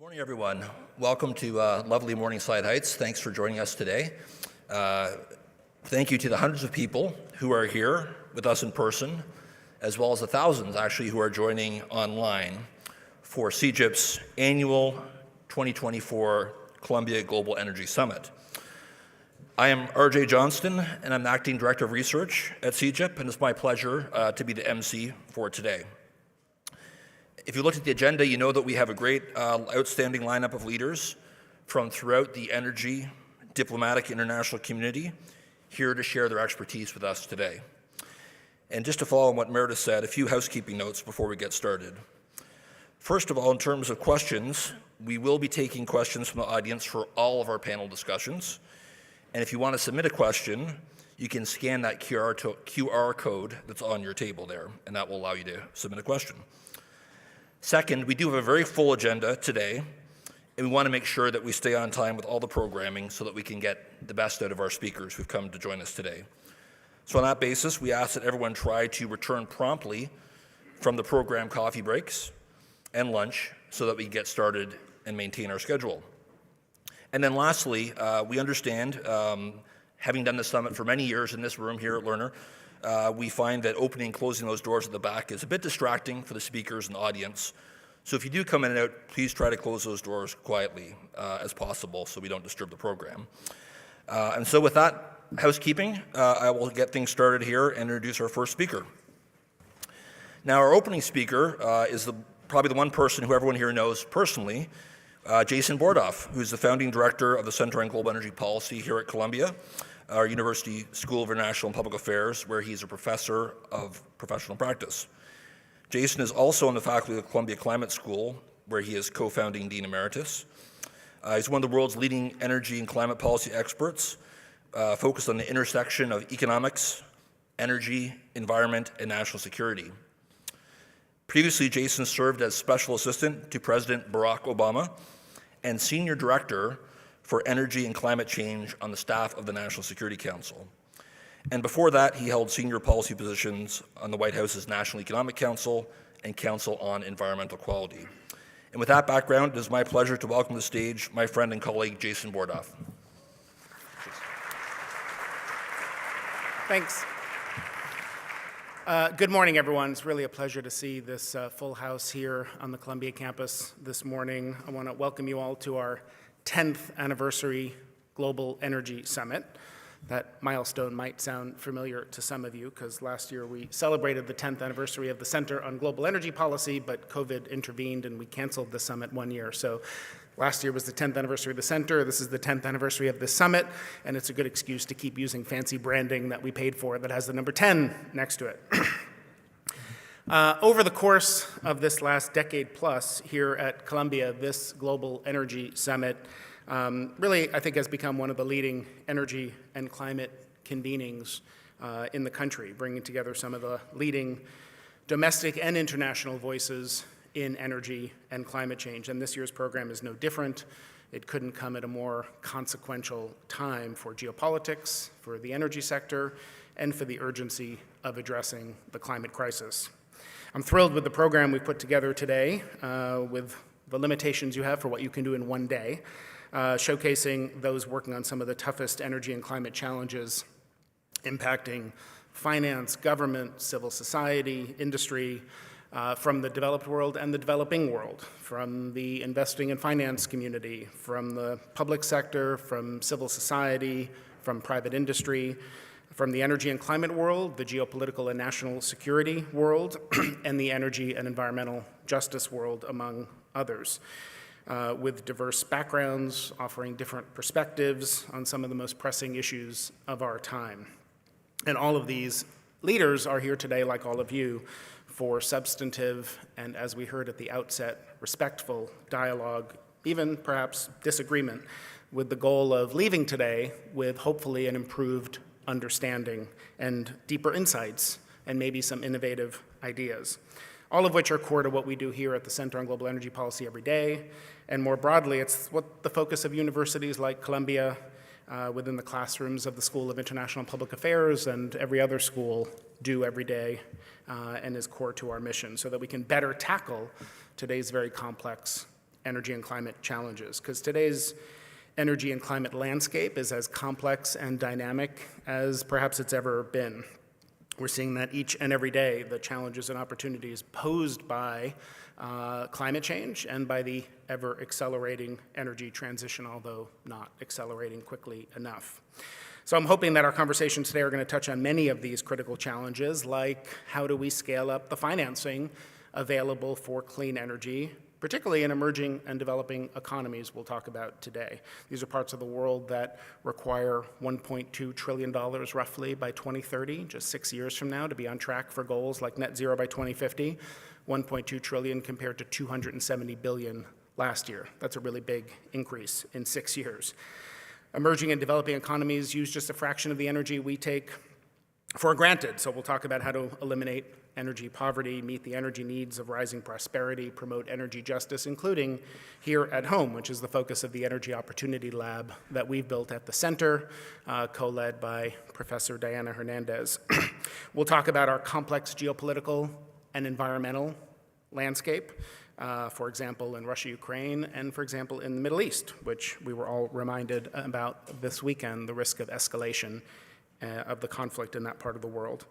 Morning, everyone. Welcome to lovely Morningside Heights. Thanks for joining us today. Thank you to the hundreds of people who are here with us in person, as well as the thousands, actually, who are joining online for CEGIP's annual 2024 Columbia Global Energy Summit. I am RJ Johnston, and I'm the Acting Director of Research at CEGIP, and it's my pleasure to be the MC for today. If you looked at the agenda, you know that we have a great, outstanding lineup of leaders from throughout the energy, diplomatic, international community here to share their expertise with us today. And just to follow on what Emeritus said, a few housekeeping notes before we get started. First of all, in terms of questions, we will be taking questions from the audience for all of our panel discussions. And if you want to submit a question, you can scan that QR code that's on your table there, and that will allow you to submit a question. Second, we do have a very full agenda today, and we want to make sure that we stay on time with all the programming so that we can get the best out of our speakers who've come to join us today. So on that basis, we ask that everyone try to return promptly from the program coffee breaks and lunch so that we can get started and maintain our schedule. And then lastly, we understand, having done the summit for many years in this room here at Lerner, we find that opening and closing those doors at the back is a bit distracting for the speakers and the audience. So if you do come in and out, please try to close those doors quietly as possible so we don't disturb the program. And so with that housekeeping, I will get things started here and introduce our first speaker. Now, our opening speaker is probably the one person who everyone here knows personally, Jason Bordoff, who's the founding director of the Center on Global Energy Policy here at Columbia, our University School of International and Public Affairs, where he's a professor of professional practice. Jason is also on the faculty of the Columbia Climate School, where he is co-founding Dean Emeritus. He's one of the world's leading energy and climate policy experts, focused on the intersection of economics, energy, environment, and national security. Previously, Jason served as special assistant to President Barack Obama and senior director for energy and climate change on the staff of the National Security Council. And before that, he held senior policy positions on the White House's National Economic Council and Council on Environmental Quality. And with that background, it is my pleasure to welcome to the stage my friend and colleague, Jason Bordoff. Thanks. Good morning, everyone. It's really a pleasure to see this full house here on the Columbia campus this morning. I want to welcome you all to our 10th anniversary Global Energy Summit. That milestone might sound familiar to some of you because last year we celebrated the 10th anniversary of the Center on Global Energy Policy, but COVID intervened and we canceled the summit 1 year. So last year was the 10th anniversary of the center. This is the 10th anniversary of the summit, and it's a good excuse to keep using fancy branding that we paid for that has the number 10 next to it. Over the course of this last decade plus here at Columbia, this Global Energy Summit really, I think, has become one of the leading energy and climate convenings in the country, bringing together some of the leading domestic and international voices in energy and climate change. And this year's program is no different. It couldn't come at a more consequential time for geopolitics, for the energy sector, and for the urgency of addressing the climate crisis. I'm thrilled with the program we put together today, with the limitations you have for what you can do in one day, showcasing those working on some of the toughest energy and climate challenges impacting finance, government, civil society, industry, from the developed world and the developing world, from the investing and finance community, from the public sector, from civil society, from private industry, from the energy and climate world, the geopolitical and national security world, and the energy and environmental justice world, among others, with diverse backgrounds, offering different perspectives on some of the most pressing issues of our time. And all of these leaders are here today, like all of you, for substantive and, as we heard at the outset, respectful dialogue, even perhaps disagreement, with the goal of leaving today with hopefully an improved understanding and deeper insights and maybe some innovative ideas, all of which are core to what we do here at the Center on Global Energy Policy every day. And more broadly, it's what the focus of universities like Columbia, within the classrooms of the School of International and Public Affairs and every other school do every day, and is core to our mission so that we can better tackle today's very complex energy and climate challenges, because today's energy and climate landscape is as complex and dynamic as perhaps it's ever been. We're seeing that each and every day, the challenges and opportunities posed by climate change and by the ever-accelerating energy transition, although not accelerating quickly enough. So I'm hoping that our conversations today are going to touch on many of these critical challenges, like how do we scale up the financing available for clean energy, particularly in emerging and developing economies we'll talk about today. These are parts of the world that require $1.2 trillion roughly by 2030, just 6 years from now, to be on track for goals like net zero by 2050, 1.2 trillion compared to 270 billion last year. That's a really big increase in 6 years. Emerging and developing economies use just a fraction of the energy we take for granted. So we'll talk about how to eliminate energy poverty, meet the energy needs of rising prosperity, promote energy justice, including here at home, which is the focus of the Energy Opportunity Lab that we've built at the center, co-led by Professor Diana Hernandez. We'll talk about our complex geopolitical and environmental landscape, for example, in Russia, Ukraine, and for example, in the Middle East, which we were all reminded about this weekend, the risk of escalation of the conflict in that part of the world.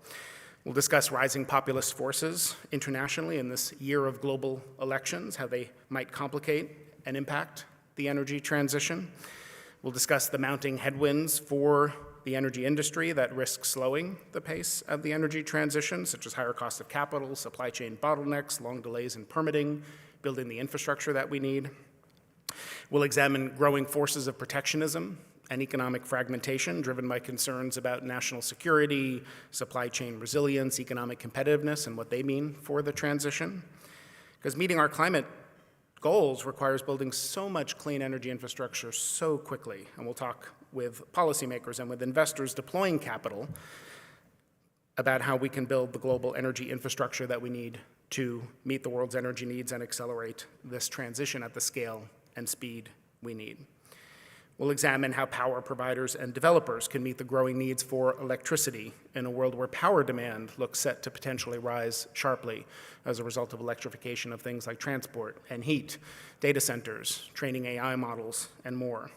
We'll discuss rising populist forces internationally in this year of global elections, how they might complicate and impact the energy transition. We'll discuss the mounting headwinds for the energy industry that risk slowing the pace of the energy transition, such as higher cost of capital, supply chain bottlenecks, long delays in permitting, building the infrastructure that we need. We'll examine growing forces of protectionism and economic fragmentation driven by concerns about national security, supply chain resilience, economic competitiveness, and what they mean for the transition. Because meeting our climate goals requires building so much clean energy infrastructure so quickly, and we'll talk with policymakers and with investors deploying capital about how we can build the global energy infrastructure that we need to meet the world's energy needs and accelerate this transition at the scale and speed we need. We'll examine how power providers and developers can meet the growing needs for electricity in a world where power demand looks set to potentially rise sharply as a result of electrification of things like transport and heat, data centers, training AI models, and more.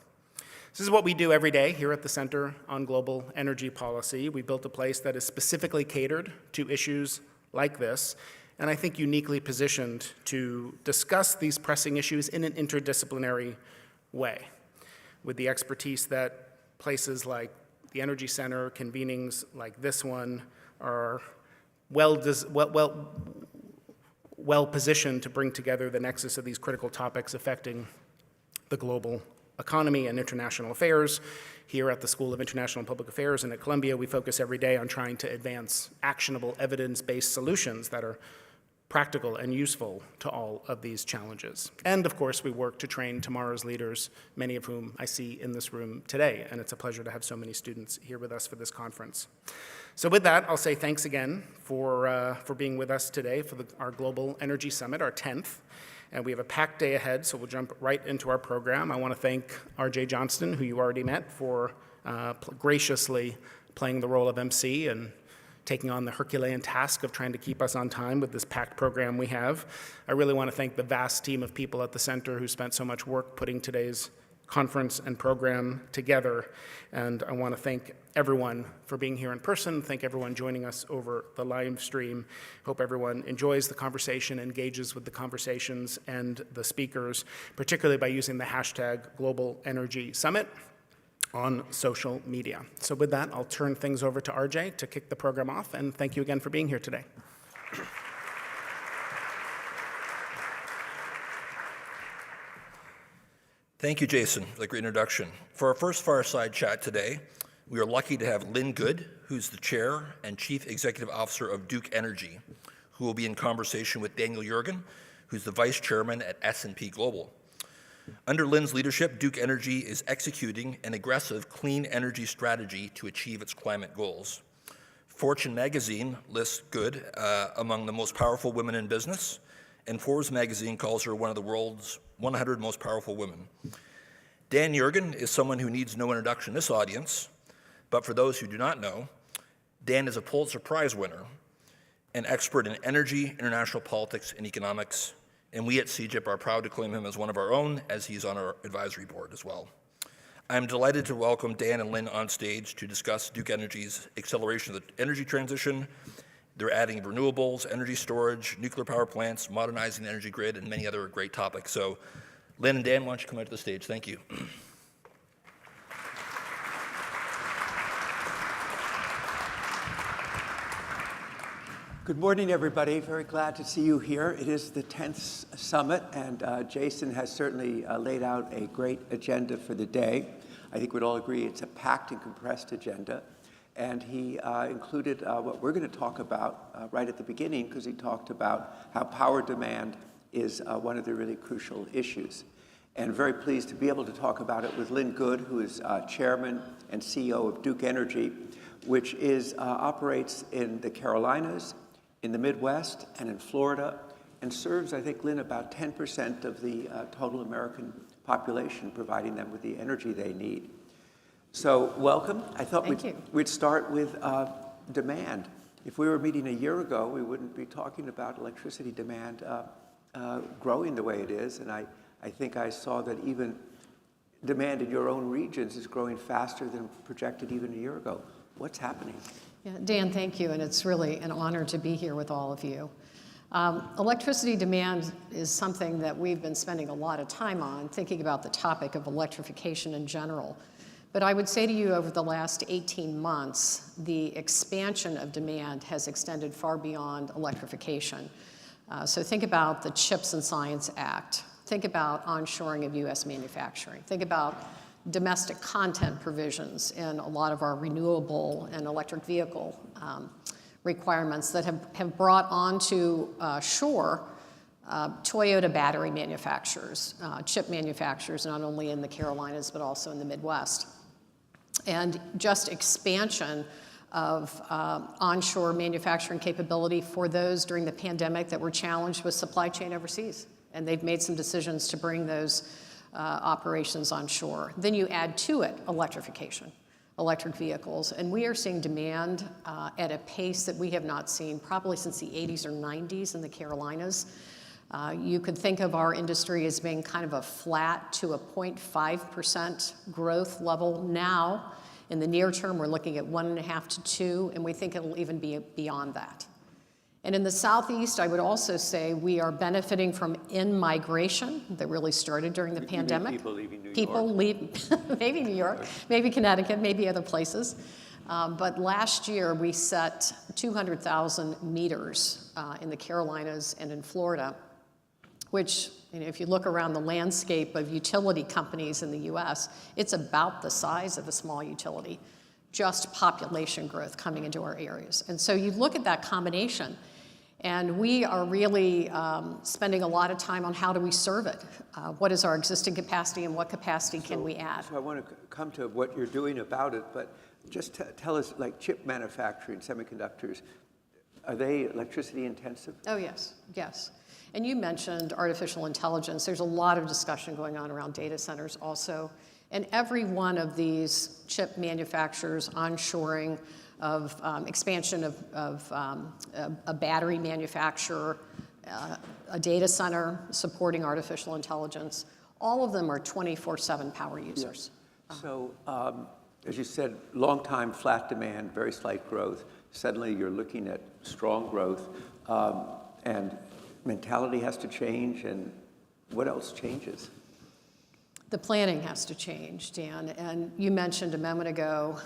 This is what we do every day here at the Center on Global Energy Policy. We built a place that is specifically catered to issues like this, and I think uniquely positioned to discuss these pressing issues in an interdisciplinary way, with the expertise that places like the Energy Center, convenings like this one, are well positioned to bring together the nexus of these critical topics affecting the global economy and international affairs. Here at the School of International and Public Affairs and at Columbia, we focus every day on trying to advance actionable, evidence-based solutions that are practical and useful to all of these challenges. And of course, we work to train tomorrow's leaders, many of whom I see in this room today, and it's a pleasure to have so many students here with us for this conference. So with that, I'll say thanks again for being with us today for our Global Energy Summit, our 10th. And we have a packed day ahead, so we'll jump right into our program. I want to thank R.J. Johnston, who you already met, for graciously playing the role of MC and taking on the Herculean task of trying to keep us on time with this packed program we have. I really want to thank the vast team of people at the center who spent so much work putting today's conference and program together. And I want to thank everyone for being here in person, thank everyone joining us over the live stream. Hope everyone enjoys the conversation, engages with the conversations and the speakers, particularly by using the hashtag Global Energy Summit on social media. So with that, I'll turn things over to RJ to kick the program off, and thank you again for being here today. Thank you, Jason, for the great introduction. For our first Fireside Chat today, we are lucky to have Lynn Good, who's the Chair and Chief Executive Officer of Duke Energy, who will be in conversation with Daniel Yergin, who's the Vice Chairman at S&P Global. Under Lynn's leadership, Duke Energy is executing an aggressive clean energy strategy to achieve its climate goals. Fortune magazine lists Good among the most powerful women in business, and Forbes magazine calls her one of the world's 100 most powerful women. Dan Yergin is someone who needs no introduction in this audience, but for those who do not know, Dan is a Pulitzer Prize winner, an expert in energy, international politics, and economics, and we at CGIP are proud to claim him as one of our own, as he's on our advisory board as well. I'm delighted to welcome Dan and Lynn on stage to discuss Duke Energy's acceleration of the energy transition. They're adding renewables, energy storage, nuclear power plants, modernizing the energy grid, and many other great topics. So Lynn and Dan, why don't you come out to the stage? Thank you. Good morning, everybody. Very glad to see you here. It is the 10th summit, and Jason has certainly laid out a great agenda for the day. I think we'd all agree it's a packed and compressed agenda. And he included what we're going to talk about right at the beginning, because he talked about how power demand is one of the really crucial issues. And very pleased to be able to talk about it with Lynn Good, who is chairman and CEO of Duke Energy, which operates in the Carolinas, in the Midwest, and in Florida, and serves, I think, Lynn, about 10% of the total American population, providing them with the energy they need. So welcome. I thought we'd start with demand. If we were meeting a year ago, we wouldn't be talking about electricity demand growing the way it is, and I think I saw that even demand in your own regions is growing faster than projected even a year ago. What's happening? Yeah, Dan, thank you, and it's really an honor to be here with all of you. Electricity demand is something that we've been spending a lot of time on, thinking about the topic of electrification in general. But I would say to you, over the last 18 months, the expansion of demand has extended far beyond electrification. So think about the CHIPS and Science Act. Think about onshoring of U.S. manufacturing. Think about domestic content provisions in a lot of our renewable and electric vehicle requirements that have brought onto shore Toyota battery manufacturers, chip manufacturers, not only in the Carolinas but also in the Midwest. And just expansion of onshore manufacturing capability for those during the pandemic that were challenged with supply chain overseas. And they've made some decisions to bring those operations onshore. Then you add to it electrification, electric vehicles, and we are seeing demand at a pace that we have not seen probably since the 80s or 90s in the Carolinas. You could think of our industry as being kind of a flat to a 0.5% growth level now. In the near term, we're looking at 1.5 to 2, and we think it'll even be beyond that. And in the Southeast, I would also say we are benefiting from in-migration that really started during the pandemic. People leaving New York? People leave, maybe New York, maybe Connecticut, maybe other places. But last year, we set 200,000 meters in the Carolinas and in Florida, which, if you look around the landscape of utility companies in the U.S., it's about the size of a small utility, just population growth coming into our areas. And so you look at that combination, and we are really spending a lot of time on how do we serve it. What is our existing capacity and what capacity can we add? So I want to come to what you're doing about it, but just tell us, like chip manufacturing, semiconductors, are they electricity intensive? Oh, yes, yes. And you mentioned artificial intelligence. There's a lot of discussion going on around data centers also. And every one of these chip manufacturers, onshoring of expansion of a battery manufacturer, a data center supporting artificial intelligence, all of them are 24/7 power users. Yes. So, as you said, long time flat demand, very slight growth. Suddenly you're looking at strong growth, and mentality has to change, and what else changes? The planning has to change, Dan, and you mentioned a moment ago,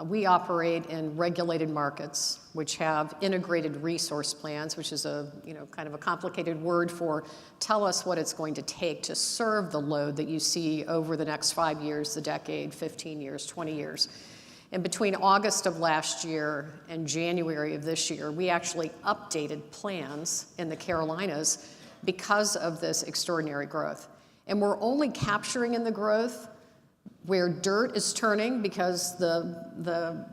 we operate in regulated markets which have integrated resource plans, which is a kind of a complicated word for tell us what it's going to take to serve the load that you see over the next 5 years, the decade, 15 years, 20 years. And between August of last year and January of this year, we actually updated plans in the Carolinas because of this extraordinary growth. And we're only capturing in the growth where dirt is turning because the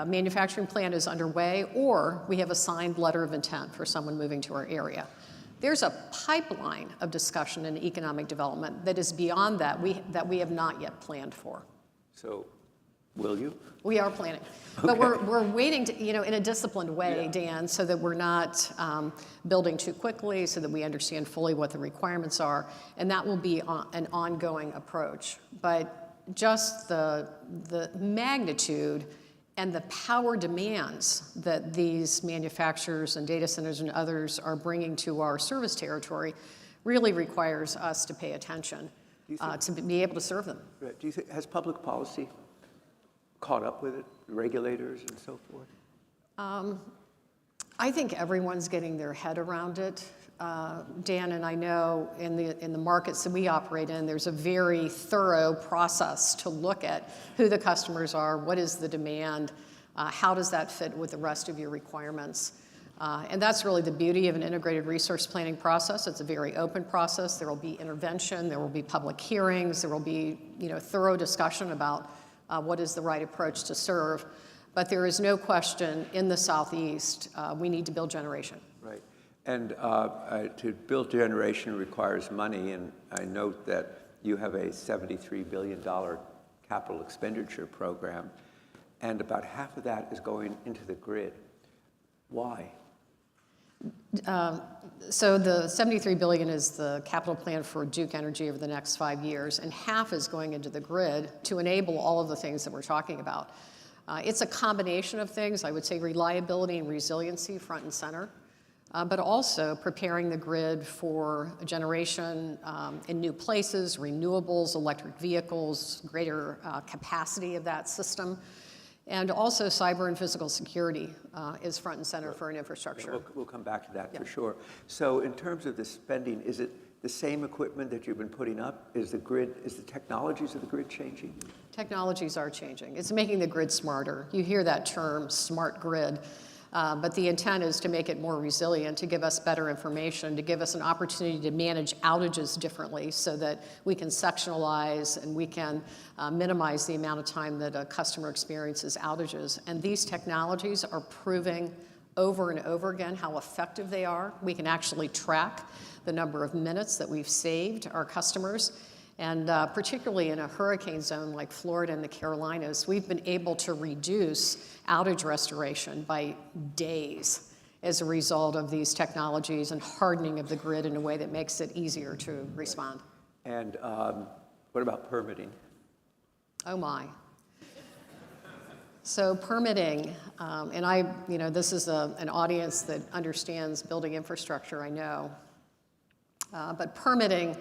manufacturing plant is underway, or we have a signed letter of intent for someone moving to our area. There's a pipeline of discussion and economic development that is beyond that we have not yet planned for. So Will you? We are planning. But we're waiting to, in a disciplined way, Dan, so that we're not building too quickly, so that we understand fully what the requirements are. And that will be an ongoing approach. But just the magnitude and the power demands that these manufacturers and data centers and others are bringing to our service territory really requires us to pay attention to be able to serve them. Right. Do you think, has public policy caught up with it, regulators and so forth? I think everyone's getting their head around it. Dan, and I know in the markets that we operate in, there's a very thorough process to look at who the customers are, what is the demand, how does that fit with the rest of your requirements. And that's really the beauty of an integrated resource planning process. It's a very open process. There will be intervention, there will be public hearings, there will be thorough discussion about what is the right approach to serve. But there is no question in the Southeast, we need to build generation. Right. And to build generation requires money, and I note that you have a $73 billion capital expenditure program, and about half of that is going into the grid. Why? So the $73 billion is the capital plan for Duke Energy over the next 5 years, and half is going into the grid to enable all of the things that we're talking about. It's a combination of things. I would say reliability and resiliency front and center, but also preparing the grid for generation in new places, renewables, electric vehicles, greater capacity of that system. And also cyber and physical security is front and center for an infrastructure. We'll come back to that for sure. So in terms of the spending, is it the same equipment that you've been putting up? Is the technologies of the grid changing? Technologies are changing. It's making the grid smarter. You hear that term, smart grid. But the intent is to make it more resilient, to give us better information, to give us an opportunity to manage outages differently so that we can sectionalize and we can minimize the amount of time that a customer experiences outages. And these technologies are proving over and over again how effective they are. We can actually track the number of minutes that we've saved our customers. And particularly in a hurricane zone like Florida and the Carolinas, we've been able to reduce outage restoration by days as a result of these technologies and hardening of the grid in a way that makes it easier to respond. And what about permitting? Oh my. So permitting, and this is an audience that understands building infrastructure, I know. But permitting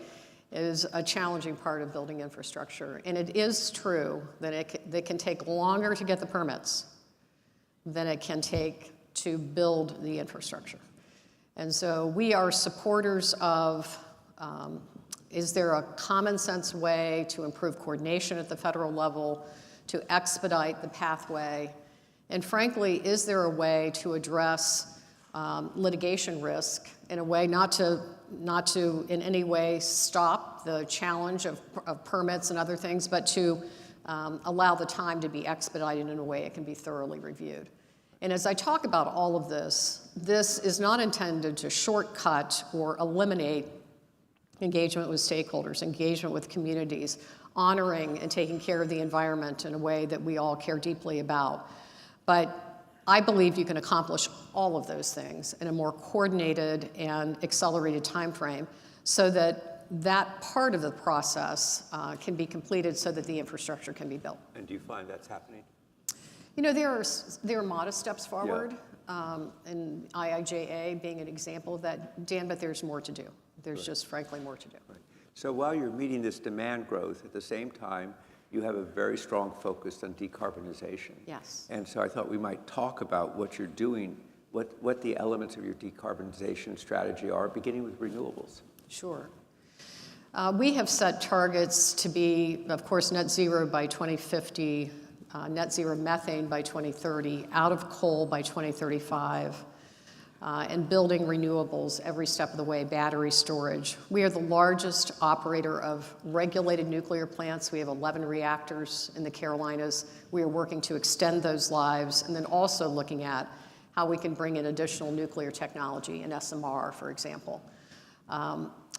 is a challenging part of building infrastructure. And it is true that it can take longer to get the permits than it can take to build the infrastructure. And so we are supporters of, is there a common sense way to improve coordination at the federal level, to expedite the pathway? And frankly, is there a way to address litigation risk in a way not to in any way stop the challenge of permits and other things, but to allow the time to be expedited in a way it can be thoroughly reviewed. And as I talk about all of this, this is not intended to shortcut or eliminate engagement with stakeholders, engagement with communities, honoring and taking care of the environment in a way that we all care deeply about. But I believe you can accomplish all of those things in a more coordinated and accelerated time frame so that that part of the process can be completed so that the infrastructure can be built. And do you find that's happening? There are modest steps forward, and IIJA being an example of that, Dan, but there's more to do. There's just frankly more to do. Right. So while you're meeting this demand growth, at the same time, you have a very strong focus on decarbonization. Yes. And so I thought we might talk about what you're doing, what the elements of your decarbonization strategy are, beginning with renewables. Sure. We have set targets to be, of course, net zero by 2050, net zero methane by 2030, out of coal by 2035, and building renewables every step of the way, battery storage. We are the largest operator of regulated nuclear plants. We have 11 reactors in the Carolinas. We are working to extend those lives, and then also looking at how we can bring in additional nuclear technology in SMR, for example.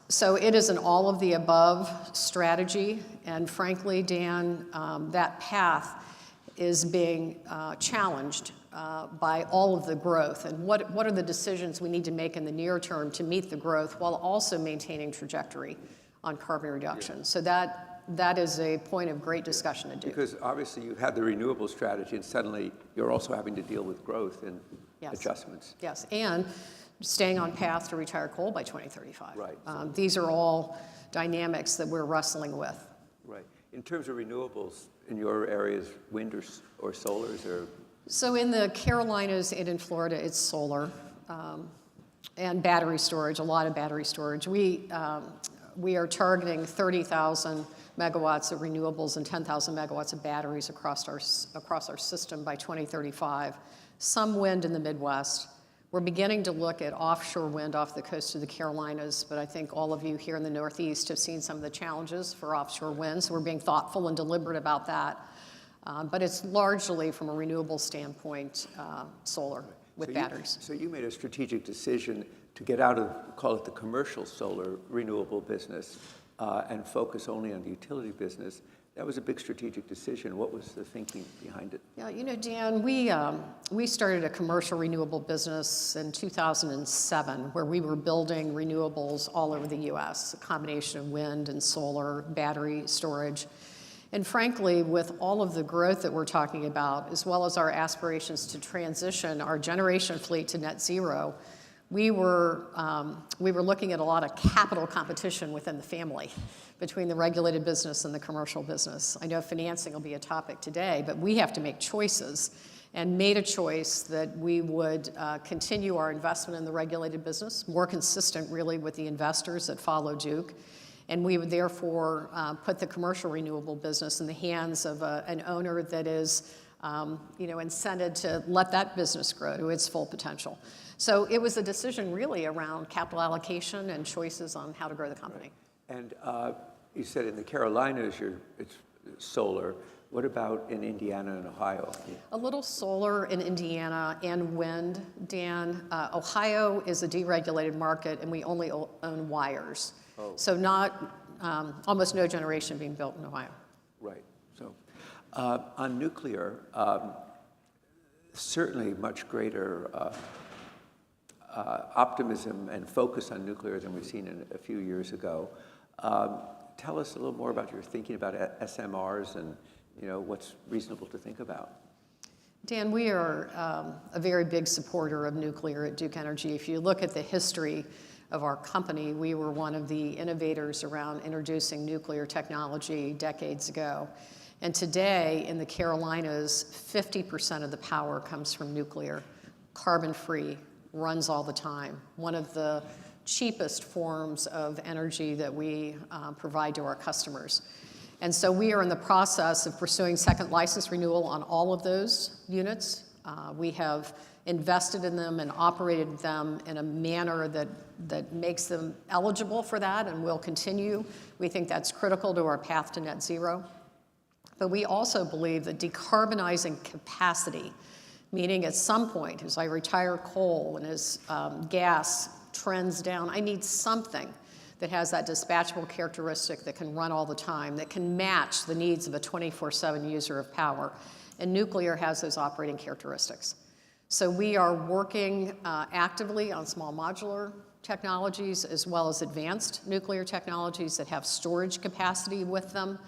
So it is an all-of-the-above strategy, and frankly, Dan, that path is being challenged by all of the growth, and what are the decisions we need to make in the near term to meet the growth while also maintaining trajectory on carbon reduction. Yeah. So that is a point of great discussion at Duke. Because obviously you had the renewable strategy, and suddenly you're also having to deal with growth and adjustments. Yes, and staying on path to retire coal by 2035. Right. These are all dynamics that we're wrestling with. Right. In terms of renewables, in your areas, wind or solars or? So in the Carolinas and in Florida, it's solar and battery storage, a lot of battery storage. We are targeting 30,000 megawatts of renewables and 10,000 megawatts of batteries across our system by 2035. Some wind in the Midwest. We're beginning to look at offshore wind off the coast of the Carolinas, but I think all of you here in the Northeast have seen some of the challenges for offshore wind, so we're being thoughtful and deliberate about that. But it's largely, from a renewable standpoint, solar with batteries. So you made a strategic decision to get out of, call it the commercial solar renewable business, and focus only on the utility business. That was a big strategic decision. What was the thinking behind it? Yeah, you know, Dan, we started a commercial renewable business in 2007 where we were building renewables all over the U.S., a combination of wind and solar, battery storage. And frankly, with all of the growth that we're talking about, as well as our aspirations to transition our generation fleet to net zero, we were looking at a lot of capital competition within the family between the regulated business and the commercial business. I know financing will be a topic today, but we have to make choices, and made a choice that we would continue our investment in the regulated business, more consistent really with the investors that follow Duke. And we would therefore put the commercial renewable business in the hands of an owner that is incented to let that business grow to its full potential. So it was a decision really around capital allocation and choices on how to grow the company. And you said in the Carolinas it's solar. What about in Indiana and Ohio? A little solar in Indiana and wind, Dan. Ohio is a deregulated market, and we only own wires. Oh. So not almost no generation being built in Ohio. Right. So on nuclear, certainly much greater optimism and focus on nuclear than we've seen a few years ago. Tell us a little more about your thinking about SMRs and what's reasonable to think about. Dan, we are a very big supporter of nuclear at Duke Energy. If you look at the history of our company, we were one of the innovators around introducing nuclear technology decades ago. And today, in the Carolinas, 50% of the power comes from nuclear, carbon-free, runs all the time. One of the cheapest forms of energy that we provide to our customers. And so we are in the process of pursuing second license renewal on all of those units. We have invested in them and operated them in a manner that makes them eligible for that and will continue. We think that's critical to our path to net zero. But we also believe that decarbonizing capacity, meaning at some point, as I retire coal and as gas trends down, I need something that has that dispatchable characteristic that can run all the time, that can match the needs of a 24/7 user of power. And nuclear has those operating characteristics. So we are working actively on small modular technologies as well as advanced nuclear technologies that have storage capacity with them.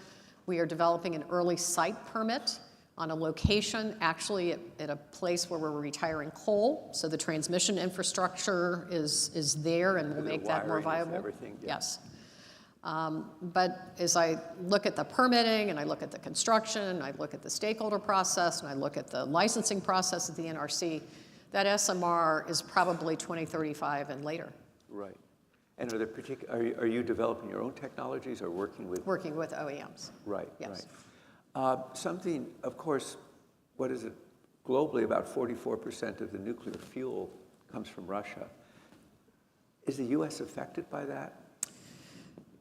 We are developing an early site permit on a location, actually at a place where we're retiring coal, so the transmission infrastructure is there and will make that more viable. Everything, yeah. Yes. But as I look at the permitting and I look at the construction, I look at the stakeholder process, and I look at the licensing process at the NRC, that SMR is probably 2035 and later. Right. And are you developing your own technologies or working with? Working with OEMs. Right, yes. Right. Something, of course, what is it? Globally, about 44% of the nuclear fuel comes from Russia. Is the U.S. affected by that?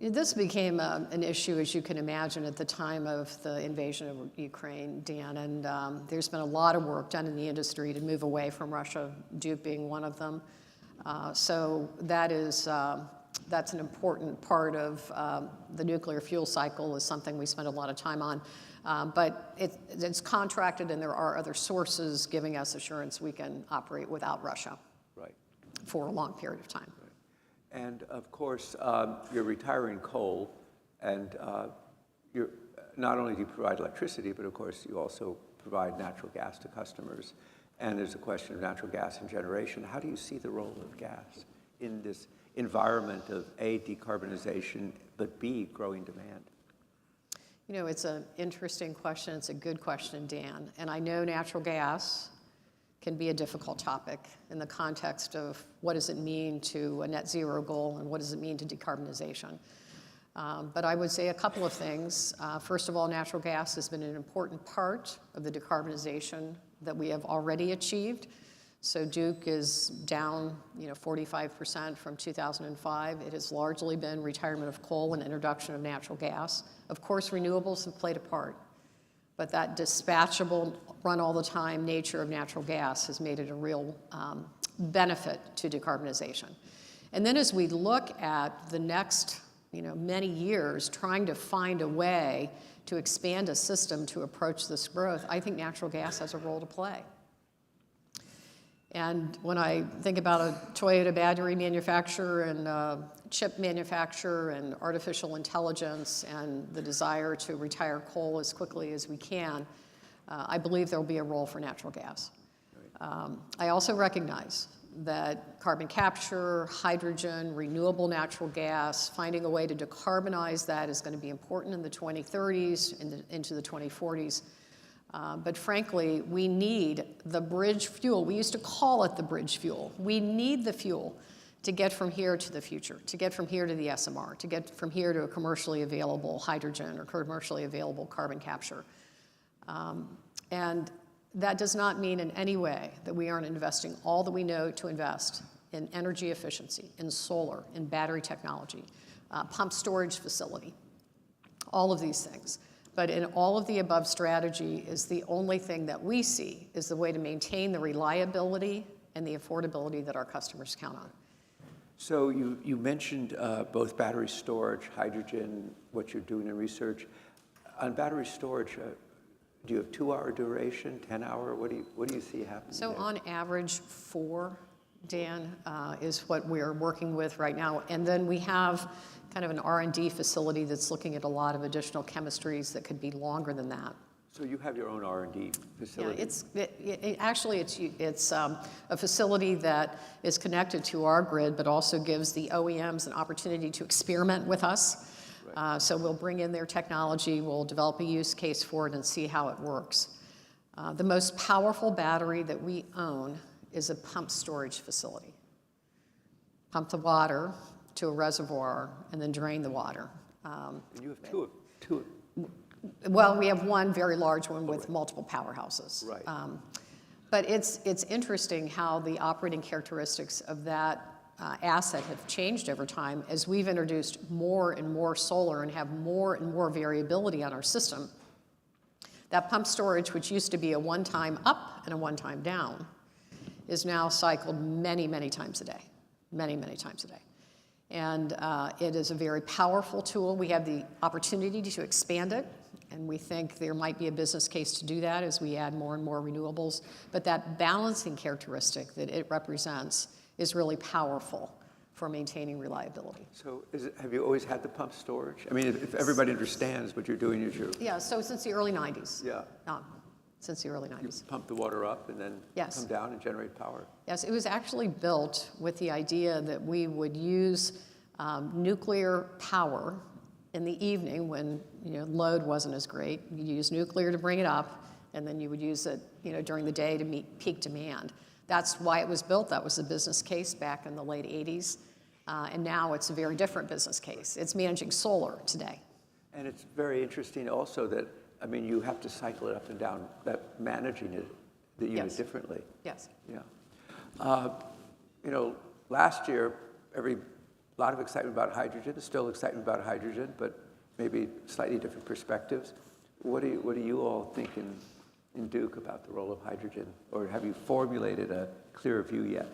This became an issue, as you can imagine, at the time of the invasion of Ukraine, Dan, and there's been a lot of work done in the industry to move away from Russia, Duke being one of them. So that is That's an important part of the nuclear fuel cycle, is something we spend a lot of time on. But it's contracted, and there are other sources giving us assurance we can operate without Russia Right. for a long period of time. And of course, you're retiring coal, and you're, not only do you provide electricity, but of course you also provide natural gas to customers. And there's a question of natural gas and generation. How do you see the role of gas in this environment of A, decarbonization, but B, growing demand? You know, it's an interesting question. It's a good question, Dan. And I know natural gas can be a difficult topic in the context of what does it mean to a net zero goal and what does it mean to decarbonization. But I would say a couple of things. First of all, natural gas has been an important part of the decarbonization that we have already achieved. So Duke is down, 45% from 2005. It has largely been retirement of coal and introduction of natural gas. Of course, renewables have played a part, but that dispatchable, run all the time nature of natural gas has made it a real benefit to decarbonization. And then as we look at the next, many years, trying to find a way to expand a system to approach this growth, I think natural gas has a role to play. And when I think about a Toyota battery manufacturer and a chip manufacturer and artificial intelligence and the desire to retire coal as quickly as we can, I believe there will be a role for natural gas. I also recognize that carbon capture, hydrogen, renewable natural gas, finding a way to decarbonize that is going to be important in the 2030s and into the 2040s. But frankly, we need the bridge fuel. We used to call it the bridge fuel. We need the fuel to get from here to the future, to get from here to the SMR, to get from here to a commercially available hydrogen or commercially available carbon capture. And that does not mean in any way that we aren't investing all that we know to invest in energy efficiency, in solar, in battery technology, pump storage facility, all of these things. But in all of the above strategy is the only thing that we see is the way to maintain the reliability and the affordability that our customers count on. So you mentioned both battery storage, hydrogen, what you're doing in research. On battery storage, do you have 2-hour duration, 10-hour? What do you see happening So there? on average, 4, Dan, is what we're working with right now. And then we have kind of an R&D facility that's looking at a lot of additional chemistries that could be longer than that. So you have your own R&D facility? Yeah, actually, it's a facility that is connected to our grid, but also gives the OEMs an opportunity to experiment with us. Right. So we'll bring in their technology, we'll develop a use case for it and see how it works. The most powerful battery that we own is a pump storage facility. Pump the water to a reservoir and then drain the water. And you have two. Well, we have one very large one with multiple powerhouses. Right. But it's interesting how the operating characteristics of that asset have changed over time as we've introduced more and more solar and have more and more variability on our system. That pump storage, which used to be a one-time up and a one-time down, is now cycled many, many times a day. Many, many times a day. And it is a very powerful tool. We have the opportunity to expand it, and we think there might be a business case to do that as we add more and more renewables. But that balancing characteristic that it represents is really powerful for maintaining reliability. So have you always had the pump storage? I mean, if everybody understands what you're doing is Yeah, so since the early 90s. Yeah. Since the early 90s. You pump the water up and then come down and generate power. Yes, it was actually built with the idea that we would use nuclear power in the evening when load wasn't as great. You use nuclear to bring it up, and then you would use it during the day to meet peak demand. That's why it was built. That was the business case back in the late 80s. And now it's a very different business case. It's managing solar today. And it's very interesting also that, I mean, you have to cycle it up and down, that managing it, the unit differently. Yes. Yeah. Last year, a lot of excitement about hydrogen, still excitement about hydrogen, but maybe slightly different perspectives. What do you all think in Duke about the role of hydrogen? Or have you formulated a clearer view yet?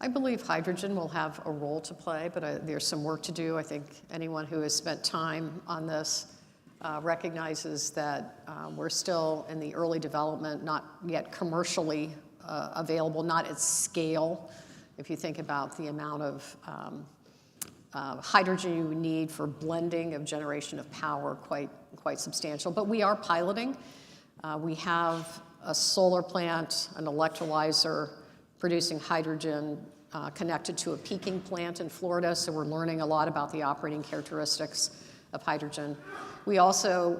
I believe hydrogen will have a role to play, but there's some work to do. I think anyone who has spent time on this recognizes that we're still in the early development, not yet commercially available, not at scale. If you think about the amount of hydrogen you need for blending of generation of power, quite substantial. But we are piloting. We have a solar plant, an electrolyzer producing hydrogen connected to a peaking plant in Florida, so we're learning a lot about the operating characteristics of hydrogen. We also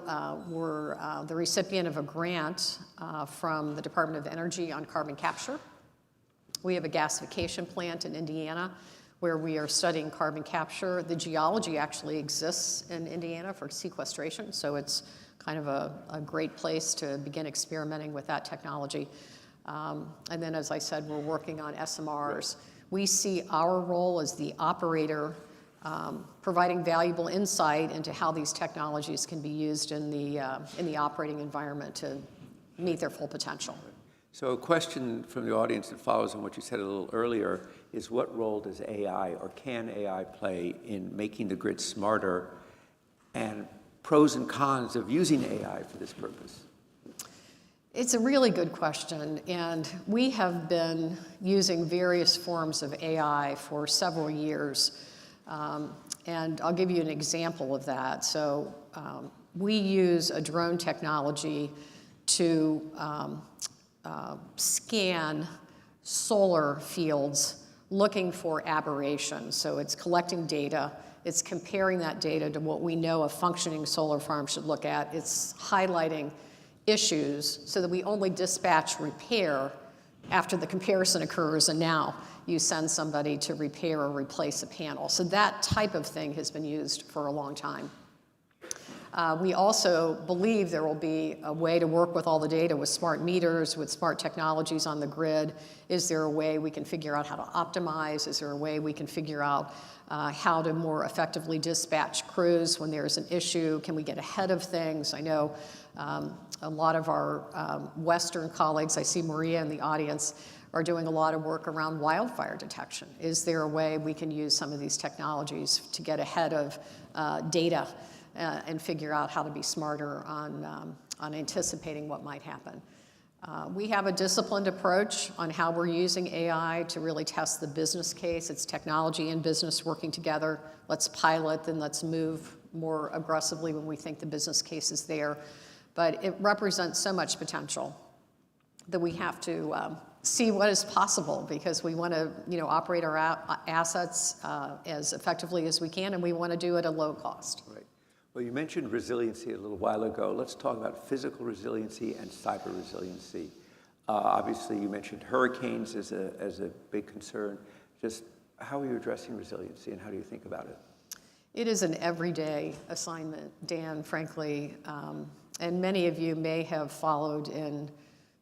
were the recipient of a grant from the Department of Energy on carbon capture. We have a gasification plant in Indiana where we are studying carbon capture. The geology actually exists in Indiana for sequestration, so it's kind of a great place to begin experimenting with that technology. And then, as I said, we're working on SMRs. We see our role as the operator providing valuable insight into how these technologies can be used in the operating environment to meet their full potential. So a question from the audience that follows on what you said a little earlier is, what role does AI or can AI play in making the grid smarter, and pros and cons of using AI for this purpose? It's a really good question, and we have been using various forms of AI for several years. And I'll give you an example of that. So we use a drone technology to scan solar fields looking for aberrations. So it's collecting data, it's comparing that data to what we know a functioning solar farm should look at. It's highlighting issues so that we only dispatch repair after the comparison occurs, and now you send somebody to repair or replace a panel. So that type of thing has been used for a long time. We also believe there will be a way to work with all the data with smart meters, with smart technologies on the grid. Is there a way we can figure out how to optimize? Is there a way we can figure out how to more effectively dispatch crews when there's an issue? Can we get ahead of things? I know a lot of our Western colleagues, I see Maria in the audience, are doing a lot of work around wildfire detection. Is there a way we can use some of these technologies to get ahead of data and figure out how to be smarter on anticipating what might happen? We have a disciplined approach on how we're using AI to really test the business case. It's technology and business working together. Let's pilot, then let's move more aggressively when we think the business case is there. But it represents so much potential that we have to see what is possible, because we want to, operate our assets as effectively as we can, and we want to do it at a low cost. Right. Well, you mentioned resiliency a little while ago. Let's talk about physical resiliency and cyber resiliency. Obviously, you mentioned hurricanes as a big concern. Just how are you addressing resiliency, and how do you think about it? It is an everyday assignment, Dan, frankly. And many of you may have followed in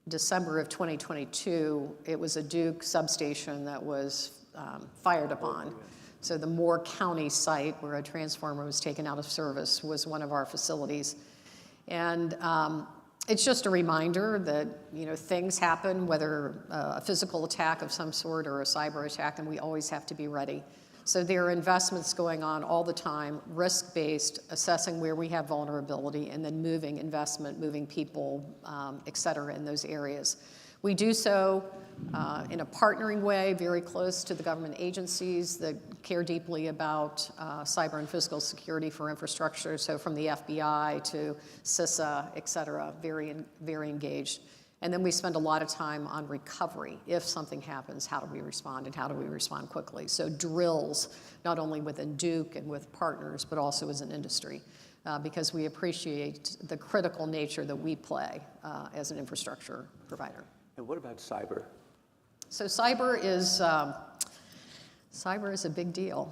December of 2022, it was a Duke substation that was fired upon. So the Moore County site where a transformer was taken out of service was one of our facilities. And it's just a reminder that, things happen, whether a physical attack of some sort or a cyber attack, and we always have to be ready. So there are investments going on all the time, risk-based, assessing where we have vulnerability, and then moving investment, moving people, et cetera, in those areas. We do so in a partnering way, very close to the government agencies that care deeply about cyber and physical security for infrastructure. So from the FBI to CISA, et cetera, very, very engaged. And then we spend a lot of time on recovery. If something happens, how do we respond, and how do we respond quickly? So drills, not only within Duke and with partners, but also as an industry, because we appreciate the critical nature that we play as an infrastructure provider. And what about cyber? So cyber is a big deal.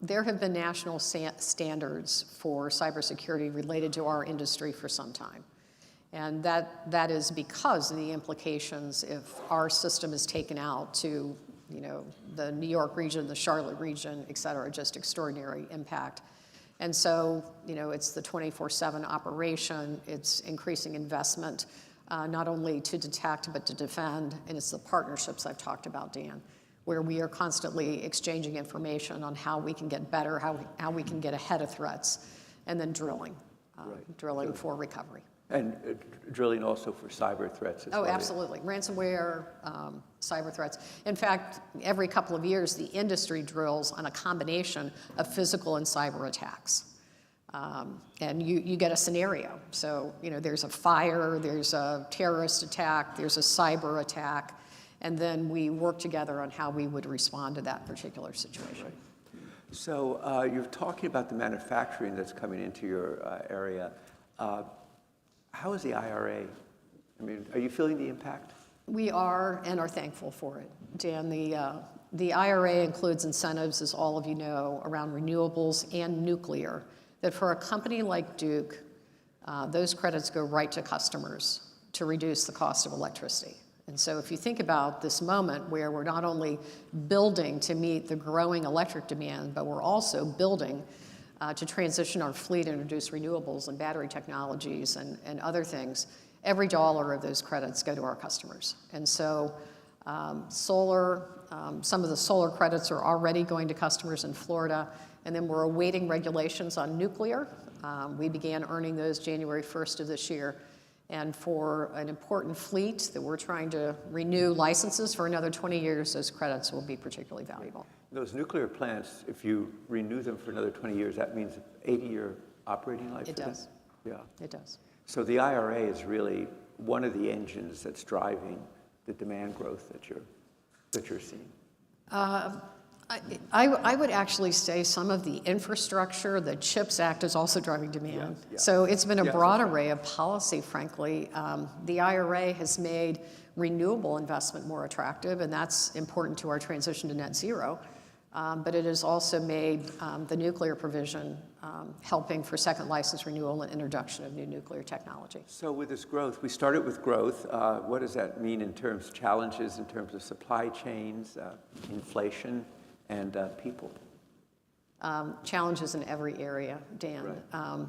There have been national standards for cybersecurity related to our industry for some time. And that is because of the implications if our system is taken out to, the New York region, the Charlotte region, et cetera, just extraordinary impact. And so, it's the 24/7 operation, it's increasing investment, not only to detect, but to defend, and it's the partnerships I've talked about, Dan. where we are constantly exchanging information on how we can get better, how we can get ahead of threats, and then drilling, drilling for recovery. And drilling also for cyber threats as well. Oh, absolutely. Ransomware, cyber threats. In fact, every couple of years, the industry drills on a combination of physical and cyber attacks. And you get a scenario. So, there's a fire, there's a terrorist attack, there's a cyber attack, and then we work together on how we would respond to that particular situation. Right. So you're talking about the manufacturing that's coming into your area. How is the IRA? I mean, are you feeling the impact? We are and are thankful for it. Dan, the IRA includes incentives, as all of you know, around renewables and nuclear, that for a company like Duke, those credits go right to customers to reduce the cost of electricity. And so if you think about this moment where we're not only building to meet the growing electric demand, but we're also building to transition our fleet and introduce renewables and battery technologies and other things, every dollar of those credits go to our customers. And so solar, some of the solar credits are already going to customers in Florida, and then we're awaiting regulations on nuclear. We began earning those January 1st of this year. And for an important fleet that we're trying to renew licenses for another 20 years, those credits will be particularly valuable. Those nuclear plants, if you renew them for another 20 years, that means 80-year operating life? It does. Yeah. It does. So the IRA is really one of the engines that's driving the demand growth that you're seeing. I would actually say some of the infrastructure, the CHIPS Act is also driving demand. Yeah. So it's been a broad array of policy, frankly. The IRA has made renewable investment more attractive, and that's important to our transition to net zero. But it has also made the nuclear provision helping for second license renewal and introduction of new nuclear technology. So with this growth, we started with growth. What does that mean in terms of challenges, in terms of supply chains, inflation, and people? Challenges in every area, Dan. Right.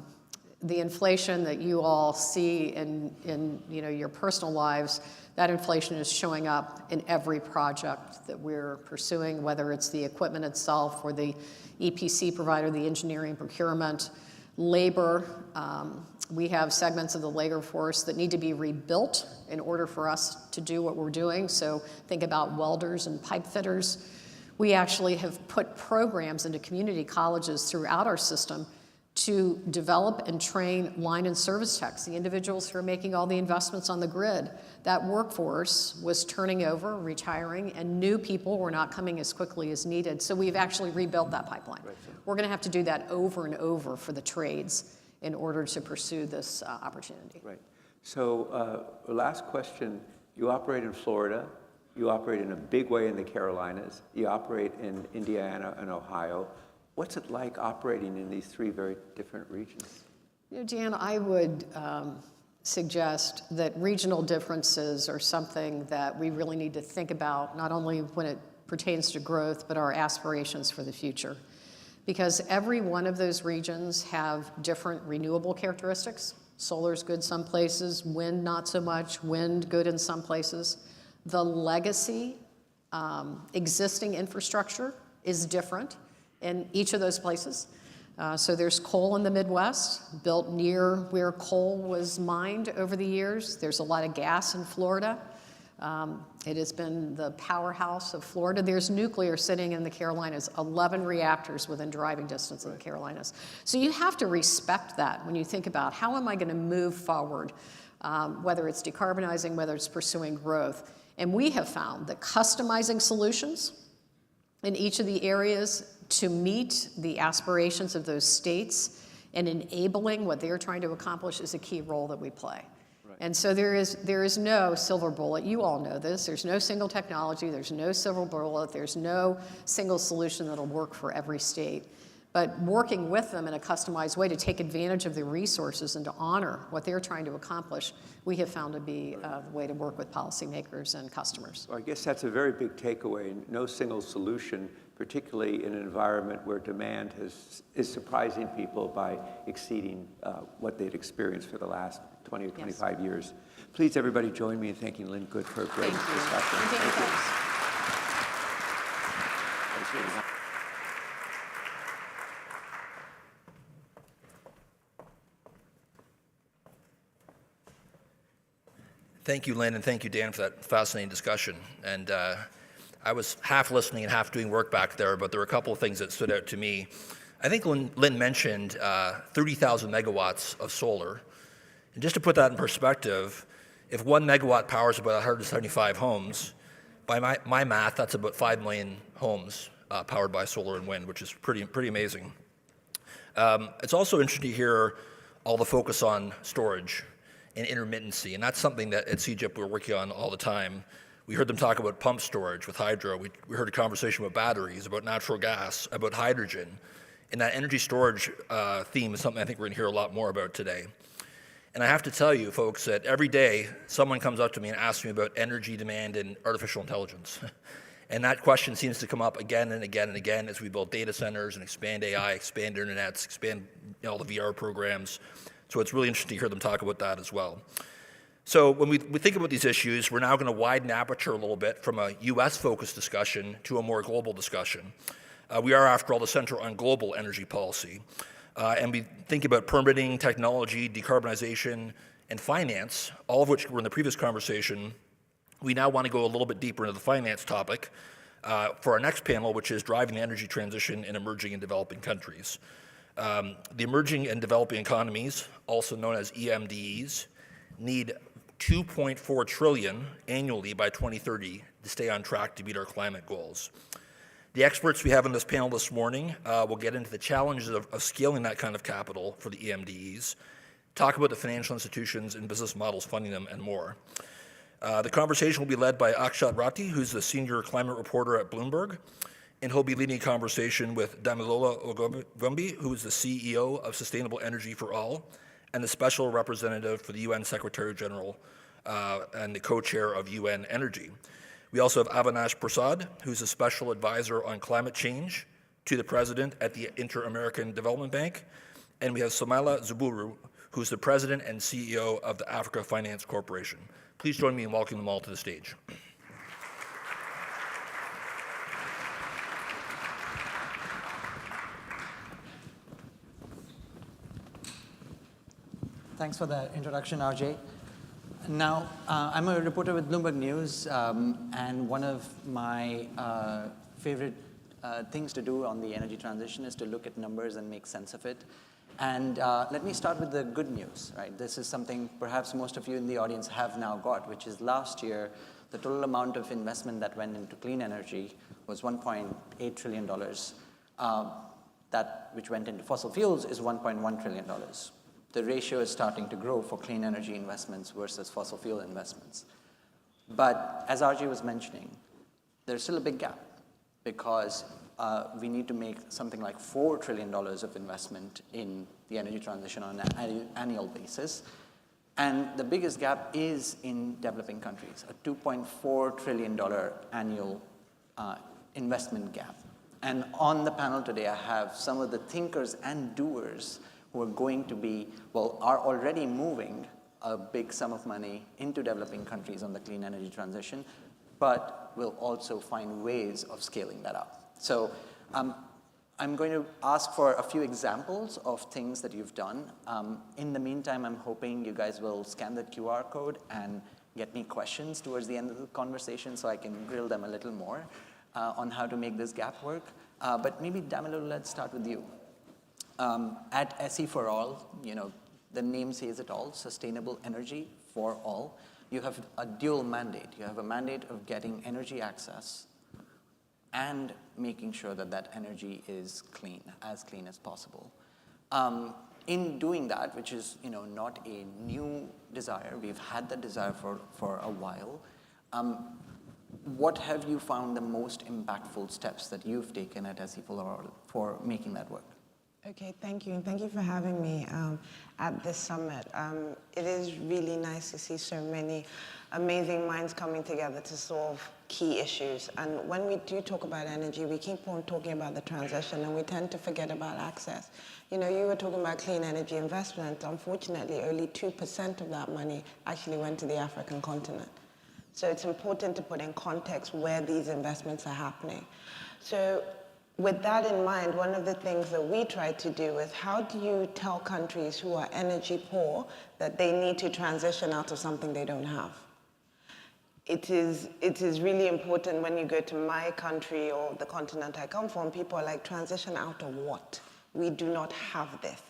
The inflation that you all see in your personal lives, that inflation is showing up in every project that we're pursuing, whether it's the equipment itself or the EPC provider, the engineering procurement, labor. We have segments of the labor force that need to be rebuilt in order for us to do what we're doing. So think about welders and pipe fitters. We actually have put programs into community colleges throughout our system to develop and train line and service techs, the individuals who are making all the investments on the grid. That workforce was turning over, retiring, and new people were not coming as quickly as needed. So we've actually rebuilt that pipeline. Right. We're going to have to do that over and over for the trades in order to pursue this opportunity. Right. So last question, you operate in Florida, you operate in a big way in the Carolinas, you operate in Indiana and Ohio. What's it like operating in these three very different regions? Dan, I would suggest that regional differences are something that we really need to think about, not only when it pertains to growth, but our aspirations for the future. Because every one of those regions have different renewable characteristics. Solar's good some places, wind not so much, wind good in some places. The legacy existing infrastructure is different in each of those places. So there's coal in the Midwest, built near where coal was mined over the years. There's a lot of gas in Florida. It has been the powerhouse of Florida. There's nuclear sitting in the Carolinas, 11 reactors within driving distance of the Carolinas. So you have to respect that when you think about how am I going to move forward, whether it's decarbonizing, whether it's pursuing growth. And we have found that customizing solutions in each of the areas to meet the aspirations of those states and enabling what they're trying to accomplish is a key role that we play. Right. And so there is no silver bullet. You all know this. There's no single technology. There's no silver bullet. There's no single solution that'll work for every state. But working with them in a customized way to take advantage of their resources and to honor what they're trying to accomplish, we have found to be the way to work with policymakers and customers. Well, I guess that's a very big takeaway. No single solution, particularly in an environment where demand is surprising people by exceeding what they'd experienced for the last 20 or 25 years. Please, everybody, join me in thanking Lynn Good for a great discussion. Thank you. Thank you, Lynn, and thank you, Dan, for that fascinating discussion. And I was half listening and half doing work back there, but there were a couple of things that stood out to me. I think Lynn mentioned 30,000 megawatts of solar. And just to put that in perspective, if 1 megawatt powers about 175 homes, by my math, that's about 5 million homes powered by solar and wind, which is pretty amazing. It's also interesting to hear all the focus on storage and intermittency, and that's something that at CGIP we're working on all the time. We heard them talk about pump storage with hydro. We heard a conversation about batteries, about natural gas, about hydrogen. And that energy storage theme is something I think we're going to hear a lot more about today. And I have to tell you, folks, that every day someone comes up to me and asks me about energy demand and artificial intelligence. And that question seems to come up again and again and again as we build data centers and expand AI, expand internets, expand all the VR programs. So it's really interesting to hear them talk about that as well. So when we think about these issues, we're now going to widen the aperture a little bit from a US-focused discussion to a more global discussion. We are, after all, the center on global energy policy. And we think about permitting, technology, decarbonization, and finance, all of which were in the previous conversation. We now want to go a little bit deeper into the finance topic for our next panel, which is driving the energy transition in emerging and developing countries. The emerging and developing economies, also known as EMDEs, need 2.4 trillion annually by 2030 to stay on track to meet our climate goals. The experts we have on this panel this morning will get into the challenges of scaling that kind of capital for the EMDEs, talk about the financial institutions and business models funding them, and more. The conversation will be led by Akshat Rathi, who's the senior climate reporter at Bloomberg, and he'll be leading a conversation with Damilola Ogunbiyi, who is the CEO of Sustainable Energy for All, and the special representative for the UN Secretary General and the co-chair of UN Energy. We also have Avinash Prasad, who's a special advisor on climate change to the president at the Inter-American Development Bank. And we have Somaila Zuburu, who's the president and CEO of the Africa Finance Corporation. Please join me in welcoming them all to the stage. Thanks for that introduction, RJ. Now, I'm a reporter with Bloomberg News, and one of my favorite things to do on the energy transition is to look at numbers and make sense of it. And let me start with the good news, right? This is something perhaps most of you in the audience have now got, which is last year, the total amount of investment that went into clean energy was $1.8 trillion. That which went into fossil fuels is $1.1 trillion. The ratio is starting to grow for clean energy investments versus fossil fuel investments. But as RJ was mentioning, there's still a big gap because we need to make something like $4 trillion of investment in the energy transition on an annual basis. And the biggest gap is in developing countries, a $2.4 trillion annual investment gap. And on the panel today, I have some of the thinkers and doers who are going to be, well, are already moving a big sum of money into developing countries on the clean energy transition, but will also find ways of scaling that up. So I'm going to ask for a few examples of things that you've done. In the meantime, I'm hoping you guys will scan the QR code and get me questions towards the end of the conversation so I can grill them a little more on how to make this gap work. But maybe, Damilola, let's start with you. At SE for All, you know, the name says it all, sustainable energy for all. You have a dual mandate. You have a mandate of getting energy access and making sure that that energy is clean as possible. In doing that, which is, you know, not a new desire, we've had that desire for a while, what have you found the most impactful steps that you've taken at SE for making that work? Okay, thank you, and thank you for having me at this summit. It is really nice to see so many amazing minds coming together to solve key issues. And when we do talk about energy, we keep on talking about the transition, and we tend to forget about access. You know, you were talking about clean energy investment. Unfortunately, only 2% of that money actually went to the African continent. So it's important to put in context where these investments are happening. So with that in mind, one of the things that we try to do is how do you tell countries who are energy poor that they need to transition out of something they don't have? it is really important when you go to my country or the continent I come from, people are like, transition out of what? We do not have this.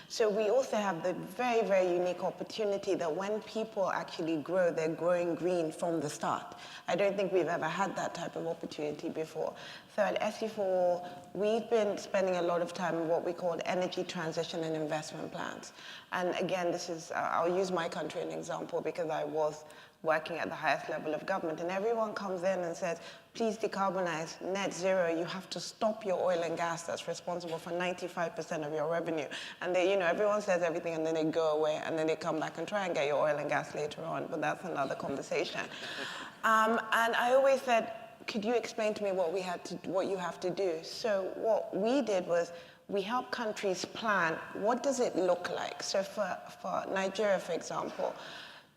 So we also have the very, very unique opportunity that when people actually grow, they're growing green from the start. I don't think we've ever had that type of opportunity before. So at SE4, we've been spending a lot of time on what we call energy transition and investment plans. And again, this is, I'll use my country as an example because I was working at the highest level of government, and everyone comes in and says, please decarbonize, net zero, you have to stop your oil and gas that's responsible for 95% of your revenue. And they, everyone says everything and then they go away and then they come back and try and get your oil and gas later on, but that's another conversation. And I always said, could you explain to me what you have to do? So what we did was, we help countries plan, what does it look like? So for Nigeria, for example,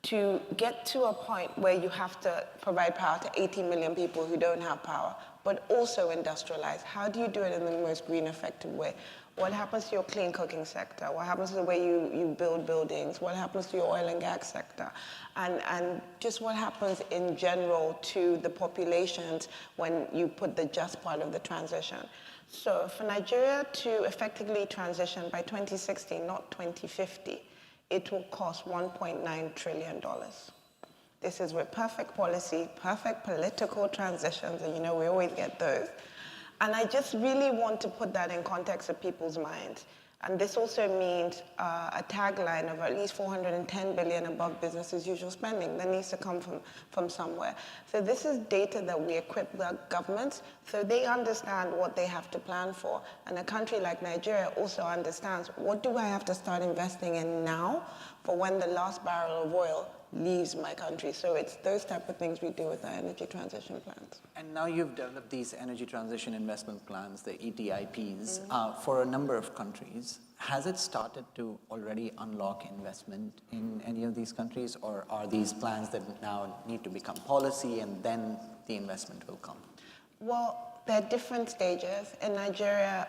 to get to a point where you have to provide power to 80 million people who don't have power, but also industrialize. How do you do it in the most green, effective way? What happens to your clean cooking sector? What happens to the way you build buildings? What happens to your oil and gas sector? And just what happens in general to the populations when you put the just part of the transition? So for Nigeria to effectively transition by 2060, not 2050, it will cost $1.9 trillion. This is with perfect policy, perfect political transitions, and we always get those. And I just really want to put that in context of people's minds. And this also means a tagline of at least 410 billion above business as usual spending that needs to come from somewhere. So this is data that we equip the governments so they understand what they have to plan for. And a country like Nigeria also understands, what do I have to start investing in now for when the last barrel of oil leaves my country? So it's those type of things we do with our energy transition plans. And now you've developed these energy transition investment plans, the ETIPs, for a number of countries. Has it started to already unlock investment in any of these countries, or are these plans that now need to become policy and then the investment will come? Well, there are different stages. In Nigeria,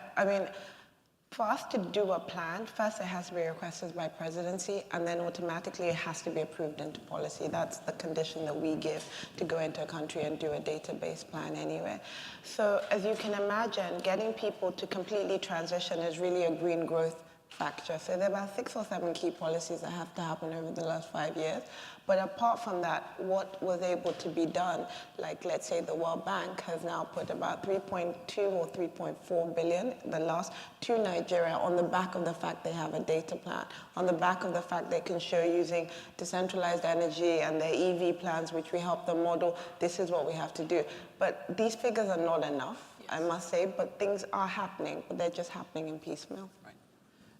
for us to do a plan, first it has to be requested by presidency, and then automatically it has to be approved into policy. That's the condition that we give to go into a country and do a database plan anyway. So as you can imagine, getting people to completely transition is really a green growth factor. So there are about 6 or 7 key policies that have to happen over the last 5 years. But apart from that, what was able to be done, like let's say the World Bank has now put about 3.2 or 3.4 billion, the last, to Nigeria on the back of the fact they have a data plan, on the back of the fact they can show using decentralized energy and their EV plans, which we help them model, this is what we have to do. But these figures are not enough, I must say, but things are happening, but they're just happening in piecemeal.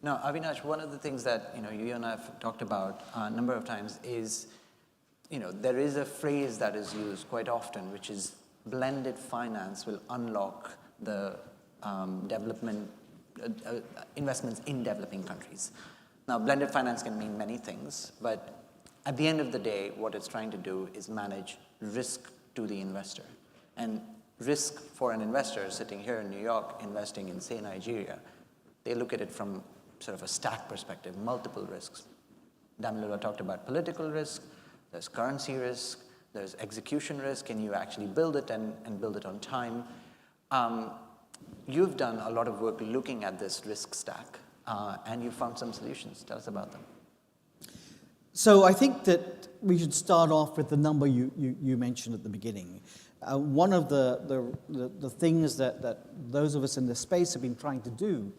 Now, Avinash, one of the things that you and I have talked about a number of times is, there is a phrase that is used quite often, which is blended finance will unlock the investments in developing countries. Now, blended finance can mean many things, but at the end of the day, what it's trying to do is manage risk to the investor. And risk for an investor sitting here in New York, investing in, say, Nigeria, they look at it from sort of a stack perspective, multiple risks. Damilola talked about political risk, there's currency risk, there's execution risk, can you actually build it and build it on time? You've done a lot of work looking at this risk stack, and you found some solutions. Tell us about them. So I think that we should start off with the number you mentioned at the beginning. One of the things that those of us in this space have been trying to do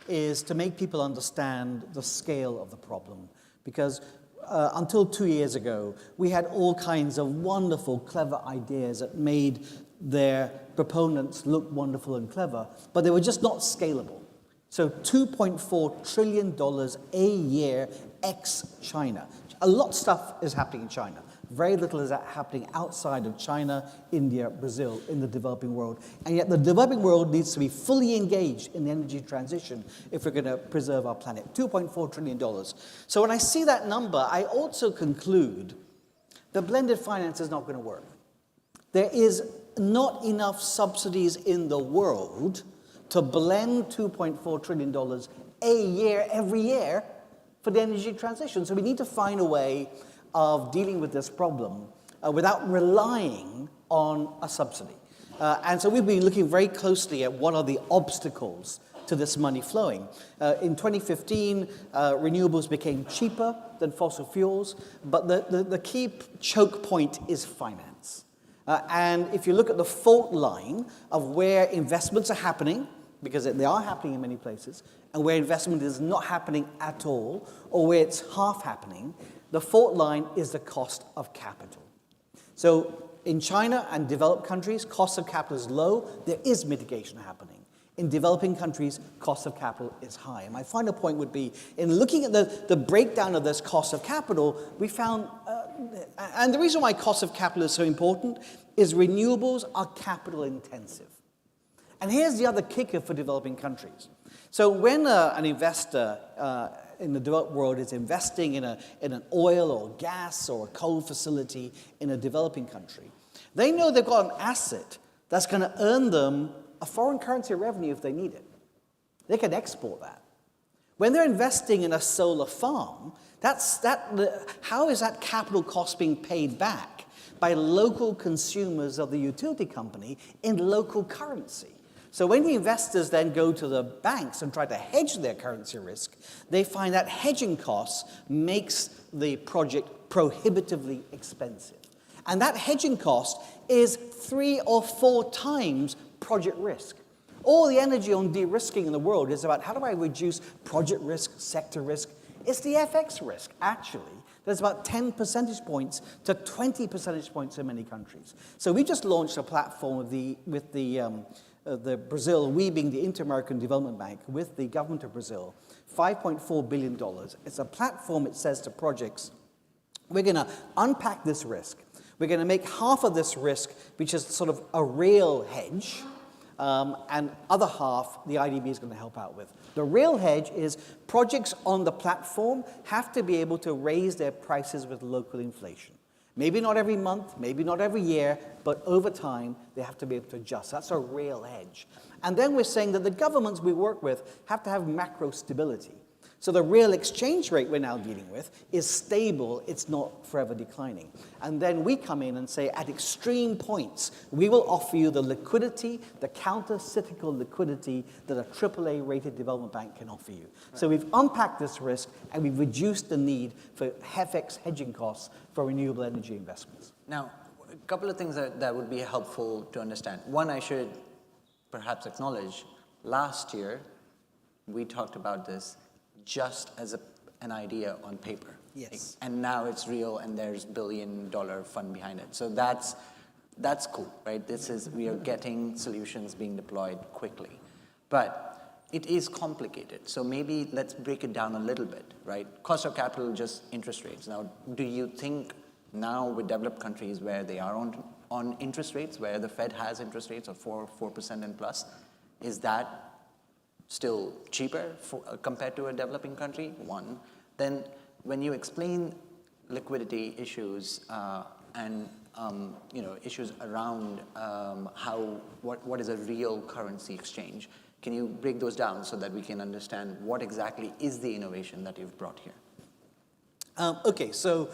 is to make people understand the scale of the problem. Because until 2 years ago, we had all kinds of wonderful, clever ideas that made their proponents look wonderful and clever, but they were just not scalable. So $2.4 trillion a year ex-China. A lot of stuff is happening in China. Very little is happening outside of China, India, Brazil, in the developing world. And yet the developing world needs to be fully engaged in the energy transition if we're going to preserve our planet. $2.4 trillion. So when I see that number, I also conclude that blended finance is not going to work. There is not enough subsidies in the world to blend $2.4 trillion a year, every year, for the energy transition. So we need to find a way of dealing with this problem without relying on a subsidy. And so we've been looking very closely at what are the obstacles to this money flowing. In 2015, renewables became cheaper than fossil fuels, but the key choke point is finance. And if you look at the fault line of where investments are happening, because they are happening in many places, and where investment is not happening at all, or where it's half happening, the fault line is the cost of capital. So in China and developed countries, cost of capital is low. There is mitigation happening. In developing countries, cost of capital is high. And my final point would be, in looking at the breakdown of this cost of capital, we found, and the reason why cost of capital is so important is renewables are capital intensive. And here's the other kicker for developing countries. So when an investor in the developed world is investing in an oil or gas or a coal facility in a developing country, they know they've got an asset that's going to earn them a foreign currency revenue if they need it. They can export that. When they're investing in a solar farm, how is that capital cost being paid back? By local consumers of the utility company in local currency. So when the investors then go to the banks and try to hedge their currency risk, they find that hedging costs makes the project prohibitively expensive. And that hedging cost is 3 or 4 times project risk. All the energy on de-risking in the world is about how do I reduce project risk, sector risk. It's the FX risk, actually. There's about 10 percentage points to 20 percentage points in many countries. So we just launched a platform with the Brazil, we being the Inter-American Development Bank, with the government of Brazil, $5.4 billion. It's a platform, it says to projects, we're going to unpack this risk. We're going to make half of this risk, which is sort of a real hedge, and other half the IDB is going to help out with. The real hedge is projects on the platform have to be able to raise their prices with local inflation. Maybe not every month, maybe not every year, but over time, they have to be able to adjust. That's a real hedge. And then we're saying that the governments we work with have to have macro stability. So the real exchange rate we're now dealing with is stable, it's not forever declining. And then we come in and say, at extreme points, we will offer you the liquidity, the counter-cyclical liquidity that a AAA-rated development bank can offer you. Right. So we've unpacked this risk, and we've reduced the need for FX hedging costs for renewable energy investments. Now, a couple of things that would be helpful to understand. One, I should perhaps acknowledge, last year, we talked about this just as an idea on paper. Yes. And now it's real, and there's $1 billion fund behind it. So that's cool, right? We are getting solutions being deployed quickly. But it is complicated. So maybe let's break it down a little bit, right? Cost of capital, just interest rates. Now, do you think now with developed countries where they are on interest rates, where the Fed has interest rates of 4% and plus, is that still cheaper compared to a developing country? One. Then when you explain liquidity issues and issues around what is a real currency exchange, can you break those down so that we can understand what exactly is the innovation that you've brought here? Okay, so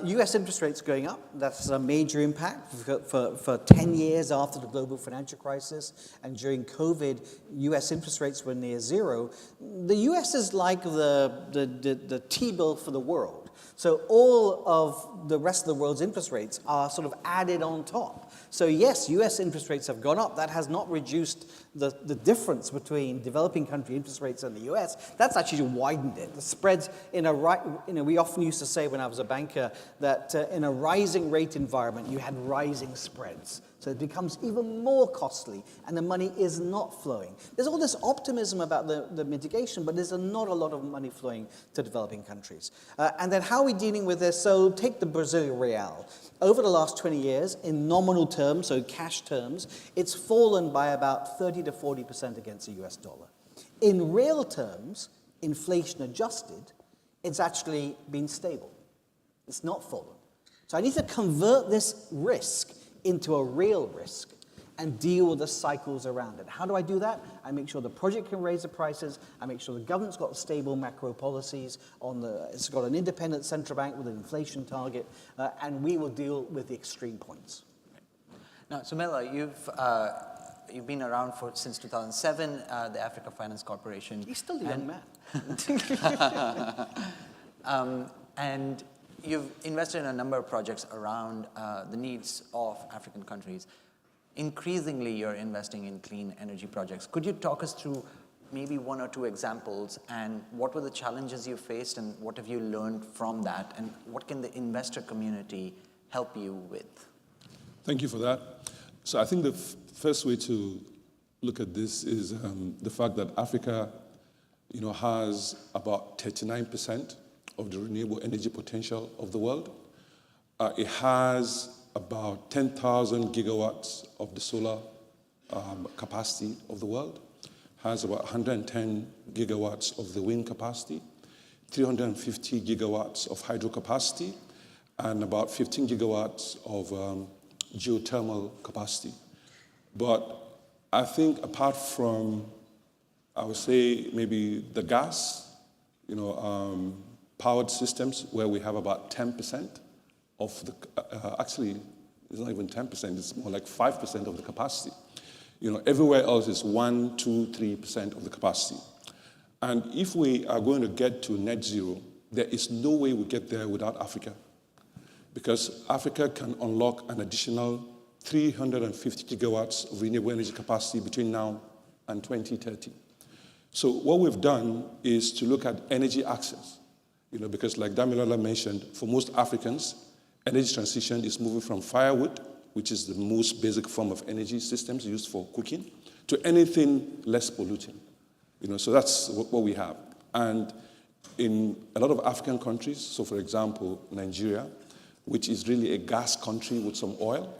U.S. interest rates going up, that's a major impact. For 10 years after the global financial crisis and during COVID, U.S. interest rates were near zero. The U.S. is like the T-bill for the world. So all of the rest of the world's interest rates are sort of added on top. So yes, U.S. interest rates have gone up. That has not reduced the difference between developing country interest rates and the U.S. That's actually widened it. The spreads we often used to say when I was a banker that in a rising rate environment, you had rising spreads. So it becomes even more costly, and the money is not flowing. There's all this optimism about the mitigation, but there's not a lot of money flowing to developing countries. And then how are we dealing with this? So take the Brazilian real. Over the last 20 years, in nominal terms, so cash terms, it's fallen by about 30 to 40% against the US dollar. In real terms, inflation adjusted, it's actually been stable. It's not fallen. So I need to convert this risk into a real risk. and deal with the cycles around it. How do I do that? I make sure the project can raise the prices. I make sure the government's got stable macro policies. It's got an independent central bank with an inflation target, and we will deal with the extreme points. Now, Sumela, you've been around since 2007, the Africa Finance Corporation. He's still a young man. And you've invested in a number of projects around the needs of African countries. Increasingly, you're investing in clean energy projects. Could you talk us through maybe one or two examples, and what were the challenges you faced, and what have you learned from that, and what can the investor community help you with? Thank you for that. So I think the first way to look at this is the fact that Africa, has about 39% of the renewable energy potential of the world. It has about 10,000 gigawatts of the solar capacity of the world, has about 110 gigawatts of the wind capacity, 350 gigawatts of hydro capacity, and about 15 gigawatts of geothermal capacity. But I think apart from, I would say, maybe the gas, powered systems, where we have about 10% of the, actually, it's not even 10%, it's more like 5% of the capacity. Everywhere else is 1, 2, 3% of the capacity. And if we are going to get to net zero, there is no way we get there without Africa. Because Africa can unlock an additional 350 gigawatts of renewable energy capacity between now and 2030. So what we've done is to look at energy access. Because like Damilola mentioned, for most Africans, energy transition is moving from firewood, which is the most basic form of energy systems used for cooking, to anything less polluting. So that's what we have. And in a lot of African countries, so for example, Nigeria, which is really a gas country with some oil,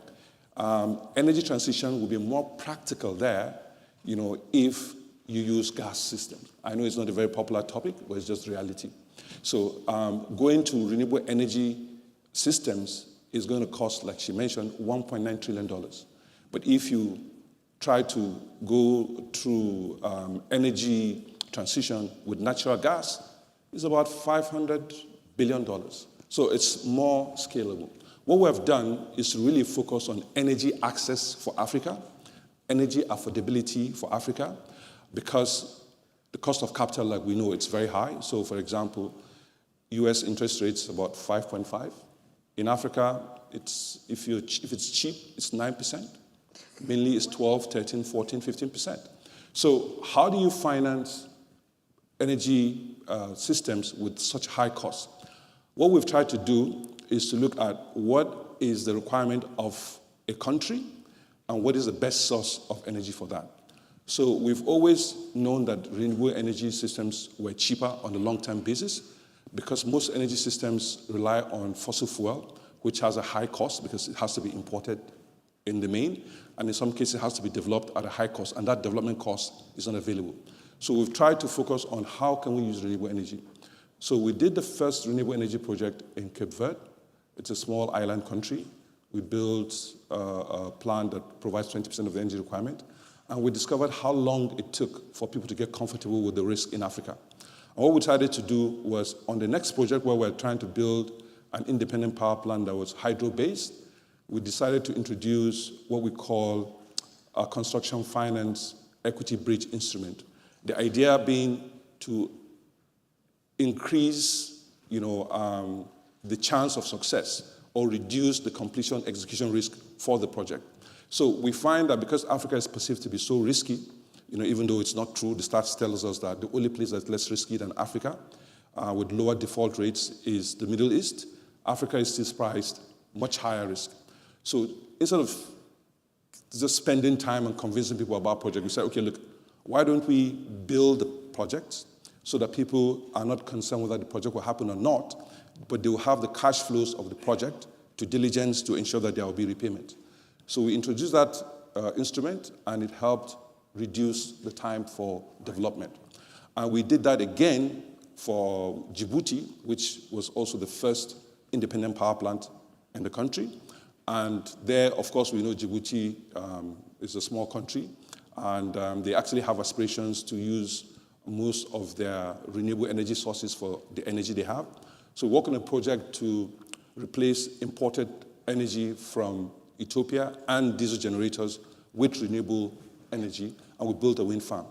energy transition will be more practical there, if you use gas systems. I know it's not a very popular topic, but it's just reality. So going to renewable energy systems is going to cost, like she mentioned, $1.9 trillion. But if you try to go through energy transition with natural gas, it's about $500 billion. So it's more scalable. What we have done is to really focus on energy access for Africa, energy affordability for Africa, because the cost of capital, like we know, it's very high. So for example, US interest rates about 5.5. In Africa, if it's cheap, it's 9%. Mainly it's 12, 13, 14, 15%. So how do you finance energy systems with such high costs? What we've tried to do is to look at what is the requirement of a country and what is the best source of energy for that. So we've always known that renewable energy systems were cheaper on a long-term basis because most energy systems rely on fossil fuel, which has a high cost because it has to be imported in the main, and in some cases it has to be developed at a high cost, and that development cost is not available. So we've tried to focus on how can we use renewable energy. So we did the first renewable energy project in Cape Verde. It's a small island country. We built a plant that provides 20% of the energy requirement, and we discovered how long it took for people to get comfortable with the risk in Africa. And what we decided to do was, on the next project where we're trying to build an independent power plant that was hydro-based, we decided to introduce what we call a construction finance equity bridge instrument. The idea being to increase, the chance of success or reduce the completion execution risk for the project. So we find that because Africa is perceived to be so risky, even though it's not true, the stats tells us that the only place that's less risky than Africa with lower default rates is the Middle East. Africa is still priced much higher risk. So instead of just spending time and convincing people about projects, we said, okay, look, why don't we build the projects so that people are not concerned whether the project will happen or not, but they will have the cash flows of the project to diligence to ensure that there will be repayment. So we introduced that instrument, and it helped reduce the time for development. And we did that again for Djibouti, which was also the first independent power plant in the country. And there, of course, we know Djibouti is a small country, and they actually have aspirations to use most of their renewable energy sources for the energy they have. So we work on a project to replace imported energy from Ethiopia and diesel generators with renewable energy, and we built a wind farm.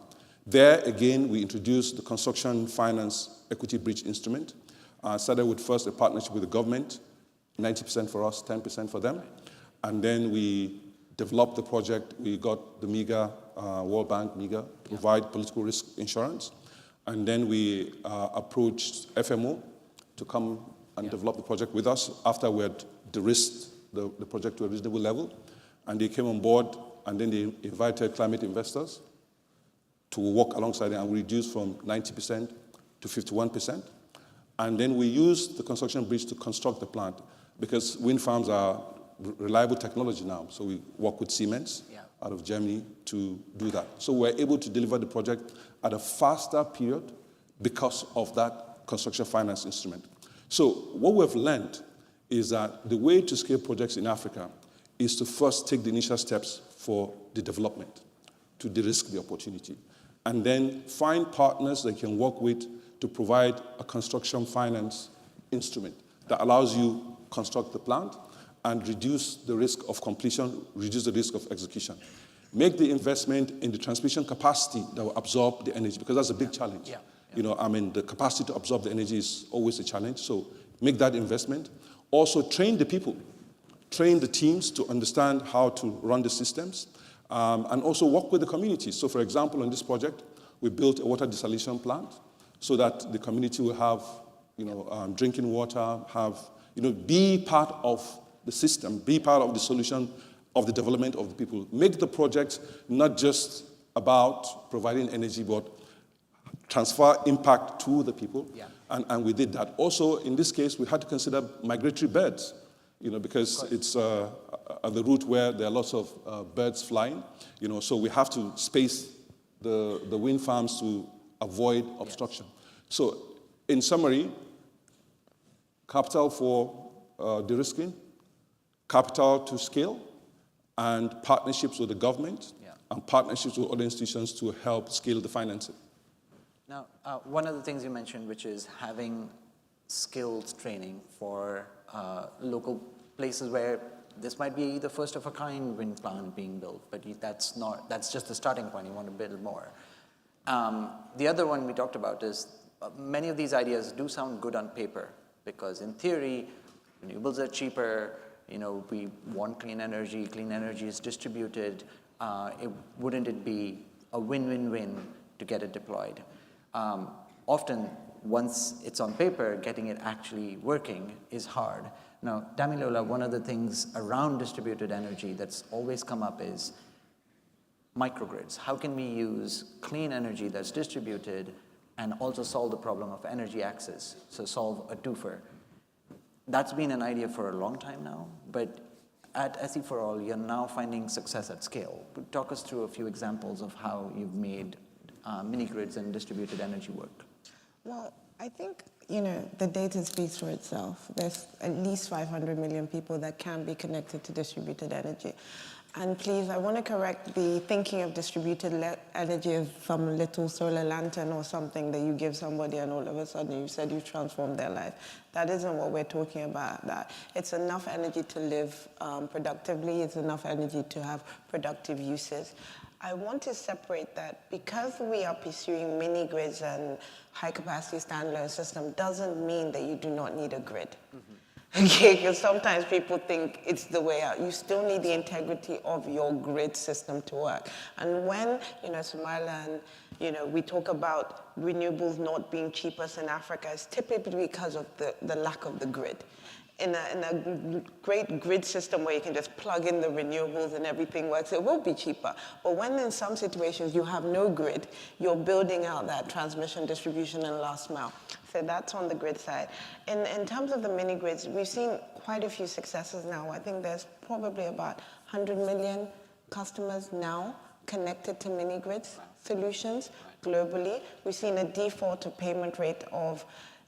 There, again, we introduced the construction finance equity bridge instrument. Started with first a partnership with the government, 90% for us, 10% for them. And then we developed the project. We got the MEGA, World Bank, MEGA, to provide political risk insurance. And then we approached FMO to come and develop the project with us after we had de-risked the project to a reasonable level. And they came on board, and then they invited climate investors to work alongside them, and we reduced from 90% to 51%. And then we used the construction bridge to construct the plant, because wind farms are reliable technology now. So we work with Siemens out of Germany to do that. So we're able to deliver the project at a faster period because of that construction finance instrument. So what we've learned is that the way to scale projects in Africa is to first take the initial steps for the development, to de-risk the opportunity, and then find partners that you can work with to provide a construction finance instrument that allows you construct the plant and reduce the risk of completion, reduce the risk of execution. Make the investment in the transmission capacity that will absorb the energy, because that's a big challenge. You know, I mean, the capacity to absorb the energy is always a challenge, so make that investment. Also, train the people, train the teams to understand how to run the systems, and also work with the community. So, for example, on this project, we built a water desalination plant so that the community will have, drinking water, be part of the system, be part of the solution of the development of the people. Make the project not just about providing energy, but transfer impact to the people. And we did that. Also, in this case, we had to consider migratory birds, because it's at the route where there are lots of birds flying. So we have to space the wind farms to avoid obstruction. So, in summary, capital for de-risking, capital to scale, and partnerships with the government, and partnerships with other institutions to help scale the financing. Now, one of the things you mentioned, which is having skills training for local places where this might be the first of a kind wind plant being built, but that's just the starting point. You want to build more. The other one we talked about is many of these ideas do sound good on paper, because in theory, renewables are cheaper. We want clean energy is distributed. Wouldn't it be a win-win-win to get it deployed? Often, once it's on paper, getting it actually working is hard. Now, Damilola, one of the things around distributed energy that's always come up is microgrids. How can we use clean energy that's distributed and also solve the problem of energy access, so solve a twofer? That's been an idea for a long time now, but at SE4All, you're now finding success at scale. Talk us through a few examples of how you've made mini-grids and distributed energy work. Well, I think, the data speaks for itself. There's at least 500 million people that can be connected to distributed energy. And please, I want to correct the thinking of distributed energy as some little solar lantern or something that you give somebody and all of a sudden you said you transformed their life. That isn't what we're talking about. That it's enough energy to live productively. It's enough energy to have productive uses. I want to separate that because we are pursuing mini grids and high-capacity standalone system doesn't mean that you do not need a grid. Okay, because sometimes people think it's the way out. You still need the integrity of your grid system to work. And when, Somaliland, we talk about renewables not being cheapest in Africa, it's typically because of the lack of the grid. In a great grid system where you can just plug in the renewables and everything works, it will be cheaper. But when in some situations you have no grid, you're building out that transmission, distribution, and last mile. So that's on the grid side. In terms of the mini grids, we've seen quite a few successes now. I think there's probably about 100 million customers now connected to mini grids solutions globally. We've seen a default to payment rate of,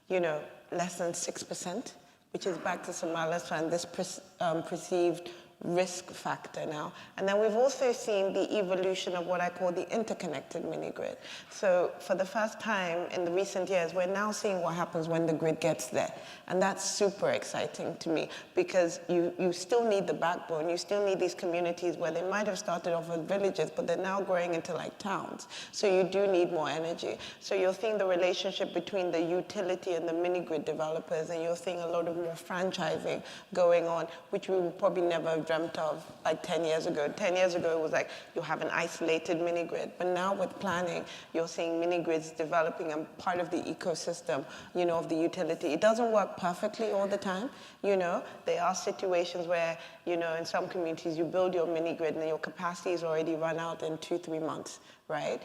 less than 6%. Which is back to Somalia's and this perceived risk factor now. And then we've also seen the evolution of what I call the interconnected mini-grid. So for the first time in the recent years, we're now seeing what happens when the grid gets there. And that's super exciting to me, because you still need the backbone. You still need these communities where they might have started off as villages, but they're now growing into like towns. So you do need more energy. So you're seeing the relationship between the utility and the mini-grid developers, and you're seeing a lot of more franchising going on, which we would probably never have dreamt of like 10 years ago. 10 years ago, it was like you have an isolated mini-grid. But now with planning, you're seeing mini-grids developing and part of the ecosystem, you know, of the utility. It doesn't work perfectly all the time, you know. There are situations where, you know, in some communities, you build your mini-grid and your capacity is already run out in 2-3 months, right?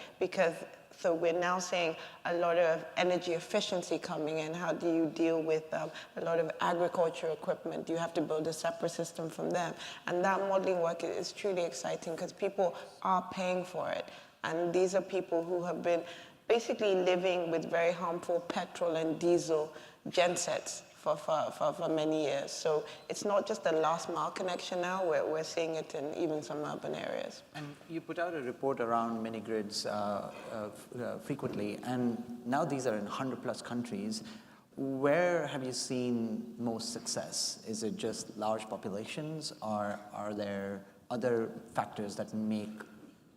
So we're now seeing a lot of energy efficiency coming in. How do you deal with a lot of agriculture equipment? Do you have to build a separate system from them? And that modeling work is truly exciting because people are paying for it. And these are people who have been basically living with very harmful petrol and diesel gensets for many years. So it's not just a last mile connection now, we're seeing it in even some urban areas. And you put out a report around mini-grids frequently, and now these are in 100 plus countries. Where have you seen most success? Is it just large populations, or are there other factors that make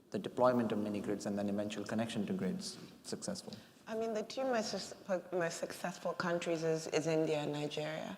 the deployment of mini-grids and then eventual connection to grids successful? I mean, the two most successful countries is India and Nigeria.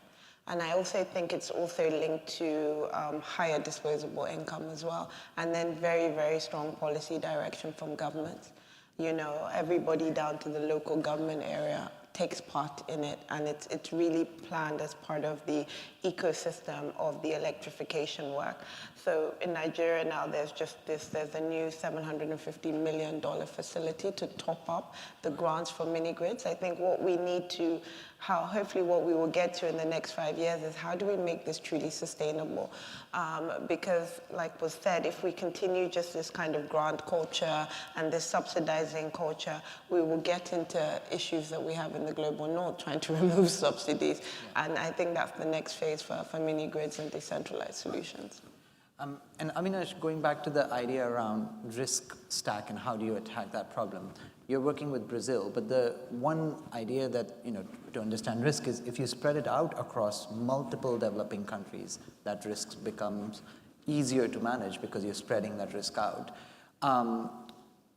And I also think it's also linked to higher disposable income as well. And then very, very strong policy direction from governments. You know, everybody down to the local government area takes part in it, and it's really planned as part of the ecosystem of the electrification work. So in Nigeria now, there's a new $750 million facility to top up the grants for mini-grids. I think what we need to, hopefully what we will get to in the next 5 years is how do we make this truly sustainable? Because like was said, if we continue just this kind of grant culture and this subsidizing culture, we will get into issues that we have in the global north, trying to remove subsidies. Yeah. And I think that's the next phase for mini-grids and decentralized solutions. And Avinash, going back to the idea around risk stack and how do you attack that problem, you're working with Brazil, but the one idea that, you know, to understand risk is if you spread it out across multiple developing countries, that risk becomes easier to manage because you're spreading that risk out.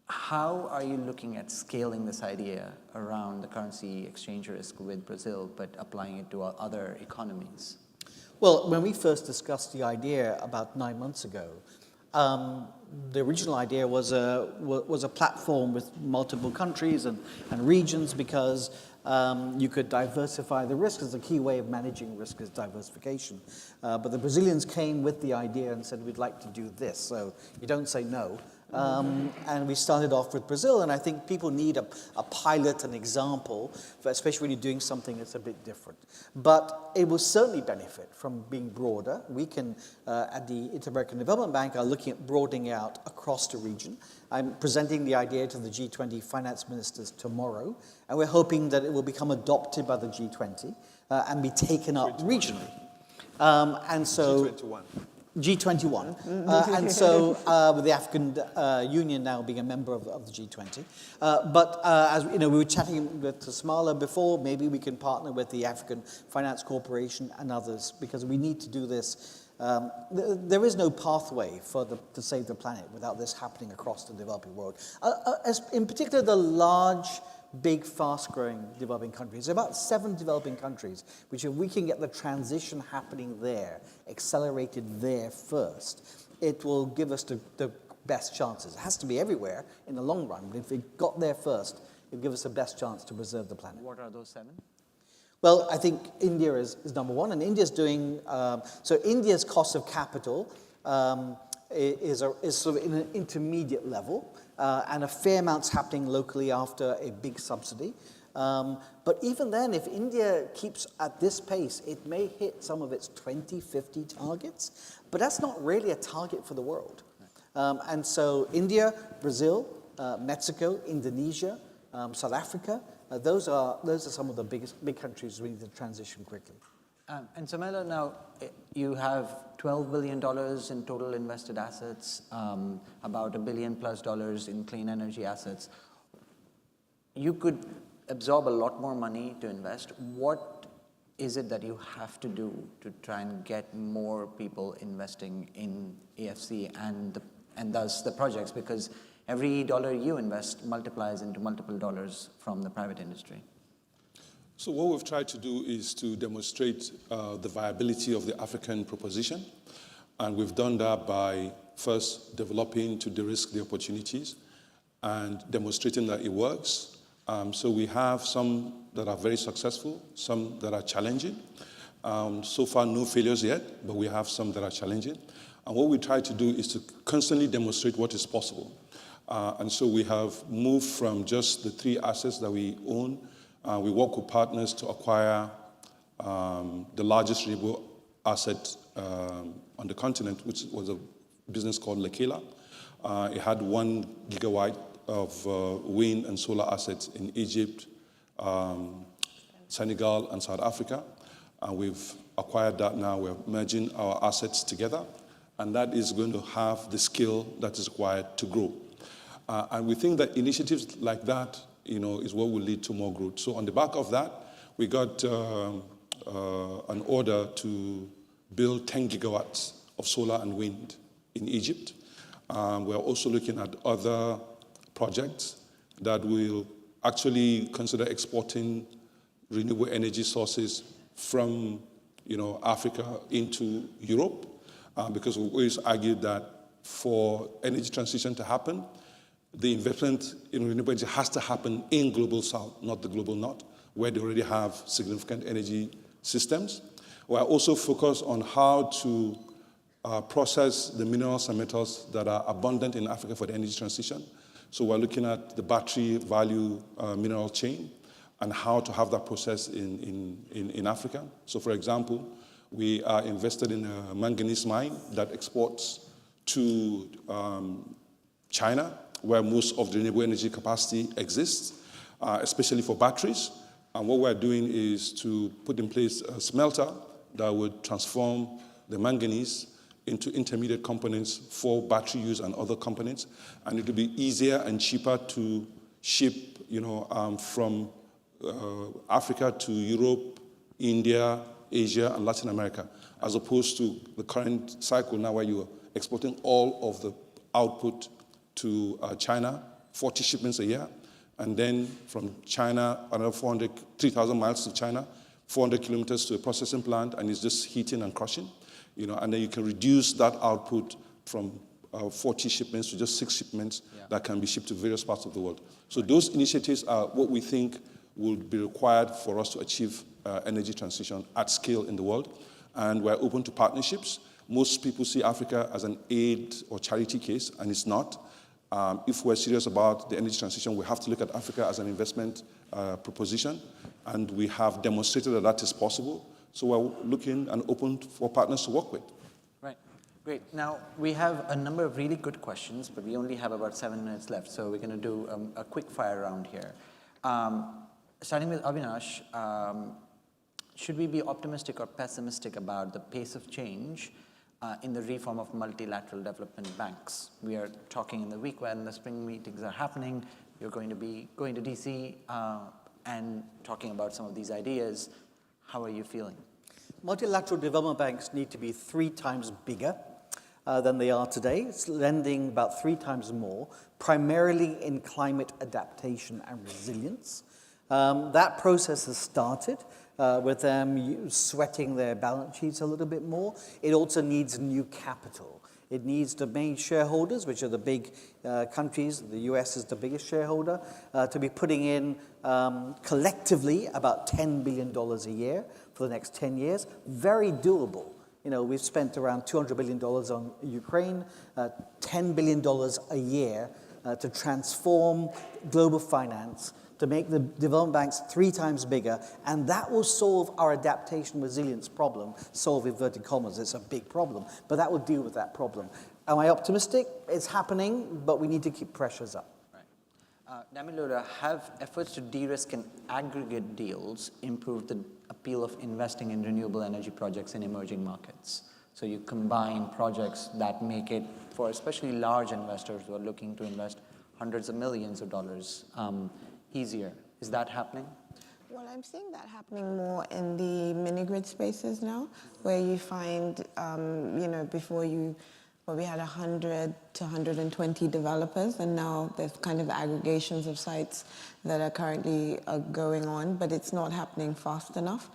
How are you looking at scaling this idea around the currency exchange risk with Brazil, but applying it to other economies? Well, when we first discussed the idea about 9 months ago, the original idea was a platform with multiple countries and regions because you could diversify the risk. As a key way of managing risk is diversification. But the Brazilians came with the idea and said, we'd like to do this. So you don't say no. And we started off with Brazil, and I think people need a pilot, an example, especially when you're doing something that's a bit different. But it will certainly benefit from being broader. We can, at the Inter-American Development Bank, are looking at broadening out across the region. I'm presenting the idea to the G20 finance ministers tomorrow, and we're hoping that it will become adopted by the G20 and be taken up regionally. And so... G21. And so with the African Union now being a member of the G20. But as you know, we were chatting with Tasmala before, maybe we can partner with the African Finance Corporation and others because we need to do this. There is no pathway to save the planet without this happening across the developing world. In particular, the large, big, fast-growing developing countries. There are about 7 developing countries, which if we can get the transition happening there, accelerated there first, it will give us the best chances. It has to be everywhere in the long run, but if we got there first, it will give us the best chance to preserve the planet. What are those 7? Well, I think India is number 1, and India's doing, so India's cost of capital is sort of in an intermediate level, and a fair amount's happening locally after a big subsidy. But even then, if India keeps at this pace, it may hit some of its 2050 targets, but that's not really a target for the world. And so India, Brazil, Mexico, Indonesia, South Africa, those are some of the big countries we need to transition quickly. And so, Melo, now you have $12 billion in total invested assets, about $1 billion plus in clean energy assets. You could absorb a lot more money to invest. What is it that you have to do to try and get more people investing in AFC and thus the projects? Because every dollar you invest multiplies into multiple dollars from the private industry. So what we've tried to do is to demonstrate the viability of the African proposition. And we've done that by first developing to de-risk the opportunities and demonstrating that it works. So we have some that are very successful, some that are challenging. So far, no failures yet, but we have some that are challenging. And what we try to do is to constantly demonstrate what is possible. And so we have moved from just the 3 assets that we own. We work with partners to acquire the largest renewable asset on the continent, which was a business called Lekela. It had 1 gigawatt of wind and solar assets in Egypt, Senegal, and South Africa. And we've acquired that now. We're merging our assets together, and that is going to have the skill that is required to grow. And we think that initiatives like that, is what will lead to more growth. So on the back of that, we got an order to build 10 gigawatts of solar and wind in Egypt. We're also looking at other projects that will actually consider exporting renewable energy sources from, Africa into Europe, because we always argued that for energy transition to happen, the investment in renewable energy has to happen in Global South, not the Global North, where they already have significant energy systems. We're also focused on how to process the minerals and metals that are abundant in Africa for the energy transition. So we're looking at the battery value mineral chain and how to have that process in Africa. So for example, we are invested in a manganese mine that exports to China, where most of the renewable energy capacity exists, especially for batteries. And what we're doing is to put in place a smelter that would transform the manganese into intermediate components for battery use and other components. And it will be easier and cheaper to ship, from Africa to Europe, India, Asia, and Latin America, as opposed to the current cycle now where you're exporting all of the output to China, 40 shipments a year, and then from China, another 3,000 miles to China, 400 kilometers to a processing plant, and it's just heating and crushing, and then you can reduce that output from 40 shipments to just 6 shipments that can be shipped to various parts of the world. So those initiatives are what we think will be required for us to achieve energy transition at scale in the world, and we're open to partnerships. Most people see Africa as an aid or charity case, and it's not. If we're serious about the energy transition, we have to look at Africa as an investment proposition, and we have demonstrated that that is possible. So we're looking and open for partners to work with. Right, great. Now, we have a number of really good questions, but we only have about 7 minutes left, so we're going to do a quick fire round here. Starting with Avinash, should we be optimistic or pessimistic about the pace of change in the reform of multilateral development banks? We are talking in the week when the spring meetings are happening. You're going to be going to DC and talking about some of these ideas. How are you feeling? Multilateral development banks need to be 3 times bigger than they are today. It's lending about 3 times more, primarily in climate adaptation and resilience. That process has started with them sweating their balance sheets a little bit more. It also needs new capital. It needs the main shareholders, which are the big countries. The US is the biggest shareholder, to be putting in collectively about $10 billion a year for the next 10 years. Very doable. We've spent around $200 billion on Ukraine, $10 billion a year to transform global finance, to make the development banks 3 times bigger, and that will solve our adaptation resilience problem. Solve inverted commas, it's a big problem, but that will deal with that problem. Am I optimistic? It's happening, but we need to keep pressures up. Right. Damilola, have efforts to de-risk and aggregate deals improved the appeal of investing in renewable energy projects in emerging markets. So you combine projects that make it, for especially large investors who are looking to invest hundreds of millions of dollars, easier. Is that happening? Well, I'm seeing that happening more in the mini-grid spaces now, where you find, before we had 100 to 120 developers, and now there's kind of aggregations of sites that are currently going on, but it's not happening fast enough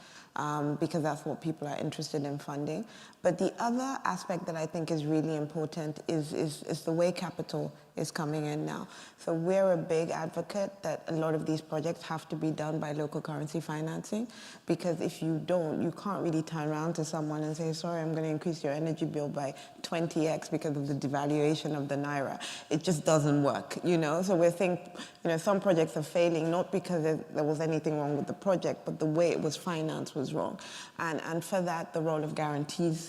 because that's what people are interested in funding. But the other aspect that I think is really important is the way capital is coming in now. So we're a big advocate that a lot of these projects have to be done by local currency financing, because if you don't, you can't really turn around to someone and say, sorry, I'm going to increase your energy bill by 20x because of the devaluation of the naira. It just doesn't work, So we think, some projects are failing not because there was anything wrong with the project, but the way it was financed was wrong. And for that, the role of guarantees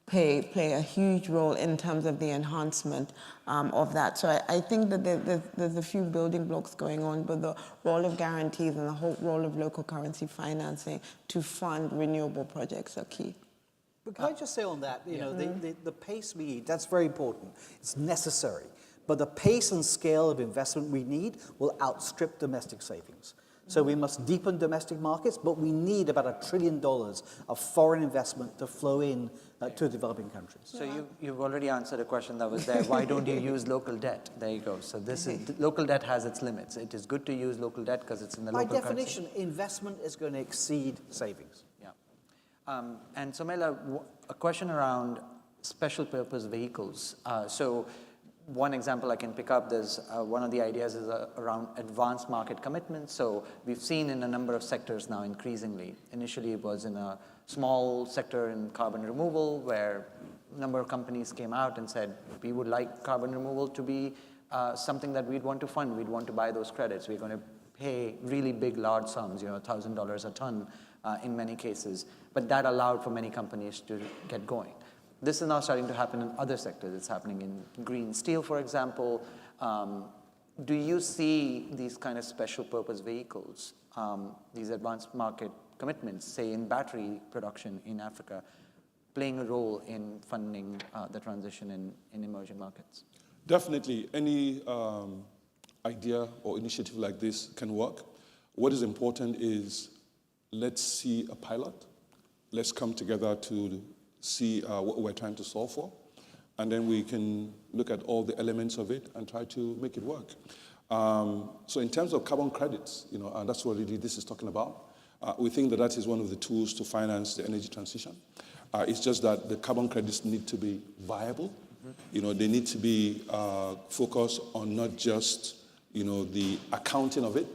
play a huge role in terms of the enhancement of that. So I think that there's a few building blocks going on, but the role of guarantees and the whole role of local currency financing to fund renewable projects are key. But can I just say on that, the pace we need, that's very important. It's necessary. But the pace and scale of investment we need will outstrip domestic savings. So we must deepen domestic markets, but we need about $1 trillion of foreign investment to flow in to developing countries. So you've already answered a question that was there. Why don't you use local debt? There you go. So local debt has its limits. It is good to use local debt because it's in the local currency. By definition, investment is going to exceed savings. Yeah. And Somela, a question around special purpose vehicles. So one example I can pick up, there's one of the ideas is around advanced market commitments. So we've seen in a number of sectors now increasingly. Initially it was in a small sector in carbon removal where a number of companies came out and said, we would like carbon removal to be something that we'd want to fund. We'd want to buy those credits. We're going to pay really big, large sums, $1,000 a ton in many cases. But that allowed for many companies to get going. This is now starting to happen in other sectors. It's happening in green steel, for example. Do you see these kind of special purpose vehicles, these advanced market commitments, say in battery production in Africa, playing a role in funding the transition in emerging markets? Definitely, any idea or initiative like this can work. What is important is let's see a pilot. Let's come together to see what we're trying to solve for, and then we can look at all the elements of it and try to make it work. So in terms of carbon credits, and that's what really this is talking about, we think that is one of the tools to finance the energy transition. It's just that the carbon credits need to be viable. They need to be focused on not just, the accounting of it,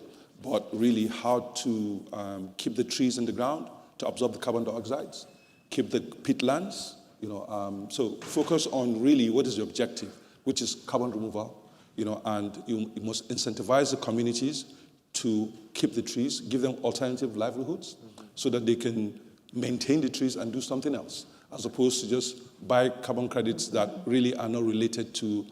but really how to keep the trees in the ground to absorb the carbon dioxides, keep the peatlands, so focus on really what is the objective, which is carbon removal, and you must incentivize the communities to keep the trees, give them alternative livelihoods so that they can maintain the trees and do something else, as opposed to just buy carbon credits that really are not related to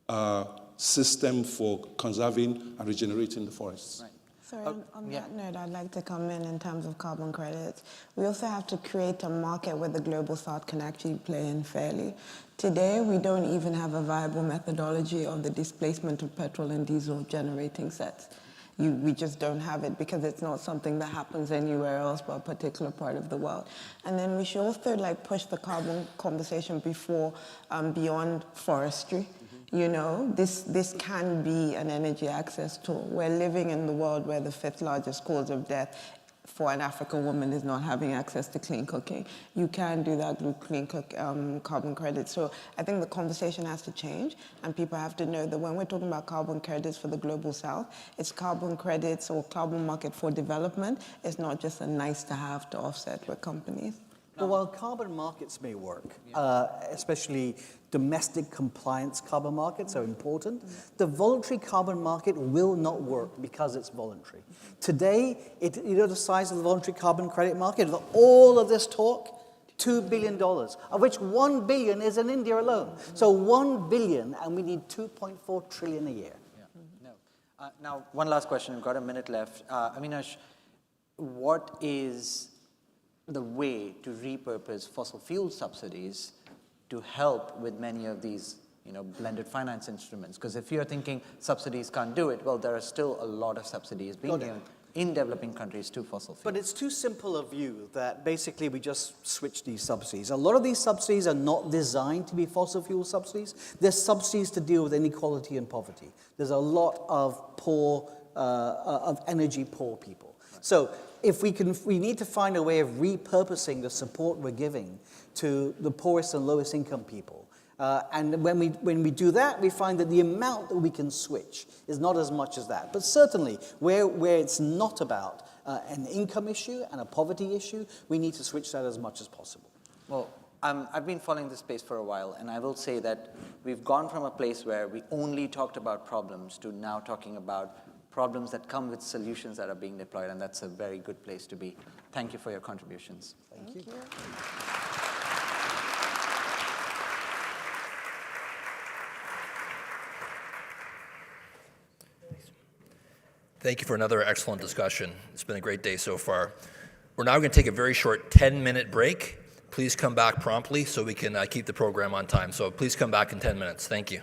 a system for conserving and regenerating the forests. Right. Sorry, on that note, I'd like to come in terms of carbon credits. We also have to create a market where the global south can actually play in fairly. Today, we don't even have a viable methodology of the displacement of petrol and diesel generating sets. We just don't have it because it's not something that happens anywhere else but a particular part of the world. And then we should also push the carbon conversation beyond forestry. This can be an energy access tool. We're living in the world where the 5th largest cause of death for an African woman is not having access to clean cooking. You can do that with carbon credits. So I think the conversation has to change, and people have to know that when we're talking about carbon credits for the global south, it's carbon credits or carbon market for development. It's not just a nice to have to offset with companies. But while carbon markets may work, especially domestic compliance carbon markets are important, the voluntary carbon market will not work because it's voluntary. Today, the size of the voluntary carbon credit market, of all of this talk, $2 billion, of which $1 billion is in India alone. So $1 billion, and we need $2.4 trillion a year. Now, one last question. We've got a minute left. Avinash, what is the way to repurpose fossil fuel subsidies to help with many of these blended finance instruments. Because if you're thinking subsidies can't do it, well, there are still a lot of subsidies being given in developing countries to fossil fuels. But it's too simple a view that basically we just switch these subsidies. A lot of these subsidies are not designed to be fossil fuel subsidies. They're subsidies to deal with inequality and poverty. There's a lot of of energy poor people. So if we need to find a way of repurposing the support we're giving to the poorest and lowest income people. And when we do that, we find that the amount that we can switch is not as much as that. But certainly, where it's not about an income issue and a poverty issue, we need to switch that as much as possible. Well, I've been following this space for a while, and I will say that we've gone from a place where we only talked about problems to now talking about problems that come with solutions that are being deployed, and that's a very good place to be. Thank you for your contributions. Thank you. Thank you for another excellent discussion. It's been a great day so far. We're now going to take a very short 10-minute break. Please come back promptly so we can keep the program on time. So please come back in 10 minutes. Thank you.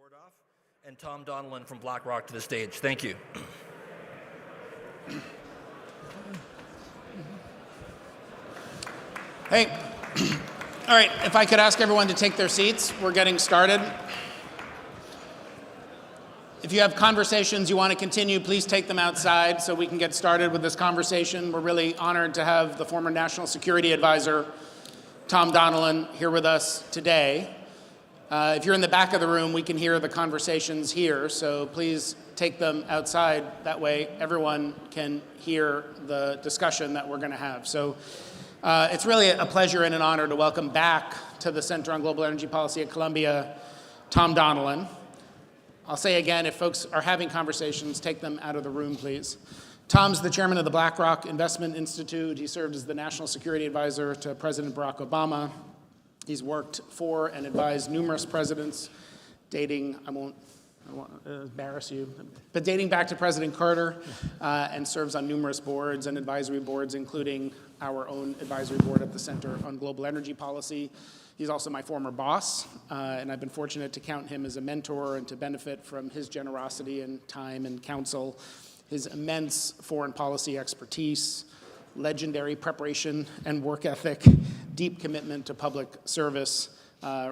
Bordoff and Tom Donilon from BlackRock to the stage. Thank you. Hey, all right, if I could ask everyone to take their seats, we're getting started. If you have conversations you want to continue, please take them outside so we can get started with this conversation. We're really honored to have the former National Security Advisor, Tom Donilon, here with us today. If you're in the back of the room, we can hear the conversations here, so please take them outside. That way everyone can hear the discussion that we're going to have. So it's really a pleasure and an honor to welcome back to the Center on Global Energy Policy at Columbia, Tom Donilon. I'll say again, if folks are having conversations, take them out of the room, please. Tom's the chairman of the BlackRock Investment Institute. He served as the National Security Advisor to President Barack Obama. He's worked for and advised numerous presidents, dating, I won't embarrass you, but dating back to President Carter, and serves on numerous boards and advisory boards, including our own advisory board at the Center on Global Energy Policy. He's also my former boss, and I've been fortunate to count him as a mentor and to benefit from his generosity and time and counsel, his immense foreign policy expertise, legendary preparation and work ethic, deep commitment to public service,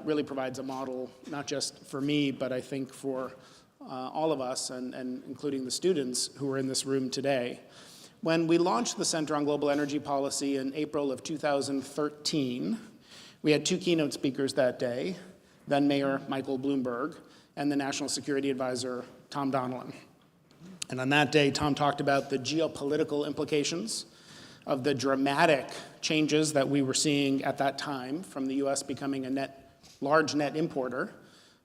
really provides a model, not just for me, but I think for all of us, and including the students who are in this room today. When we launched the Center on Global Energy Policy in April of 2013, we had two keynote speakers that day, then Mayor Michael Bloomberg and the National Security Advisor, Tom Donilon. And on that day, Tom talked about the geopolitical implications of the dramatic changes that we were seeing at that time from the U.S. becoming a large net importer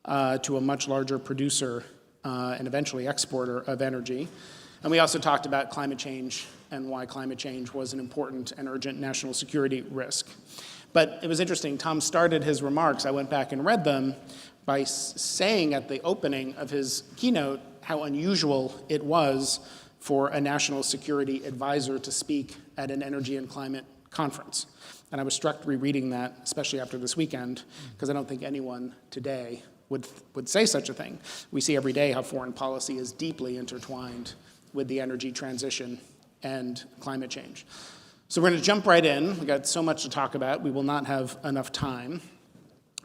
to a much larger producer and eventually exporter of energy. And we also talked about climate change and why climate change was an important and urgent national security risk. But it was interesting, Tom started his remarks, I went back and read them, by saying at the opening of his keynote how unusual it was for a national security advisor to speak at an energy and climate conference. And I was struck rereading that, especially after this weekend, because I don't think anyone today would say such a thing. We see every day how foreign policy is deeply intertwined with the energy transition and climate change. So we're going to jump right in. We've got so much to talk about. We will not have enough time.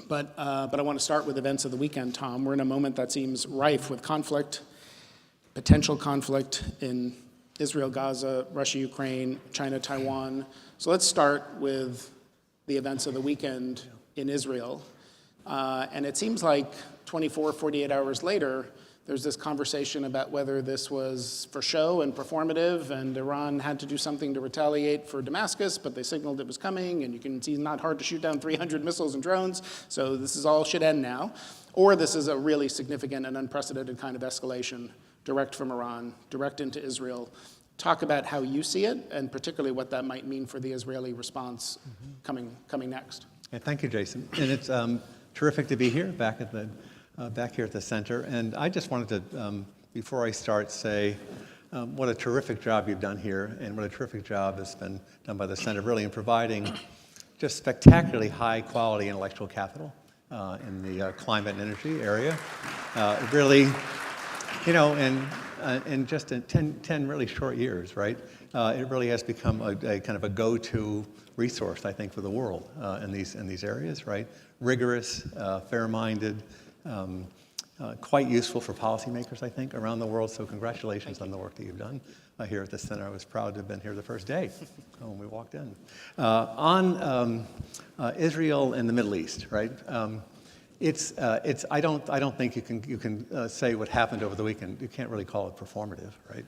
But I want to start with events of the weekend, Tom. We're in a moment that seems rife with conflict, potential conflict in Israel, Gaza, Russia, Ukraine, China, Taiwan. So let's start with the events of the weekend in Israel. And it seems like 24, 48 hours later, there's this conversation about whether this was for show and performative, and Iran had to do something to retaliate for Damascus, but they signaled it was coming, and you can see it's not hard to shoot down 300 missiles and drones, so this is all should end now. Or this is a really significant and unprecedented kind of escalation, direct from Iran, direct into Israel. Talk about how you see it, and particularly what that might mean for the Israeli response coming next. Yeah, thank you, Jason. And it's terrific to be here, back here at the center. And I just wanted to, before I start, say what a terrific job you've done here, and what a terrific job has been done by the center, really, in providing just spectacularly high-quality intellectual capital in the climate and energy area. Really, you know, in just 10 really short years, right? It really has become a kind of a go-to resource, I think, for the world in these areas, right? Rigorous, fair-minded, quite useful for policymakers, I think, around the world. So congratulations on the work that you've done here at the center. I was proud to have been here the first day when we walked in. On Israel and the Middle East, right? I don't think you can say what happened over the weekend. You can't really call it performative, right?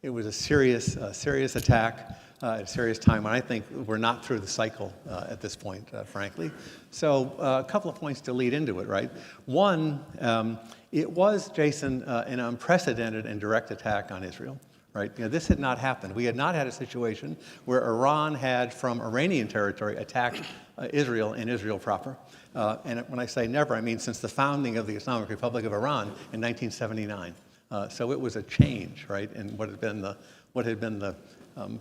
It was a serious attack at a serious time, and I think we're not through the cycle at this point, frankly. So a couple of points to lead into it, right? One, it was, Jason, an unprecedented and direct attack on Israel, right? You know, this had not happened. We had not had a situation where Iran had, from Iranian territory, attacked Israel and Israel proper. And when I say never, I mean since the founding of the Islamic Republic of Iran in 1979. So it was a change, right, in what had been the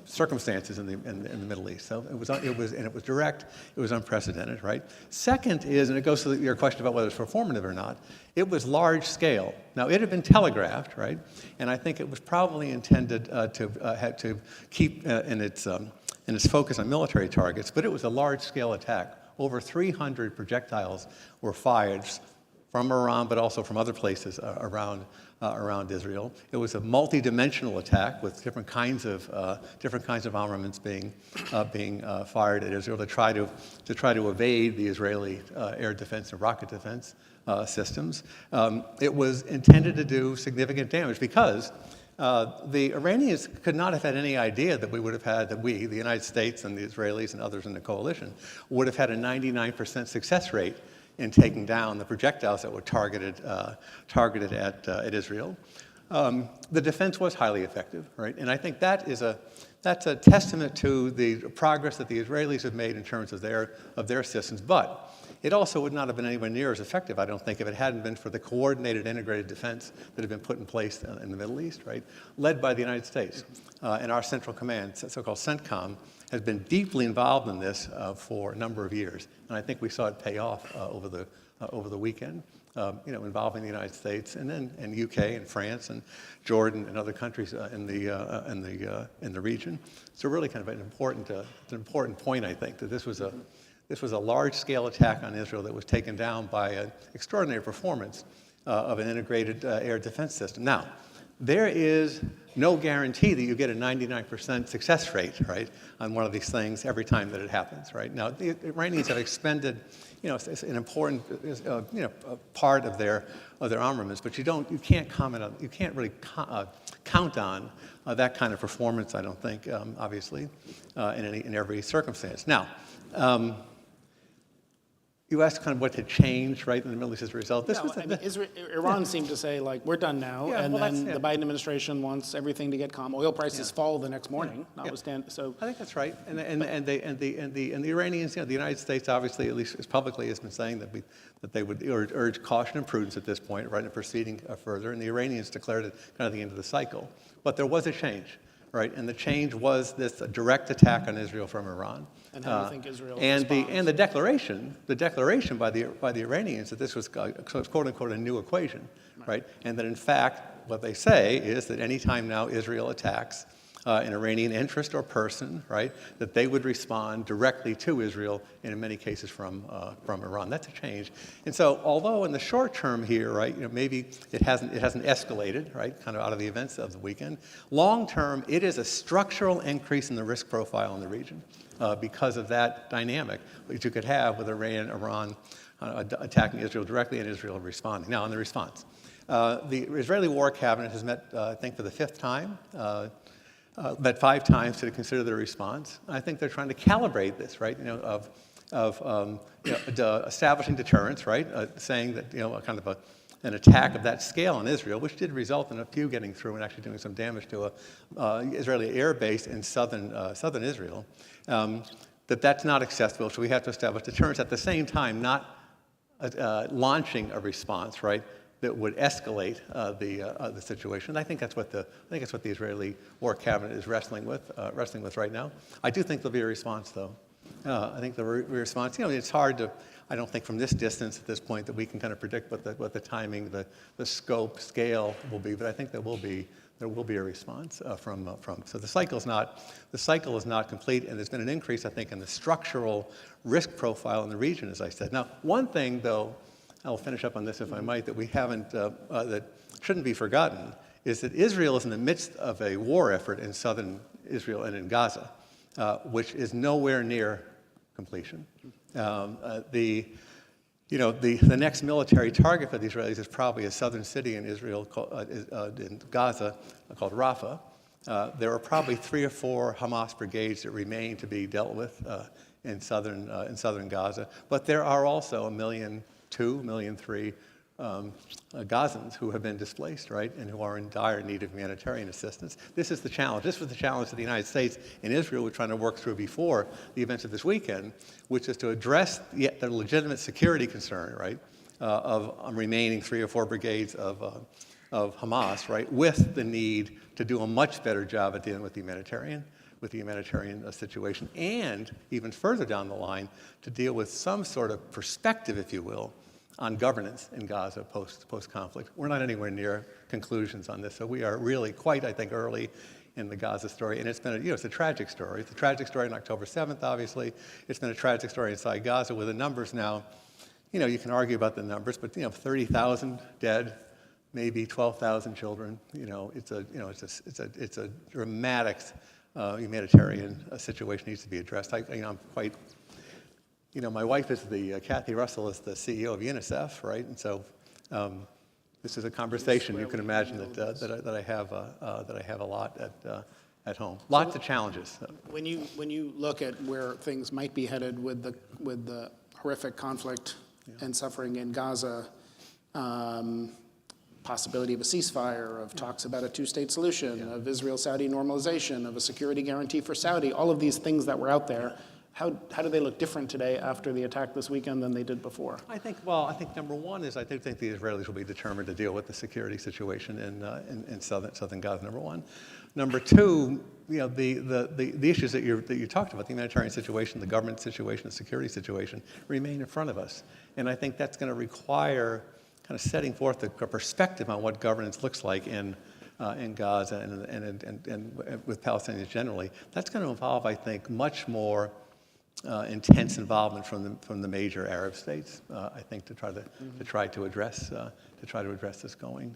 circumstances in the Middle East. So it was direct, it was unprecedented, right? Second is, and it goes to your question about whether it's performative or not, it was large scale. Now, it had been telegraphed, right? And I think it was probably intended to keep in its focus on military targets, but it was a large scale attack. Over 300 projectiles were fired from Iran, but also from other places around Israel. It was a multi-dimensional attack with different kinds of armaments being fired at Israel to try to evade the Israeli air defense and rocket defense systems. It was intended to do significant damage because the Iranians could not have had any idea that we, the United States and the Israelis and others in the coalition, would have had a 99% success rate in taking down the projectiles that were targeted at Israel. The defense was highly effective, right? And I think that's a testament to the progress that the Israelis have made in terms of their systems. But it also would not have been anywhere near as effective, I don't think, if it hadn't been for the coordinated, integrated defense that had been put in place in the Middle East, right? Led by the United States. And our central command, so-called CENTCOM, has been deeply involved in this for a number of years. And I think we saw it pay off over the weekend, involving the United States and UK and France and Jordan and other countries in the region. So really kind of an important point, I think, that this was a large-scale attack on Israel that was taken down by an extraordinary performance of an integrated air defense system. Now, there is no guarantee that you get a 99% success rate, right, on one of these things every time that it happens, right? Now, the Iranians have expended, it's an important, part of their armaments, but you can't really count on that kind of performance, I don't think, obviously, in every circumstance. Now, you asked kind of what had changed, right, in the Middle East as a result. Iran seemed to say, like, we're done now, and then the Biden administration wants everything to get calm. Oil prices fall the next morning, notwithstanding. So I think that's right, and the Iranians, the United States, obviously, at least as publicly, has been saying that they would urge caution and prudence at this point, right, in proceeding further, and the Iranians declared it kind of the end of the cycle. But there was a change, right, and the change was this direct attack on Israel from Iran. And how do you think Israel responds? And the declaration by the Iranians that this was quote unquote a new equation, right? And that in fact what they say is that any time now Israel attacks an Iranian interest or person, right, that they would respond directly to Israel, and in many cases from Iran. That's a change. And so, although in the short term here, right, maybe it hasn't escalated, right, kind of out of the events of the weekend. Long term, it is a structural increase in the risk profile in the region because of that dynamic that you could have with Iran attacking Israel directly and Israel responding. Now, on the response, the Israeli War Cabinet has met, I think, for the fifth time. Met 5 times to consider their response. I think they're trying to calibrate this, right? Of establishing deterrence, right? Saying that kind of an attack of that scale on Israel, which did result in a few getting through and actually doing some damage to a Israeli air base in southern Israel. That's not acceptable. So we have to establish deterrence at the same time, not launching a response, right, that would escalate the situation. I think that's what the Israeli War Cabinet is wrestling with right now. I do think there'll be a response, though. I think the response. It's hard to. I don't think from this distance at this point that we can kind of predict what the timing, the scope, scale will be. But I think there will be a response from. So the cycle is not complete, and there's been an increase, I think, in the structural risk profile in the region, as I said. Now, one thing though. I'll finish up on this if I might, that we haven't, that shouldn't be forgotten, is that Israel is in the midst of a war effort in southern Israel and in Gaza, which is nowhere near completion. The next military target for the Israelis is probably a southern city in Israel, in Gaza, called Rafah. There are probably 3 or 4 Hamas brigades that remain to be dealt with in southern Gaza, but there are also 1.2 million, 1.3 million Gazans who have been displaced, right, and who are in dire need of humanitarian assistance. This is the challenge. This was the challenge that the United States and Israel were trying to work through before the events of this weekend, which is to address the legitimate security concern, right, of remaining 3 or 4 brigades of Hamas, right, with the need to do a much better job at dealing with the humanitarian with the humanitarian situation, and even further down the line, to deal with some sort of perspective, if you will, on governance in Gaza post-conflict. We're not anywhere near conclusions on this, so we are really quite, I think, early in the Gaza story, and it's been, it's a tragic story. It's a tragic story on October 7th, obviously. It's been a tragic story inside Gaza with the numbers now. You can argue about the numbers, but 30,000 dead, maybe 12,000 children. It's a dramatic humanitarian situation needs to be addressed. I'm quite. My wife is Kathy Russell is the CEO of UNICEF, right? And so this is a conversation you can imagine that I have a lot at home. Lots of challenges. When you look at where things might be headed with the horrific conflict and suffering in Gaza, possibility of a ceasefire, of talks about a two-state solution, of Israel-Saudi normalization, of a security guarantee for Saudi, all of these things that were out there, how do they look different today after the attack this weekend than they did before? I think number one is I think the Israelis will be determined to deal with the security situation in southern Gaza, number one. Number two, the issues that you talked about, the humanitarian situation, the government situation, the security situation, remain in front of us. And I think that's going to require kind of setting forth a perspective on what governance looks like in Gaza and with Palestinians generally. That's going to involve, I think, much more intense involvement from the major Arab states. I think to try to address this going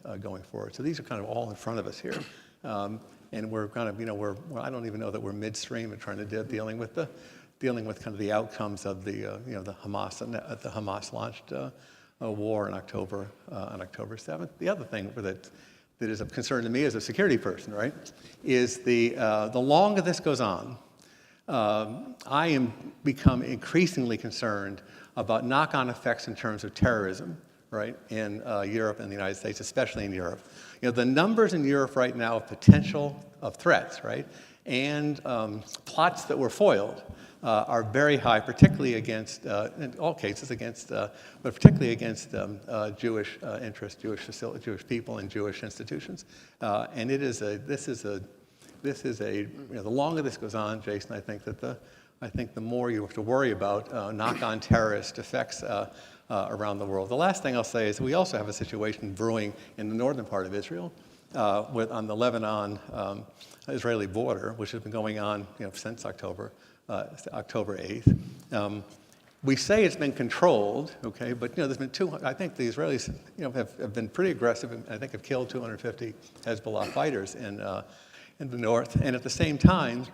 forward. So these are kind of all in front of us here, and we're kind of I don't even know that we're midstream in trying to dealing with kind of the outcomes of the Hamas launched war on October 7th. The other thing that is of concern to me as a security person, right, is the longer this goes on, I am become increasingly concerned about knock-on effects in terms of terrorism, right, in Europe and the United States, especially in Europe. The numbers in Europe right now of potential of threats, right, and plots that were foiled are very high, particularly against, in all cases, but particularly against Jewish interests, Jewish people, and Jewish institutions. And the longer this goes on, Jason, I think the more you have to worry about knock-on terrorist effects around the world. The last thing I'll say is we also have a situation brewing in the northern part of Israel, on the Lebanon-Israeli border, which has been going on since October 8th. We say it's been controlled, okay, but there's been I think the Israelis have been pretty aggressive, and I think have killed 250 Hezbollah fighters in the north, and at the same time,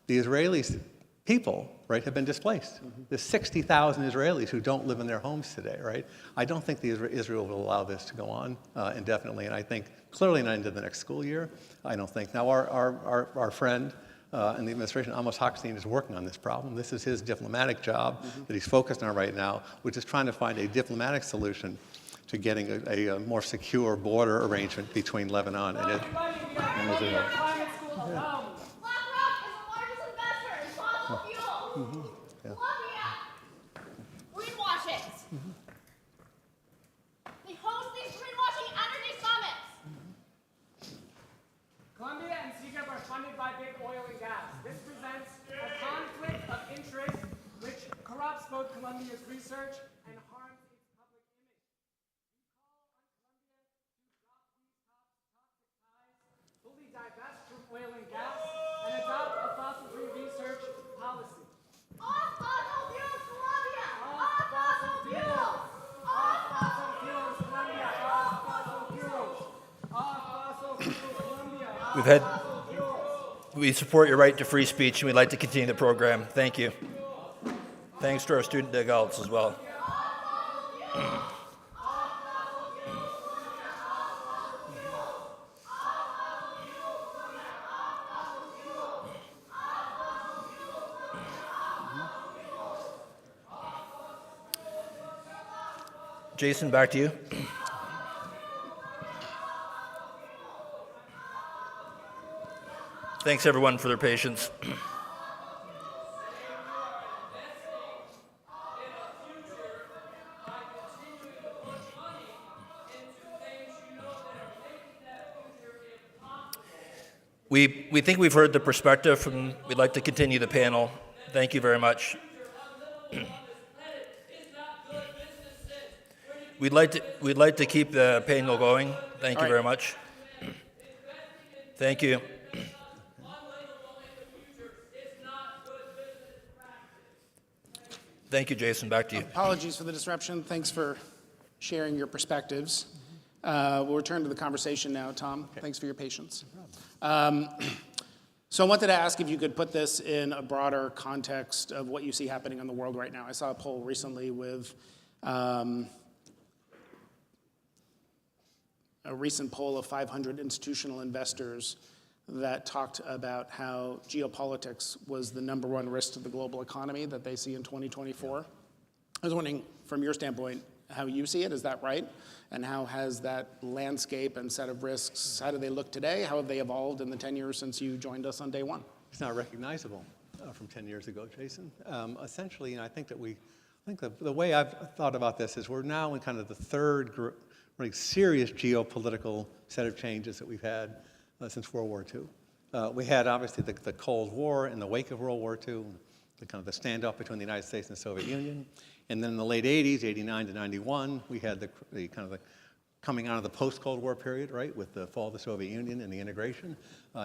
the Israelis people, right, have been displaced. Mm-hmm. There's 60,000 Israelis who don't live in their homes today, right? I don't think Israel will allow this to go on indefinitely, and I think clearly not into the next school year. I don't think. Now, our friend in the administration, Amos Hochstein, is working on this problem. This is his diplomatic job that he's focused on right now, which is trying to find a diplomatic solution to getting a more secure border arrangement between Lebanon and Israel. BlackRock is the largest investor in fossil fuels. Columbia greenwashes. They host these greenwashing energy summits. Columbia and SIPA are funded by big oil and gas. This presents a conflict of interest which corrupts both Columbia's research and harms its public image. We call on Columbia to drop these toxic ties, fully divest from oil and gas, and adopt a fossil-free research policy. Off fossil fuels, Columbia! Off fossil fuels! Off fossil fuels, Columbia! Off fossil fuels! Off fossil fuels, Columbia! We support your right to free speech, and we'd like to continue the program. Thank you. Thanks to our student adults as well. Jason, back to you. Thanks, everyone, for their patience. We think we've heard the perspective from, we'd like to continue the panel. Thank you very much. We'd like to keep the panel going. Thank you very much. Thank you. Thank you, Jason. Back to you. Apologies for the disruption. Thanks for sharing your perspectives. We'll return to the conversation now, Tom. Okay. Thanks for your patience. So I wanted to ask if you could put this in a broader context of what you see happening in the world right now. I saw a poll recently with a recent poll of 500 institutional investors that talked about how geopolitics was the #1 risk to the global economy that they see in 2024. I was wondering, from your standpoint, how you see it. Is that right? And how has that landscape and set of risks, how do they look today? How have they evolved in the 10 years since you joined us on day one? It's not recognizable from 10 years ago, Jason. Essentially, I think the way I've thought about this is we're now in kind of the third really serious geopolitical set of changes that we've had since World War II. We had obviously the Cold War in the wake of World War II, the kind of the standoff between the United States and the Soviet Union. And then in the late 80s, 89 to 91, we had the coming out of the post-Cold War period, right, with the fall of the Soviet Union and the integration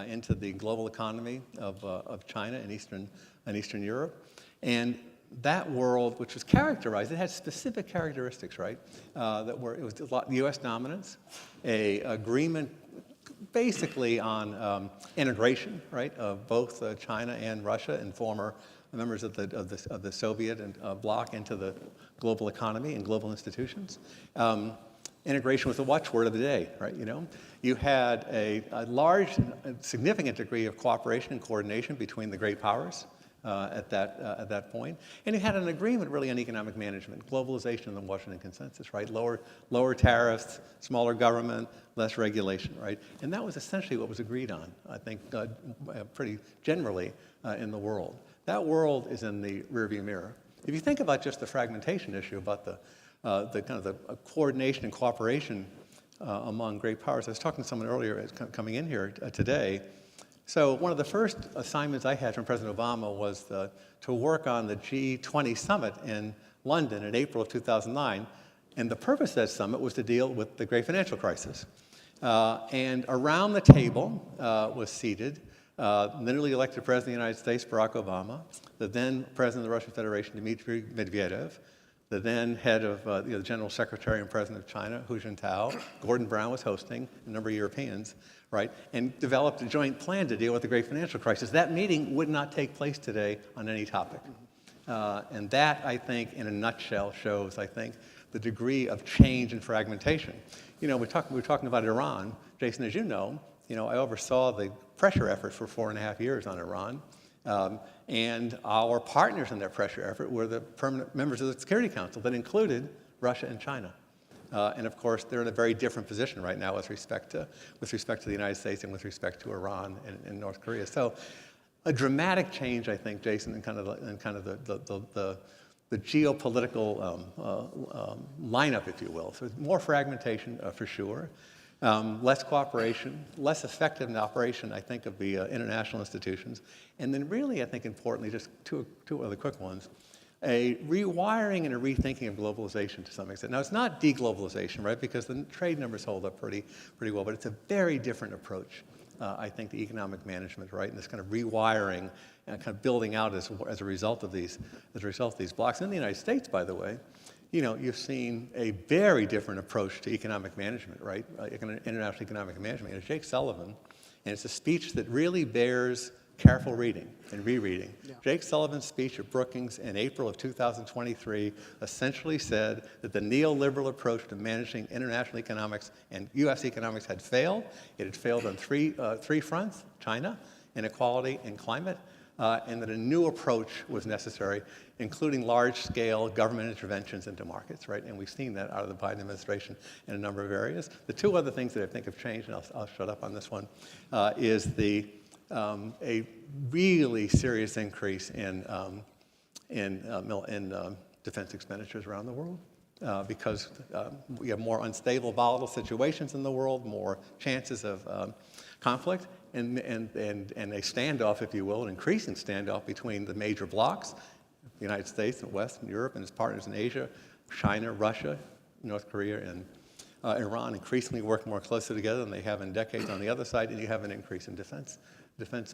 into the global economy of China and Eastern Europe. And that world, which was characterized, it had specific characteristics, right, it was a lot U.S. dominance, a agreement basically on integration, right, of both China and Russia and former members of the Soviet bloc into the global economy and global institutions. Integration was the watchword of the day, right? You had a large, significant degree of cooperation and coordination between the great powers at that point, and you had an agreement really on economic management, globalization and the Washington Consensus, right? Lower tariffs, smaller government, less regulation, right? And that was essentially what was agreed on, I think, pretty generally in the world. That world is in the rearview mirror. If you think about just the fragmentation issue, about the kind of the coordination and cooperation among great powers, I was talking to someone earlier coming in here today. So one of the first assignments I had from President Obama was to work on the G20 summit in London in April of 2009. And the purpose of that summit was to deal with the great financial crisis. And around the table was seated the newly elected President of the United States, Barack Obama, the then President of the Russian Federation, Dmitry Medvedev, the then head of the General Secretary and President of China, Hu Jintao. Gordon Brown was hosting, a number of Europeans, right, and developed a joint plan to deal with the great financial crisis. That meeting would not take place today on any topic. And that, I think, in a nutshell, shows, I think, the degree of change and fragmentation. We're talking about Iran. Jason, as you know, I oversaw the pressure effort for 4.5 years on Iran. And our partners in that pressure effort were the permanent members of the Security Council that included Russia and China. And of course, they're in a very different position right now with respect to the United States and with respect to Iran and North Korea. So a dramatic change, I think, Jason, in kind of the geopolitical lineup, if you will. So more fragmentation for sure. Less cooperation, less effective in operation, I think, of the international institutions. And then really, I think, importantly, just two other quick ones, a rewiring and a rethinking of globalization to some extent. Now, it's not deglobalization, right, because the trade numbers hold up pretty well, but it's a very different approach, I think, to economic management, right, and this kind of rewiring and kind of building out as a result of these blocks. In the United States, by the way, you've seen a very different approach to economic management, right? International economic management. It's Jake Sullivan, and it's a speech that really bears careful reading and rereading. Yeah. Jake Sullivan's speech at Brookings in April of 2023 essentially said that the neoliberal approach to managing international economics and U.S. economics had failed. It had failed on three fronts: China, inequality, and climate. And that a new approach was necessary, including large-scale government interventions into markets, right? And we've seen that out of the Biden administration in a number of areas. The two other things that I think have changed, and I'll shut up on this one, is a really serious increase in defense expenditures around the world. Because we have more unstable, volatile situations in the world, more chances of conflict, and a standoff, if you will, an increasing standoff between the major blocs, the United States and Western Europe and its partners in Asia, China, Russia, North Korea, and Iran increasingly work more closely together than they have in decades on the other side, and you have an increase in defense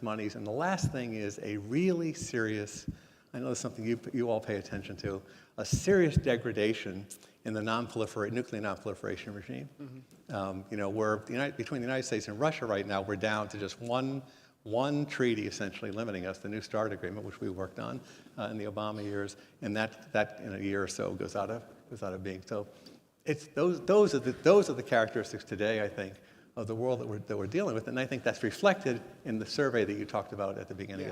monies. And the last thing is a really serious, I know it's something you all pay attention to, a serious degradation in the nuclear non-proliferation regime. We're between the United States and Russia right now, we're down to just one treaty essentially limiting us, the New START agreement, which we worked on in the Obama years, and that in a year or so goes out of being. So it's those are the characteristics today, I think, of the world that we're dealing with, and I think that's reflected in the survey that you talked about at the beginning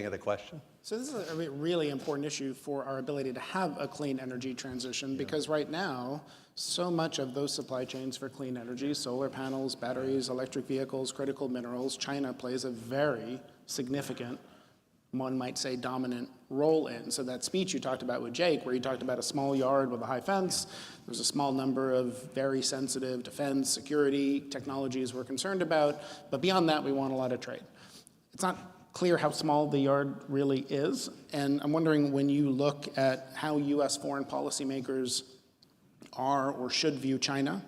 of the question. So this is a really important issue for our ability to have a clean energy transition, because right now, so much of those supply chains for clean energy, solar panels, batteries, electric vehicles, critical minerals, China plays a very significant, one might say dominant role in. So that speech you talked about with Jake, where you talked about a small yard with a high fence, there's a small number of very sensitive defense, security technologies we're concerned about, but beyond that, we want a lot of trade. It's not clear how small the yard really is, and I'm wondering, when you look at how U.S. foreign policymakers are or should view China,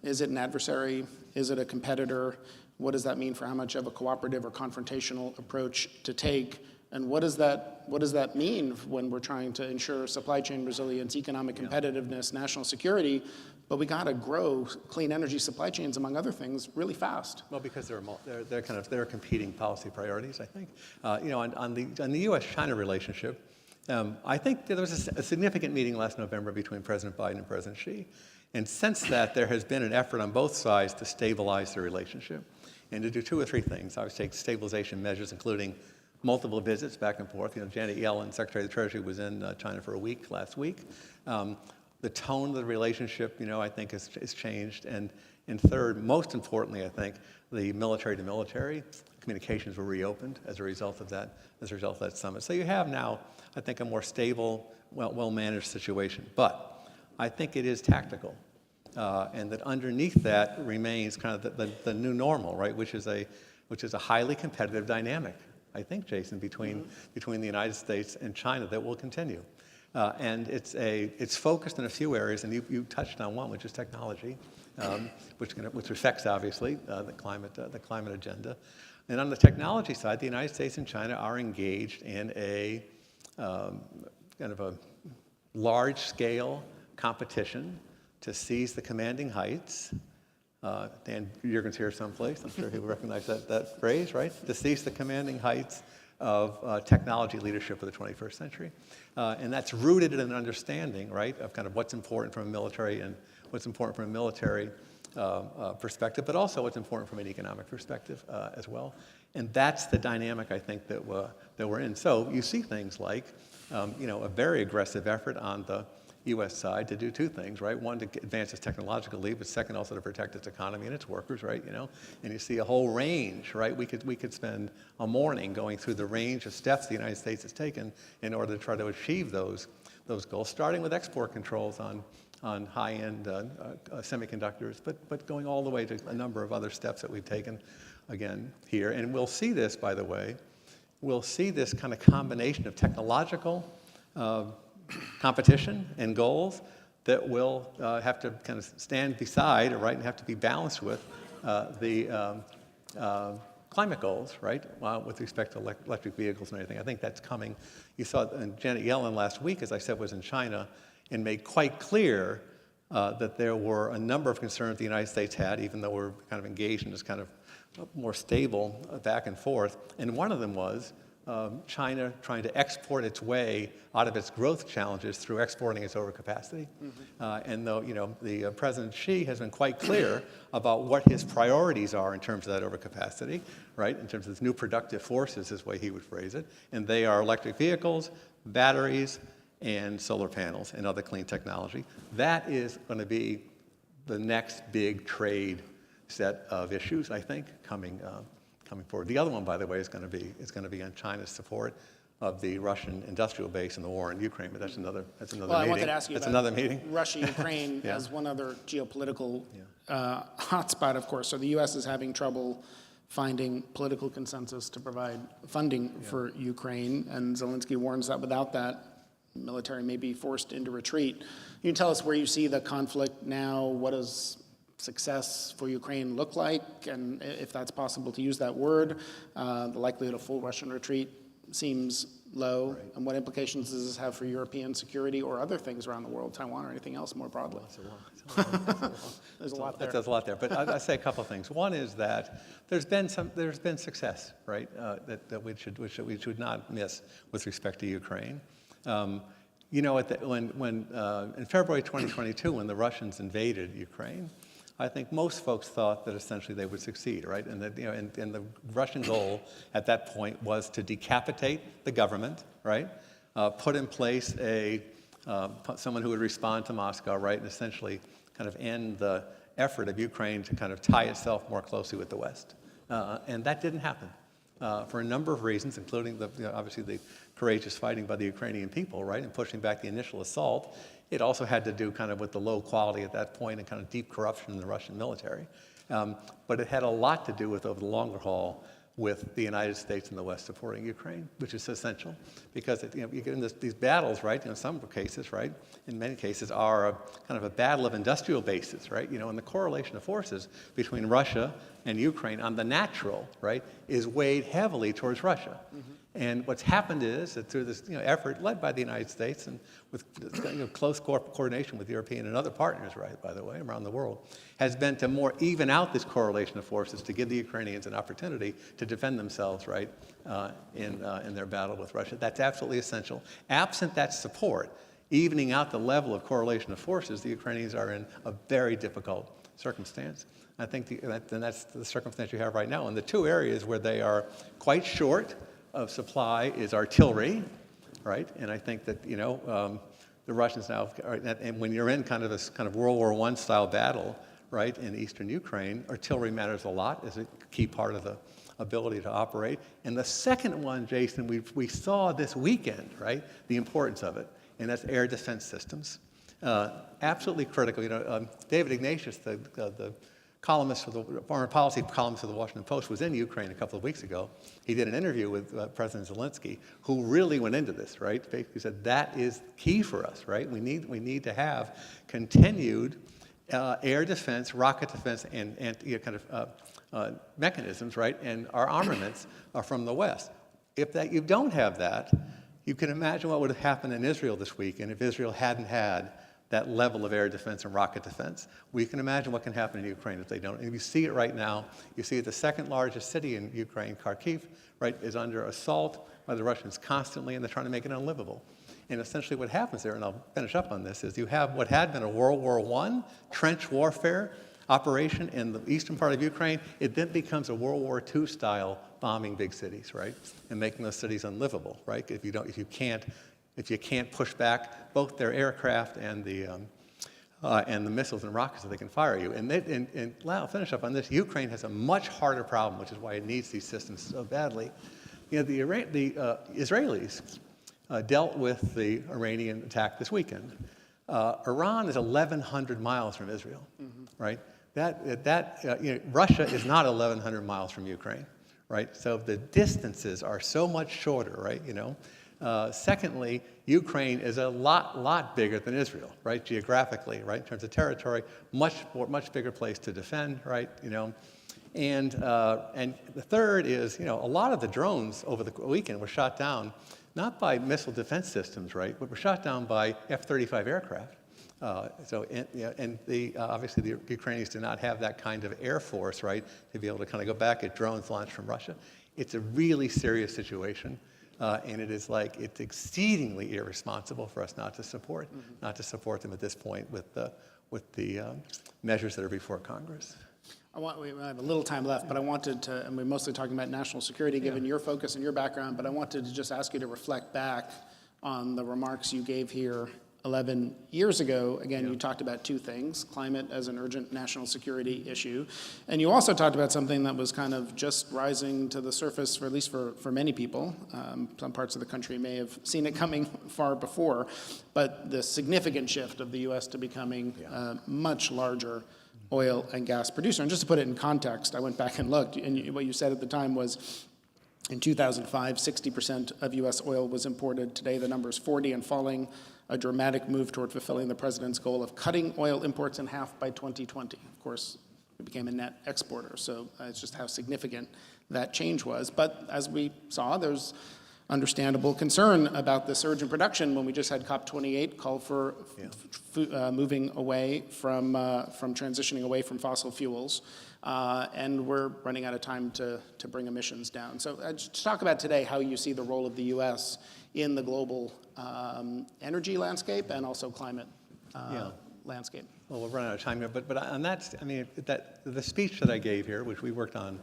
is it an adversary? Is it a competitor? What does that mean for how much of a cooperative or confrontational approach to take? And what does that mean when we're trying to ensure supply chain resilience, economic competitiveness, national security? But we got to grow clean energy supply chains, among other things, really fast. Well, because they're competing policy priorities, I think. On the U.S.-China relationship, I think there was a significant meeting last November between President Biden and President Xi. And since that, there has been an effort on both sides to stabilize the relationship and to do two or three things. I would take stabilization measures, including multiple visits back and forth. Janet Yellen, Secretary of the Treasury, was in China for a week last week. The tone of the relationship, I think, has changed. And third, most importantly, I think, the military-to-military communications were reopened as a result of that summit. So you have now, I think, a more stable, well-managed situation. But I think it is tactical, and that underneath that remains kind of the new normal, right? Which is a highly competitive dynamic, I think, Jason, between the United States and China that will continue. And it's focused in a few areas, and you touched on one, which is technology, which affects, obviously, the climate agenda. And on the technology side, the United States and China are engaged in a kind of a large-scale competition to seize the commanding heights. Dan Yergin's here someplace. I'm sure he'll recognize that phrase, right? To seize the commanding heights of technology leadership of the 21st century. And that's rooted in an understanding, right, of kind of what's important from a military perspective, but also what's important from an economic perspective as well. And that's the dynamic, I think, that we're in. So you see things like, a very aggressive effort on the U.S. side to do two things, right? One, to advance its technological lead, but second, also to protect its economy and its workers, right? And you see a whole range, right? We could spend a morning going through the range of steps the United States has taken in order to try to achieve those goals, starting with export controls on high-end semiconductors, but going all the way to a number of other steps that we've taken, again, here. And we'll see this, by the way, kind of combination of technological competition and goals that will have to kind of stand beside, right, and have to be balanced with the climate goals, right, with respect to electric vehicles and everything. I think that's coming. You saw Janet Yellen last week, as I said, was in China and made quite clear that there were a number of concerns the United States had, even though we're kind of engaged in this kind of more stable back and forth. And one of them was China trying to export its way out of its growth challenges through exporting its overcapacity. And though, the President Xi has been quite clear about what his priorities are in terms of that overcapacity, right? In terms of new productive forces, is the way he would phrase it. And they are electric vehicles, batteries, and solar panels and other clean technology. That is going to be the next big trade set of issues, I think, coming forward. The other one, by the way, is going to be on China's support of the Russian industrial base in the war in Ukraine. But that's another meeting. I wanted to ask you about meeting. Russia, Ukraine as one other geopolitical hotspot, of course. So the U.S. is having trouble finding political consensus to provide funding for Ukraine, and Zelensky warns that without that, military may be forced into retreat. Can you tell us where you see the conflict now? What does success for Ukraine look like? And if that's possible to use that word, the likelihood of full Russian retreat seems low. Right. And what implications does this have for European security or other things around the world, Taiwan or anything else more broadly? There's a lot there. There's a lot there, but I'll say a couple of things. One is that there's been success, right, that we should not miss with respect to Ukraine. You know, in February 2022, when the Russians invaded Ukraine, I think most folks thought that essentially they would succeed, right? And that, and the Russian goal at that point was to decapitate the government, right? Put in place someone who would respond to Moscow, right? And essentially kind of end the effort of Ukraine to kind of tie itself more closely with the West. And that didn't happen for a number of reasons, including obviously the courageous fighting by the Ukrainian people, right? And pushing back the initial assault. It also had to do kind of with the low quality at that point and kind of deep corruption in the Russian military. But it had a lot to do with, over the longer haul, with the United States and the West supporting Ukraine, which is essential. Because you get in these battles, right, in some cases, right, in many cases are kind of a battle of industrial bases, right? And the correlation of forces between Russia and Ukraine on the natural, right, is weighed heavily towards Russia. Mm-hmm. And what's happened is that through this effort led by the United States and with close coordination with European and other partners, right, by the way, around the world, has been to more even out this correlation of forces to give the Ukrainians an opportunity to defend themselves, right, in their battle with Russia. That's absolutely essential. Absent that support, evening out the level of correlation of forces, the Ukrainians are in a very difficult circumstance. I think that's the circumstance you have right now. And the two areas where they are quite short of supply is artillery, right? And I think that, the Russians now, and when you're in kind of this kind of World War I style battle, right, in eastern Ukraine, artillery matters a lot as a key part of the ability to operate. And the second one, Jason, we saw this weekend, right, the importance of it, and that's air defense systems. Absolutely critical. David Ignatius, the columnist for the foreign policy columnist for the Washington Post, was in Ukraine a couple of weeks ago. He did an interview with President Zelensky, who really went into this, right? Basically said that is key for us, right? We need to have continued air defense, rocket defense, and kind of mechanisms, right? And our armaments are from the West. If you don't have that, you can imagine what would have happened in Israel this week, and if Israel hadn't had that level of air defense and rocket defense. We can imagine what can happen in Ukraine if they don't. And you see it right now. You see the second largest city in Ukraine, Kharkiv, right, is under assault by the Russians constantly, and they're trying to make it unlivable. And essentially what happens there, and I'll finish up on this, is you have what had been a World War I trench warfare operation in the eastern part of Ukraine. It then becomes a World War II style bombing big cities, right, and making those cities unlivable, right? If you can't push back both their aircraft and the missiles and rockets that they can fire you. And I'll finish up on this. Ukraine has a much harder problem, which is why it needs these systems so badly. The Israelis dealt with the Iranian attack this weekend. Iran is 1,100 miles from Israel, right? Russia is not 1,100 miles from Ukraine, right? So the distances are so much shorter, right? Secondly, Ukraine is a lot bigger than Israel, right? Geographically, right? In terms of territory, much bigger place to defend, right? And the third is, a lot of the drones over the weekend were shot down not by missile defense systems, right? But were shot down by F-35 aircraft. Obviously the Ukrainians do not have that kind of air force, right, to be able to kind of go back at drones launched from Russia. It's a really serious situation. And it's exceedingly irresponsible for us not to support them at this point with the measures that are before Congress. We have a little time left, but I wanted to, and we're mostly talking about national security given your focus and your background, but I wanted to just ask you to reflect back on the remarks you gave here 11 years ago. Again, you talked about two things: climate as an urgent national security issue, and you also talked about something that was kind of just rising to the surface, for at least for many people. Some parts of the country may have seen it coming far before, but the significant shift of the U.S. to becoming a much larger oil and gas producer. And just to put it in context, I went back and looked, and what you said at the time was in 2005, 60% of U.S. oil was imported. Today, the number is 40 and falling, a dramatic move toward fulfilling the president's goal of cutting oil imports in half by 2020. Of course, it became a net exporter, so it's just how significant that change was. But as we saw, there's understandable concern about the surge in production when we just had COP28 call for moving away from transitioning away from fossil fuels. And we're running out of time to bring emissions down. So just talk about today how you see the role of the U.S. in the global energy landscape and also climate landscape. Well, we're running out of time here, but on that, I mean, the speech that I gave here, which we worked on,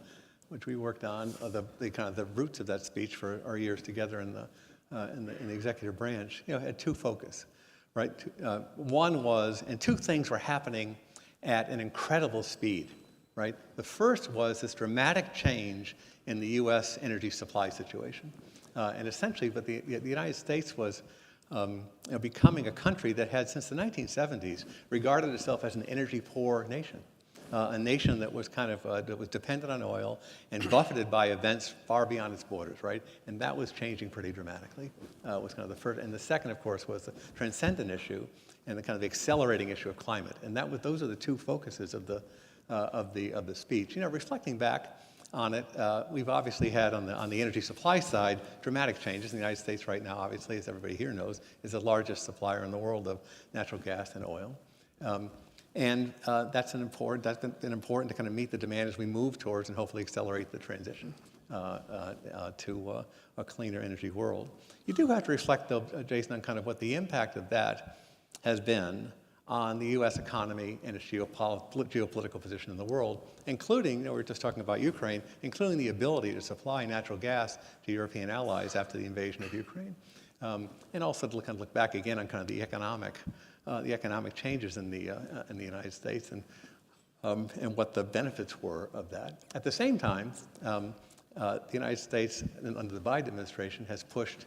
the kind of the roots of that speech for our years together in the executive branch, had two focus, right? One was, and two things were happening at an incredible speed, right? The first was this dramatic change in the U.S. energy supply situation, and essentially, but the United States was becoming a country that had, since the 1970s, regarded itself as an energy-poor nation. A nation that was kind of that was dependent on oil and buffeted by events far beyond its borders, right? And that was changing pretty dramatically. Was kind of the first, and the second, of course, was the transcendent issue and the kind of accelerating issue of climate. And those are the two focuses of the speech. Reflecting back on it, we've obviously had on the energy supply side dramatic changes. In the United States right now, obviously, as everybody here knows, is the largest supplier in the world of natural gas and oil. And that's been important to kind of meet the demand as we move towards and hopefully accelerate the transition to a cleaner energy world. You do have to reflect, though, Jason, on kind of what the impact of that has been on the U.S. economy and its geopolitical position in the world, including, we were just talking about Ukraine, including the ability to supply natural gas to European allies after the invasion of Ukraine. And also to kind of look back again on kind of the economic changes in the United States and what the benefits were of that. At the same time, the United States, under the Biden administration, has pushed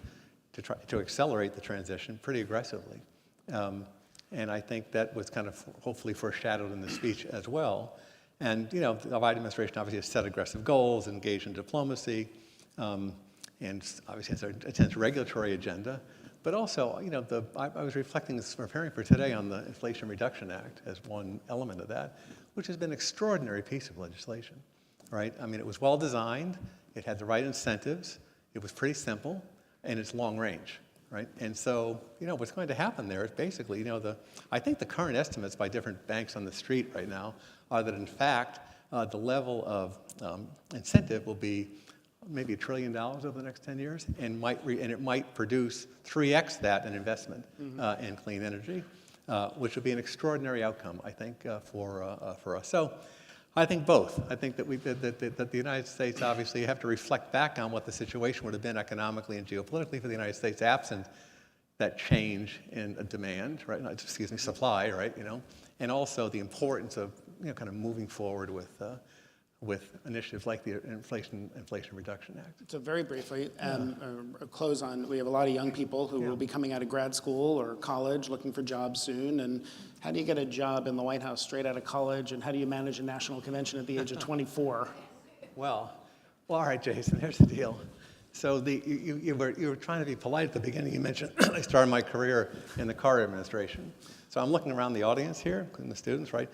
to try to accelerate the transition pretty aggressively. And I think that was kind of hopefully foreshadowed in the speech as well. And the Biden administration obviously has set aggressive goals, engaged in diplomacy, and obviously has an intense regulatory agenda. But also, I was preparing for today on the Inflation Reduction Act as one element of that, which has been an extraordinary piece of legislation, right? I mean, it was well designed, it had the right incentives, it was pretty simple, and it's long range, right? And so, what's going to happen there is basically, I think the current estimates by different banks on the street right now are that, in fact, the level of incentive will be maybe $1 trillion over the next 10 years, and it might produce 3x that in investment in clean energy, which would be an extraordinary outcome, I think, for us. So I think both. I think that the United States obviously have to reflect back on what the situation would have been economically and geopolitically for the United States absent that change in demand, right? Supply, right? And also the importance of kind of moving forward with initiatives like the Inflation Reduction Act. So very briefly, close on, we have a lot of young people who will be coming out of grad school or college looking for jobs soon. And how do you get a job in the White House straight out of college? And how do you manage a national convention at the age of 24? Well, all right, Jason, here's the deal. So you were trying to be polite at the beginning. You mentioned I started my career in the Carter administration. So I'm looking around the audience here, including the students, right?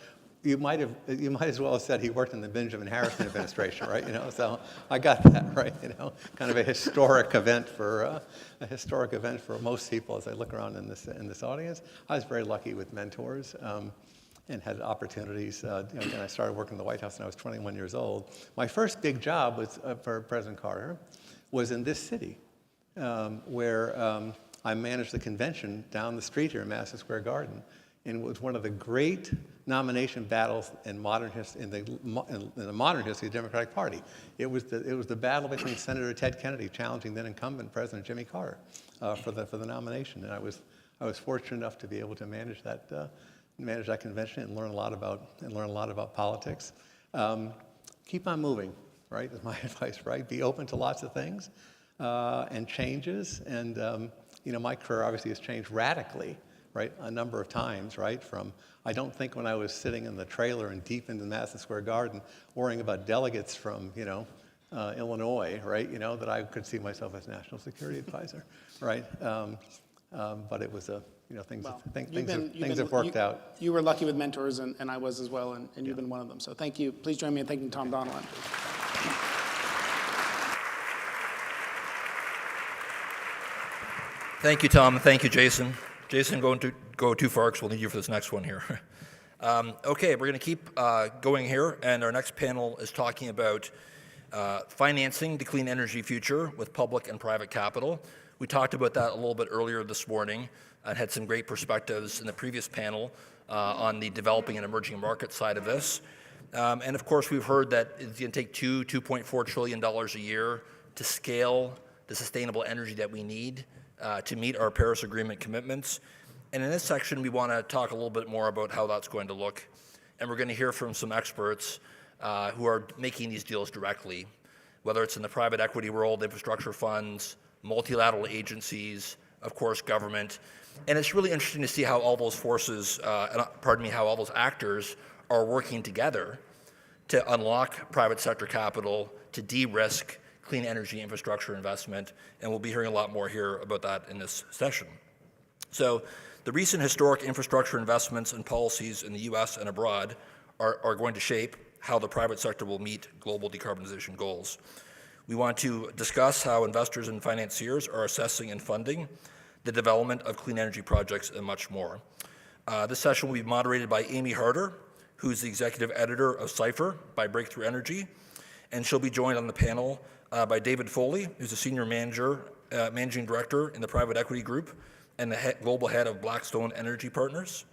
You might as well have said he worked in the Benjamin Harrison administration, right? So I got that, right? Kind of a historic event for most people as I look around in this audience. I was very lucky with mentors and had opportunities. Again, I started working in the White House when I was 21 years old. My first big job was for President Carter was in this city, where I managed the convention down the street here in Madison Square Garden. And it was one of the great nomination battles in the modern history of the Democratic Party. It was the battle between Senator Ted Kennedy challenging then incumbent President Jimmy Carter for the nomination. And I was fortunate enough to be able to manage that convention and learn a lot about politics. Keep on moving, right? Is my advice, right? Be open to lots of things and changes. And my career obviously has changed radically right, a number of times, right? I don't think when I was sitting in the trailer and deep into Madison Square Garden worrying about delegates from, Illinois, right, that I could see myself as national security advisor, right? But it was things have worked out. You were lucky with mentors, and I was as well, and you've been one of them. So thank you. Please join me in thanking Tom Donilon. Thank you, Tom. Thank you, Jason. Jason, go too far because we'll need you for this next one here. Okay, we're going to keep going here, and our next panel is talking about financing the clean energy future with public and private capital. We talked about that a little bit earlier this morning and had some great perspectives in the previous panel on the developing and emerging market side of this. And of course, we've heard that it's going to take $2.4 trillion a year to scale the sustainable energy that we need to meet our Paris Agreement commitments. And in this section, we want to talk a little bit more about how that's going to look. And we're going to hear from some experts who are making these deals directly, whether it's in the private equity world, infrastructure funds, multilateral agencies, of course, government. And it's really interesting to see how all those forces, how all those actors are working together to unlock private sector capital, to de-risk clean energy infrastructure investment, and we'll be hearing a lot more here about that in this session. So the recent historic infrastructure investments and policies in the US and abroad are going to shape how the private sector will meet global decarbonization goals. We want to discuss how investors and financiers are assessing and funding the development of clean energy projects and much more. This session will be moderated by Amy Harder, who's the executive editor of Cypher by Breakthrough Energy, and she'll be joined on the panel by David Foley, who's a senior managing director in the private equity group and the global head of Blackstone Energy Partners,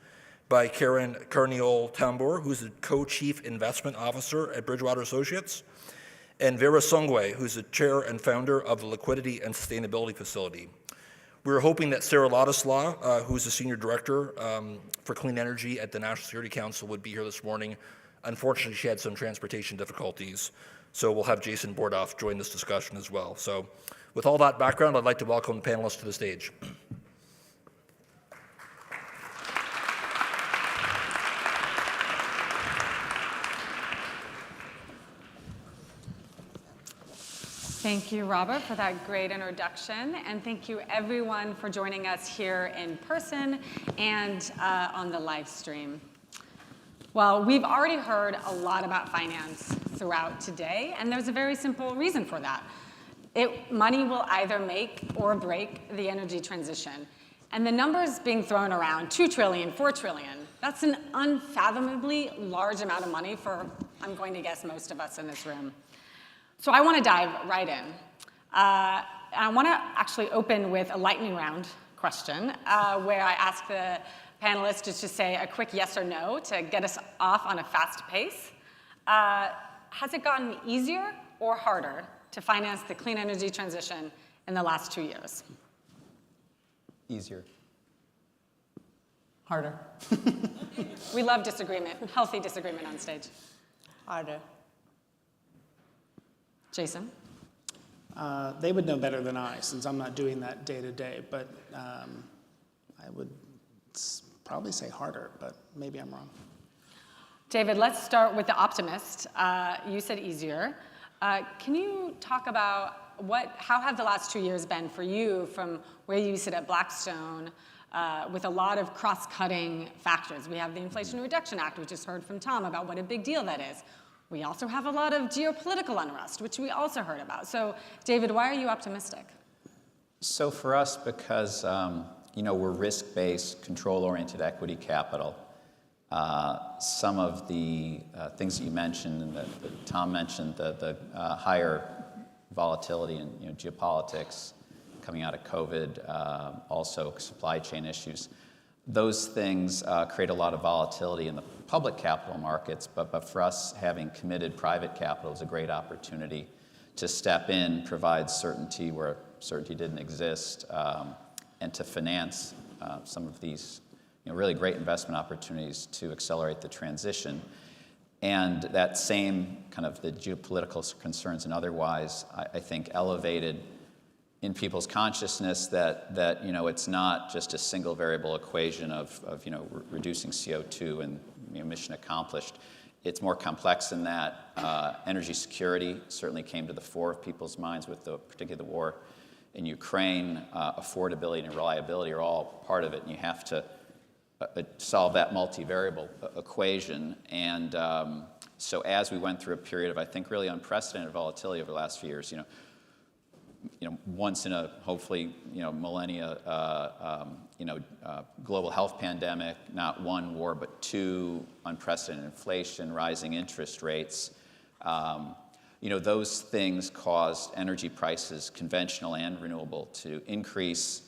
by Karen Carniol-Tambour, who's the co-chief investment officer at Bridgewater Associates, and Vera Songwe, who's the chair and founder of the Liquidity and Sustainability Facility. We were hoping that Sarah Ladislaw, who's the senior director for clean energy at the National Security Council, would be here this morning. Unfortunately, she had some transportation difficulties, so we'll have Jason Bordoff join this discussion as well. So with all that background, I'd like to welcome the panelists to the stage. Thank you, Robert, for that great introduction, and thank you everyone for joining us here in person and on the live stream. Well, we've already heard a lot about finance throughout today, and there's a very simple reason for that. Money will either make or break the energy transition. And the numbers being thrown around, 2 trillion, 4 trillion, that's an unfathomably large amount of money for, I'm going to guess, most of us in this room. So I want to dive right in. I want to actually open with a lightning round question where I ask the panelists to just say a quick yes or no to get us off on a fast pace. Has it gotten easier or harder to finance the clean energy transition in the last 2 years? Easier. Harder. We love disagreement, healthy disagreement on stage. Harder. Jason? They would know better than I, since I'm not doing that day to day, but I would probably say harder, but maybe I'm wrong. David, let's start with the optimist. You said easier. Can you talk about how have the last 2 years been for you from where you sit at Blackstone with a lot of cross-cutting factors? We have the Inflation Reduction Act, we just heard from Tom about what a big deal that is. We also have a lot of geopolitical unrest, which we also heard about. So, David, why are you optimistic? So for us, because we're risk-based, control-oriented equity capital, some of the things that you mentioned and that Tom mentioned, the higher volatility in geopolitics coming out of COVID, also supply chain issues, those things create a lot of volatility in the public capital markets, but for us, having committed private capital is a great opportunity to step in, provide certainty where certainty didn't exist, and to finance some of these really great investment opportunities to accelerate the transition. And that same kind of the geopolitical concerns and otherwise, I think, elevated in people's consciousness that it's not just a single variable equation of reducing CO2 and mission accomplished. It's more complex than that. Energy security certainly came to the fore of people's minds with particularly the war in Ukraine. Affordability and reliability are all part of it, and you have to solve that multivariable equation. And so as we went through a period of, I think, really unprecedented volatility over the last few years, once in a hopefully millennia global health pandemic, not one war but two, unprecedented inflation, rising interest rates. Those things caused energy prices, conventional and renewable, to increase.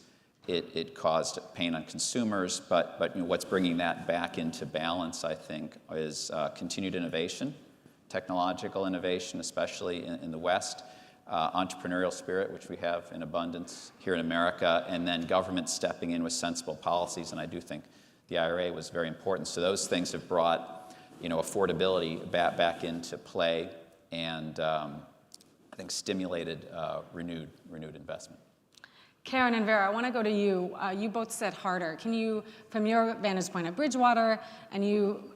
It caused pain on consumers, but what's bringing that back into balance, I think, is continued innovation, technological innovation, especially in the West. Entrepreneurial spirit, which we have in abundance here in America, and then government stepping in with sensible policies, and I do think the IRA was very important. So those things have brought, affordability back into play, and I think stimulated renewed investment. Karen and Vera, I want to go to you. You both said harder. Can you, from your vantage point at Bridgewater, and you,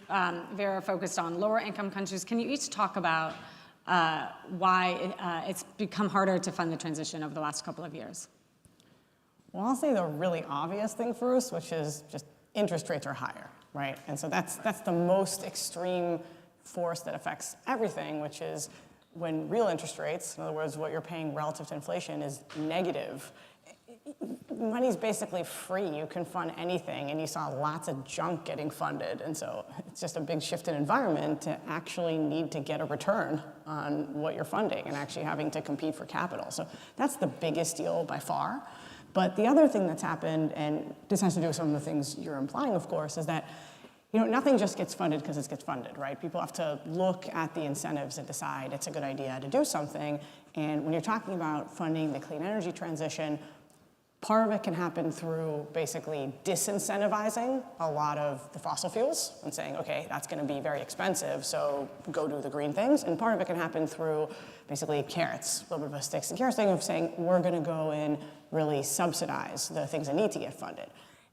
Vera, focused on lower income countries, can you each talk about why it's become harder to fund the transition over the last couple of years? Well, I'll say the really obvious thing for us, which is just interest rates are higher, right? And so that's the most extreme force that affects everything, which is when real interest rates, in other words, what you're paying relative to inflation, is negative. Money's basically free. You can fund anything, and you saw lots of junk getting funded. And so it's just a big shift in environment to actually need to get a return on what you're funding and actually having to compete for capital. So that's the biggest deal by far. But the other thing that's happened, and this has to do with some of the things you're implying, of course, is that nothing just gets funded because it gets funded, right? People have to look at the incentives and decide it's a good idea to do something. And when you're talking about funding the clean energy transition, part of it can happen through basically disincentivizing a lot of the fossil fuels and saying, okay, that's going to be very expensive, so go do the green things. And part of it can happen through basically carrots, a little bit of a sticks and carrots thing of saying, we're going to go and really subsidize the things that need to get funded.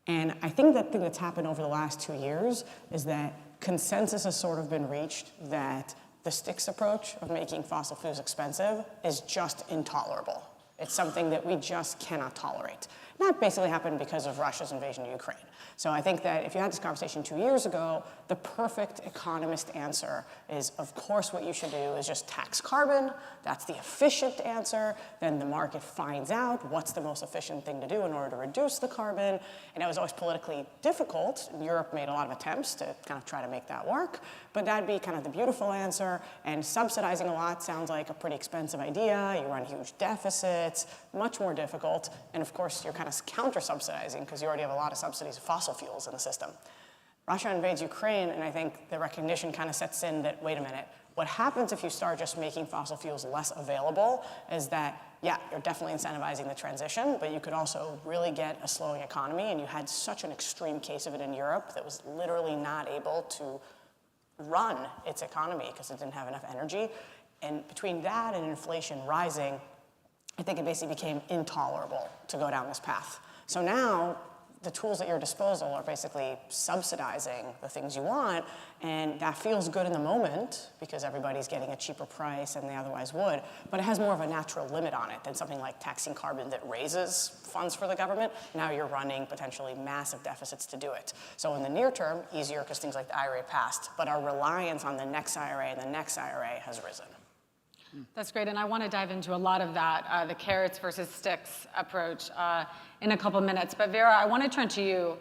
And I think that thing that's happened over the last 2 years is that consensus has sort of been reached that the sticks approach of making fossil fuels expensive is just intolerable. It's something that we just cannot tolerate. And that basically happened because of Russia's invasion of Ukraine. So I think that if you had this conversation 2 years ago, the perfect economist answer is, of course, what you should do is just tax carbon. That's the efficient answer. Then the market finds out what's the most efficient thing to do in order to reduce the carbon. And it was always politically difficult. Europe made a lot of attempts to kind of try to make that work. But that'd be kind of the beautiful answer. And subsidizing a lot sounds like a pretty expensive idea. You run huge deficits, much more difficult. And of course, you're kind of counter-subsidizing because you already have a lot of subsidies of fossil fuels in the system. Russia invades Ukraine, and I think the recognition kind of sets in that, wait a minute, what happens if you start just making fossil fuels less available is that, yeah, you're definitely incentivizing the transition, but you could also really get a slowing economy, and you had such an extreme case of it in Europe that was literally not able to run its economy because it didn't have enough energy. And between that and inflation rising, I think it basically became intolerable to go down this path. So now the tools at your disposal are basically subsidizing the things you want, and that feels good in the moment because everybody's getting a cheaper price than they otherwise would, but it has more of a natural limit on it than something like taxing carbon that raises funds for the government. Now you're running potentially massive deficits to do it. So in the near term, easier because things like the IRA passed, but our reliance on the next IRA and the next IRA has risen. That's great, and I want to dive into a lot of that, the carrots versus sticks approach in a couple minutes. But Vera, I want to turn to you.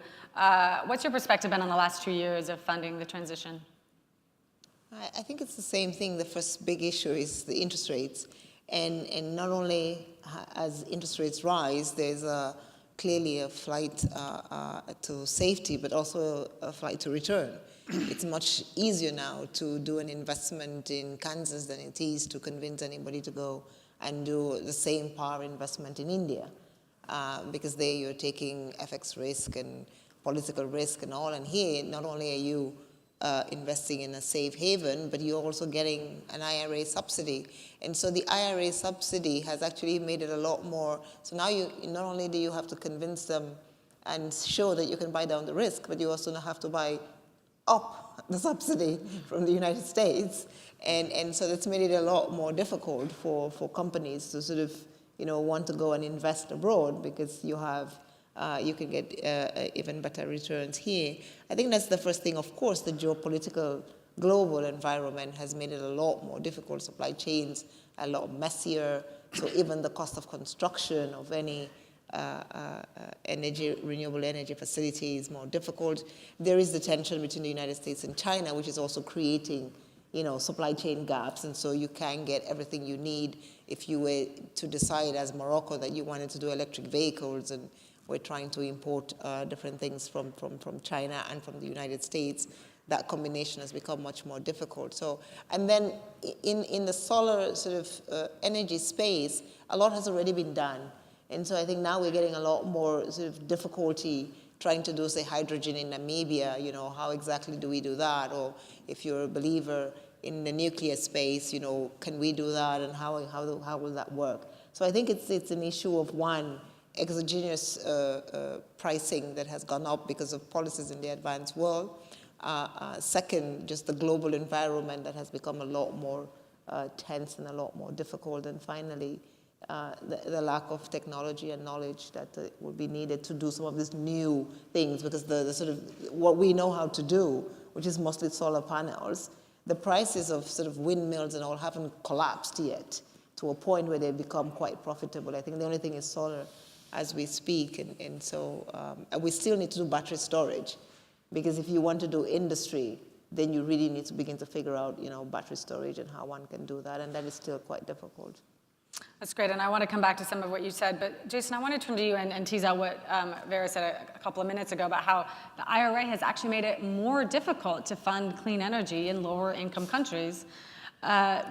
What's your perspective been on the last 2 years of funding the transition? I think it's the same thing. The first big issue is the interest rates. And not only as interest rates rise, there's clearly a flight to safety, but also a flight to return. It's much easier now to do an investment in Kansas than it is to convince anybody to go and do the same power investment in India. Because there you're taking FX risk and political risk and all. And here, not only are you investing in a safe haven, but you're also getting an IRA subsidy. And so the IRA subsidy has actually made it a lot more. So now you not only do you have to convince them and show that you can buy down the risk, but you also have to buy up the subsidy from the United States. And so that's made it a lot more difficult for companies to sort of, want to go and invest abroad, because you have you can get even better returns here. I think that's the first thing. Of course, the geopolitical global environment has made it a lot more difficult. Supply chains a lot messier. So even the cost of construction of any renewable energy facility is more difficult. There is the tension between the United States and China, which is also creating supply chain gaps, and so you can get everything you need if you were to decide as Morocco that you wanted to do electric vehicles, and we're trying to import different things from China and from the United States. That combination has become much more difficult. So, and then in the solar sort of energy space, a lot has already been done. And so I think now we're getting a lot more sort of difficulty trying to do, say, hydrogen in Namibia. How exactly do we do that? Or if you're a believer in the nuclear space, can we do that, and how will that work? So I think it's an issue of, one, exogenous pricing that has gone up because of policies in the advanced world. Second, just the global environment that has become a lot more tense and a lot more difficult. And finally, the lack of technology and knowledge that would be needed to do some of these new things, because the sort of what we know how to do, which is mostly solar panels, the prices of sort of windmills and all haven't collapsed yet to a point where they become quite profitable. I think the only thing is solar as we speak, and so we still need to do battery storage, because if you want to do industry, then you really need to begin to figure out, battery storage and how one can do that, and that is still quite difficult. That's great, and I want to come back to some of what you said, but Jason, I want to turn to you and tease out what Vera said a couple of minutes ago about how the IRA has actually made it more difficult to fund clean energy in lower income countries,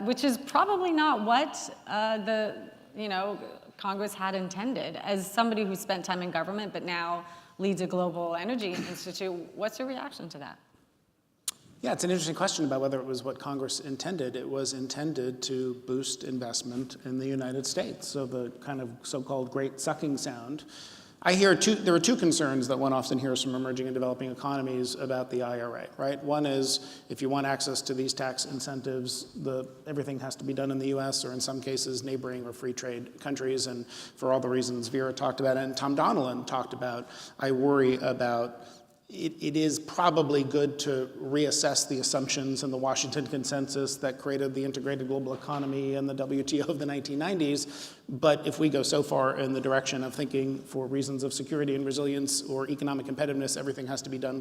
which is probably not what Congress had intended. As somebody who spent time in government but now leads a global energy institute, what's your reaction to that? Yeah, it's an interesting question about whether it was what Congress intended. It was intended to boost investment in the United States. So the kind of so-called great sucking sound. There are two concerns that one often hears from emerging and developing economies about the IRA, right? One is, if you want access to these tax incentives, everything has to be done in the US, or in some cases neighboring or free trade countries. And for all the reasons Vera talked about and Tom Donilon talked about, I worry about it is probably good to reassess the assumptions in the Washington Consensus that created the integrated global economy and the WTO of the 1990s. But if we go so far in the direction of thinking for reasons of security and resilience or economic competitiveness, everything has to be done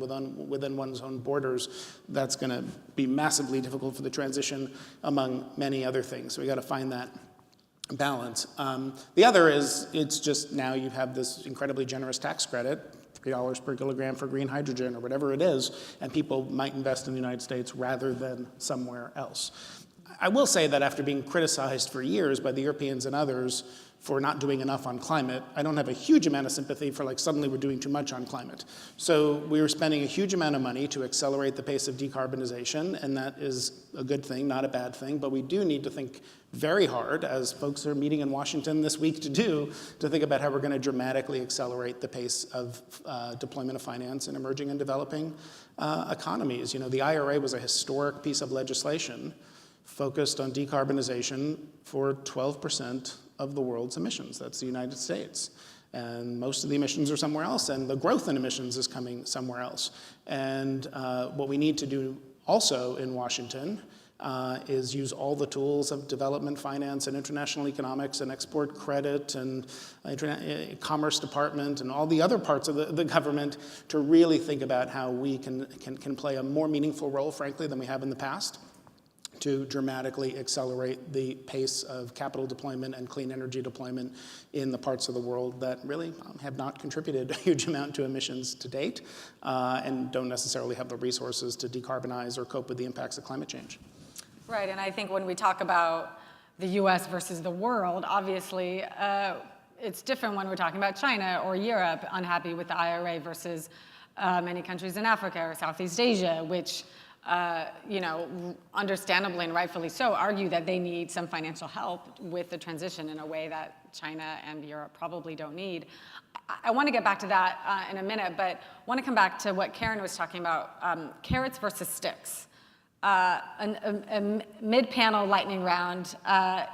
within one's own borders, that's going to be massively difficult for the transition, among many other things. So we got to find that balance. The other is, it's just now you have this incredibly generous tax credit, $3 per kilogram for green hydrogen or whatever it is, and people might invest in the United States rather than somewhere else. I will say that after being criticized for years by the Europeans and others for not doing enough on climate, I don't have a huge amount of sympathy for suddenly we're doing too much on climate. So we were spending a huge amount of money to accelerate the pace of decarbonization, and that is a good thing, not a bad thing, but we do need to think very hard, as folks are meeting in Washington this week to think about how we're going to dramatically accelerate the pace of deployment of finance in emerging and developing economies. The IRA was a historic piece of legislation focused on decarbonization for 12% of the world's emissions. That's the United States. And most of the emissions are somewhere else, and the growth in emissions is coming somewhere else. And what we need to do also in Washington is use all the tools of development finance and international economics and export credit and Commerce Department and all the other parts of the government to really think about how we can play a more meaningful role, frankly, than we have in the past, to dramatically accelerate the pace of capital deployment and clean energy deployment in the parts of the world that really have not contributed a huge amount to emissions to date and don't necessarily have the resources to decarbonize or cope with the impacts of climate change. Right, and I think when we talk about the US versus the world, obviously it's different when we're talking about China or Europe unhappy with the IRA versus many countries in Africa or Southeast Asia, which understandably and rightfully so, argue that they need some financial help with the transition in a way that China and Europe probably don't need. I want to get back to that in a minute, but I want to come back to what Karen was talking about, carrots versus sticks. A mid-panel lightning round are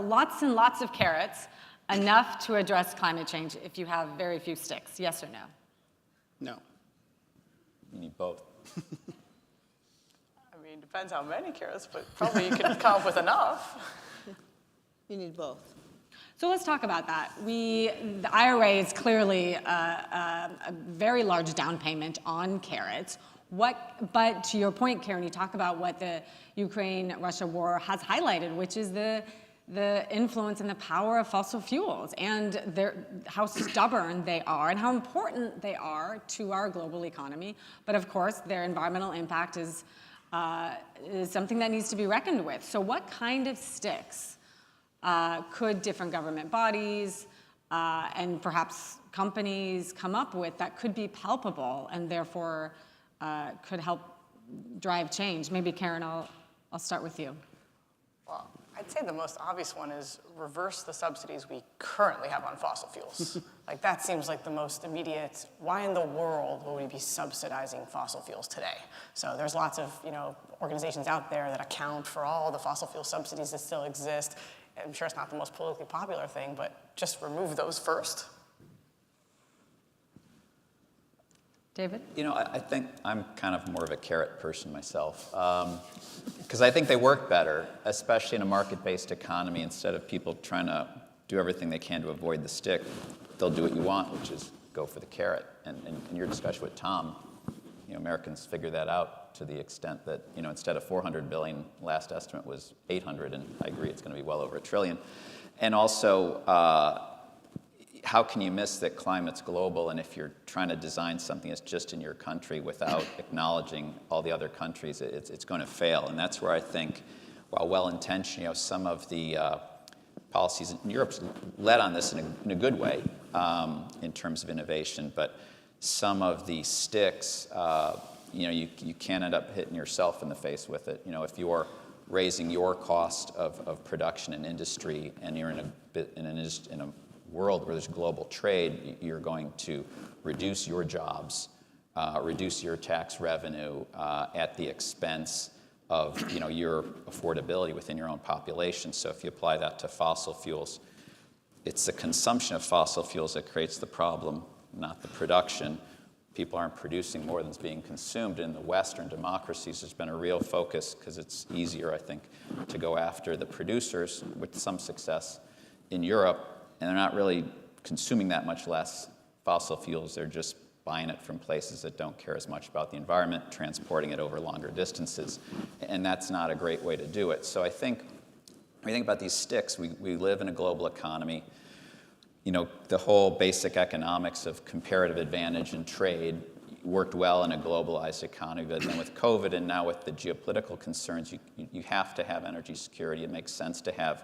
lots and lots of carrots enough to address climate change if you have very few sticks? Yes or no? No. You need both. I mean, depends how many carrots, but probably you can come up with enough. You need both. So let's talk about that. The IRA is clearly a very large down payment on carrots. But to your point, Karen, you talk about what the Ukraine-Russia war has highlighted, which is the influence and the power of fossil fuels and how stubborn they are and how important they are to our global economy. But of course, their environmental impact is something that needs to be reckoned with. So what kind of sticks could different government bodies and perhaps companies come up with that could be palpable and therefore could help drive change? Maybe Karen, I'll start with you. Well, I'd say the most obvious one is reverse the subsidies we currently have on fossil fuels. Like that seems like the most immediate. Why in the world would we be subsidizing fossil fuels today? So there's lots of organizations out there that account for all the fossil fuel subsidies that still exist. I'm sure it's not the most politically popular thing, but just remove those first. David? I think I'm kind of more of a carrot person myself, because I think they work better, especially in a market-based economy. Instead of people trying to do everything they can to avoid the stick, they'll do what you want, which is go for the carrot. And in your discussion with Tom, Americans figure that out to the extent that, instead of 400 billion, last estimate was 800, and I agree it's going to be well over $1 trillion. And also, how can you miss that climate's global, and if you're trying to design something that's just in your country without acknowledging all the other countries, it's going to fail. And that's where I think, while well-intentioned, some of the policies in Europe's led on this in a good way in terms of innovation, but some of the sticks, you can end up hitting yourself in the face with it. If you're raising your cost of production and industry, and you're in a world where there's global trade, you're going to reduce your jobs, reduce your tax revenue at the expense of your affordability within your own population. So if you apply that to fossil fuels, it's the consumption of fossil fuels that creates the problem, not the production. People aren't producing more than's being consumed. In the Western democracies, there's been a real focus, because it's easier, I think, to go after the producers with some success. In Europe, and they're not really consuming that much less fossil fuels. They're just buying it from places that don't care as much about the environment, transporting it over longer distances. And that's not a great way to do it. So I think, when you think about these sticks, we live in a global economy. The whole basic economics of comparative advantage in trade worked well in a globalized economy. But then with COVID and now with the geopolitical concerns, you have to have energy security. It makes sense to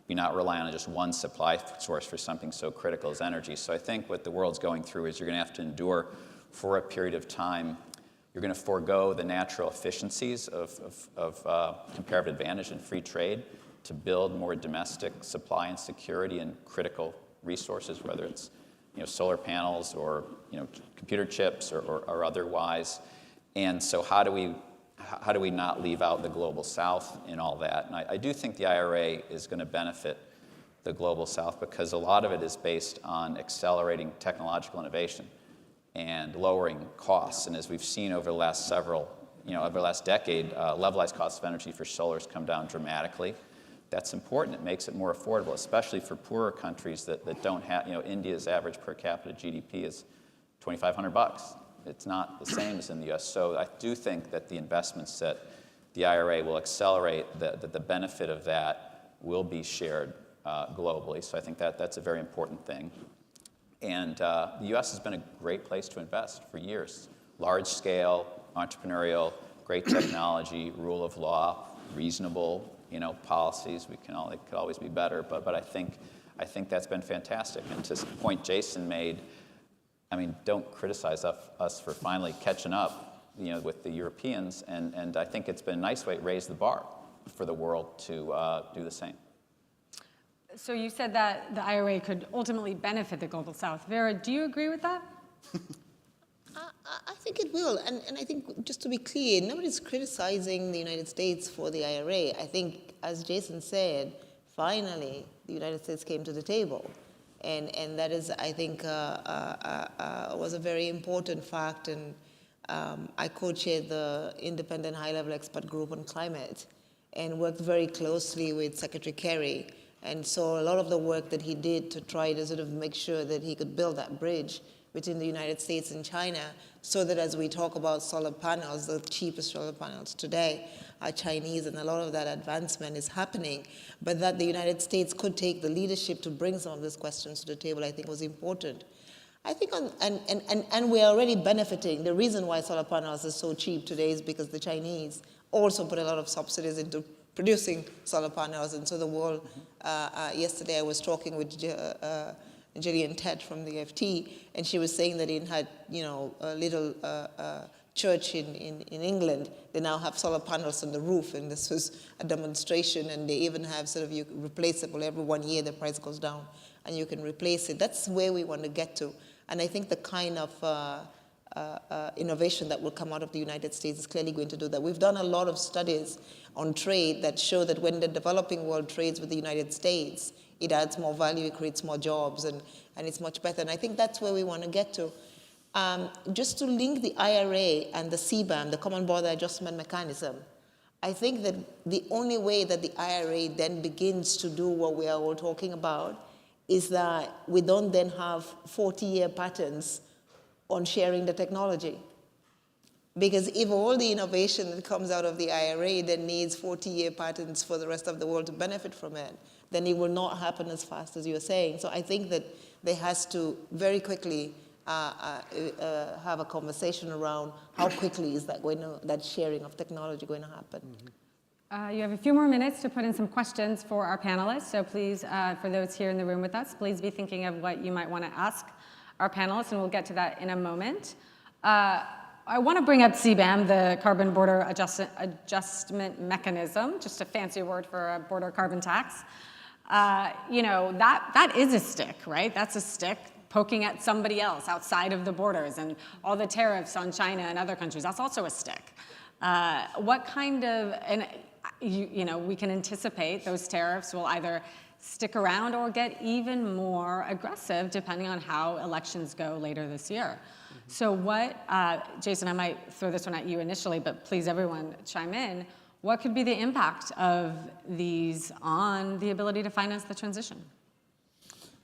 be not relying on just one supply source for something so critical as energy. So I think what the world's going through is you're going to have to endure for a period of time. You're going to forego the natural efficiencies of comparative advantage and free trade to build more domestic supply and security in critical resources, whether it's solar panels or computer chips or otherwise. And so how do we not leave out the global South in all that? And I do think the IRA is going to benefit the global South, because a lot of it is based on accelerating technological innovation and lowering costs. And as we've seen over the last over the last decade, levelized costs of energy for solar has come down dramatically. That's important. It makes it more affordable, especially for poorer countries that don't have, India's average per capita GDP is $2,500. It's not the same as in the US. So I do think that the investments that the IRA will accelerate, that the benefit of that will be shared globally. So I think that's a very important thing. And the US has been a great place to invest for years. Large scale, entrepreneurial, great technology, rule of law, reasonable policies. It could always be better, but I think that's been fantastic. And to the point Jason made, don't criticize us for finally catching up. with the Europeans, and I think it's been a nice way to raise the bar for the world to do the same. So you said that the IRA could ultimately benefit the Global South. Vera, do you agree with that? I think it will. And I think, just to be clear, nobody's criticizing the United States for the IRA. I think, as Jason said, finally, the United States came to the table. And that is, I think, was a very important fact. And I co-chaired the Independent High-Level Expert Group on Climate and worked very closely with Secretary Kerry. And so a lot of the work that he did to try to sort of make sure that he could build that bridge between the United States and China, so that as we talk about solar panels, the cheapest solar panels today are Chinese, and a lot of that advancement is happening. But that the United States could take the leadership to bring some of these questions to the table, I think was important. I think, and we're already benefiting. The reason why solar panels are so cheap today is because the Chinese also put a lot of subsidies into producing solar panels, and so the world, yesterday I was talking with Gillian Tett from the FT, and she was saying that it had, a little church in England. They now have solar panels on the roof, and this was a demonstration, and they even have sort of replaceable. Every 1 year the price goes down, and you can replace it. That's where we want to get to. And I think the kind of innovation that will come out of the United States is clearly going to do that. We've done a lot of studies on trade that show that when the developing world trades with the United States, it adds more value, it creates more jobs, and it's much better. And I think that's where we want to get to. Just to link the IRA and the CBAM, the Common Border Adjustment Mechanism, I think that the only way that the IRA then begins to do what we are all talking about is that we don't then have 40-year patents on sharing the technology. Because if all the innovation that comes out of the IRA then needs 40-year patents for the rest of the world to benefit from it, then it will not happen as fast as you're saying. So I think that there has to very quickly have a conversation around how quickly is that sharing of technology going to happen. You have a few more minutes to put in some questions for our panelists. So please, for those here in the room with us, please be thinking of what you might want to ask our panelists, and we'll get to that in a moment. I want to bring up CBAM, the Carbon Border Adjustment Mechanism, just a fancy word for a border carbon tax. That is a stick, right? That's a stick poking at somebody else outside of the borders, and all the tariffs on China and other countries, that's also a stick. What kind of, and we can anticipate those tariffs will either stick around or get even more aggressive depending on how elections go later this year. So what, Jason, I might throw this one at you initially, but please everyone chime in. What could be the impact of these on the ability to finance the transition?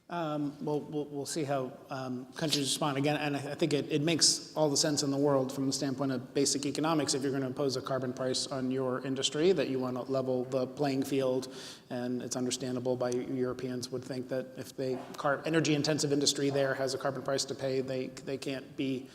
We'll see how countries respond. Again, and I think it makes all the sense in the world from the standpoint of basic economics. If you're going to impose a carbon price on your industry, that you want to level the playing field, and it's understandable by Europeans would think that if the energy-intensive industry there has a carbon price to pay, they can't be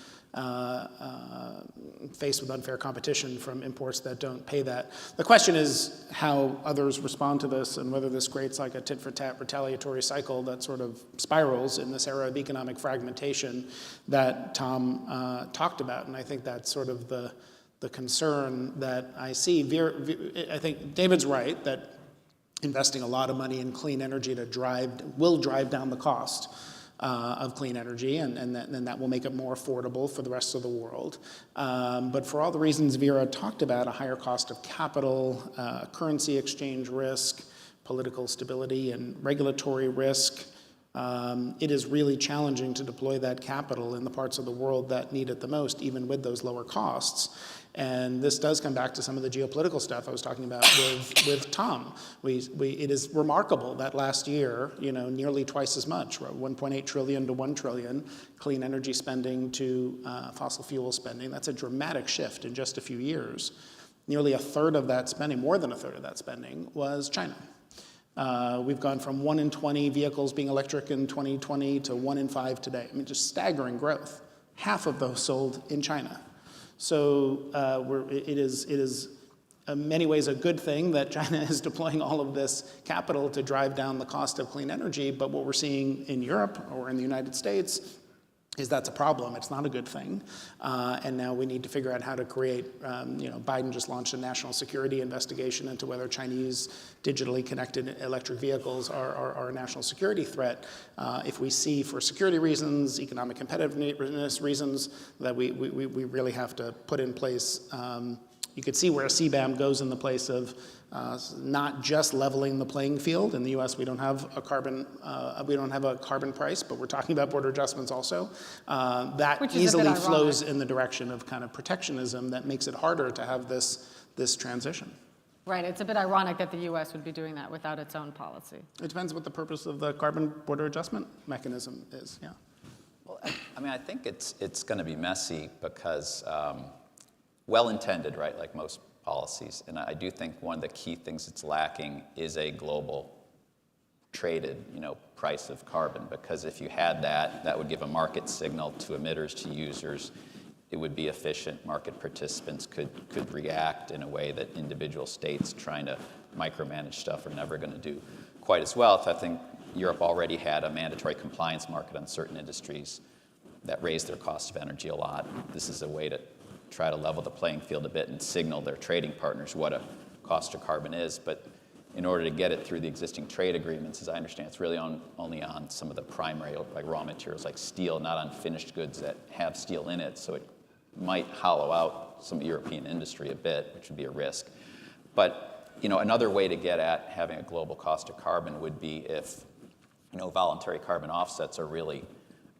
faced with unfair competition from imports that don't pay that. The question is how others respond to this, and whether this creates like a tit-for-tat retaliatory cycle that sort of spirals in this era of economic fragmentation that Tom talked about. And I think that's sort of the concern that I see. I think David's right that investing a lot of money in clean energy will drive down the cost of clean energy, and that will make it more affordable for the rest of the world. But for all the reasons Vera talked about, a higher cost of capital, currency exchange risk, political stability, and regulatory risk, it is really challenging to deploy that capital in the parts of the world that need it the most, even with those lower costs. And this does come back to some of the geopolitical stuff I was talking about with Tom. It is remarkable that last year, nearly twice as much, 1.8 trillion to 1 trillion, clean energy spending to fossil fuel spending. That's a dramatic shift in just a few years. Nearly a third of that spending, more than a third of that spending, was China. We've gone from 1 in 20 vehicles being electric in 2020 to 1 in 5 today. I mean, just staggering growth. Half of those sold in China. So it is in many ways a good thing that China is deploying all of this capital to drive down the cost of clean energy. But what we're seeing in Europe or in the United States is that's a problem. It's not a good thing. And now we need to figure out how to create, Biden just launched a national security investigation into whether Chinese digitally connected electric vehicles are a national security threat. If we see for security reasons, economic competitiveness reasons, that we really have to put in place, you could see where a CBAM goes in the place of not just leveling the playing field. In the U.S., we don't have a carbon price, but we're talking about border adjustments also. That easily flows in the direction of kind of protectionism that makes it harder to have this transition. Right. It's a bit ironic that the U.S. would be doing that without its own policy. It depends what the purpose of the carbon border adjustment mechanism is. Yeah. Well, I mean, I think it's going to be messy because well-intended, right, like most policies. And I do think one of the key things that's lacking is a global traded, price of carbon. Because if you had that, that would give a market signal to emitters, to users. It would be efficient. Market participants could react in a way that individual states trying to micromanage stuff are never going to do quite as well. I think Europe already had a mandatory compliance market on certain industries that raised their cost of energy a lot. This is a way to try to level the playing field a bit and signal their trading partners what a cost of carbon is. But in order to get it through the existing trade agreements, as I understand, it's really only on some of the primary, like raw materials like steel, not on finished goods that have steel in it. So it might hollow out some European industry a bit, which would be a risk. But another way to get at having a global cost of carbon would be if voluntary carbon offsets are really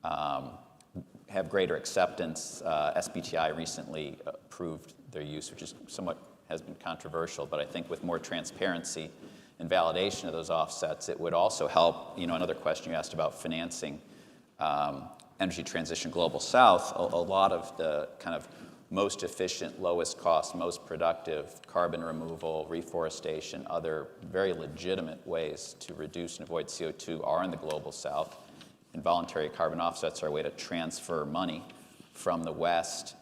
have greater acceptance. SBTI recently approved their use, which is has been controversial, but I think with more transparency and validation of those offsets, it would also help. Another question you asked about financing energy transition global south. A lot of the kind of most efficient, lowest cost, most productive carbon removal, reforestation, other very legitimate ways to reduce and avoid CO2 are in the global south. And voluntary carbon offsets are a way to transfer money from the West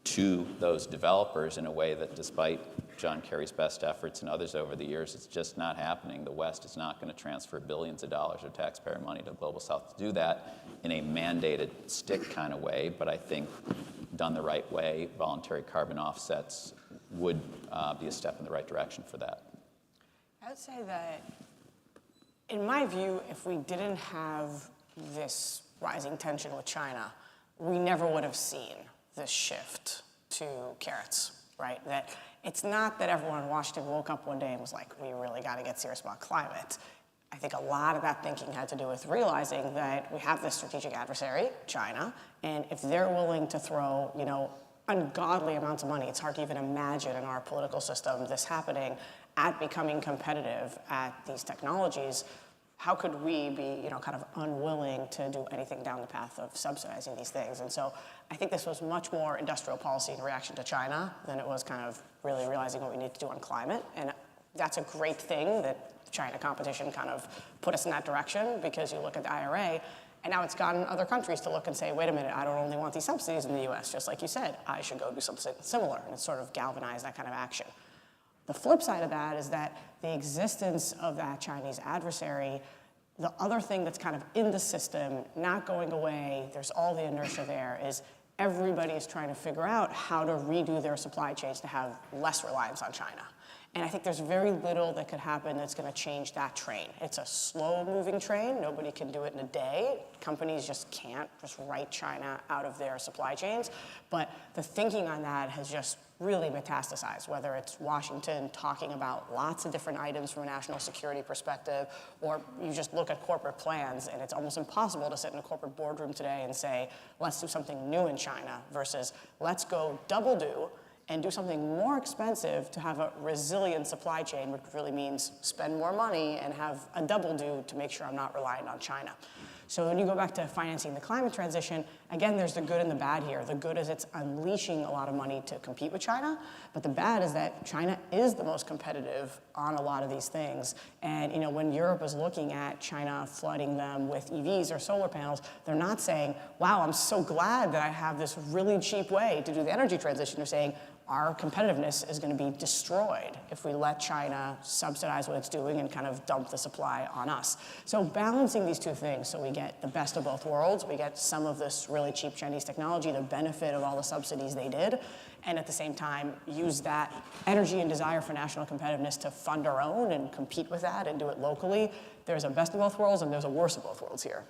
to those developers in a way that, despite John Kerry's best efforts and others over the years, it's just not happening. The West is not going to transfer billions of dollars of taxpayer money to the global south to do that in a mandated stick kind of way. But I think done the right way, voluntary carbon offsets would be a step in the right direction for that. I would say that, in my view, if we didn't have this rising tension with China, we never would have seen this shift to carrots, right? That it's not that everyone in Washington woke up one day and was like, we really got to get serious about climate. I think a lot of that thinking had to do with realizing that we have this strategic adversary, China, and if they're willing to throw, ungodly amounts of money, it's hard to even imagine in our political system this happening, at becoming competitive at these technologies. How could we be, kind of unwilling to do anything down the path of subsidizing these things? And so I think this was much more industrial policy in reaction to China than it was kind of really realizing what we need to do on climate. And that's a great thing that China competition kind of put us in that direction, because you look at the IRA, and now it's gotten other countries to look and say, wait a minute, I don't only want these subsidies in the US, just like you said, I should go do something similar. And it's sort of galvanized that kind of action. The flip side of that is that the existence of that Chinese adversary, the other thing that's kind of in the system, not going away, there's all the inertia there, is everybody is trying to figure out how to redo their supply chains to have less reliance on China. And I think there's very little that could happen that's going to change that train. It's a slow-moving train. Nobody can do it in a day. Companies just can't just write China out of their supply chains. But the thinking on that has just really metastasized, whether it's Washington talking about lots of different items from a national security perspective, or you just look at corporate plans, and it's almost impossible to sit in a corporate boardroom today and say, let's do something new in China, versus let's go double do and do something more expensive to have a resilient supply chain, which really means spend more money and have a double do to make sure I'm not reliant on China. So when you go back to financing the climate transition, again, there's the good and the bad here. The good is it's unleashing a lot of money to compete with China, but the bad is that China is the most competitive on a lot of these things. And when Europe is looking at China flooding them with EVs or solar panels, they're not saying, wow, I'm so glad that I have this really cheap way to do the energy transition. They're saying, our competitiveness is going to be destroyed if we let China subsidize what it's doing and kind of dump the supply on us. So balancing these two things, so we get the best of both worlds, we get some of this really cheap Chinese technology, the benefit of all the subsidies they did, and at the same time use that energy and desire for national competitiveness to fund our own and compete with that and do it locally. There's a best of both worlds and there's a worst of both worlds here.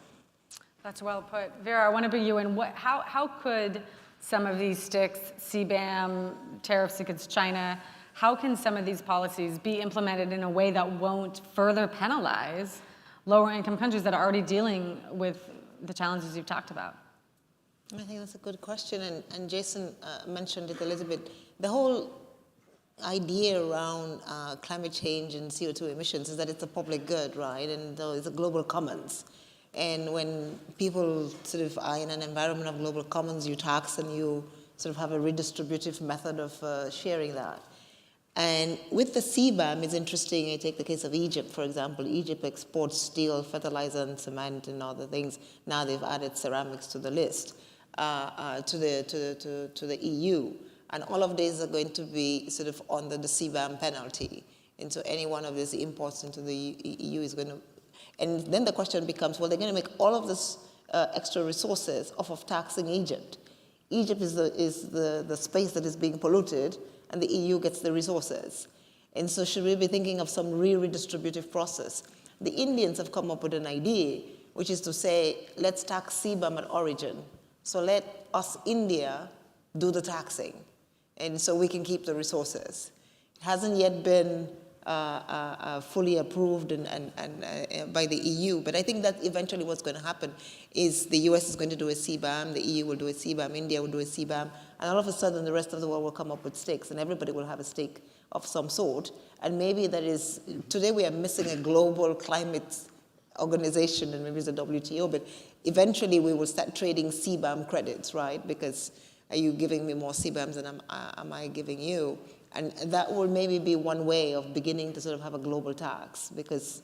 That's well put. Vera, I want to bring you in. How could some of these sticks, CBAM, tariffs against China, how can some of these policies be implemented in a way that won't further penalize lower income countries that are already dealing with the challenges you've talked about? I think that's a good question, and Jason mentioned it a little bit. The whole idea around climate change and CO2 emissions is that it's a public good, right? And it's a global commons. And when people sort of are in an environment of global commons, you tax and you sort of have a redistributive method of sharing that. And with the CBAM, it's interesting. I take the case of Egypt, for example. Egypt exports steel, fertilizer, and cement and other things. Now they've added ceramics to the list, to the EU. And all of these are going to be sort of under the CBAM penalty. And so any one of these imports into the EU is going to. And then the question becomes, well, they're going to make all of this extra resources off of taxing Egypt. Egypt is the space that is being polluted, and the EU gets the resources. And so should we be thinking of some redistributive process? The Indians have come up with an idea, which is to say, let's tax CBAM at origin. So let us, India, do the taxing. And so we can keep the resources. It hasn't yet been fully approved by the EU. But I think that eventually what's going to happen is the US is going to do a CBAM, the EU will do a CBAM, India will do a CBAM, and all of a sudden the rest of the world will come up with stakes, and everybody will have a stake of some sort. And maybe that is, today we are missing a global climate organization, and maybe it's the WTO, but eventually we will start trading CBAM credits, right? Because are you giving me more CBAMs than am I giving you? And that will maybe be one way of beginning to sort of have a global tax. Because,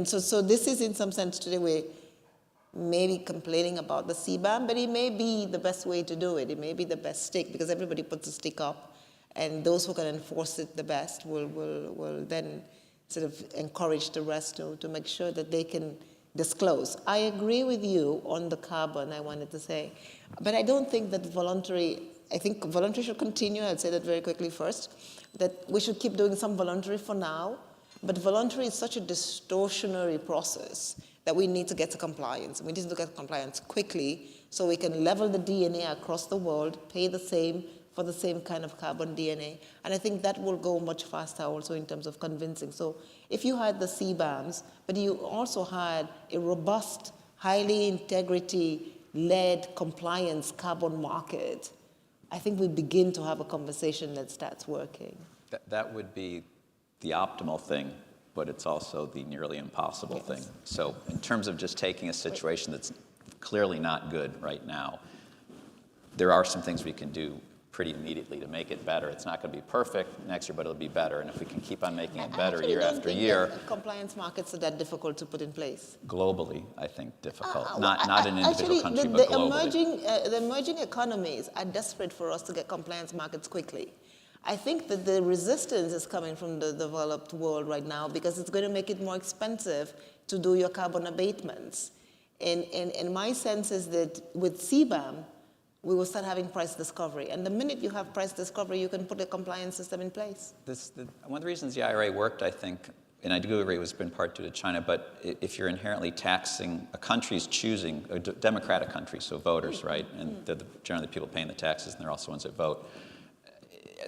so this is in some sense today we're maybe complaining about the CBAM, but it may be the best way to do it. It may be the best stick because everybody puts a stick up, and those who can enforce it the best will then sort of encourage the rest to make sure that they can disclose. I agree with you on the carbon, I wanted to say, but I don't think that I think voluntary should continue. I'd say that very quickly first, that we should keep doing some voluntary for now, but voluntary is such a distortionary process that we need to get to compliance. We need to get to compliance quickly so we can level the DNA across the world, pay the same for the same kind of carbon DNA. And I think that will go much faster also in terms of convincing. So if you had the CBAMs, but you also had a robust, highly integrity-led compliance carbon market, I think we begin to have a conversation that starts working. That would be the optimal thing, but it's also the nearly impossible thing. So in terms of just taking a situation that's clearly not good right now, there are some things we can do pretty immediately to make it better. It's not going to be perfect next year, but it'll be better. And if we can keep on making it better year after year. Compliance markets are that difficult to put in place? Globally, I think difficult. Not in an individual country, but globally. The emerging economies are desperate for us to get compliance markets quickly. I think that the resistance is coming from the developed world right now because it's going to make it more expensive to do your carbon abatements. And my sense is that with CBAM, we will start having price discovery. And the minute you have price discovery, you can put a compliance system in place. One of the reasons the IRA worked, I think, and I do agree it was in part due to China, but if you're inherently taxing, a country's choosing, a democratic country, so voters, right? And they're generally the people paying the taxes, and they're also ones that vote.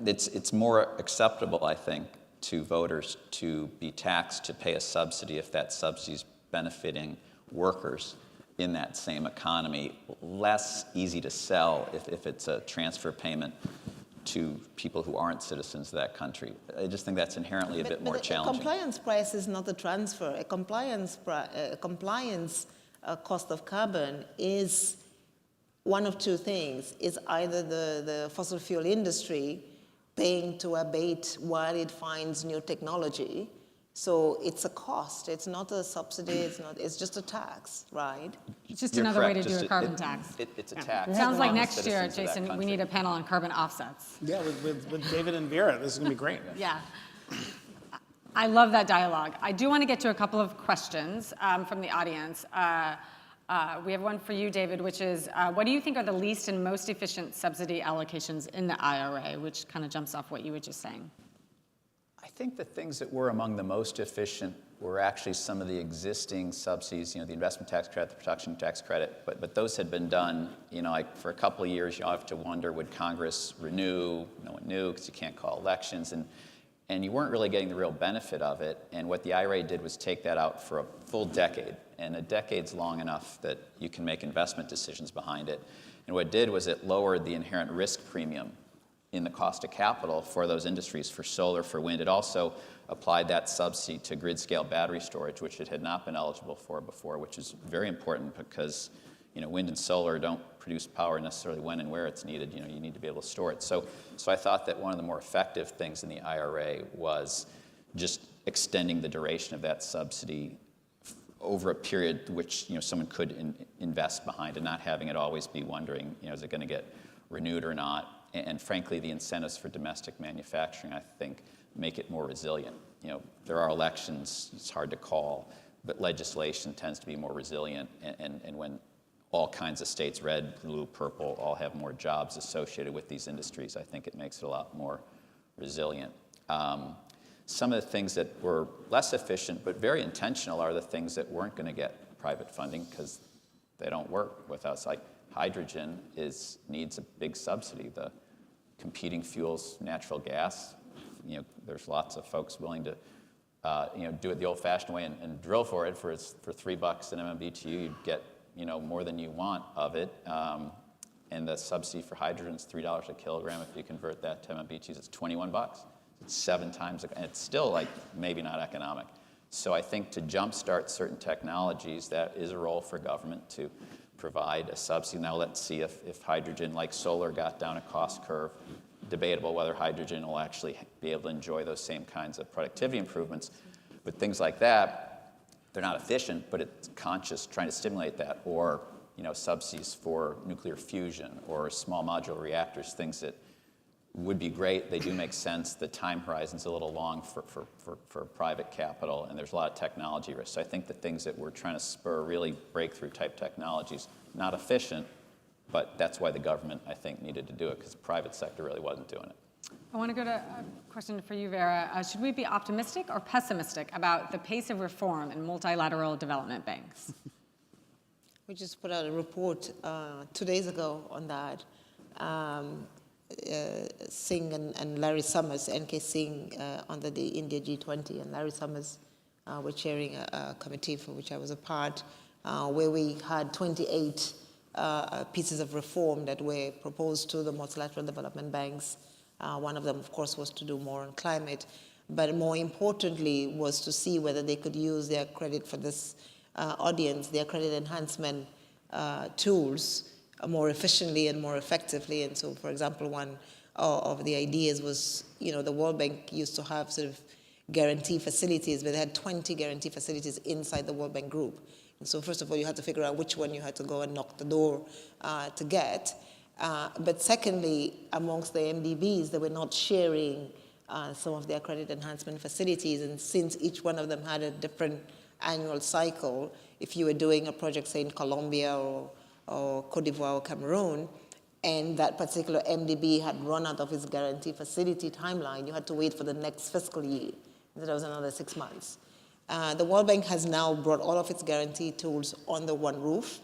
It's more acceptable, I think, to voters to be taxed to pay a subsidy if that subsidy is benefiting workers in that same economy, less easy to sell if it's a transfer payment to people who aren't citizens of that country. I just think that's inherently a bit more challenging. A compliance price is not a transfer. A compliance cost of carbon is one of two things. It's either the fossil fuel industry paying to abate while it finds new technology. So it's a cost. It's not a subsidy. It's just a tax, right? It's just You're another way correct. to do Just a carbon tax. It's a tax. Sounds like on the next year, citizens of that Jason, we country. need a panel on carbon offsets. Yeah, with David and Vera, this is going to be great. Yeah. I love that dialogue. I do want to get to a couple of questions from the audience. We have one for you, David, which is, what do you think are the least and most efficient subsidy allocations in the IRA, which kind of jumps off what you were just saying? I think the things that were among the most efficient were actually some of the existing subsidies, the investment tax credit, the production tax credit, but those had been done, like for a couple of years. You have to wonder, would Congress renew? No one knew, because you can't call elections, and you weren't really getting the real benefit of it. And what the IRA did was take that out for a full decade, and a decade's long enough that you can make investment decisions behind it. And what it did was it lowered the inherent risk premium in the cost of capital for those industries, for solar, for wind. It also applied that subsidy to grid-scale battery storage, which it had not been eligible for before, which is very important because wind and solar don't produce power necessarily when and where it's needed. You need to be able to store it. So I thought that one of the more effective things in the IRA was just extending the duration of that subsidy over a period which someone could invest behind, and not having it always be wondering, is it going to get renewed or not? And frankly, the incentives for domestic manufacturing, I think, make it more resilient. There are elections, it's hard to call, but legislation tends to be more resilient. And when all kinds of states, red, blue, purple, all have more jobs associated with these industries, I think it makes it a lot more resilient. Some of the things that were less efficient but very intentional are the things that weren't going to get private funding because they don't work with us. Like hydrogen needs a big subsidy. The competing fuels, natural gas, there's lots of folks willing to do it the old-fashioned way and drill for it for $3 an MMBTU. You'd get more than you want of it. And the subsidy for hydrogen is $3 a kilogram. If you convert that to MMBTUs, it's $21. It's 7 times, and it's still maybe not economic. So I think to jumpstart certain technologies, that is a role for government to provide a subsidy. Now let's see if hydrogen, like solar, got down a cost curve. Debatable whether hydrogen will actually be able to enjoy those same kinds of productivity improvements. But things like that, they're not efficient, but it's conscious trying to stimulate that. Or subsidies for nuclear fusion or small modular reactors, things that would be great. They do make sense. The time horizon's a little long for private capital, and there's a lot of technology risk. So I think the things that we're trying to spur really breakthrough type technologies, not efficient, but that's why the government, I think, needed to do it, because the private sector really wasn't doing it. I want to go to a question for you, Vera. Should we be optimistic or pessimistic about the pace of reform in multilateral development banks? We just put out a report 2 days ago on that. Singh and Larry Summers, N.K. Singh under the India G20, and Larry Summers were chairing a committee for which I was a part, where we had 28 pieces of reform that were proposed to the multilateral development banks. One of them, of course, was to do more on climate, but more importantly was to see whether they could use their credit for this audience, their credit enhancement tools more efficiently and more effectively. And so, for example, one of the ideas was, the World Bank used to have sort of guarantee facilities, but they had 20 guarantee facilities inside the World Bank group. And so, first of all, you had to figure out which one you had to go and knock the door to get. But secondly, amongst the MDBs, they were not sharing some of their credit enhancement facilities. And since each one of them had a different annual cycle, if you were doing a project, say, in Colombia or Cote d'Ivoire or Cameroon, and that particular MDB had run out of its guarantee facility timeline, you had to wait for the next fiscal year. That was another 6 months. The World Bank has now brought all of its guarantee tools under one roof,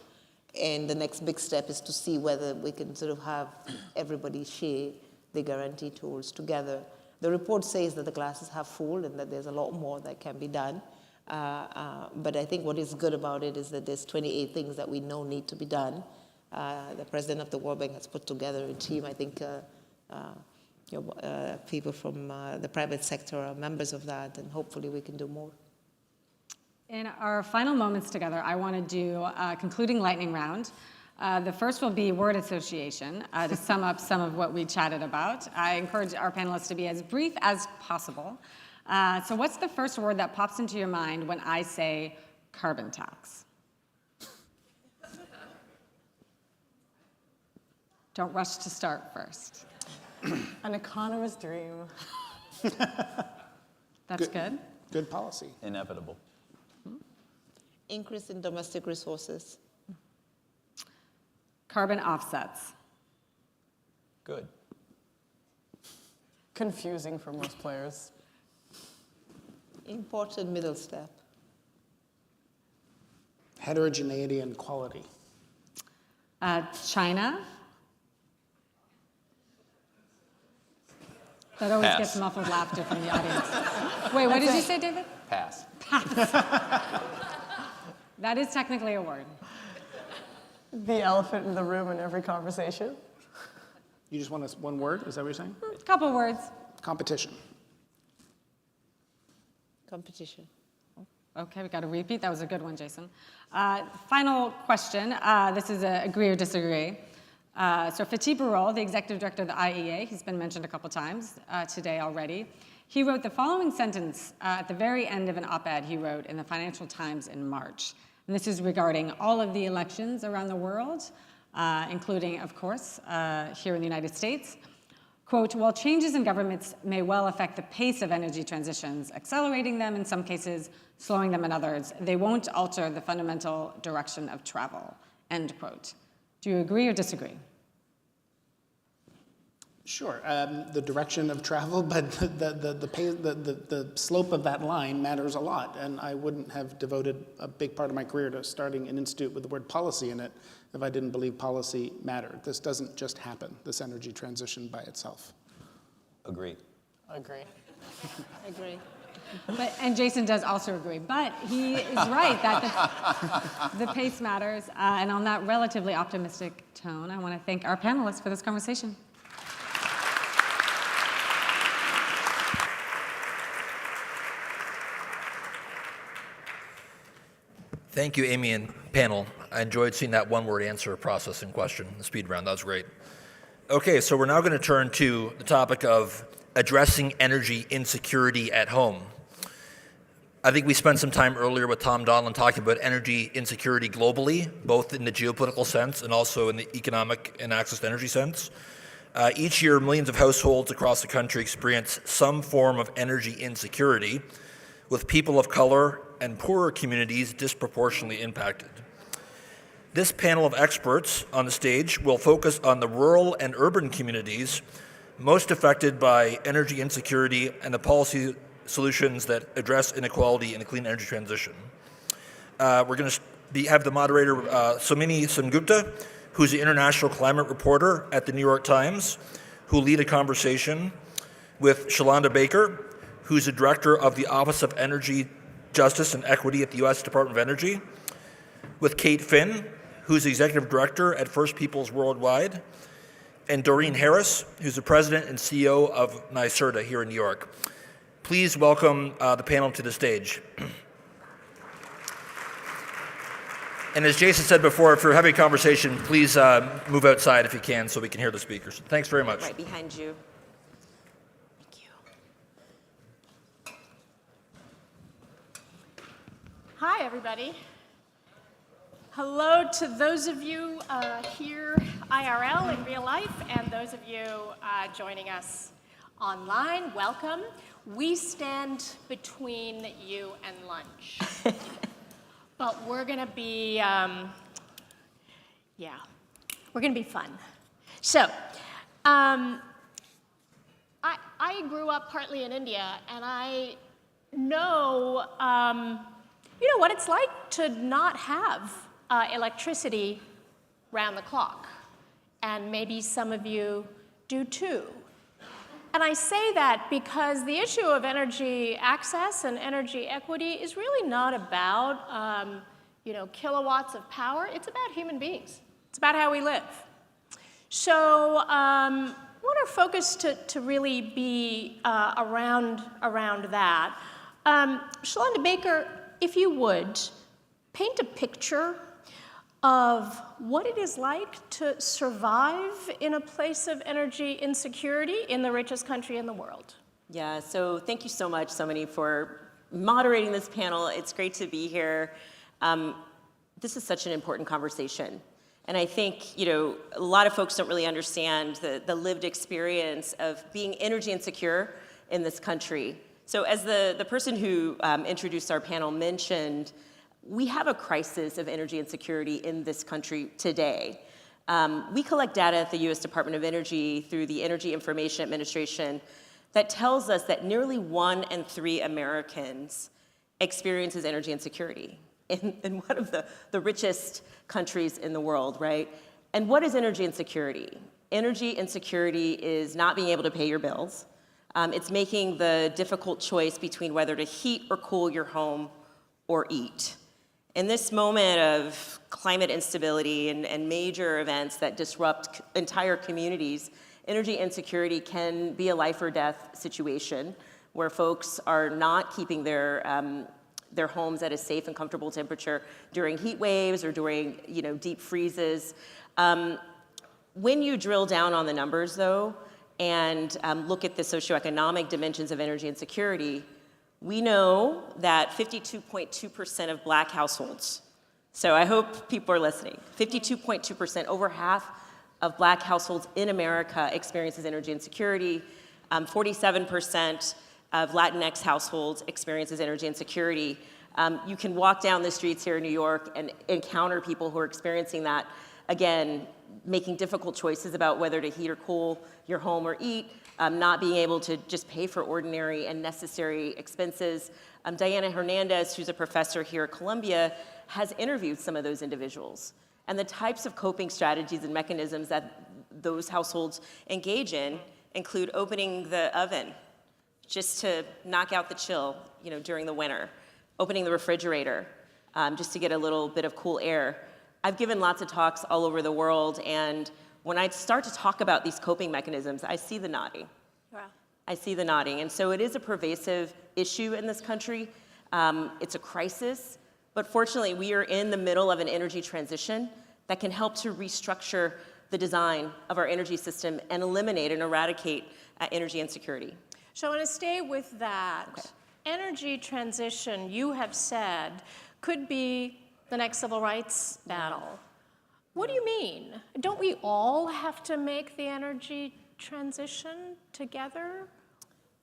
and the next big step is to see whether we can sort of have everybody share the guarantee tools together. The report says that the glass is half full and that there's a lot more that can be done. But I think what is good about it is that there's 28 things that we know need to be done. The president of the World Bank has put together a team. I think people from the private sector are members of that, and hopefully we can do more. In our final moments together, I want to do a concluding lightning round. The first will be word association to sum up some of what we chatted about. I encourage our panelists to be as brief as possible. So what's the first word that pops into your mind when I say carbon tax? Don't rush to start first. An economist's dream. That's good. Good policy. Inevitable. Increase in domestic resources. Carbon offsets. Good. Confusing for most players. Important middle step. Heterogeneity and quality. China. That always Pass. gets muffled laughter from the audience. Wait, what did you say, David? Pass. That is technically a word. The elephant in the room in every conversation. You just want one word? Is that what you're saying? A couple words. Competition. Competition. Okay, we got to repeat. That was a good one, Jason. Final question. This is a agree or disagree. So Fatih Birol, the executive director of the IEA, he's been mentioned a couple times today already. He wrote the following sentence at the very end of an op-ed he wrote in the Financial Times in March. And this is regarding all of the elections around the world, including, of course, here in the United States. Quote, while changes in governments may well affect the pace of energy transitions, accelerating them in some cases, slowing them in others, they won't alter the fundamental direction of travel, end quote. Do you agree or disagree? Sure, the direction of travel, but the slope of that line matters a lot, and I wouldn't have devoted a big part of my career to starting an institute with the word policy in it if I didn't believe policy mattered. This doesn't just happen, this energy transition by itself. Agree. Agree. Agree. And Jason does also agree, but he is right that the pace matters. And on that relatively optimistic tone, I want to thank our panelists for this conversation. Thank you, Amy and panel. I enjoyed seeing that one-word answer process in question, the speed round. That was great. Okay, so we're now going to turn to the topic of addressing energy insecurity at home. I think we spent some time earlier with Tom Donilon talking about energy insecurity globally, both in the geopolitical sense and also in the economic and access to energy sense. Each year, millions of households across the country experience some form of energy insecurity, with people of color and poorer communities disproportionately impacted. This panel of experts on the stage will focus on the rural and urban communities most affected by energy insecurity and the policy solutions that address inequality in the clean energy transition. We're going to have the moderator, Somini Sengupta, who's the international climate reporter at the New York Times, who will lead a conversation with Shalonda Baker, who's the director of the Office of Energy, Justice and Equity at the U.S. Department of Energy, with Kate Finn, who's the executive director at First Peoples Worldwide, and Doreen Harris, who's the president and CEO of NYSERDA here in New York. Please welcome the panel to the stage. And as Jason said before, if you're having a conversation, please move outside if you can so we can hear the speakers. Thanks very much. Right behind you. Thank you. Hi, everybody. Hello to those of you here IRL in real life and those of you joining us online. Welcome. We stand between you and lunch. But we're going to be, we're going to be fun. So, I grew up partly in India, and I know, what it's like to not have electricity round the clock. And maybe some of you do too. And I say that because the issue of energy access and energy equity is really not about, kilowatts of power. It's about human beings. It's about how we live. So I want our focus to really be around that. Shalonda Baker, if you would, paint a picture of what it is like to survive in a place of energy insecurity in the richest country in the world. Yeah, so thank you so much, Somani, for moderating this panel. It's great to be here. This is such an important conversation. And I think, a lot of folks don't really understand the lived experience of being energy insecure in this country. So as the person who introduced our panel mentioned, we have a crisis of energy insecurity in this country today. We collect data at the U.S. Department of Energy through the Energy Information Administration that tells us that nearly 1 in 3 Americans experiences energy insecurity in one of the richest countries in the world, right? And what is energy insecurity? Energy insecurity is not being able to pay your bills. It's making the difficult choice between whether to heat or cool your home or eat. In this moment of climate instability and major events that disrupt entire communities, energy insecurity can be a life or death situation where folks are not keeping their homes at a safe and comfortable temperature during heat waves or during deep freezes. When you drill down on the numbers, though, and look at the socioeconomic dimensions of energy insecurity, we know that 52.2% of Black households, so I hope people are listening, 52.2%, over half of Black households in America experiences energy insecurity. 47% of Latinx households experiences energy insecurity. You can walk down the streets here in New York and encounter people who are experiencing that, again, making difficult choices about whether to heat or cool your home or eat, not being able to just pay for ordinary and necessary expenses. Diana Hernandez, who's a professor here at Columbia, has interviewed some of those individuals. And the types of coping strategies and mechanisms that those households engage in include opening the oven just to knock out the chill, during the winter, opening the refrigerator just to get a little bit of cool air. I've given lots of talks all over the world, and when I start to talk about these coping mechanisms, I see the nodding. Wow. I see the nodding. And so it is a pervasive issue in this country. It's a crisis, but fortunately, we are in the middle of an energy transition that can help to restructure the design of our energy system and eliminate and eradicate energy insecurity. So I want to stay with that. Okay. Energy transition, you have said, could be the next civil rights battle. What do you mean? Don't we all have to make the energy transition together?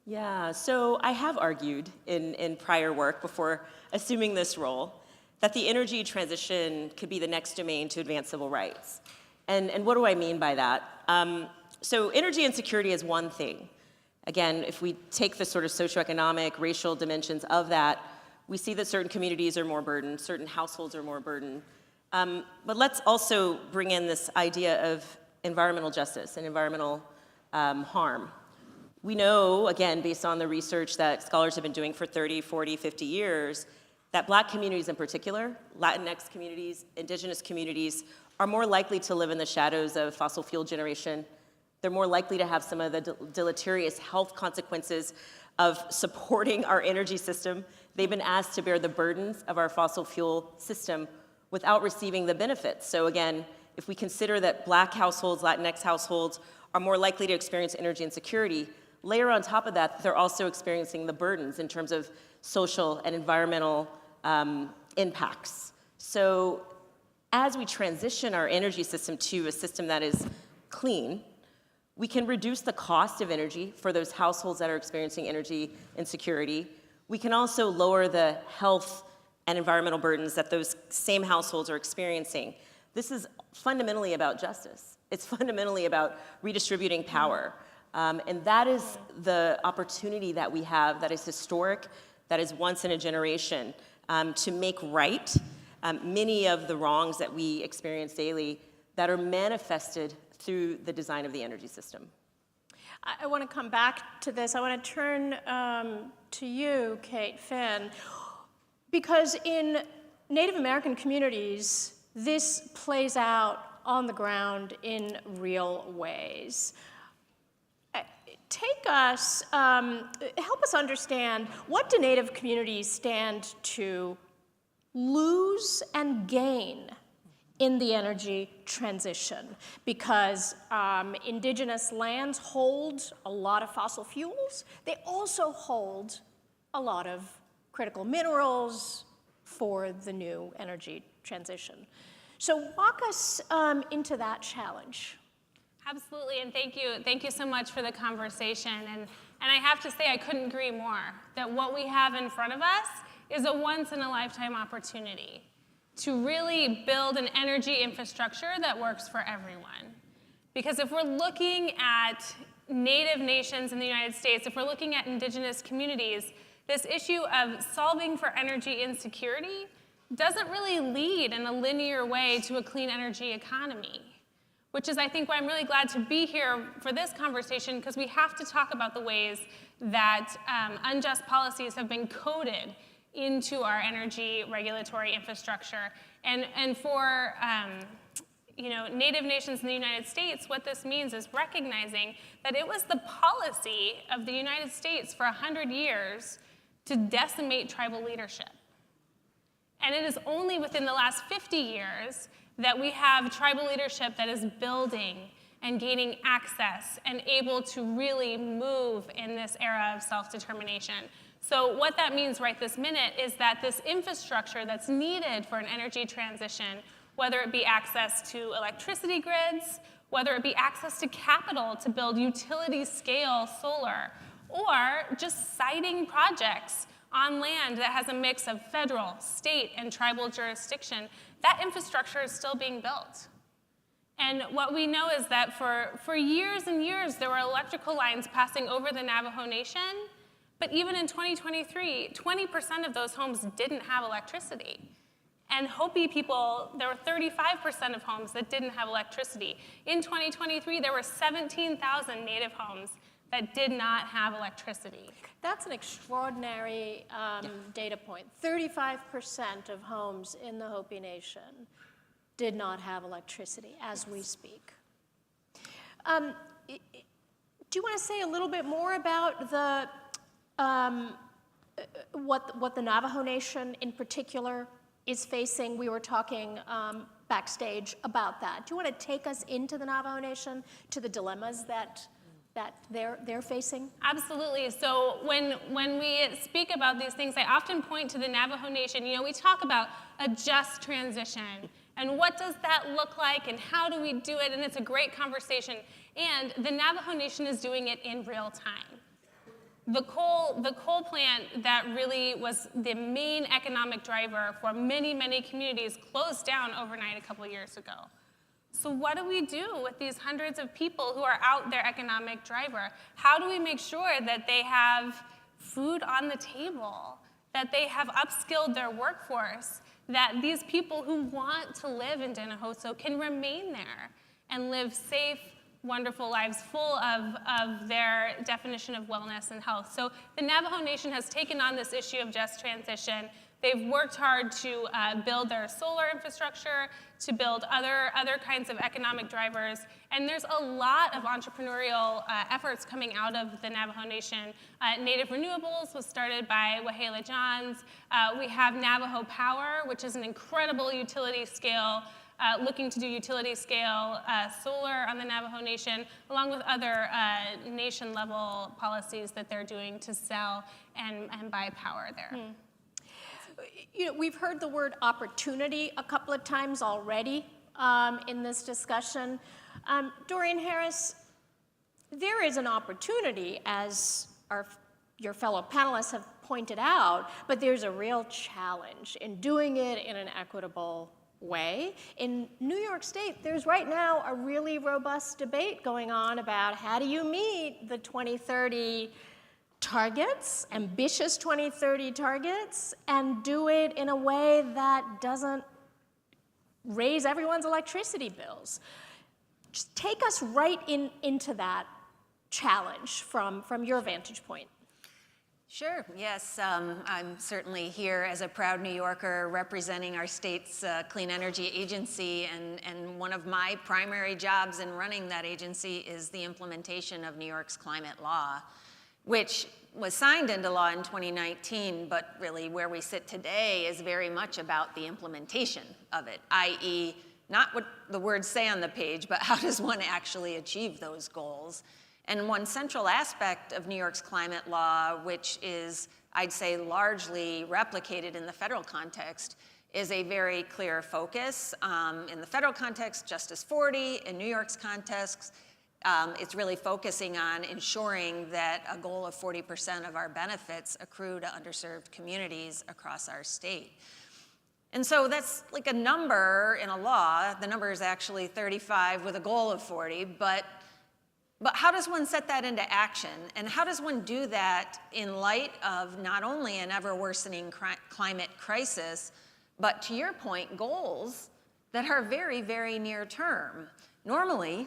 Yeah, so I have argued in prior work before assuming this role that the energy transition could be the next domain to advance civil rights. And what do I mean by that? So energy insecurity is one thing. Again, if we take the sort of socioeconomic, racial dimensions of that, we see that certain communities are more burdened, certain households are more burdened. But let's also bring in this idea of environmental justice and environmental harm. We know, again, based on the research that scholars have been doing for 30, 40, 50 years, that Black communities in particular, Latinx communities, indigenous communities, are more likely to live in the shadows of fossil fuel generation. They're more likely to have some of the deleterious health consequences of supporting our energy system. They've been asked to bear the burdens of our fossil fuel system without receiving the benefits. So again, if we consider that Black households, Latinx households are more likely to experience energy insecurity, layer on top of that, they're also experiencing the burdens in terms of social and environmental impacts. So as we transition our energy system to a system that is clean, we can reduce the cost of energy for those households that are experiencing energy insecurity. We can also lower the health and environmental burdens that those same households are experiencing. This is fundamentally about justice. It's fundamentally about redistributing power. And that is the opportunity that we have that is historic, that is once in a generation, to make right many of the wrongs that we experience daily that are manifested through the design of the energy system. I want to come back to this. I want to turn to you, Kate Finn, because in Native American communities, this plays out on the ground in real ways. Take us, help us understand, what do Native communities stand to lose and gain in the energy transition, because indigenous lands hold a lot of fossil fuels. They also hold a lot of critical minerals for the new energy transition. So walk us into that challenge. Absolutely, and thank you so much for the conversation. And I have to say, I couldn't agree more that what we have in front of us is a once-in-a-lifetime opportunity to really build an energy infrastructure that works for everyone. Because if we're looking at native nations in the United States, if we're looking at indigenous communities, this issue of solving for energy insecurity doesn't really lead in a linear way to a clean energy economy, which is, I think, why I'm really glad to be here for this conversation, because we have to talk about the ways that unjust policies have been coded into our energy regulatory infrastructure. And for native nations in the United States, what this means is recognizing that it was the policy of the United States for 100 years to decimate tribal leadership. And it is only within the last 50 years that we have tribal leadership that is building and gaining access and able to really move in this era of self-determination. So what that means right this minute is that this infrastructure that's needed for an energy transition, whether it be access to electricity grids, whether it be access to capital to build utility-scale solar, or just siting projects on land that has a mix of federal, state, and tribal jurisdiction, that infrastructure is still being built. And what we know is that for years and years, there were electrical lines passing over the Navajo Nation, but even in 2023, 20% of those homes didn't have electricity. And Hopi people, there were 35% of homes that didn't have electricity. In 2023, there were 17,000 Native homes that did not have electricity. That's an extraordinary data point. 35% of homes in the Hopi Nation did not have electricity as we speak. Do you want to say a little bit more about the what the Navajo Nation in particular is facing? We were talking backstage about that. Do you want to take us into the Navajo Nation, to the dilemmas that they're facing? Absolutely. So when we speak about these things, I often point to the Navajo Nation. You know, we talk about a just transition, and what does that look like, and how do we do it? And it's a great conversation. And the Navajo Nation is doing it in real time. The coal plant that really was the main economic driver for many, many communities closed down overnight a couple years ago. So what do we do with these hundreds of people who are out their economic driver? How do we make sure that they have food on the table, that they have upskilled their workforce, that these people who want to live in Dinahoso can remain there and live safe, wonderful lives full of their definition of wellness and health? So the Navajo Nation has taken on this issue of just transition. They've worked hard to build their solar infrastructure, to build other kinds of economic drivers, and there's a lot of entrepreneurial efforts coming out of the Navajo Nation. Native Renewables was started by Wahala Johns. We have Navajo Power, which is an incredible utility scale, looking to do utility scale solar on the Navajo Nation, along with other nation level policies that they're doing to sell and buy power there. You know, we've heard the word opportunity a couple of times already in this discussion. Dorian Harris, there is an opportunity, as your fellow panelists have pointed out, but there's a real challenge in doing it in an equitable way. In New York State, there's right now a really robust debate going on about how do you meet the 2030 targets, ambitious 2030 targets, and do it in a way that doesn't raise everyone's electricity bills. Just take us right into that challenge from your vantage point. Sure, yes. I'm certainly here as a proud New Yorker representing our state's clean energy agency, and one of my primary jobs in running that agency is the implementation of New York's climate law, which was signed into law in 2019, but really where we sit today is very much about the implementation of it, i.e. not what the words say on the page, but how does one actually achieve those goals? And one central aspect of New York's climate law, which is, I'd say, largely replicated in the federal context, is a very clear focus. In the federal context, Justice 40. In New York's context, it's really focusing on ensuring that a goal of 40% of our benefits accrue to underserved communities across our state. And so that's like a number in a law. The number is actually 35 with a goal of 40, but how does one set that into action? And how does one do that in light of not only an ever-worsening climate crisis, but to your point, goals that are very, very near term? Normally,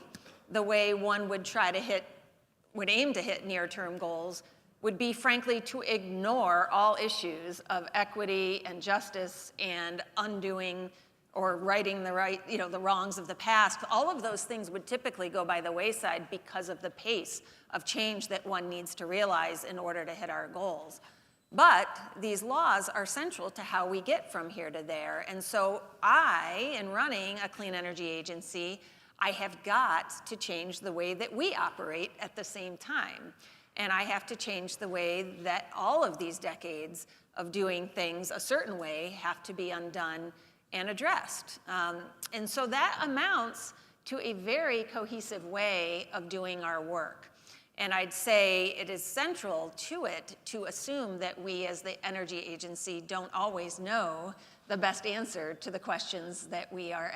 the way one would aim to hit near-term goals would be, frankly, to ignore all issues of equity and justice and undoing or righting the wrongs of the past. All of those things would typically go by the wayside because of the pace of change that one needs to realize in order to hit our goals. But these laws are central to how we get from here to there. And so in running a clean energy agency, I have got to change the way that we operate at the same time. And I have to change the way that all of these decades of doing things a certain way have to be undone and addressed. And so that amounts to a very cohesive way of doing our work. And I'd say it is central to it to assume that we as the energy agency don't always know the best answer to the questions that we are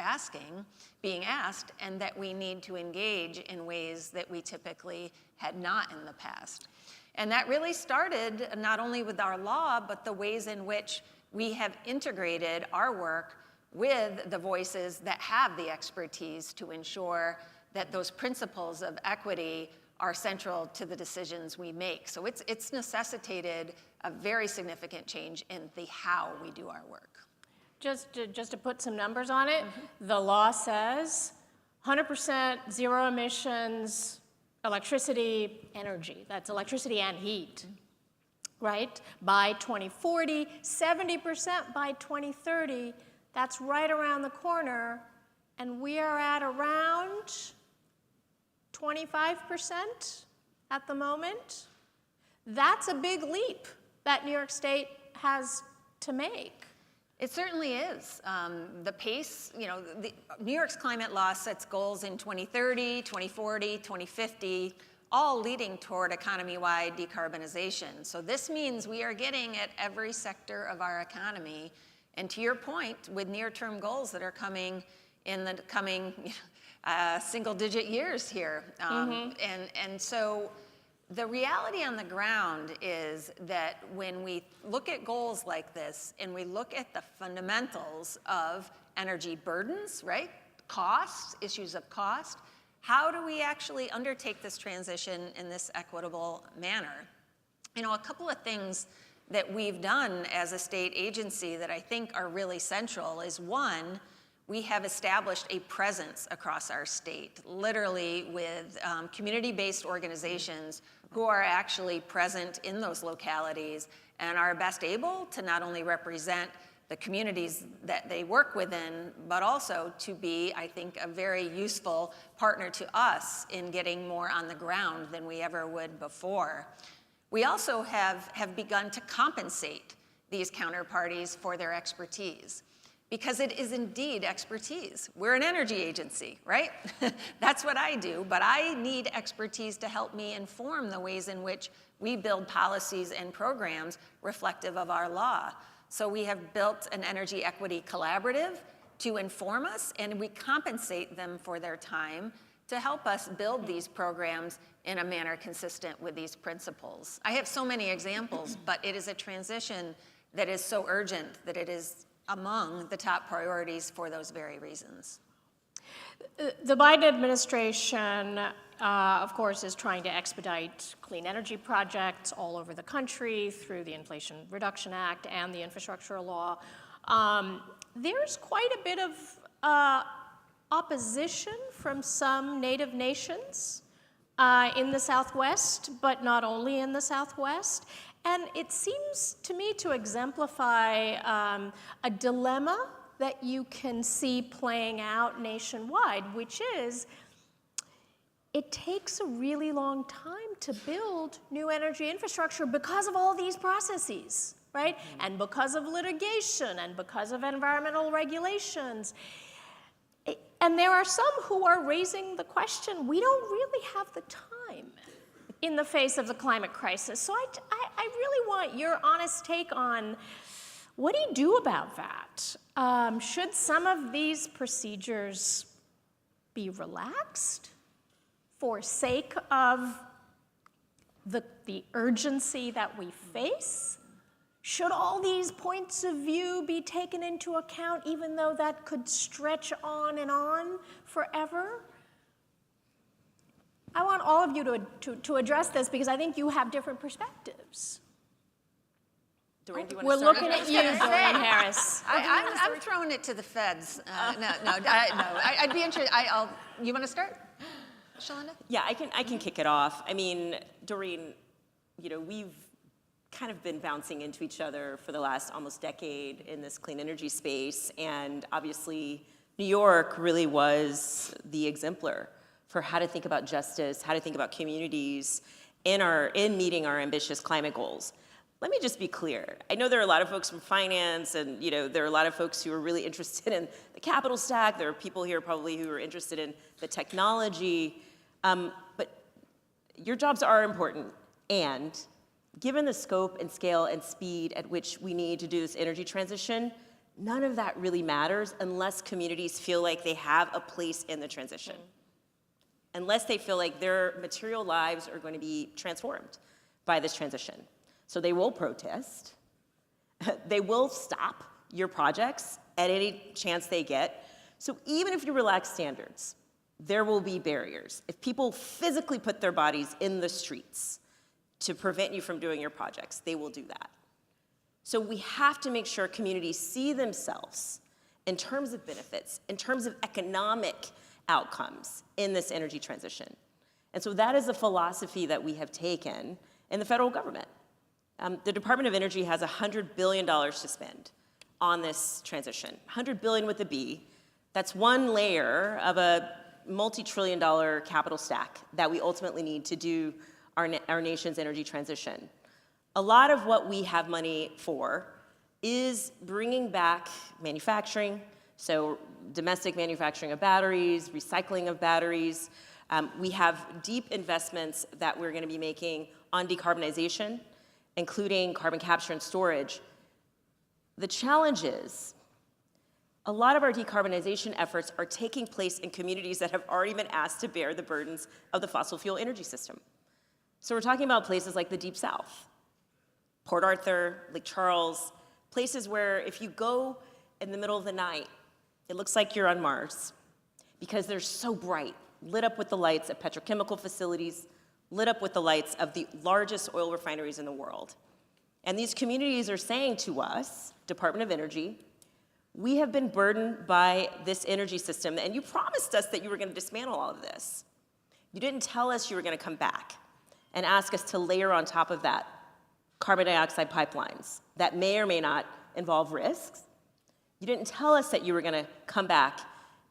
being asked, and that we need to engage in ways that we typically had not in the past. And that really started not only with our law, but the ways in which we have integrated our work with the voices that have the expertise to ensure that those principles of equity are central to the decisions we make. So it's necessitated a very significant change in the how we do our work. Just to put some numbers on it, the law says 100% zero emissions electricity, energy. That's electricity and heat, right? By 2040, 70% by 2030. That's right around the corner. And we are at around 25% at the moment. That's a big leap that New York State has to make. It certainly is. The pace, New York's climate law sets goals in 2030, 2040, 2050, all leading toward economy-wide decarbonization. So this means we are getting at every sector of our economy. And to your point, with near-term goals that are coming in the coming single-digit years here. And so the reality on the ground is that when we look at goals like this and we look at the fundamentals of energy burdens, right? Costs, issues of cost, how do we actually undertake this transition in this equitable manner? A couple of things that we've done as a state agency that I think are really central is, one, we have established a presence across our state, literally with community-based organizations who are actually present in those localities and are best able to not only represent the communities that they work within, but also to be, I think, a very useful partner to us in getting more on the ground than we ever would before. We also have begun to compensate these counterparties for their expertise, because it is indeed expertise. We're an energy agency, right? That's what I do, but I need expertise to help me inform the ways in which we build policies and programs reflective of our law. So we have built an energy equity collaborative to inform us, and we compensate them for their time to help us build these programs in a manner consistent with these principles. I have so many examples, but it is a transition that is so urgent that it is among the top priorities for those very reasons. The Biden administration, of course, is trying to expedite clean energy projects all over the country through the Inflation Reduction Act and the infrastructure law. There's quite a bit of opposition from some native nations in the Southwest, but not only in the Southwest. And it seems to me to exemplify a dilemma that you can see playing out nationwide, which is it takes a really long time to build new energy infrastructure because of all these processes, right? And because of litigation and because of environmental regulations. And there are some who are raising the question, we don't really have the time in the face of the climate crisis. So I really want your honest take on, what do you do about that? Should some of these procedures be relaxed for sake of the urgency that we face? Should all these points of view be taken into account, even though that could stretch on forever? I want all of you to address this, because I think you have different perspectives. Doreen, do you We're want to looking at you, Doreen Harris. I'm throwing it to the feds. I'd be interested. You want to start, Shalanda? Yeah, I can kick it off. I mean, Doreen, we've kind of been bouncing into each other for the last almost decade in this clean energy space, and obviously New York really was the exemplar for how to think about justice, how to think about communities in meeting our ambitious climate goals. Let me just be clear. I know there are a lot of folks from finance, and there are a lot of folks who are really interested in the capital stack. There are people here probably who are interested in the technology, but your jobs are important, and given the scope and scale and speed at which we need to do this energy transition, none of that really matters unless communities feel like they have a place in the transition. Unless they feel like their material lives are going to be transformed by this transition. So they will protest. They will stop your projects at any chance they get. So even if you relax standards, there will be barriers. If people physically put their bodies in the streets to prevent you from doing your projects, they will do that. So we have to make sure communities see themselves in terms of benefits, in terms of economic outcomes in this energy transition. And so that is a philosophy that we have taken in the federal government. The Department of Energy has $100 billion to spend on this transition. $100 billion with a B. That's one layer of a multi-trillion-dollar capital stack that we ultimately need to do our nation's energy transition. A lot of what we have money for is bringing back manufacturing, so domestic manufacturing of batteries, recycling of batteries. We have deep investments that we're going to be making on decarbonization, including carbon capture and storage. The challenge is, a lot of our decarbonization efforts are taking place in communities that have already been asked to bear the burdens of the fossil fuel energy system. So we're talking about places like the Deep South, Port Arthur, Lake Charles, places where if you go in the middle of the night, it looks like you're on Mars because they're so bright, lit up with the lights of petrochemical facilities, lit up with the lights of the largest oil refineries in the world. And these communities are saying to us, Department of Energy, we have been burdened by this energy system, and you promised us that you were going to dismantle all of this. You didn't tell us you were going to come back and ask us to layer on top of that carbon dioxide pipelines that may or may not involve risks. You didn't tell us that you were going to come back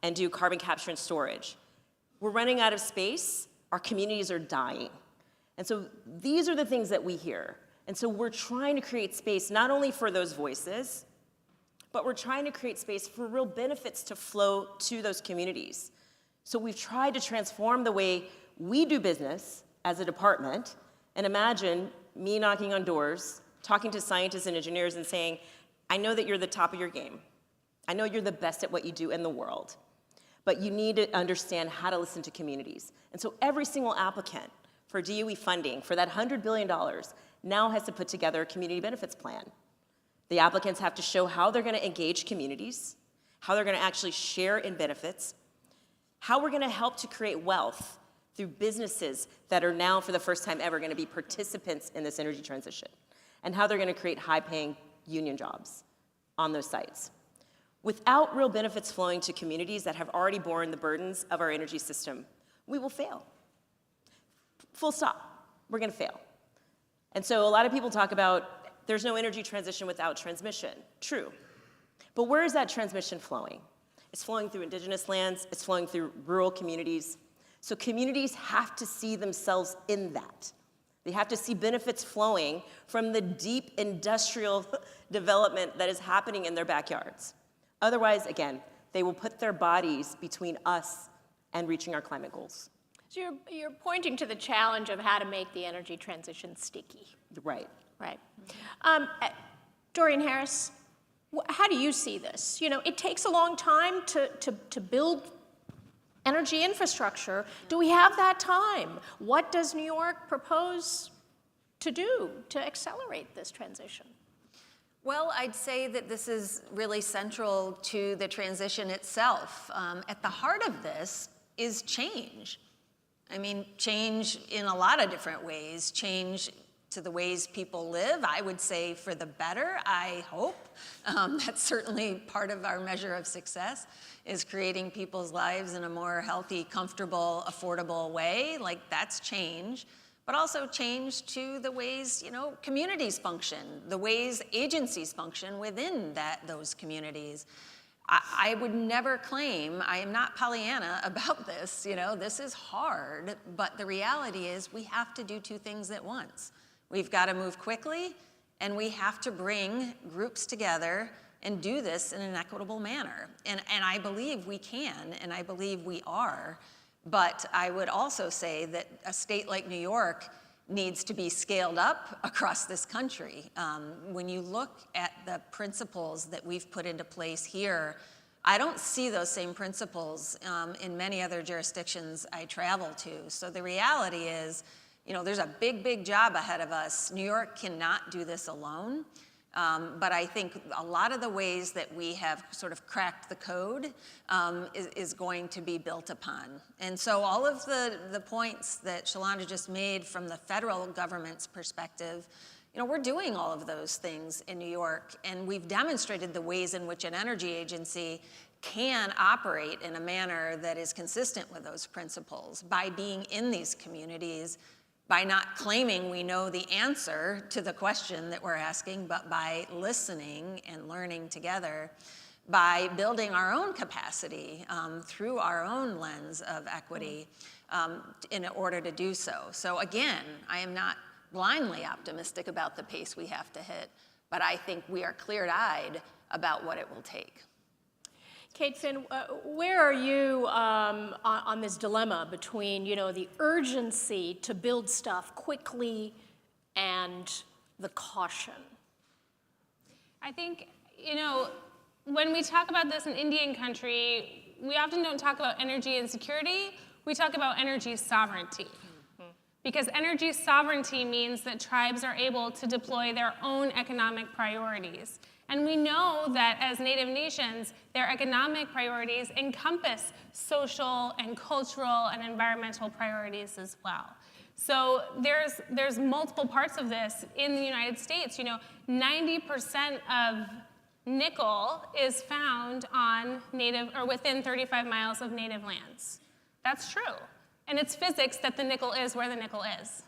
and do carbon capture and storage. We're running out of space. Our communities are dying. And so these are the things that we hear. And so we're trying to create space not only for those voices, but we're trying to create space for real benefits to flow to those communities. So we've tried to transform the way we do business as a department, and imagine me knocking on doors, talking to scientists and engineers and saying, I know that you're the top of your game. I know you're the best at what you do in the world, but you need to understand how to listen to communities. And so every single applicant for DOE funding for that $100 billion now has to put together a community benefits plan. The applicants have to show how they're going to engage communities, how they're going to actually share in benefits, how we're going to help to create wealth through businesses that are now, for the first time ever, going to be participants in this energy transition, and how they're going to create high-paying union jobs on those sites. Without real benefits flowing to communities that have already borne the burdens of our energy system, we will fail. Full stop. We're going to fail. And so a lot of people talk about there's no energy transition without transmission. True. But where is that transmission flowing? It's flowing through indigenous lands, it's flowing through rural communities. So communities have to see themselves in that. They have to see benefits flowing from the deep industrial development that is happening in their backyards. Otherwise, again, they will put their bodies between us and reaching our climate goals. So you're pointing to the challenge of how to make the energy transition sticky. Right. Right. Dorian Harris, how do you see this? You know, it takes a long time to build energy infrastructure. Do we have that time? What does New York propose to do to accelerate this transition? Well, I'd say that this is really central to the transition itself. At the heart of this is change. I mean, change in a lot of different ways. Change to the ways people live, I would say for the better, I hope. That's certainly part of our measure of success, is creating people's lives in a more healthy, comfortable, affordable way. Like, that's change. But also change to the ways, communities function, the ways agencies function within those communities. I would never claim, I am not Pollyanna about this, this is hard, but the reality is we have to do two things at once. We've got to move quickly, and we have to bring groups together and do this in an equitable manner. And I believe we can, and I believe we are. But I would also say that a state like New York needs to be scaled up across this country. When you look at the principles that we've put into place here, I don't see those same principles in many other jurisdictions I travel to. So the reality is, there's a big, big job ahead of us. New York cannot do this alone. But I think a lot of the ways that we have sort of cracked the code is going to be built upon. And so all of the points that Shalanda just made from the federal government's perspective, we're doing all of those things in New York, and we've demonstrated the ways in which an energy agency can operate in a manner that is consistent with those principles by being in these communities, by not claiming we know the answer to the question that we're asking, but by listening and learning together, by building our own capacity through our own lens of equity in order to do so. So again, I am not blindly optimistic about the pace we have to hit, but I think we are clear-eyed about what it will take. Kate Finn, where are you on this dilemma between, the urgency to build stuff quickly and the caution? I think, when we talk about this in Indian country, we often don't talk about energy insecurity, we talk about energy sovereignty. Because energy sovereignty means that tribes are able to deploy their own economic priorities. And we know that as Native nations, their economic priorities encompass social and cultural and environmental priorities as well. So there's multiple parts of this in the United States. 90% of nickel is found on native or within 35 miles of native lands. That's true. And it's physics that the nickel is where the nickel is,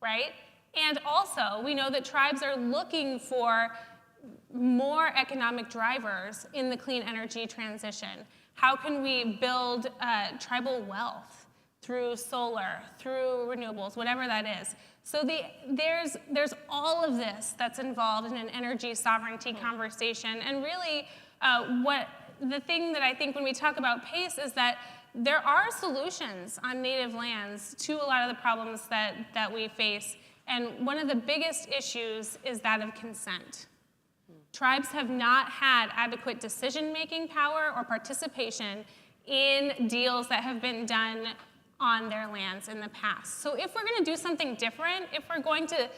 right? And also, we know that tribes are looking for more economic drivers in the clean energy transition. How can we build tribal wealth through solar, through renewables, whatever that is? So there's all of this that's involved in an energy sovereignty conversation. And really, the thing that I think when we talk about pace is that there are solutions on native lands to a lot of the problems that we face. And one of the biggest issues is that of consent. Tribes have not had adequate decision-making power or participation in deals that have been done on their lands in the past. So if we're going to do something different, if we're going to,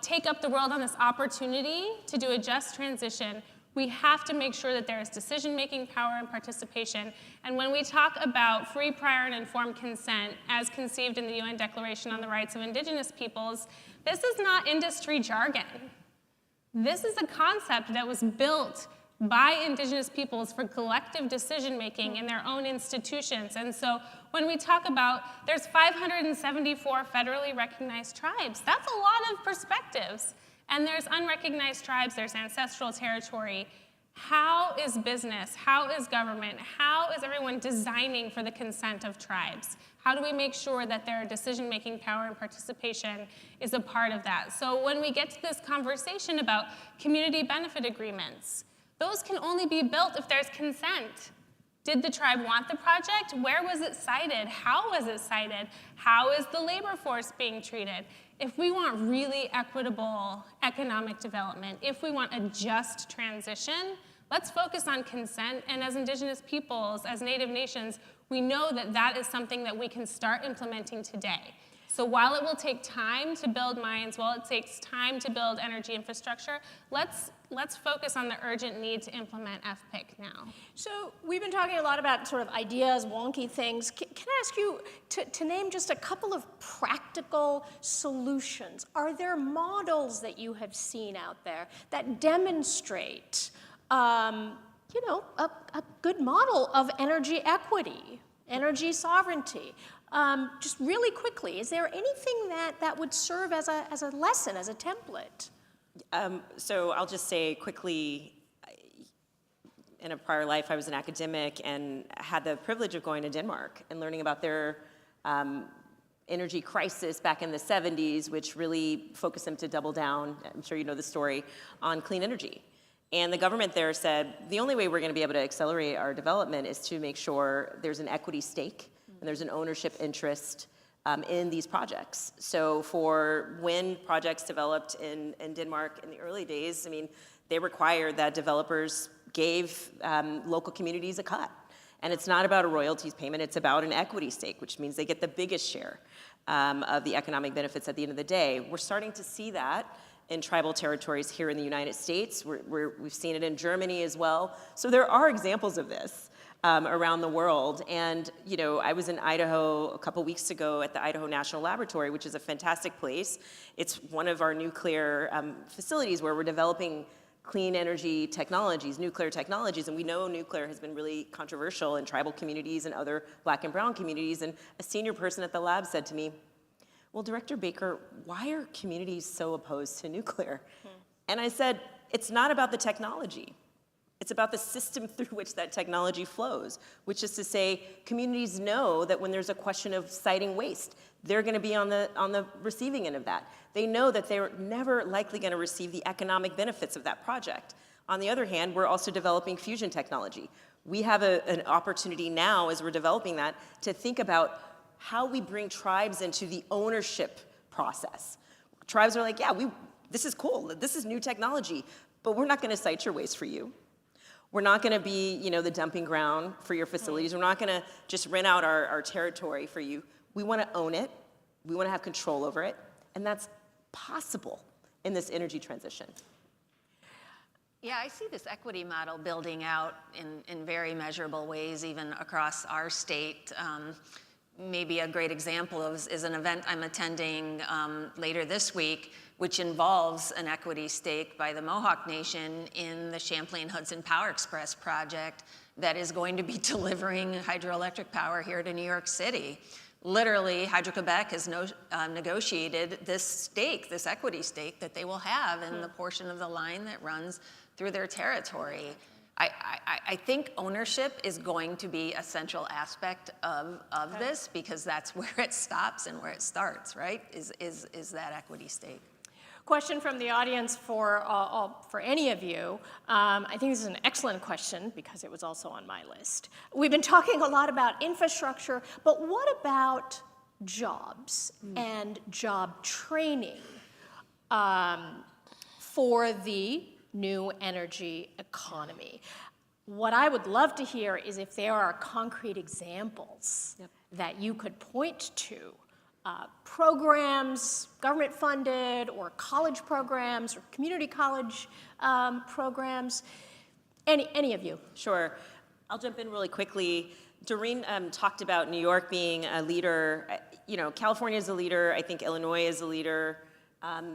take up the world on this opportunity to do a just transition, we have to make sure that there is decision-making power and participation. And when we talk about free, prior, and informed consent, as conceived in the UN Declaration on the Rights of Indigenous Peoples, this is not industry jargon. This is a concept that was built by Indigenous peoples for collective decision-making in their own institutions. And so when we talk about there's 574 federally recognized tribes, that's a lot of perspectives. And there's unrecognized tribes, there's ancestral territory. How is business, how is government, how is everyone designing for the consent of tribes? How do we make sure that their decision-making power and participation is a part of that? So when we get to this conversation about community benefit agreements, those can only be built if there's consent. Did the tribe want the project? Where was it sited? How was it sited? How is the labor force being treated? If we want really equitable economic development, if we want a just transition, let's focus on consent. And as Indigenous peoples, as Native nations, we know that that is something that we can start implementing today. So while it will take time to build mines, while it takes time to build energy infrastructure, let's focus on the urgent need to implement FPIC now. So we've been talking a lot about sort of ideas, wonky things. Can I ask you to name just a couple of practical solutions? Are there models that you have seen out there that demonstrate, you know, a good model of energy equity, energy sovereignty? Just really quickly, is there anything that would serve as a lesson, as a template? So I'll just say quickly, in a prior life, I was an academic and had the privilege of going to Denmark and learning about their energy crisis back in the 70s, which really focused them to double down, I'm sure you know the story, on clean energy. And the government there said, the only way we're going to be able to accelerate our development is to make sure there's an equity stake and there's an ownership interest in these projects. So for wind projects developed in Denmark in the early days, I mean, they required that developers gave local communities a cut. And it's not about a royalties payment, it's about an equity stake, which means they get the biggest share of the economic benefits at the end of the day. We're starting to see that in tribal territories here in the United States. We've seen it in Germany as well. So there are examples of this around the world. And, you know, I was in Idaho a couple weeks ago at the Idaho National Laboratory, which is a fantastic place. It's one of our nuclear facilities where we're developing clean energy technologies, nuclear technologies, and we know nuclear has been really controversial in tribal communities and other Black and brown communities. And a senior person at the lab said to me, well, Director Baker, why are communities so opposed to nuclear? And I said, it's not about the technology. It's about the system through which that technology flows, which is to say communities know that when there's a question of siting waste, they're going to be on the receiving end of that. They know that they're never likely going to receive the economic benefits of that project. On the other hand, we're also developing fusion technology. We have an opportunity now as we're developing that to think about how we bring tribes into the ownership process. Tribes are like, yeah, this is cool, this is new technology, but we're not going to site your waste for you. We're not going to be, you know, the dumping ground for your facilities. We're not going to just rent out our territory for you. We want to own it. We want to have control over it. And that's possible in this energy transition. Yeah, I see this equity model building out in very measurable ways, even across our state. Maybe a great example is an event I'm attending later this week, which involves an equity stake by the Mohawk Nation in the Champlain-Hudson Power Express project that is going to be delivering hydroelectric power here to New York City. Literally, Hydro-Quebec has negotiated this stake, this equity stake that they will have in the portion of the line that runs through their territory. I think ownership is going to be a central aspect of this, because that's where it stops and where it starts, right? Is that equity stake. Question from the audience for any of you. I think this is an excellent question because it was also on my list. We've been talking a lot about infrastructure, but what about jobs and job training for the new energy economy? What I would love to hear is if there are concrete examples that you could point to. Programs, government funded, or college programs, or community college programs. Any of you? Sure. I'll jump in really quickly. Doreen talked about New York being a leader. You know, California is a leader. I think Illinois is a leader.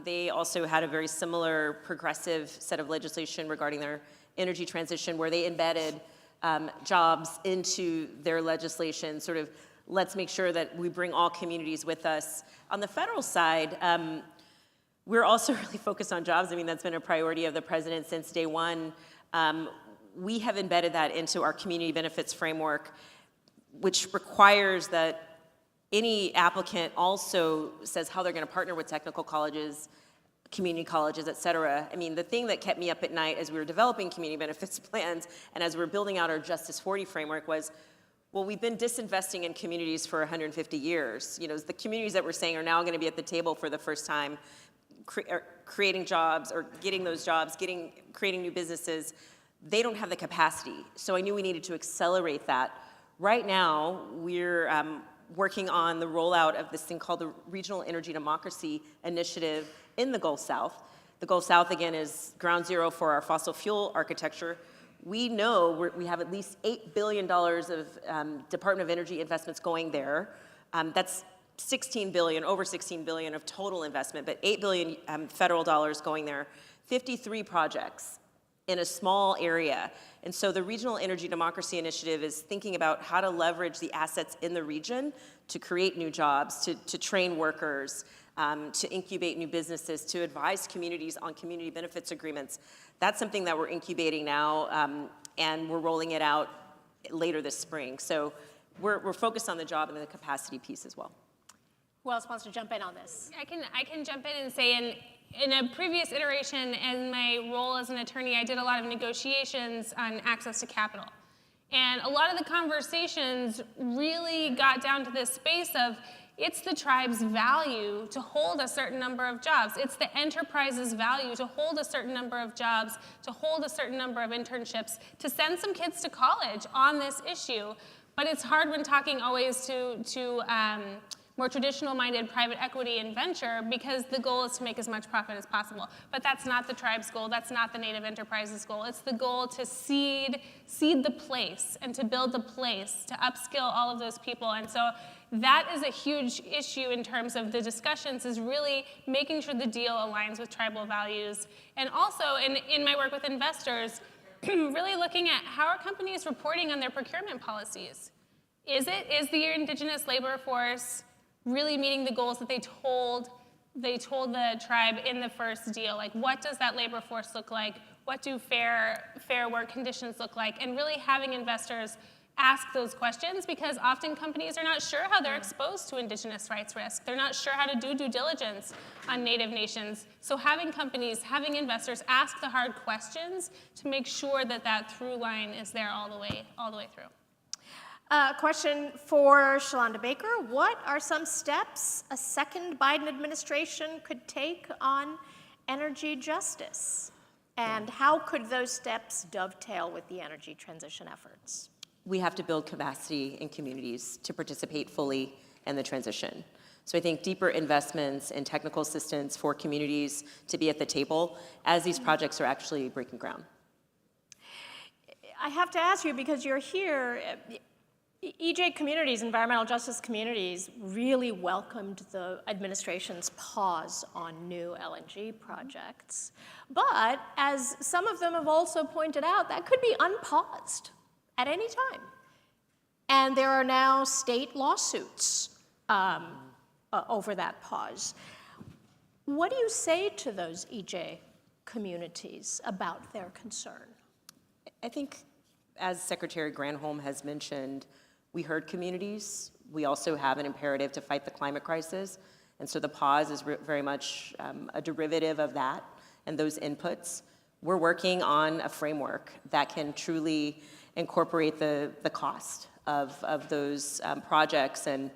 They also had a very similar progressive set of legislation regarding their energy transition, where they embedded jobs into their legislation, sort of let's make sure that we bring all communities with us. On the federal side, we're also really focused on jobs. I mean, that's been a priority of the president since day one. we have embedded that into our community benefits framework, which requires that any applicant also says how they're going to partner with technical colleges, community colleges, et cetera. I mean, the thing that kept me up at night as we were developing community benefits plans and as we were building out our Justice 40 framework was, well, we've been disinvesting in communities for 150 years. You know, the communities that we're saying are now going to be at the table for the first time, creating jobs or getting those jobs, creating new businesses, they don't have the capacity. So I knew we needed to accelerate that. Right now, we're working on the rollout of this thing called the Regional Energy Democracy Initiative in the Gulf South. The Gulf South, again, is ground zero for our fossil fuel architecture. We know we have at least $8 billion of Department of Energy investments going there. That's over 16 billion of total investment, but 8 billion federal dollars going there. 53 projects in a small area. And so the Regional Energy Democracy Initiative is thinking about how to leverage the assets in the region to create new jobs, to train workers, to incubate new businesses, to advise communities on community benefits agreements. That's something that we're incubating now, and we're rolling it out later this spring. So we're focused on the job and the capacity piece as well. Who else wants to jump in on this? I can jump in and say, in a previous iteration in my role as an attorney, I did a lot of negotiations on access to capital. And a lot of the conversations really got down to this space of, it's the tribe's value to hold a certain number of jobs. It's the enterprise's value to hold a certain number of jobs, to hold a certain number of internships, to send some kids to college on this issue. But it's hard when talking always to more traditional-minded private equity and venture, because the goal is to make as much profit as possible. But that's not the tribe's goal. That's not the Native Enterprises goal. It's the goal to seed the place and to build the place, to upskill all of those people. And so that is a huge issue in terms of the discussions, is really making sure the deal aligns with tribal values. And also, in my work with investors, really looking at how are companies reporting on their procurement policies. Is the indigenous labor force really meeting the goals that they told the tribe in the first deal? Like, what does that labor force look like? What do fair work conditions look like? And really having investors ask those questions, because often companies are not sure how they're exposed to indigenous rights risk. They're not sure how to do due diligence on Native nations. So having investors ask the hard questions to make sure that that through line is there all the way through. Question for Shalonda Baker. What are some steps a second Biden administration could take on energy justice? And how could those steps dovetail with the energy transition efforts? We have to build capacity in communities to participate fully in the transition. So I think deeper investments in technical assistance for communities to be at the table as these projects are actually breaking ground. I have to ask you, because you're here, EJ communities, environmental justice communities, really welcomed the administration's pause on new LNG projects. But as some of them have also pointed out, that could be unpaused at any time. And there are now state lawsuits over that pause. What do you say to those EJ communities about their concern? I think, as Secretary Granholm has mentioned, we heard communities. We also have an imperative to fight the climate crisis. And so the pause is very much a derivative of that and those inputs. We're working on a framework that can truly incorporate the cost of those projects. And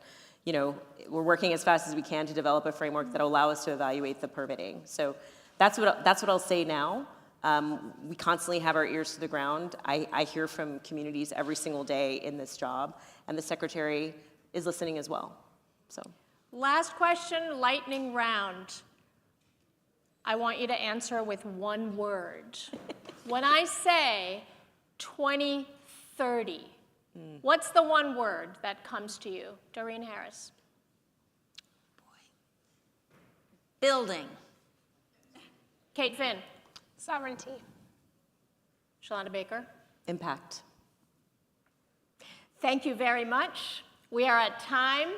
we're working as fast as we can to develop a framework that will allow us to evaluate the permitting. So that's what I'll say now. We constantly have our ears to the ground. I hear from communities every single day in this job, and the Secretary is listening as well. So, last question, lightning round. I want you to answer with one word. When I say 2030, what's the one word that comes to you? Doreen Harris. Building. Kate Finn. Sovereignty. Shalonda Baker. Impact. Thank you very much. We are at time.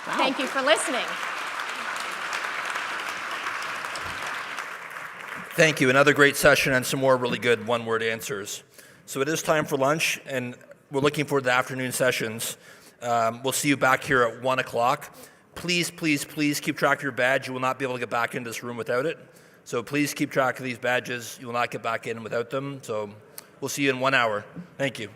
Wow. Thank you for listening. Thank you. Another great session and some more really good one-word answers. So it is time for lunch, and we're looking forward to the afternoon sessions. We'll see you back here at 1 o'clock. Please, please, please keep track of your badge. You will not be able to get back into this room without it. So please keep track of these badges. You will not get back in without them. So we'll see you in 1 hour. Thank you.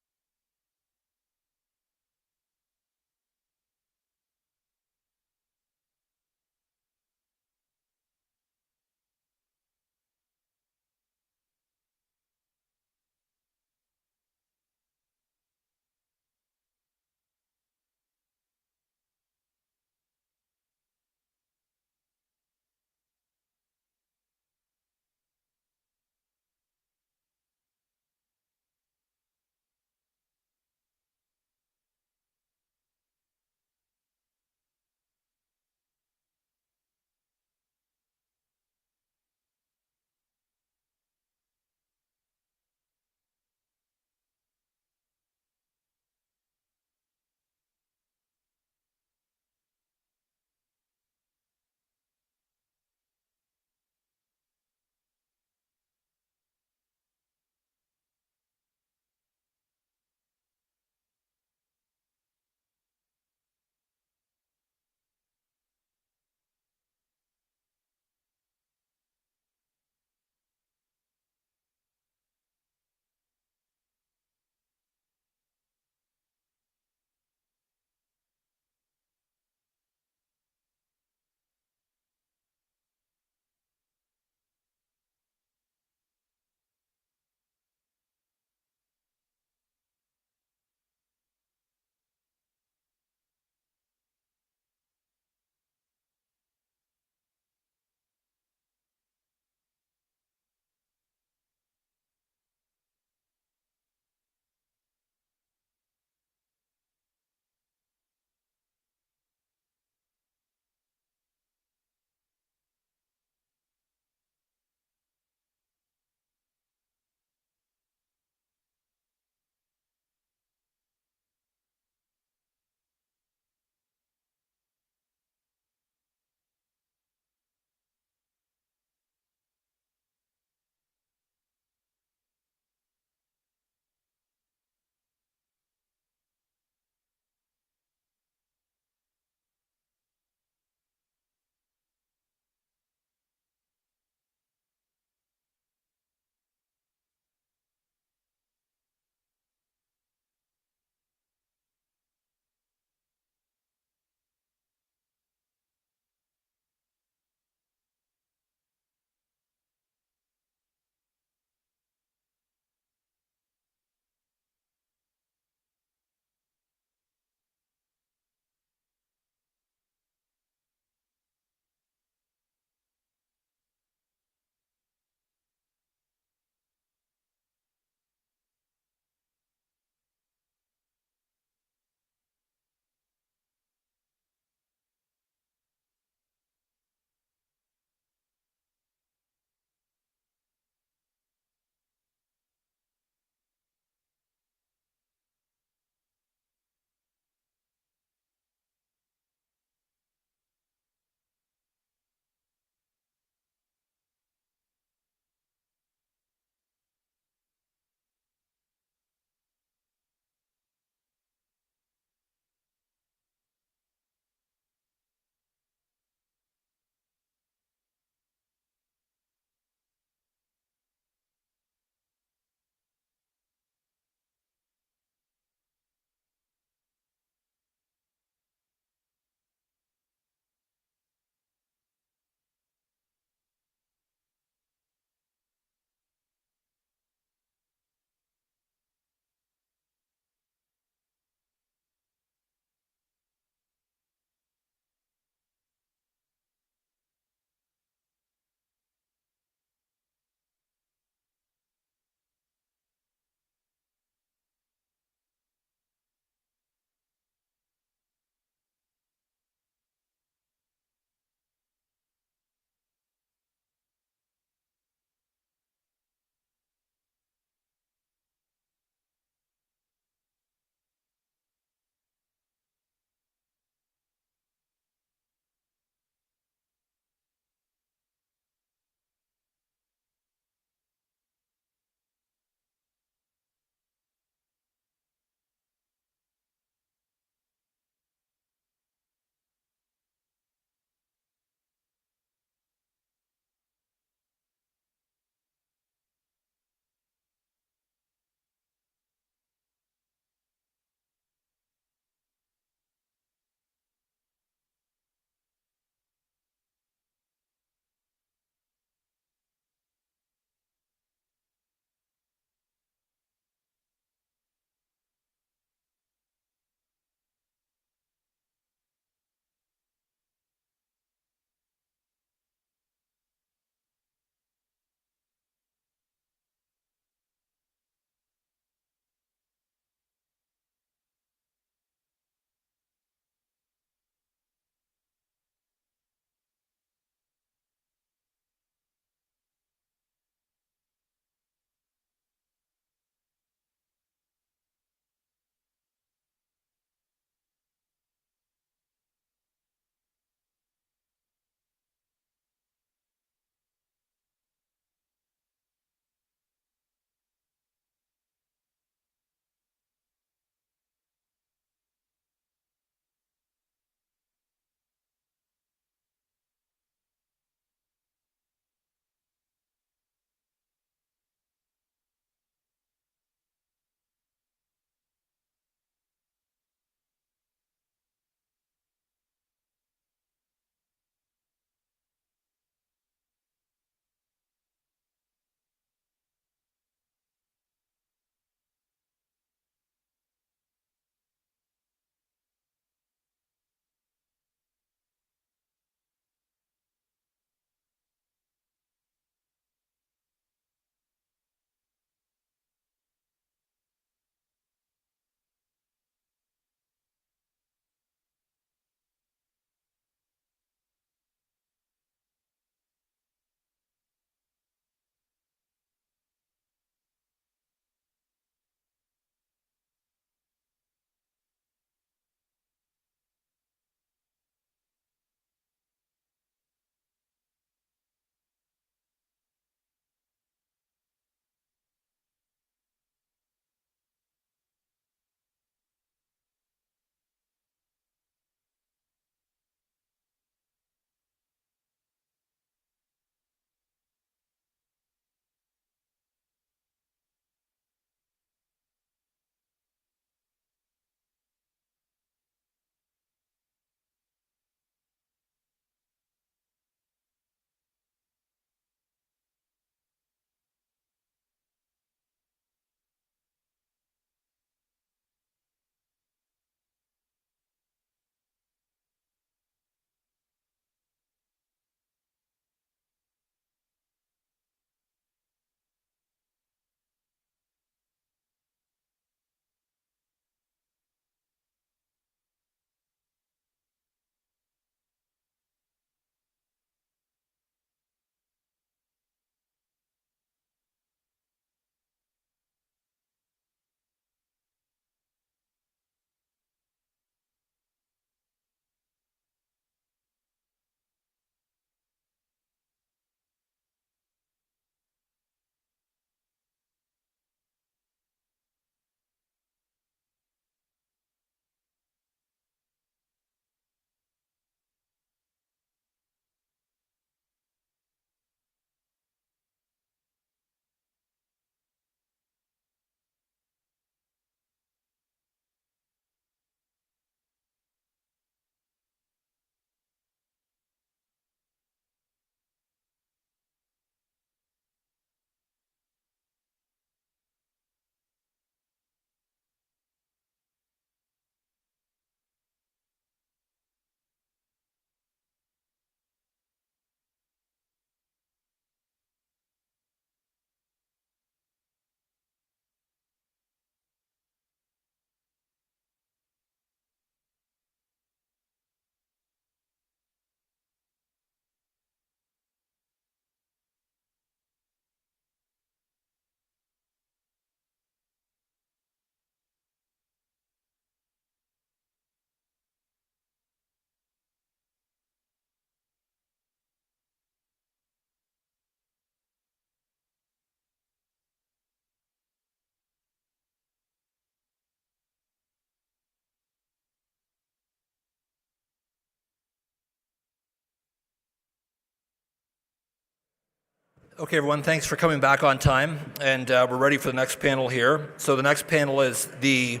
Okay, everyone, thanks for coming back on time. And we're ready for the next panel here. So the next panel is the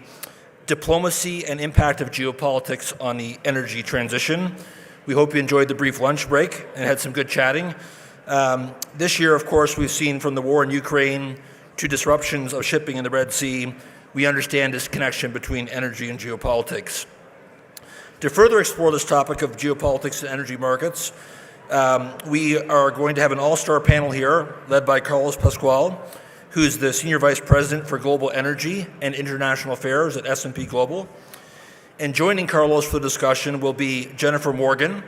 diplomacy and impact of geopolitics on the energy transition. We hope you enjoyed the brief lunch break and had some good chatting. This year, of course, we've seen from the war in Ukraine to disruptions of shipping in the Red Sea, we understand this connection between energy and geopolitics. To further explore this topic of geopolitics and energy markets, we are going to have an all-star panel here led by Carlos Pascual, who's the Senior Vice President for Global Energy and International Affairs at S&P Global. And joining Carlos for the discussion will be Jennifer Morgan,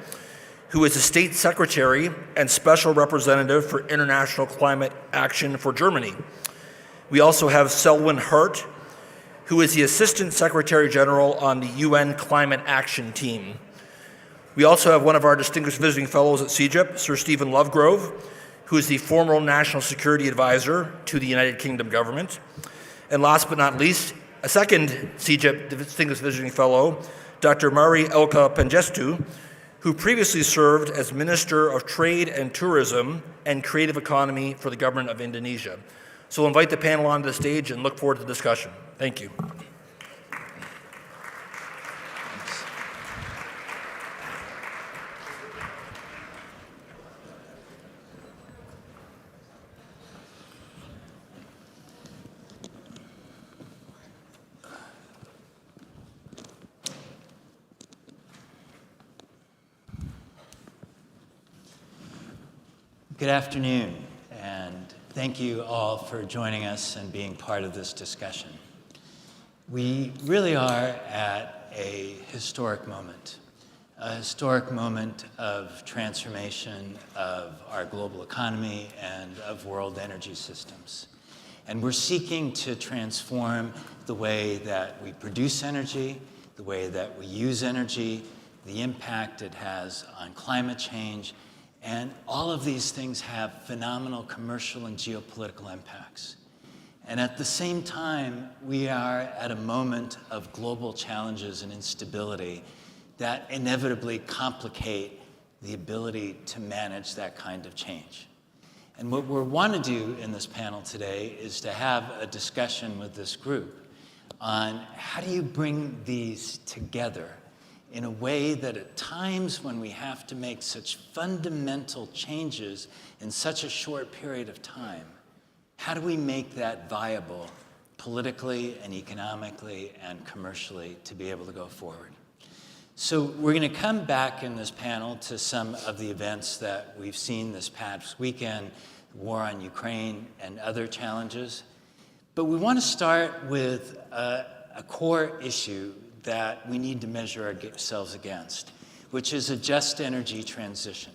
who is the State Secretary and Special Representative for International Climate Action for Germany. We also have Selwyn Hart, who is the Assistant Secretary General on the UN Climate Action Team. We also have one of our distinguished visiting fellows at CEGIP, Sir Stephen Lovegrove, who is the former National Security Advisor to the United Kingdom government. And last but not least, a second CEGIP distinguished visiting fellow, Dr. Mari Elka Pangestu, who previously served as Minister of Trade and Tourism and Creative Economy for the government of Indonesia. So we'll invite the panel onto the stage and look forward to the discussion. Thank you. Good afternoon, and thank you all for joining us and being part of this discussion. We really are at a historic moment of transformation of our global economy and of world energy systems. And we're seeking to transform the way that we produce energy, the way that we use energy, the impact it has on climate change, and all of these things have phenomenal commercial and geopolitical impacts. And at the same time, we are at a moment of global challenges and instability that inevitably complicate the ability to manage that kind of change. And what we want to do in this panel today is to have a discussion with this group on how do you bring these together in a way that at times when we have to make such fundamental changes in such a short period of time, how do we make that viable politically and economically and commercially to be able to go forward? So we're going to come back in this panel to some of the events that we've seen this past weekend, the war on Ukraine and other challenges. But we want to start with a core issue that we need to measure ourselves against, which is a just energy transition.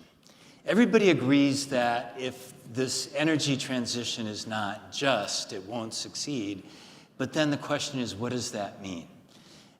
Everybody agrees that if this energy transition is not just, it won't succeed. But then the question is, what does that mean?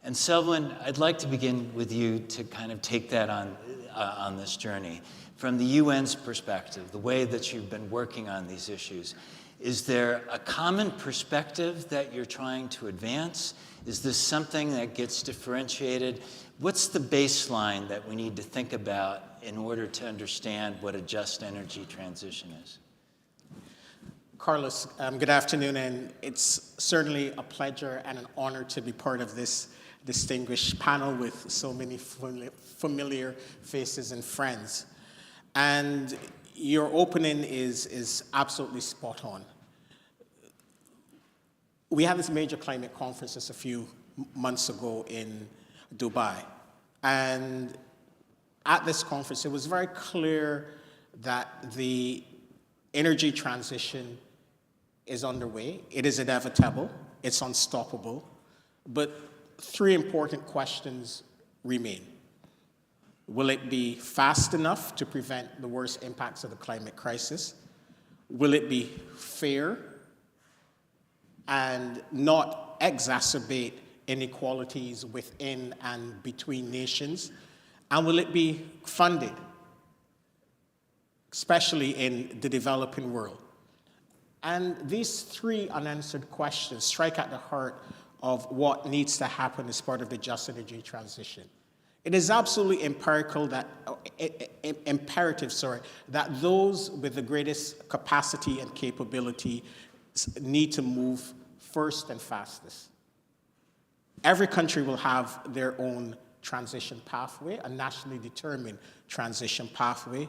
And Selwyn, I'd like to begin with you to kind of take that on this journey. From the UN's perspective, the way that you've been working on these issues, is there a common perspective that you're trying to advance? Is this something that gets differentiated? What's the baseline that we need to think about in order to understand what a just energy transition is? Carlos, good afternoon, and it's certainly a pleasure and an honor to be part of this distinguished panel with so many familiar faces and friends. And your opening is absolutely spot on. We had this major climate conference just a few months ago in Dubai. And at this conference, it was very clear that the energy transition is underway. It is inevitable. It's unstoppable. But three important questions remain. Will it be fast enough to prevent the worst impacts of the climate crisis? Will it be fair and not exacerbate inequalities within and between nations? And will it be funded, especially in the developing world? And these three unanswered questions strike at the heart of what needs to happen as part of the just energy transition. It is absolutely imperative that those with the greatest capacity and capability need to move first and fastest. Every country will have their own transition pathway, a nationally determined transition pathway,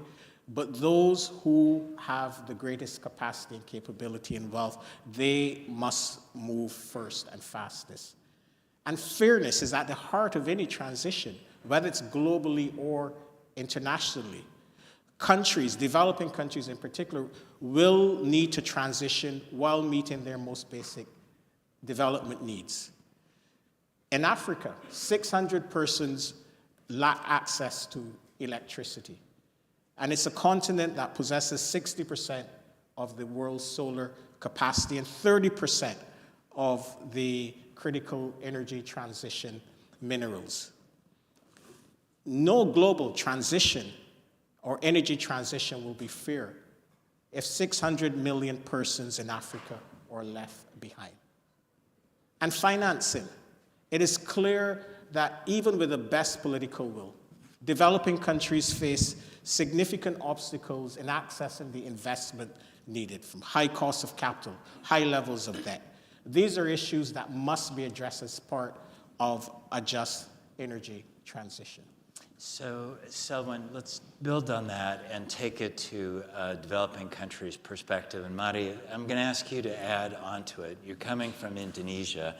but those who have the greatest capacity and capability and wealth, they must move first and fastest. And fairness is at the heart of any transition, whether it's globally or internationally. Countries, developing countries in particular, will need to transition while meeting their most basic development needs. In Africa, 600 persons lack access to electricity. And it's a continent that possesses 60% of the world's solar capacity and 30% of the critical energy transition minerals. No global transition or energy transition will be fair if 600 million persons in Africa are left behind. And financing. It is clear that even with the best political will, developing countries face significant obstacles in accessing the investment needed, from high costs of capital, high levels of debt. These are issues that must be addressed as part of a just energy transition. So, Selwyn, let's build on that and take it to a developing country's perspective. And Mari, I'm going to ask you to add on to it. You're coming from Indonesia,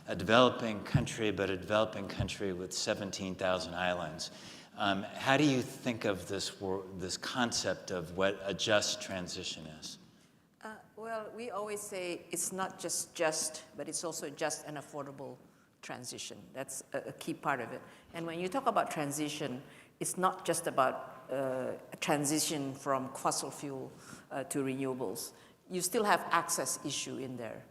a developing country, but a developing country with 17,000 islands. How do you think of this concept of what a just transition is? Well, we always say it's not just, but it's also just and affordable transition. That's a key part of it. And when you talk about transition, it's not just about a transition from fossil fuel to renewables. You still have access issue in there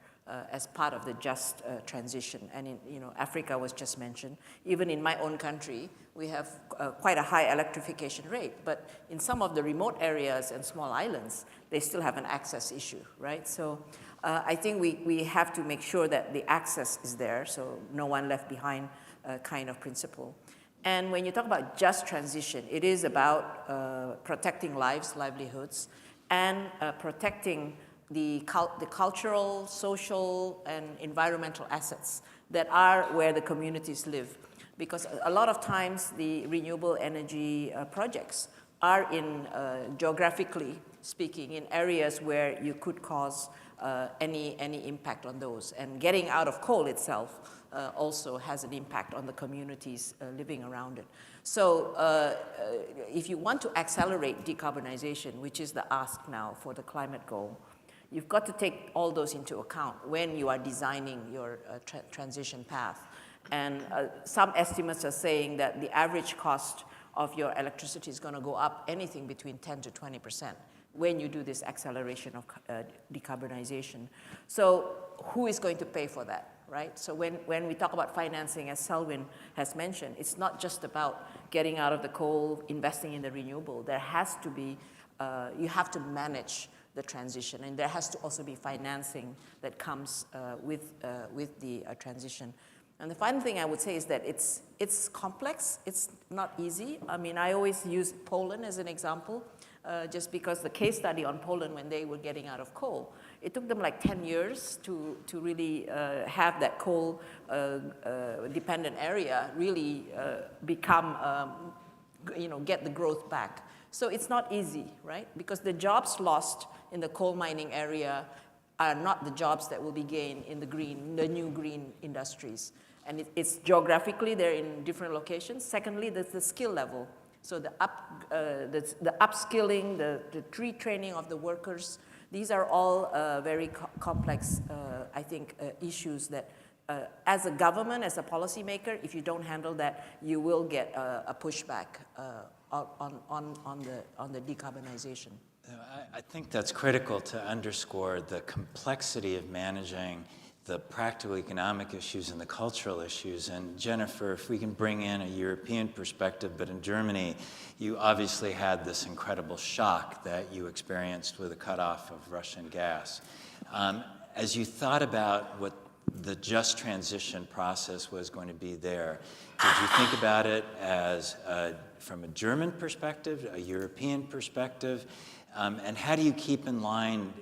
as part of the just transition. And Africa was just mentioned. Even in my own country, we have quite a high electrification rate, but in some of the remote areas and small islands, they still have an access issue, right? So I think we have to make sure that the access is there, so no one left behind kind of principle. And when you talk about just transition, it is about protecting lives, livelihoods, and protecting the cultural, social, and environmental assets that are where the communities live. Because a lot of times the renewable energy projects are in, geographically speaking, in areas where you could cause any impact on those. And getting out of coal itself also has an impact on the communities living around it. So if you want to accelerate decarbonization, which is the ask now for the climate goal, you've got to take all those into account when you are designing your transition path. And some estimates are saying that the average cost of your electricity is going to go up anything between 10 to 20% when you do this acceleration of decarbonization. So who is going to pay for that, right? So when we talk about financing, as Selwyn has mentioned, it's not just about getting out of the coal, investing in the renewable. There has to be, you have to manage the transition, and there has to also be financing that comes with the transition. And the final thing I would say is that it's complex, it's not easy. I mean, I always use Poland as an example, just because the case study on Poland when they were getting out of coal, it took them like 10 years to really have that coal dependent area really become, get the growth back. So it's not easy, right? Because the jobs lost in the coal mining area are not the jobs that will be gained in the new green industries. And it's geographically, they're in different locations. Secondly, there's the skill level. So the upskilling, the retraining of the workers, these are all very complex, I think, issues that as a government, as a policymaker, if you don't handle that, you will get a pushback on the decarbonization. I think that's critical to underscore the complexity of managing the practical economic issues and the cultural issues. And Jennifer, if we can bring in a European perspective, but in Germany, you obviously had this incredible shock that you experienced with the cutoff of Russian gas. As you thought about what the just transition process was going to be there. Did you think about it as from a German perspective, a European perspective? And how do you keep in line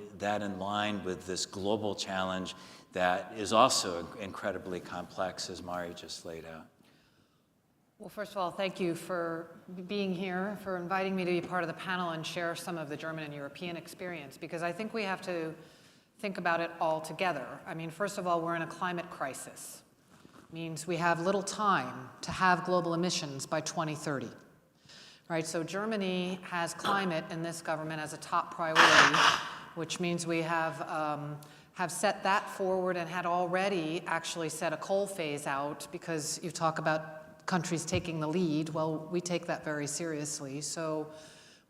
with this global challenge that is also incredibly complex, as Mari just laid out? Well, first of all, thank you for being here, for inviting me to be part of the panel and share some of the German and European experience, because I think we have to think about it all together. I mean, first of all, we're in a climate crisis. It means we have little time to have global emissions by 2030. Right, so Germany has climate in this government as a top priority, which means we have set that forward and had already actually set a coal phase out, because you talk about countries taking the lead. Well, we take that very seriously. So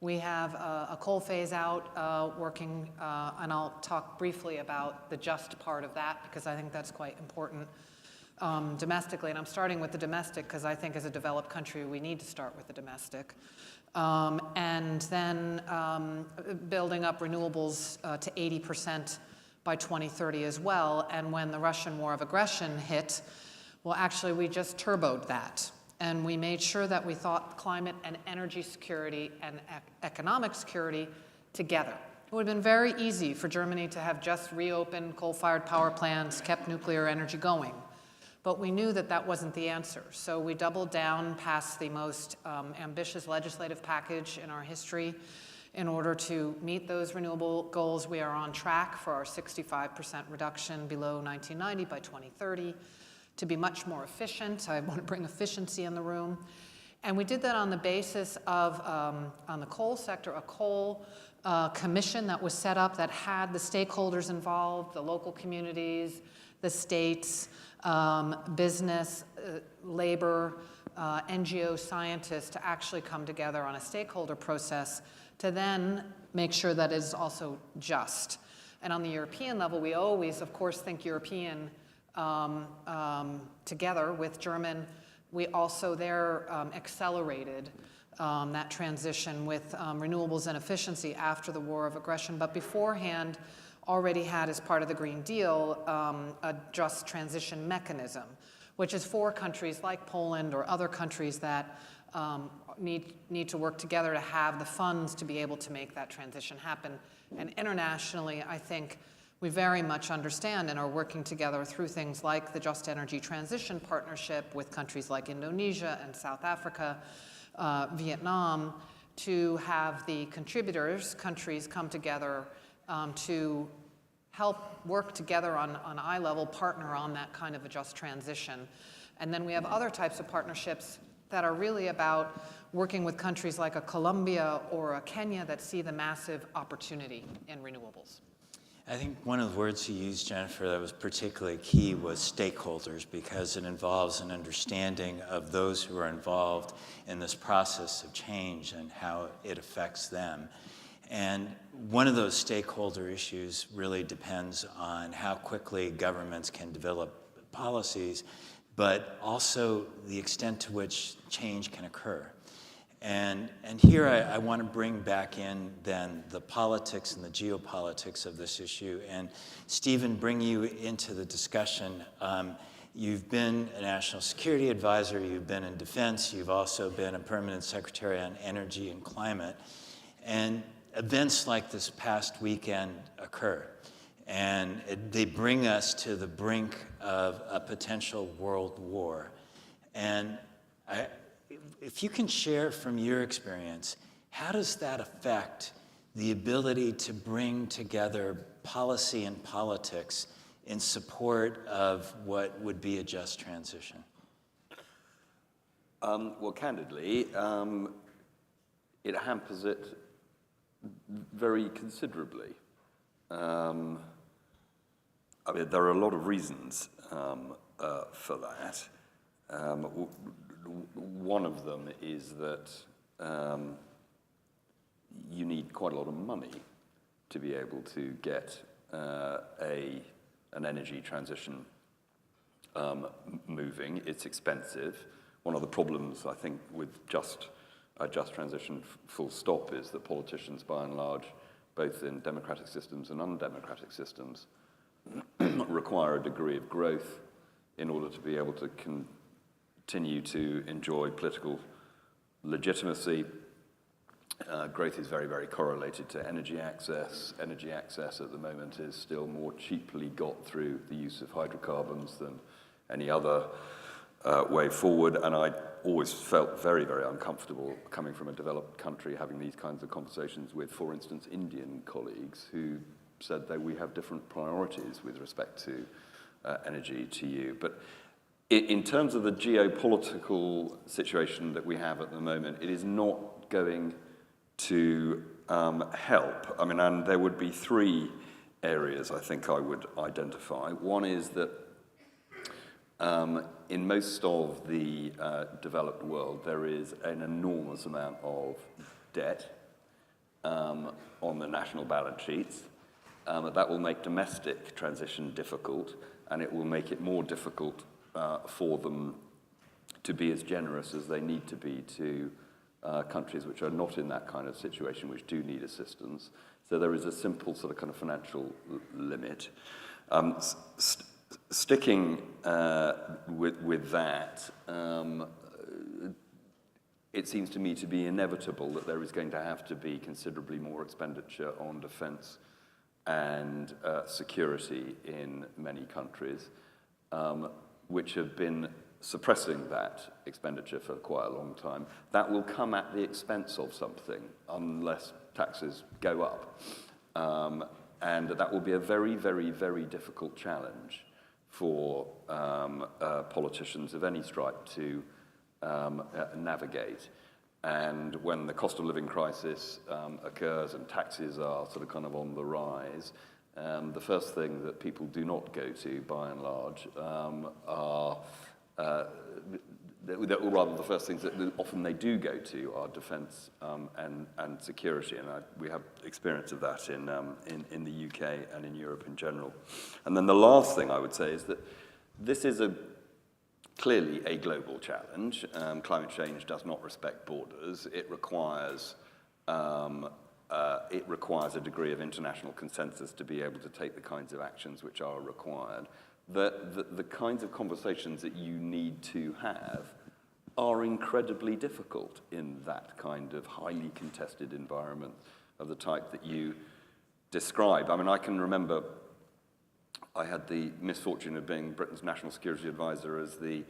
we have a coal phase out working, and I'll talk briefly about the just part of that, because I think that's quite important domestically. And I'm starting with the domestic because I think as a developed country, we need to start with the domestic. And then building up renewables to 80% by 2030 as well. And when the Russian war of aggression hit, well, actually, we just turboed that. And we made sure that we thought climate and energy security and economic security together. It would have been very easy for Germany to have just reopened coal-fired power plants, kept nuclear energy going. But we knew that that wasn't the answer. So we doubled down past the most ambitious legislative package in our history in order to meet those renewable goals. We are on track for our 65% reduction below 1990 by 2030. To be much more efficient. I want to bring efficiency in the room. And we did that on the basis of, on the coal sector, a coal commission that was set up that had the stakeholders involved, the local communities, the states, business, labor, NGO scientists, to actually come together on a stakeholder process to then make sure that it is also just. And on the European level, we always, of course, think European together with German. We also there accelerated that transition with renewables and efficiency after the war of aggression, but beforehand already had as part of the Green Deal a just transition mechanism, which is for countries like Poland or other countries that need to work together to have the funds to be able to make that transition happen. And internationally, I think we very much understand and are working together through things like the Just Energy Transition Partnership with countries like Indonesia and South Africa, Vietnam, to have the contributors, countries come together to help work together on eye level, partner on that kind of a just transition. And then we have other types of partnerships that are really about working with countries like a Colombia or a Kenya that see the massive opportunity in renewables. I think one of the words you used, Jennifer, that was particularly key was stakeholders, because it involves an understanding of those who are involved in this process of change and how it affects them. And one of those stakeholder issues really depends on how quickly governments can develop policies, but also the extent to which change can occur. And here I want to bring back in then the politics and the geopolitics of this issue. And Stephen, bring you into the discussion. You've been a national security advisor, you've been in defense, you've also been a permanent secretary on energy and climate. And events like this past weekend occur. And they bring us to the brink of a potential world war. And if you can share from your experience, how does that affect the ability to bring together policy and politics in support of what would be a just transition? Well, candidly, it hampers it very considerably. I mean, there are a lot of reasons for that. One of them is that you need quite a lot of money to be able to get an energy transition moving. It's expensive. One of the problems, I think, with a just transition full stop is that politicians, by and large, both in democratic systems and undemocratic systems, require a degree of growth in order to be able to continue to enjoy political legitimacy. Growth is very, very correlated to energy access. Energy access at the moment is still more cheaply got through the use of hydrocarbons than any other way forward. And I always felt very, very uncomfortable coming from a developed country having these kinds of conversations with, for instance, Indian colleagues who said that we have different priorities with respect to energy to you. But in terms of the geopolitical situation that we have at the moment, it is not going to help. I mean, and there would be three areas I think I would identify. One is that in most of the developed world, there is an enormous amount of debt on the national balance sheets. That will make domestic transition difficult, and it will make it more difficult for them to be as generous as they need to be to countries which are not in that kind of situation, which do need assistance. So there is a simple sort of kind of financial limit. Sticking with that, it seems to me to be inevitable that there is going to have to be considerably more expenditure on defense and security in many countries, which have been suppressing that expenditure for quite a long time. That will come at the expense of something unless taxes go up. And that will be a very, very, very difficult challenge for politicians of any stripe to navigate. And when the cost of living crisis occurs and taxes are sort of kind of on the rise, the first thing that people do not go to, by and large, are or rather the first things that often they do go to are defense and security, and we have experience of that in the UK and in Europe in general. And then the last thing I would say is that this is clearly a global challenge. Climate change does not respect borders. It requires a degree of international consensus to be able to take the kinds of actions which are required. The kinds of conversations that you need to have are incredibly difficult in that kind of highly contested environment of the type that you describe. I mean, I can remember I had the misfortune of being Britain's national security advisor as the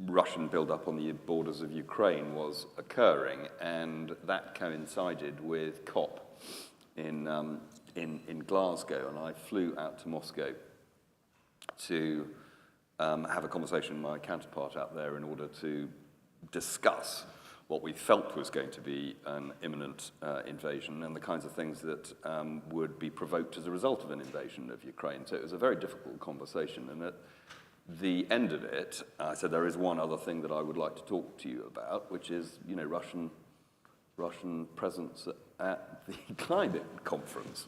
Russian build-up on the borders of Ukraine was occurring, and that coincided with COP in Glasgow, and I flew out to Moscow to have a conversation with my counterpart out there in order to discuss what we felt was going to be an imminent invasion and the kinds of things that would be provoked as a result of an invasion of Ukraine. So it was a very difficult conversation, and at the end of it, I said there is one other thing that I would like to talk to you about, which is, you know, Russian presence at the climate conference.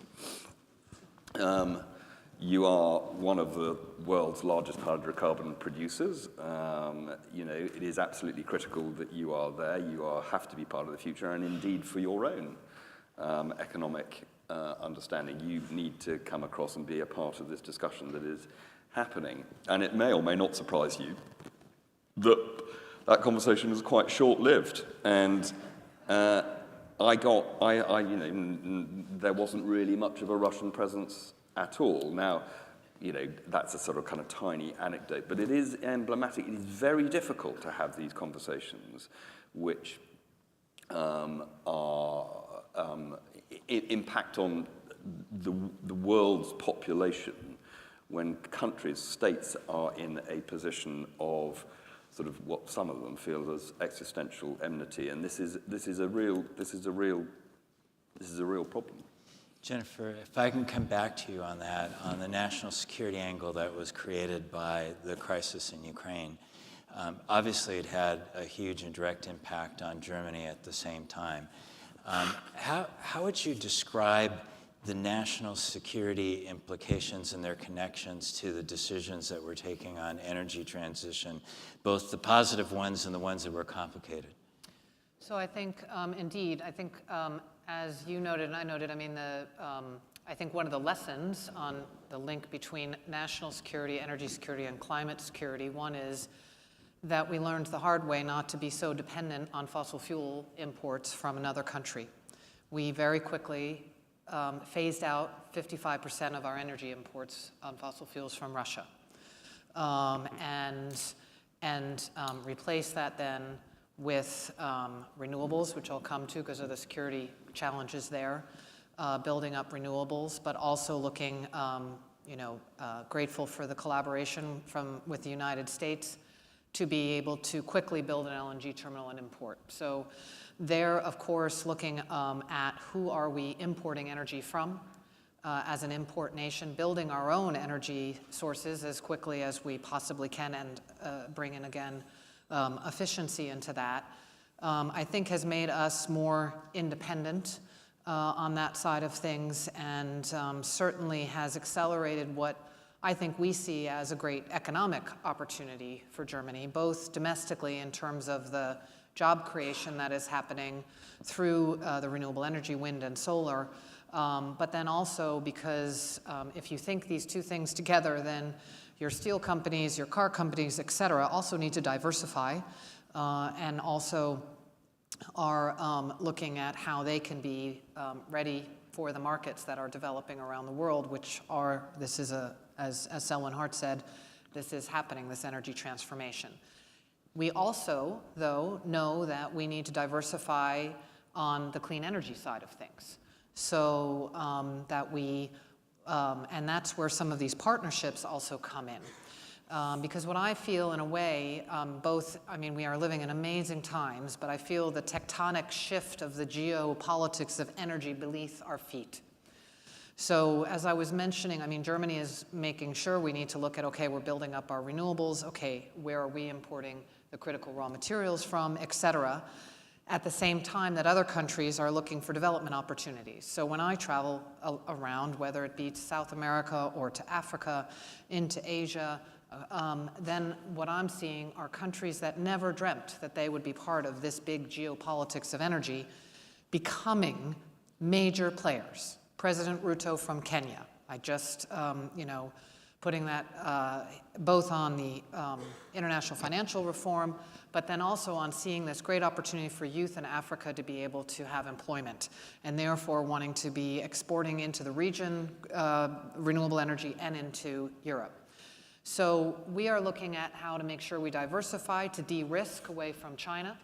You are one of the world's largest hydrocarbon producers. You know, it is absolutely critical that you are there. You have to be part of the future, and indeed for your own economic understanding, you need to come across and be a part of this discussion that is happening. And it may or may not surprise you that conversation was quite short-lived, and there wasn't really much of a Russian presence at all. Now, you know, that's a sort of kind of tiny anecdote, but it is emblematic. It is very difficult to have these conversations which impact on the world's population when countries, states are in a position of sort of what some of them feel as existential enmity, and this is a real problem. Jennifer, if I can come back to you on that, on the national security angle that was created by the crisis in Ukraine. Obviously, it had a huge and direct impact on Germany at the same time. How would you describe the national security implications and their connections to the decisions that we're taking on energy transition, both the positive ones and the ones that were complicated? So I think, indeed, as you noted and I noted, I mean, I think one of the lessons on the link between national security, energy security, and climate security, one is that we learned the hard way not to be so dependent on fossil fuel imports from another country. We very quickly phased out 55% of our energy imports on fossil fuels from Russia, and replaced that then with renewables, which I'll come to because of the security challenges there, building up renewables, but also looking, grateful for the collaboration with the United States to be able to quickly build an LNG terminal and import. So they're, of course, looking at who are we importing energy from as an import nation, building our own energy sources as quickly as we possibly can, and bring in, again, efficiency into that, I think has made us more independent on that side of things, and certainly has accelerated what I think we see as a great economic opportunity for Germany, both domestically in terms of the job creation that is happening through the renewable energy, wind and solar, but then also because if you think these two things together, then your steel companies, your car companies, et cetera, also need to diversify and also are looking at how they can be ready for the markets that are developing around the world, which are, this is as Selwyn Hart said, this is happening, this energy transformation. We also, though, know that we need to diversify on the clean energy side of things. So and that's where some of these partnerships also come in. Because what I feel in a way, we are living in amazing times, but I feel the tectonic shift of the geopolitics of energy beneath our feet. So as I was mentioning, Germany is making sure we need to look at, okay, we're building up our renewables, okay, where are we importing the critical raw materials from, et cetera, at the same time that other countries are looking for development opportunities. So when I travel around, whether it be to South America or to Africa, into Asia, then what I'm seeing are countries that never dreamt that they would be part of this big geopolitics of energy becoming major players. President Ruto from Kenya, I just, putting that both on the international financial reform, but then also on seeing this great opportunity for youth in Africa to be able to have employment, and therefore wanting to be exporting into the region renewable energy and into Europe. So we are looking at how to make sure we diversify to de-risk away from China.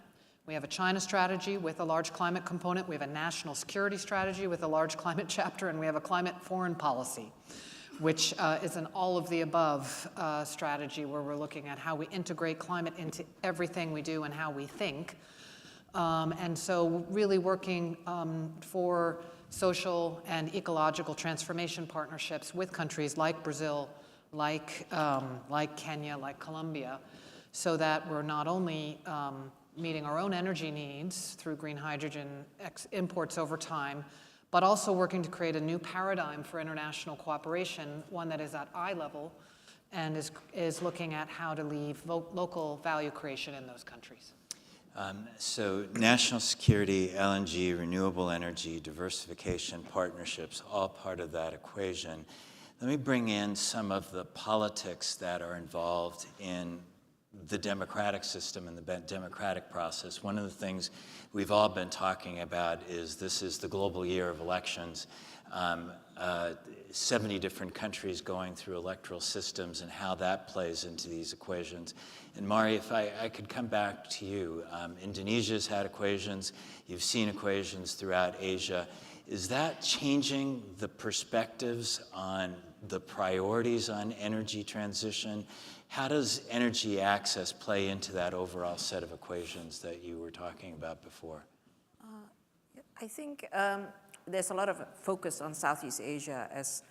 We have a China strategy with a large climate component. We have a national security strategy with a large climate chapter, and we have a climate foreign policy, which is an all-of-the-above strategy where we're looking at how we integrate climate into everything we do and how we think. And so really working for social and ecological transformation partnerships with countries like Brazil, like Kenya, like Colombia, so that we're not only meeting our own energy needs through green hydrogen imports over time, but also working to create a new paradigm for international cooperation, one that is at eye level and is looking at how to leave local value creation in those countries. So national security, LNG, renewable energy, diversification, partnerships, all part of that equation. Let me bring in some of the politics that are involved in the democratic system and the democratic process. One of the things we've all been talking about is this is the global year of elections. 70 different countries going through electoral systems and how that plays into these equations. And Mari, if I could come back to you. Indonesia's had equations. You've seen equations throughout Asia. Is that changing the perspectives on the priorities on energy transition? How does energy access play into that overall set of equations that you were talking about before? I think there's a lot of focus on Southeast Asia as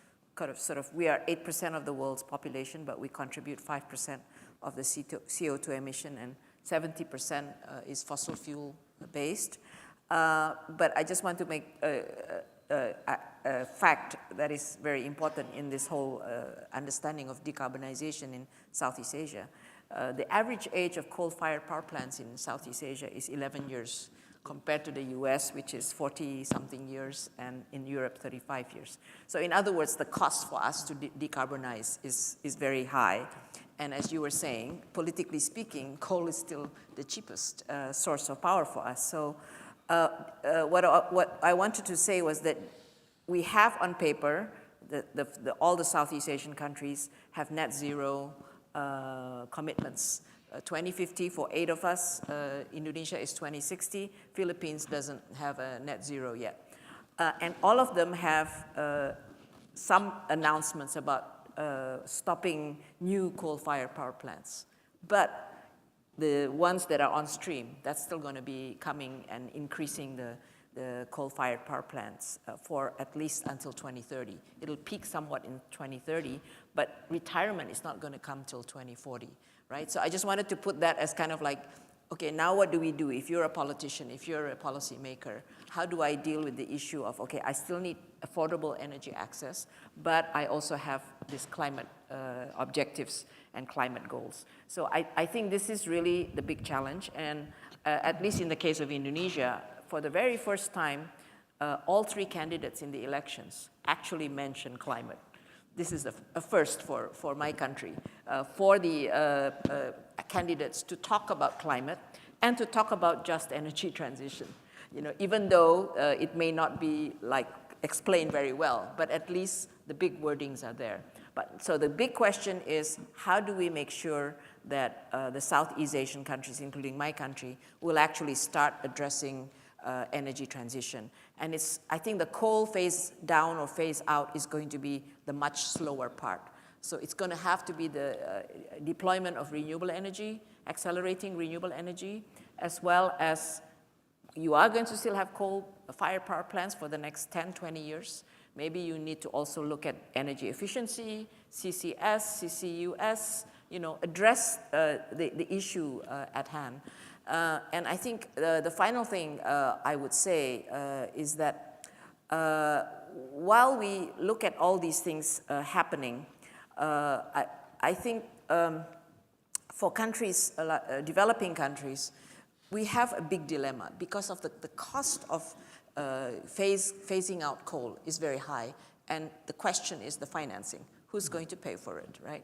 we are 8% of the world's population, but we contribute 5% of the CO2 emission, and 70% is fossil fuel based. But I just want to make a fact that is very important in this whole understanding of decarbonization in Southeast Asia. The average age of coal-fired power plants in Southeast Asia is 11 years compared to the US, which is 40-something years, and in Europe, 35 years. So in other words, the cost for us to decarbonize is very high. And as you were saying, politically speaking, coal is still the cheapest source of power for us. So what I wanted to say was that we have on paper, all the Southeast Asian countries have net zero commitments. 2050 for 8 of us, Indonesia is 2060, Philippines doesn't have a net zero yet. And all of them have some announcements about stopping new coal-fired power plants. But the ones that are on stream, that's still going to be coming and increasing the coal-fired power plants for at least until 2030. It'll peak somewhat in 2030, but retirement is not going to come till 2040, right? So I just wanted to put that as kind of like, okay, now what do we do? If you're a politician, if you're a policymaker, how do I deal with the issue of, okay, I still need affordable energy access, but I also have these climate objectives and climate goals. So I think this is really the big challenge, and at least in the case of Indonesia, for the very first time, all 3 candidates in the elections actually mentioned climate. This is a first for my country, for the candidates to talk about climate and to talk about just energy transition. You know, even though it may not be like explained very well, but at least the big wordings are there. So the big question is, how do we make sure that the Southeast Asian countries, including my country, will actually start addressing energy transition? And I think the coal phase down or phase out is going to be the much slower part. So it's going to have to be the deployment of renewable energy, accelerating renewable energy, as well as you are going to still have coal-fired power plants for the next 10, 20 years. Maybe you need to also look at energy efficiency, CCS, CCUS, you know, address the issue at hand. And I think the final thing I would say is that while we look at all these things happening, I think for countries, developing countries, we have a big dilemma because of the cost of phasing out coal is very high, and the question is the financing. Who's going to pay for it, right?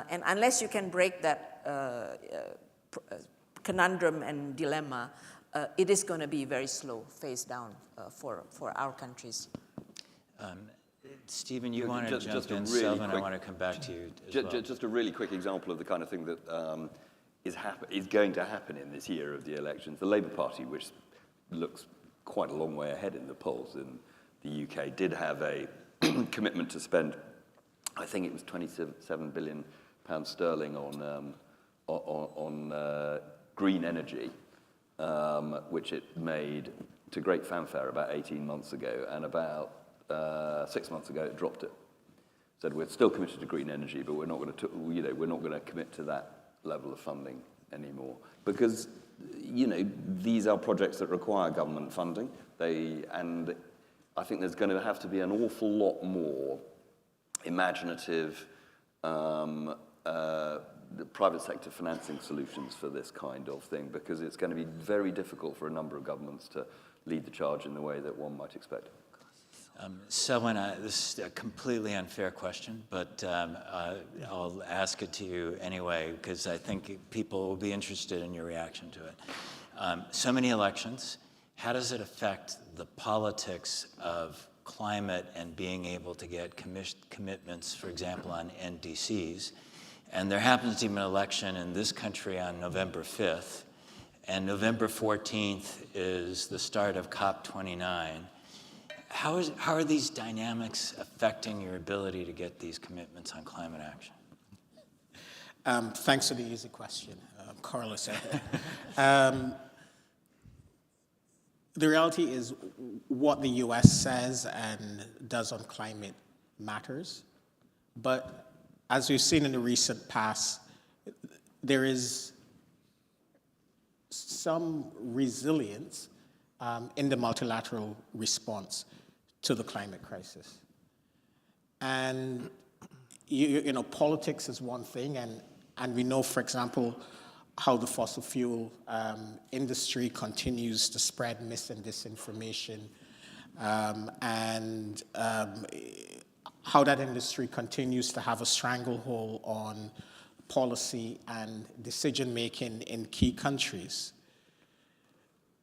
And unless you can break that conundrum and dilemma, it is going to be very slow phase down for our countries. Stephen, you want to jump in, Selvin, I want to come back to you as well. Just a really quick example of the kind of thing that is going to happen in this year of the elections. The Labour Party, which looks quite a long way ahead in the polls in the UK, did have a commitment to spend, I think it was £27 billion sterling on green energy, which it made to great fanfare about 18 months ago, and about 6 months ago it dropped it. Said we're still committed to green energy, but we're not going to commit to that level of funding anymore, because these are projects that require government funding. And I think there's going to have to be an awful lot more imaginative the private sector financing solutions for this kind of thing, because it's going to be very difficult for a number of governments to lead the charge in the way that one might expect. Selvin, this is a completely unfair question, but I'll ask it to you anyway, because I think people will be interested in your reaction to it. So many elections, how does it affect the politics of climate and being able to get commitments, for example, on NDCs? And there happens to be an election in this country on November 5th, and November 14th is the start of COP29. How are these dynamics affecting your ability to get these commitments on climate action? Thanks for the easy question, Carlos. The reality is what the US says and does on climate matters, but as we've seen in the recent past, there is some resilience in the multilateral response to the climate crisis. And politics is one thing, and we know, for example, how the fossil fuel industry continues to spread mis and disinformation, and how that industry continues to have a stranglehold on policy and decision-making in key countries.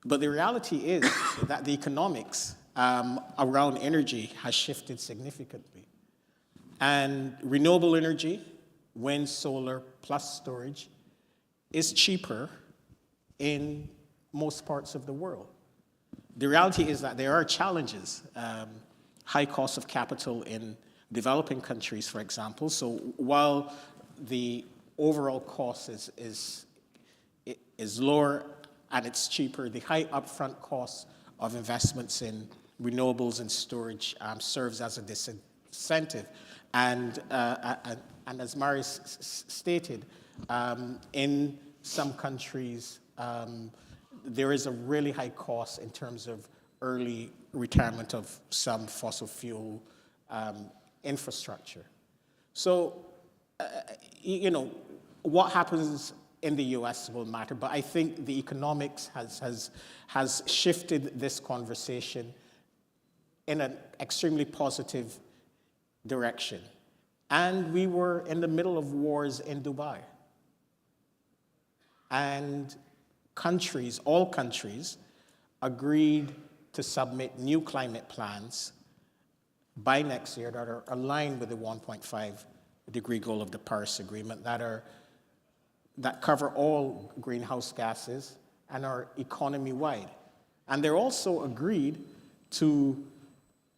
But the reality is that the economics around energy has shifted significantly. And renewable energy, wind, solar, plus storage, is cheaper in most parts of the world. The reality is that there are challenges, high cost of capital in developing countries, for example. So while the overall cost is lower and it's cheaper, the high upfront cost of investments in renewables and storage serves as a disincentive. And as Marius stated, in some countries, there is a really high cost in terms of early retirement of some fossil fuel infrastructure. So, what happens in the US will matter, but I think the economics has shifted this conversation in an extremely positive direction. And we were in the middle of wars in Dubai. And all countries, agreed to submit new climate plans by next year that are aligned with the 1.5-degree goal of the Paris Agreement, that cover all greenhouse gases and are economy-wide. And they're also agreed to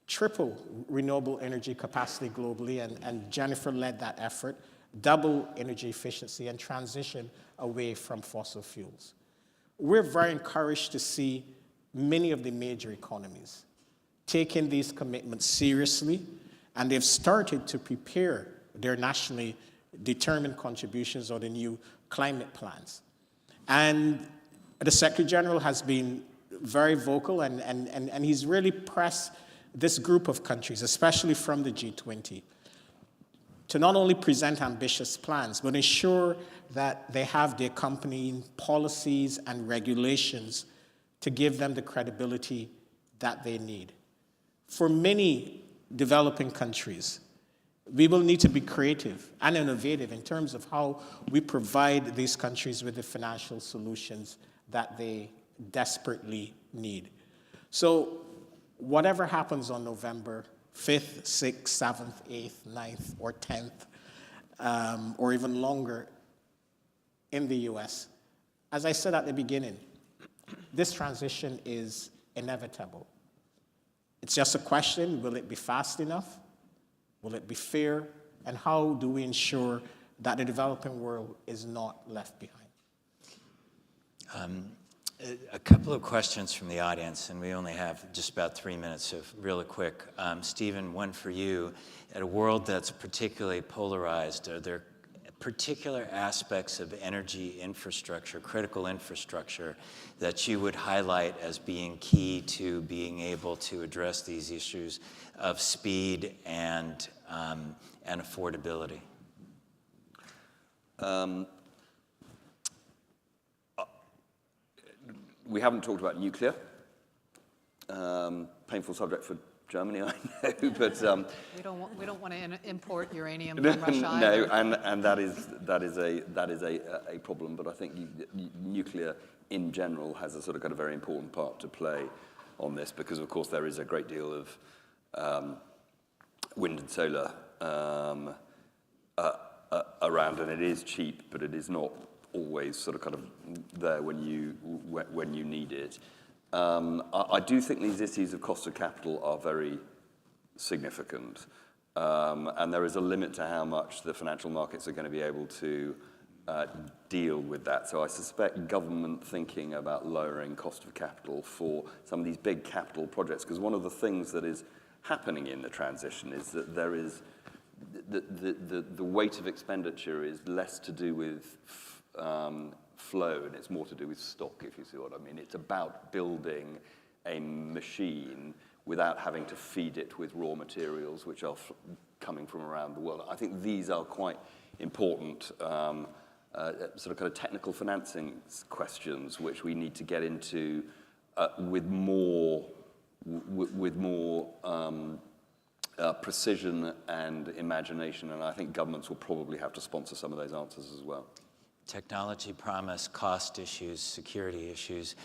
triple renewable energy capacity globally, and Jennifer led that effort, double energy efficiency, and transition away from fossil fuels. We're very encouraged to see many of the major economies taking these commitments seriously, and they've started to prepare their nationally determined contributions or the new climate plans. And the Secretary General has been very vocal, and he's really pressed this group of countries, especially from the G20, to not only present ambitious plans, but ensure that they have the accompanying policies and regulations to give them the credibility that they need. For many developing countries, we will need to be creative and innovative in terms of how we provide these countries with the financial solutions that they desperately need. So whatever happens on November 5th, 6th, 7th, 8th, 9th, or 10th, or even longer in the US, as I said at the beginning, this transition is inevitable. It's just a question, will it be fast enough? Will it be fair? And how do we ensure that the developing world is not left behind? A couple of questions from the audience, and we only have just about 3 minutes, so really quick. Stephen, one for you. At a world that's particularly polarized, are there particular aspects of energy infrastructure, critical infrastructure, that you would highlight as being key to being able to address these issues of speed and affordability? We haven't talked about nuclear. Painful subject for Germany, I know, but we don't want to import uranium from Russia either. No, and that is a problem. But I think nuclear in general has a sort of got a very important part to play on this, because of course there is a great deal of wind and solar around, and it is cheap, but it is not always sort of kind of there when you need it. I do think these issues of cost of capital are very significant, and there is a limit to how much the financial markets are going to be able to deal with that. So I suspect government thinking about lowering cost of capital for some of these big capital projects, because one of the things that is happening in the transition is that there is the weight of expenditure is less to do with flow, and it's more to do with stock, if you see what I mean. It's about building a machine without having to feed it with raw materials which are coming from around the world. I think these are quite important sort of kind of technical financing questions, which we need to get into with more precision and imagination, and I think governments will probably have to sponsor some of those answers as well. Technology promise, cost issues, security issues.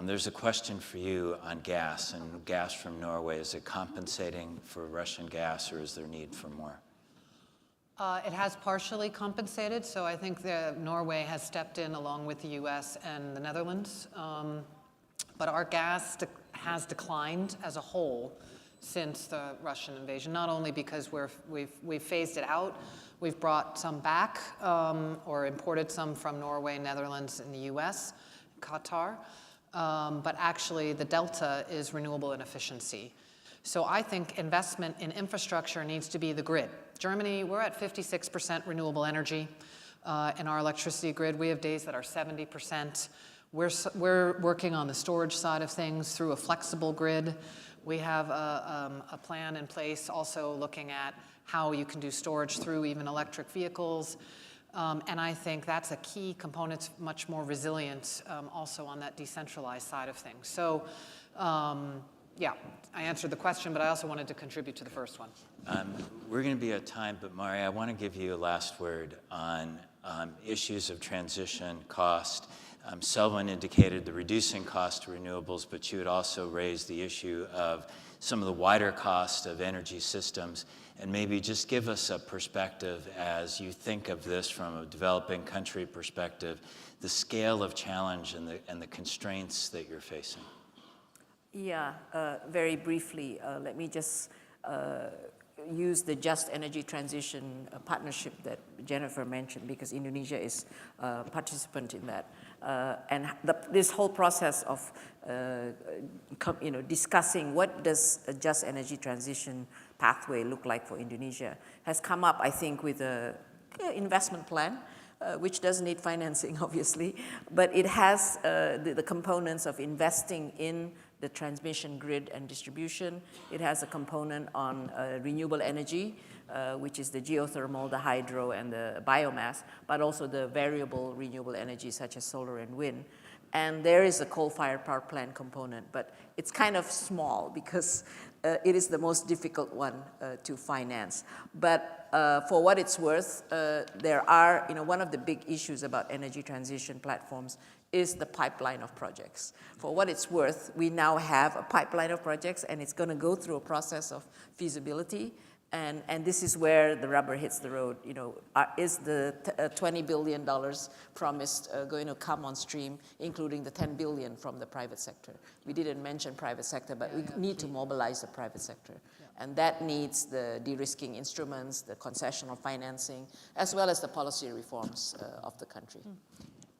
There's a question for you on gas, and gas from Norway. Is it compensating for Russian gas, or is there need for more? It has partially compensated, so I think that Norway has stepped in along with the US and the Netherlands. But our gas has declined as a whole since the Russian invasion, not only because we've phased it out, we've brought some back or imported some from Norway, Netherlands, and the US, Qatar, but actually the delta is renewable and efficiency. So I think investment in infrastructure needs to be the grid. Germany, we're at 56% renewable energy in our electricity grid. We have days that are 70%. We're working on the storage side of things through a flexible grid. We have a plan in place also looking at how you can do storage through even electric vehicles. And I think that's a key component. It's much more resilient also on that decentralized side of things. So yeah, I answered the question, but I also wanted to contribute to the first one. We're going to be at time, but Mari, I want to give you a last word on issues of transition, cost. Selwyn indicated the reducing cost of renewables, but you had also raised the issue of some of the wider cost of energy systems. And maybe just give us a perspective as you think of this from a developing country perspective, the scale of challenge and the constraints that you're facing. Yeah, very briefly, let me just use the Just Energy Transition partnership that Jennifer mentioned, because Indonesia is a participant in that. And this whole process of discussing what does a Just Energy Transition pathway look like for Indonesia has come up, I think, with an investment plan, which does need financing, obviously, but it has the components of investing in the transmission grid and distribution. It has a component on renewable energy, which is the geothermal, the hydro, and the biomass, but also the variable renewable energy such as solar and wind. And there is a coal-fired power plant component, but it's kind of small because it is the most difficult one to finance. But for what it's worth, there are, one of the big issues about energy transition platforms is the pipeline of projects. For what it's worth, we now have a pipeline of projects, and it's going to go through a process of feasibility. And this is where the rubber hits the road. Is the $20 billion promised going to come on stream, including the $10 billion from the private sector? We didn't mention private sector, but we need to mobilize the private sector. And that needs the de-risking instruments, the concessional financing, as well as the policy reforms of the country.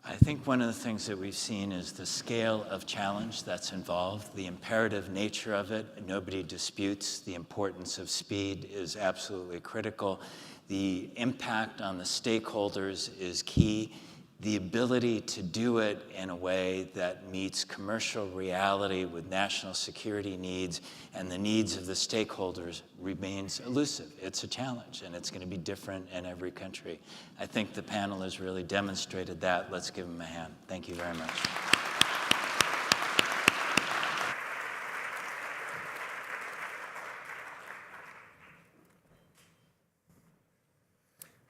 I think one of the things that we've seen is the scale of challenge that's involved, the imperative nature of it. Nobody disputes the importance of speed is absolutely critical. The impact on the stakeholders is key. The ability to do it in a way that meets commercial reality with national security needs and the needs of the stakeholders remains elusive. It's a challenge, and it's going to be different in every country. I think the panel has really demonstrated that. Let's give them a hand. Thank you very much.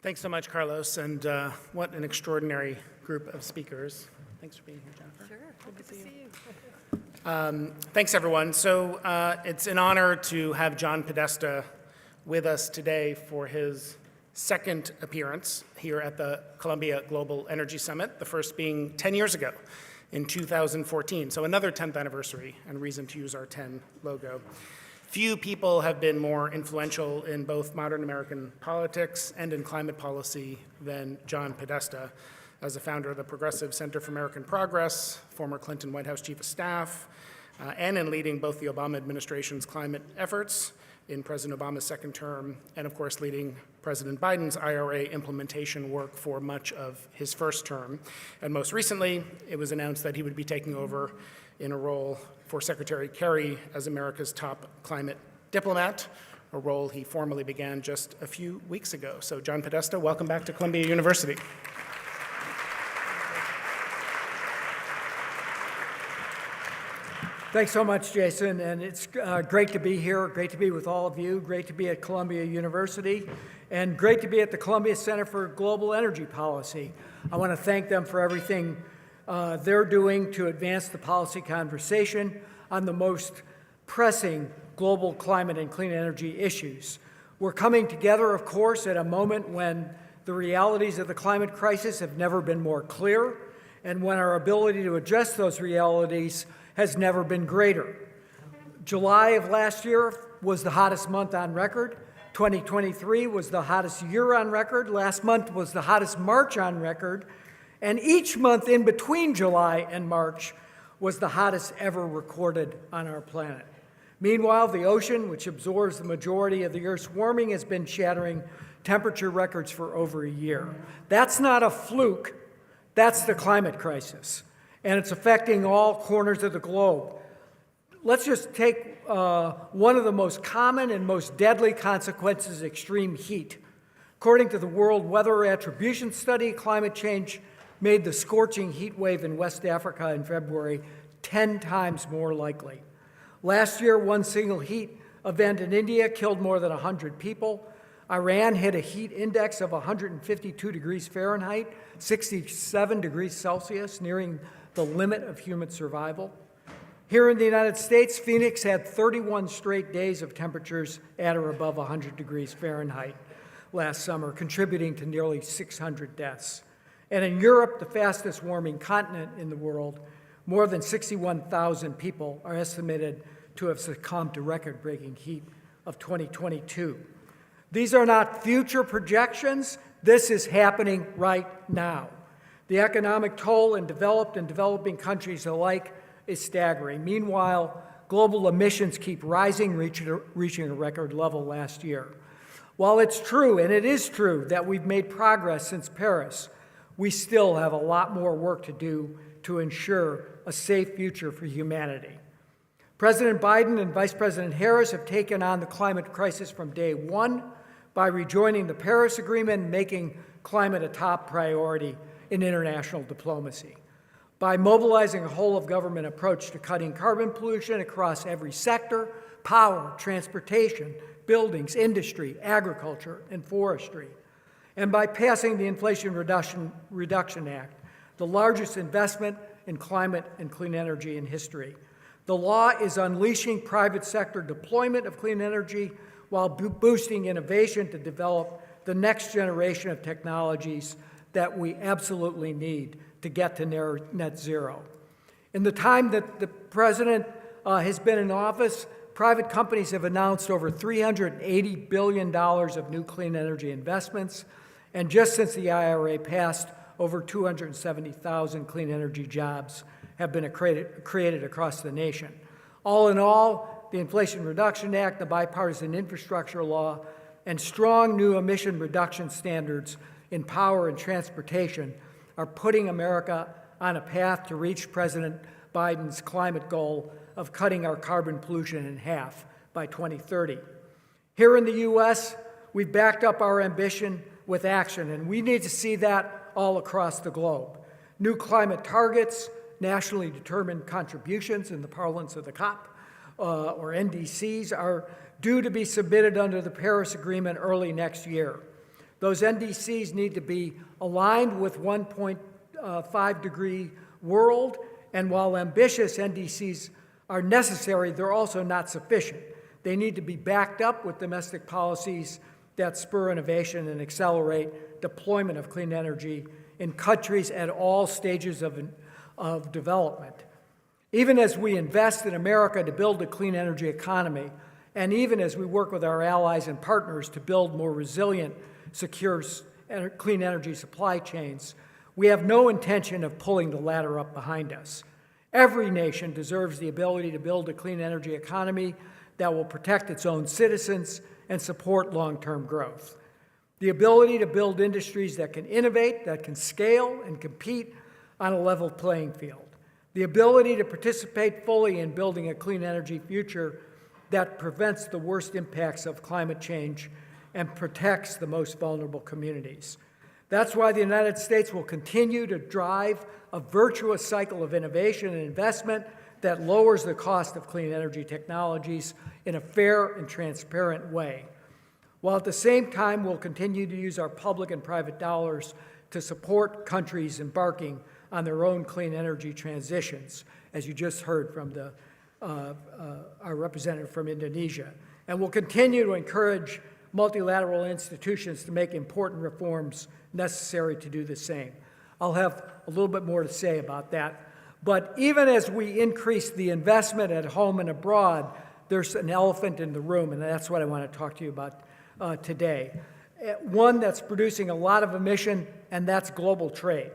Thanks so much, Carlos, and what an extraordinary group of speakers. Thanks for being here, Jennifer. Sure, good to see you. Thanks, everyone. So it's an honor to have John Podesta with us today for his second appearance here at the Columbia Global Energy Summit, the first being 10 years ago in 2014. So another 10th anniversary and reason to use our 10 logo. Few people have been more influential in both modern American politics and in climate policy than John Podesta. As a founder of the Progressive Center for American Progress, former Clinton White House Chief of Staff, and in leading both the Obama administration's climate efforts in President Obama's second term, and of course leading President Biden's IRA implementation work for much of his first term. And most recently, it was announced that he would be taking over in a role for Secretary Kerry as America's top climate diplomat, a role he formally began just a few weeks ago. So John Podesta, welcome back to Columbia University. Thanks so much, Jason, and it's great to be here, great to be with all of you, great to be at Columbia University, and great to be at the Columbia Center for Global Energy Policy. I want to thank them for everything they're doing to advance the policy conversation on the most pressing global climate and clean energy issues. We're coming together, of course, at a moment when the realities of the climate crisis have never been more clear, and when our ability to address those realities has never been greater. July of last year was the hottest month on record. 2023 was the hottest year on record. Last month was the hottest March on record. And each month in between July and March was the hottest ever recorded on our planet. Meanwhile, the ocean, which absorbs the majority of the Earth's warming, has been shattering temperature records for over a year. That's not a fluke. That's the climate crisis. And it's affecting all corners of the globe. Let's just take one of the most common and most deadly consequences, extreme heat. According to the World Weather Attribution Study, climate change made the scorching heat wave in West Africa in February 10 times more likely. Last year, one single heat event in India killed more than 100 people. Iran hit a heat index of 152 degrees Fahrenheit, 67 degrees Celsius, nearing the limit of human survival. Here in the United States, Phoenix had 31 straight days of temperatures at or above 100 degrees Fahrenheit last summer, contributing to nearly 600 deaths. And in Europe, the fastest warming continent in the world, more than 61,000 people are estimated to have succumbed to record-breaking heat of 2022. These are not future projections. This is happening right now. The economic toll in developed and developing countries alike is staggering. Meanwhile, global emissions keep rising, reaching a record level last year. While it's true, and it is true, that we've made progress since Paris, we still have a lot more work to do to ensure a safe future for humanity. President Biden and Vice President Harris have taken on the climate crisis from day one by rejoining the Paris Agreement and making climate a top priority in international diplomacy. By mobilizing a whole-of-government approach to cutting carbon pollution across every sector, power, transportation, buildings, industry, agriculture, and forestry. And by passing the Inflation Reduction Act, the largest investment in climate and clean energy in history. The law is unleashing private sector deployment of clean energy while boosting innovation to develop the next generation of technologies that we absolutely need to get to net zero. In the time that the president has been in office, private companies have announced over $380 billion of new clean energy investments, and just since the IRA passed, over 270,000 clean energy jobs have been created across the nation. All in all, the Inflation Reduction Act, the bipartisan infrastructure law, and strong new emission reduction standards in power and transportation are putting America on a path to reach President Biden's climate goal of cutting our carbon pollution in half by 2030. Here in the U.S., we've backed up our ambition with action, and we need to see that all across the globe. New climate targets, nationally determined contributions in the parlance of the COP, or NDCs, are due to be submitted under the Paris Agreement early next year. Those NDCs need to be aligned with 1.5 degree world, and while ambitious NDCs are necessary, they're also not sufficient. They need to be backed up with domestic policies that spur innovation and accelerate deployment of clean energy in countries at all stages of development. Even as we invest in America to build a clean energy economy, and even as we work with our allies and partners to build more resilient, secure, clean energy supply chains, we have no intention of pulling the ladder up behind us. Every nation deserves the ability to build a clean energy economy that will protect its own citizens and support long-term growth. The ability to build industries that can innovate, that can scale and compete on a level playing field. The ability to participate fully in building a clean energy future that prevents the worst impacts of climate change and protects the most vulnerable communities. That's why the United States will continue to drive a virtuous cycle of innovation and investment that lowers the cost of clean energy technologies in a fair and transparent way, while at the same time we'll continue to use our public and private dollars to support countries embarking on their own clean energy transitions, as you just heard from our representative from Indonesia. And we'll continue to encourage multilateral institutions to make important reforms necessary to do the same. I'll have a little bit more to say about that. But even as we increase the investment at home and abroad, there's an elephant in the room, and that's what I want to talk to you about today. One that's producing a lot of emission, and that's global trade.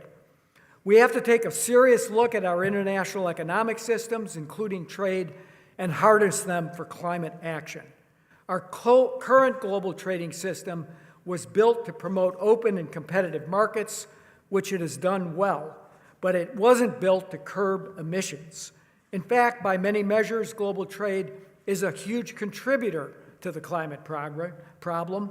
We have to take a serious look at our international economic systems, including trade, and harness them for climate action. Our current global trading system was built to promote open and competitive markets, which it has done well, but it wasn't built to curb emissions. In fact, by many measures, global trade is a huge contributor to the climate problem.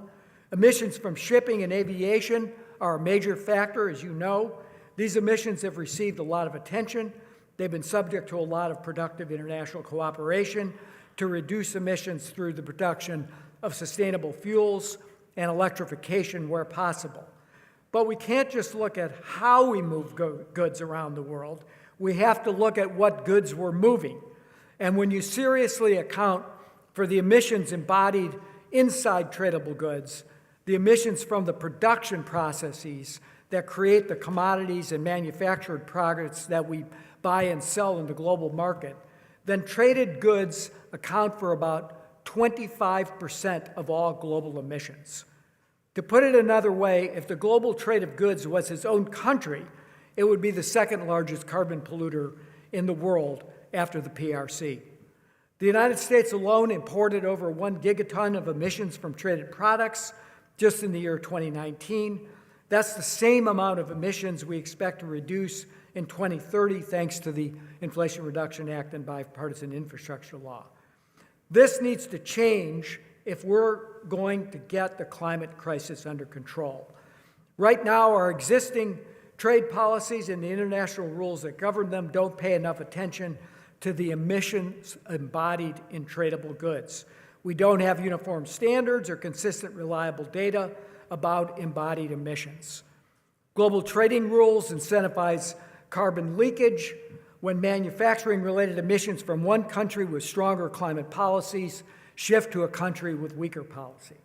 Emissions from shipping and aviation are a major factor, as you know. These emissions have received a lot of attention. They've been subject to a lot of productive international cooperation to reduce emissions through the production of sustainable fuels and electrification where possible. But we can't just look at how we move goods around the world. We have to look at what goods we're moving. And when you seriously account for the emissions embodied inside tradable goods, the emissions from the production processes that create the commodities and manufactured products that we buy and sell in the global market, then traded goods account for about 25% of all global emissions. To put it another way, if the global trade of goods was its own country, it would be the second largest carbon polluter in the world after the PRC. The United States alone imported over 1 gigaton of emissions from traded products just in the year 2019. That's the same amount of emissions we expect to reduce in 2030 thanks to the Inflation Reduction Act and bipartisan infrastructure law. This needs to change if we're going to get the climate crisis under control. Right now, our existing trade policies and the international rules that govern them don't pay enough attention to the emissions embodied in tradable goods. We don't have uniform standards or consistent, reliable data about embodied emissions. Global trading rules incentivize carbon leakage when manufacturing-related emissions from one country with stronger climate policies shift to a country with weaker policy.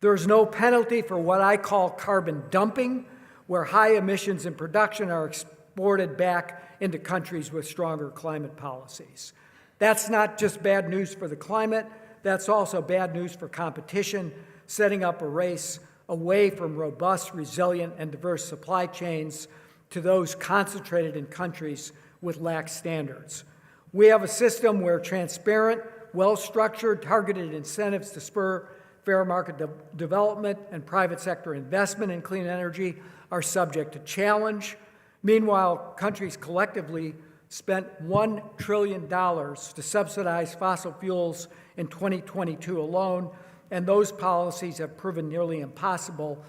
There's no penalty for what I call carbon dumping, where high emissions in production are exported back into countries with stronger climate policies. That's not just bad news for the climate, that's also bad news for competition, setting up a race away from robust, resilient, and diverse supply chains to those concentrated in countries with lax standards. We have a system where transparent, well-structured, targeted incentives to spur fair market development and private sector investment in clean energy are subject to challenge. Meanwhile, countries collectively spent $1 trillion to subsidize fossil fuels in 2022 alone, and those policies have proven nearly impossible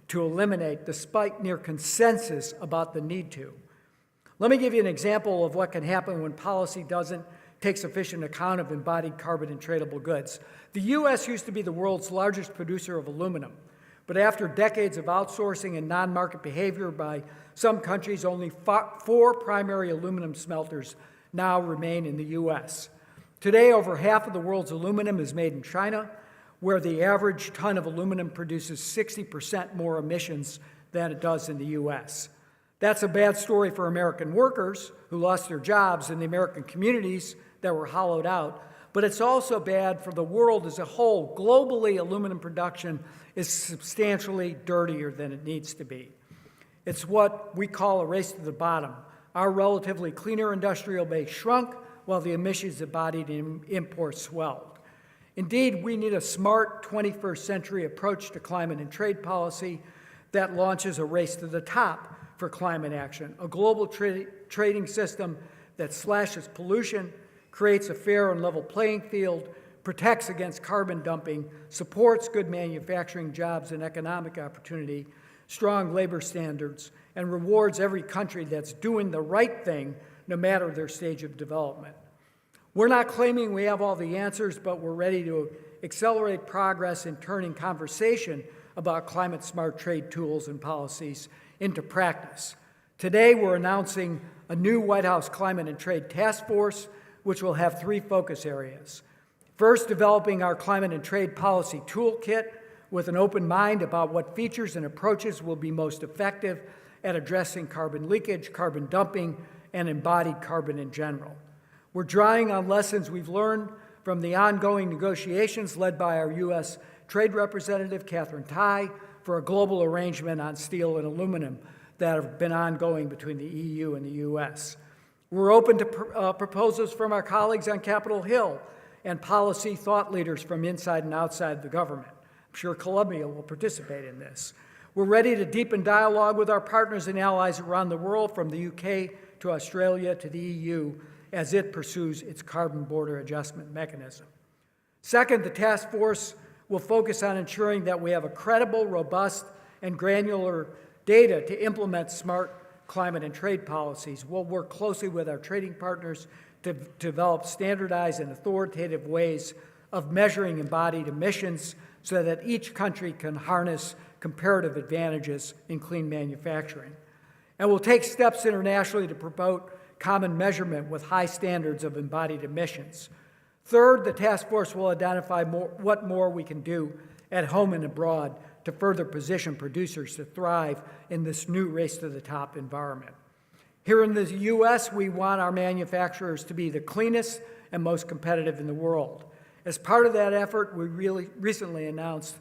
to eliminate despite near consensus about the need to. Let me give you an example of what can happen when policy doesn't take sufficient account of embodied carbon in tradable goods. The U.S. used to be the world's largest producer of aluminum, but after decades of outsourcing and non-market behavior by some countries, only 4 primary aluminum smelters now remain in the U.S. Today, over half of the world's aluminum is made in China, where the average ton of aluminum produces 60% more emissions than it does in the U.S. That's a bad story for American workers who lost their jobs and the American communities that were hollowed out, but it's also bad for the world as a whole. Globally, aluminum production is substantially dirtier than it needs to be. It's what we call a race to the bottom. Our relatively cleaner industrial base shrunk while the emissions embodied in imports swelled. Indeed, we need a smart 21st century approach to climate and trade policy that launches a race to the top for climate action, a global trading system that slashes pollution, creates a fair and level playing field, protects against carbon dumping, supports good manufacturing jobs and economic opportunity, strong labor standards, and rewards every country that's doing the right thing no matter their stage of development. We're not claiming we have all the answers, but we're ready to accelerate progress in turning conversation about climate-smart trade tools and policies into practice. Today, we're announcing a new White House Climate and Trade Task Force, which will have 3 focus areas. First, developing our climate and trade policy toolkit with an open mind about what features and approaches will be most effective at addressing carbon leakage, carbon dumping, and embodied carbon in general. We're drawing on lessons we've learned from the ongoing negotiations led by our U.S. Trade Representative, Catherine Tai, for a global arrangement on steel and aluminum that have been ongoing between the EU and the U.S. We're open to proposals from our colleagues on Capitol Hill and policy thought leaders from inside and outside the government. I'm sure Columbia will participate in this. We're ready to deepen dialogue with our partners and allies around the world, from the UK to Australia to the EU, as it pursues its carbon border adjustment mechanism. Second, the task force will focus on ensuring that we have a credible, robust, and granular data to implement smart climate and trade policies. We'll work closely with our trading partners to develop standardized and authoritative ways of measuring embodied emissions so that each country can harness comparative advantages in clean manufacturing. And we'll take steps internationally to promote common measurement with high standards of embodied emissions. Third, the task force will identify what more we can do at home and abroad to further position producers to thrive in this new race-to-the-top environment. Here in the U.S., we want our manufacturers to be the cleanest and most competitive in the world. As part of that effort, we recently announced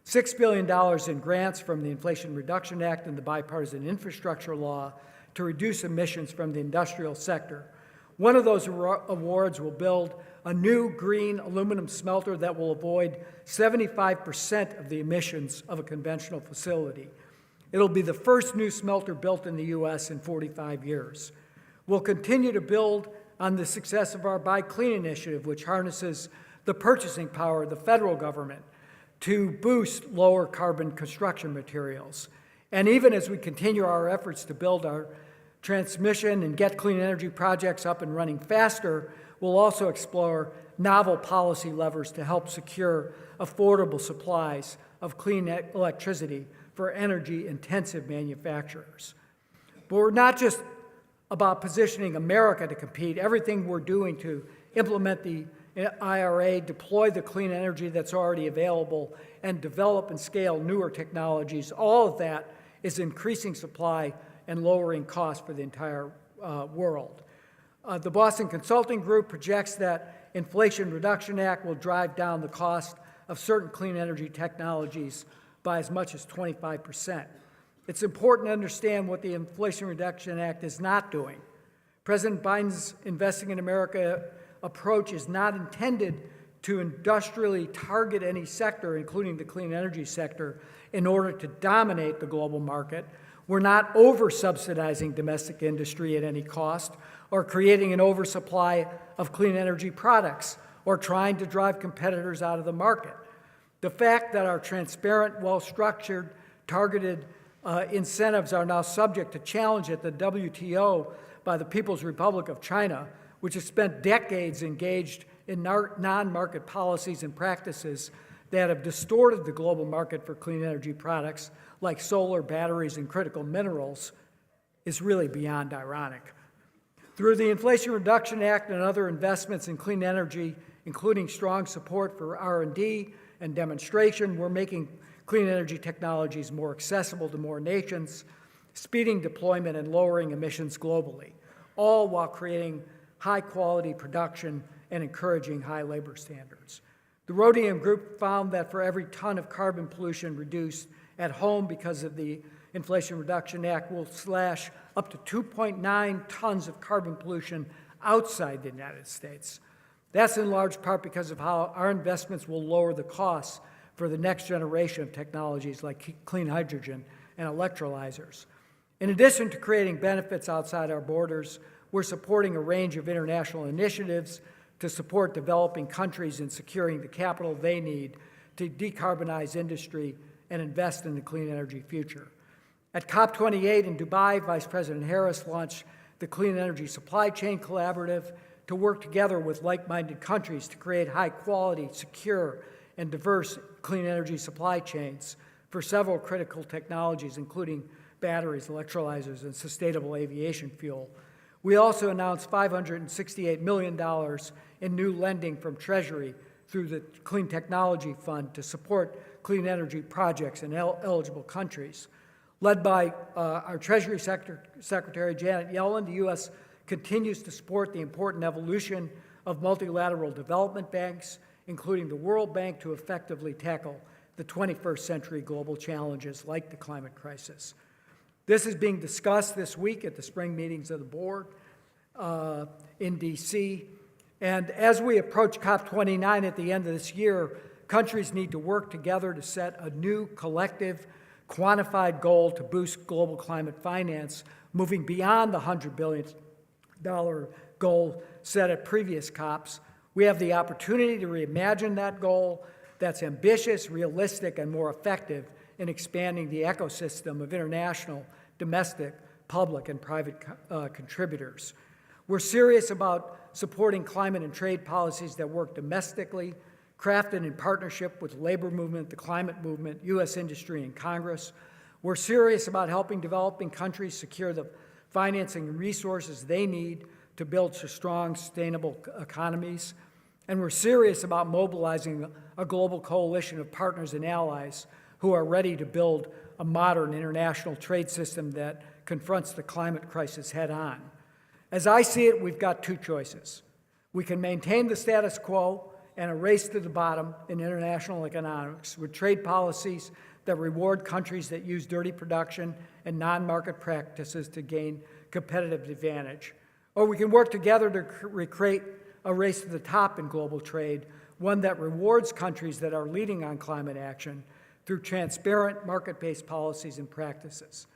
$6 billion in grants from the Inflation Reduction Act and the Bipartisan Infrastructure Law to reduce emissions from the industrial sector. One of those awards will build a new green aluminum smelter that will avoid 75% of the emissions of a conventional facility. It'll be the first new smelter built in the U.S. in 45 years. We'll continue to build on the success of our Buy Clean initiative, which harnesses the purchasing power of the federal government to boost lower carbon construction materials. And even as we continue our efforts to build our transmission and get clean energy projects up and running faster, we'll also explore novel policy levers to help secure affordable supplies of clean electricity for energy-intensive manufacturers. But we're not just about positioning America to compete. Everything we're doing to implement the IRA, deploy the clean energy that's already available, and develop and scale newer technologies, all of that is increasing supply and lowering costs for the entire world. The Boston Consulting Group projects that Inflation Reduction Act will drive down the cost of certain clean energy technologies by as much as 25%. It's important to understand what the Inflation Reduction Act is not doing. President Biden's Investing in America approach is not intended to industrially target any sector, including the clean energy sector, in order to dominate the global market. We're not over-subsidizing domestic industry at any cost, or creating an oversupply of clean energy products, or trying to drive competitors out of the market. The fact that our transparent, well-structured, targeted incentives are now subject to challenge at the WTO by the People's Republic of China, which has spent decades engaged in non-market policies and practices that have distorted the global market for clean energy products like solar, batteries, and critical minerals, is really beyond ironic. Through the Inflation Reduction Act and other investments in clean energy, including strong support for R&D and demonstration, we're making clean energy technologies more accessible to more nations, speeding deployment and lowering emissions globally, all while creating high-quality production and encouraging high labor standards. The Rhodium Group found that for every ton of carbon pollution reduced at home because of the Inflation Reduction Act, will slash up to 2.9 tons of carbon pollution outside the United States. That's in large part because of how our investments will lower the costs for the next generation of technologies like clean hydrogen and electrolyzers. In addition to creating benefits outside our borders, we're supporting a range of international initiatives to support developing countries in securing the capital they need to decarbonize industry and invest in the clean energy future. At COP28 in Dubai, Vice President Harris launched the Clean Energy Supply Chain Collaborative to work together with like-minded countries to create high-quality, secure, and diverse clean energy supply chains for several critical technologies, including batteries, electrolyzers, and sustainable aviation fuel. We also announced $568 million in new lending from Treasury through the Clean Technology Fund to support clean energy projects in eligible countries. Led by our Treasury Secretary Janet Yellen, the U.S. continues to support the important evolution of multilateral development banks, including the World Bank, to effectively tackle the 21st century global challenges like the climate crisis. This is being discussed this week at the spring meetings of the board in D.C. And as we approach COP29 at the end of this year, countries need to work together to set a new collective, quantified goal to boost global climate finance, moving beyond the $100 billion goal set at previous COPs. We have the opportunity to reimagine that goal that's ambitious, realistic, and more effective in expanding the ecosystem of international, domestic, public, and private contributors. We're serious about supporting climate and trade policies that work domestically, crafted in partnership with the labor movement, the climate movement, U.S. industry, and Congress. We're serious about helping developing countries secure the financing and resources they need to build strong, sustainable economies. And we're serious about mobilizing a global coalition of partners and allies who are ready to build a modern international trade system that confronts the climate crisis head on. As I see it, we've got two choices. We can maintain the status quo and a race to the bottom in international economics with trade policies that reward countries that use dirty production and non-market practices to gain competitive advantage. Or we can work together to recreate a race to the top in global trade, one that rewards countries that are leading on climate action through transparent market-based policies and practices.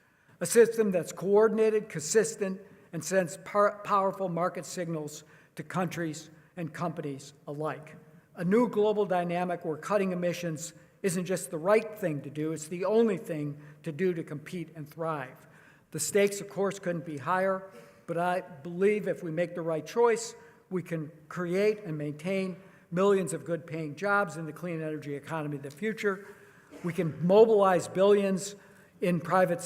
A system that's coordinated, consistent, and sends powerful market signals to countries and companies alike. A new global dynamic where cutting emissions isn't just the right thing to do, it's the only thing to do to compete and thrive. The stakes, of course, couldn't be higher, but I believe if we make the right choice, we can create and maintain millions of good-paying jobs in the clean energy economy of the future. We can mobilize billions in private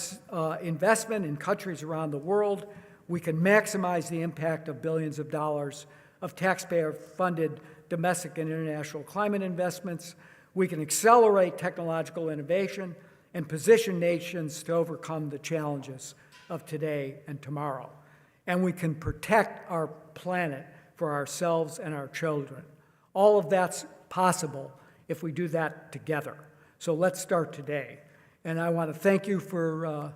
investment in countries around the world. We can maximize the impact of billions of dollars of taxpayer-funded domestic and international climate investments. We can accelerate technological innovation and position nations to overcome the challenges of today and tomorrow. And we can protect our planet for ourselves and our children. All of that's possible if we do that together. So let's start today. And I want to thank you for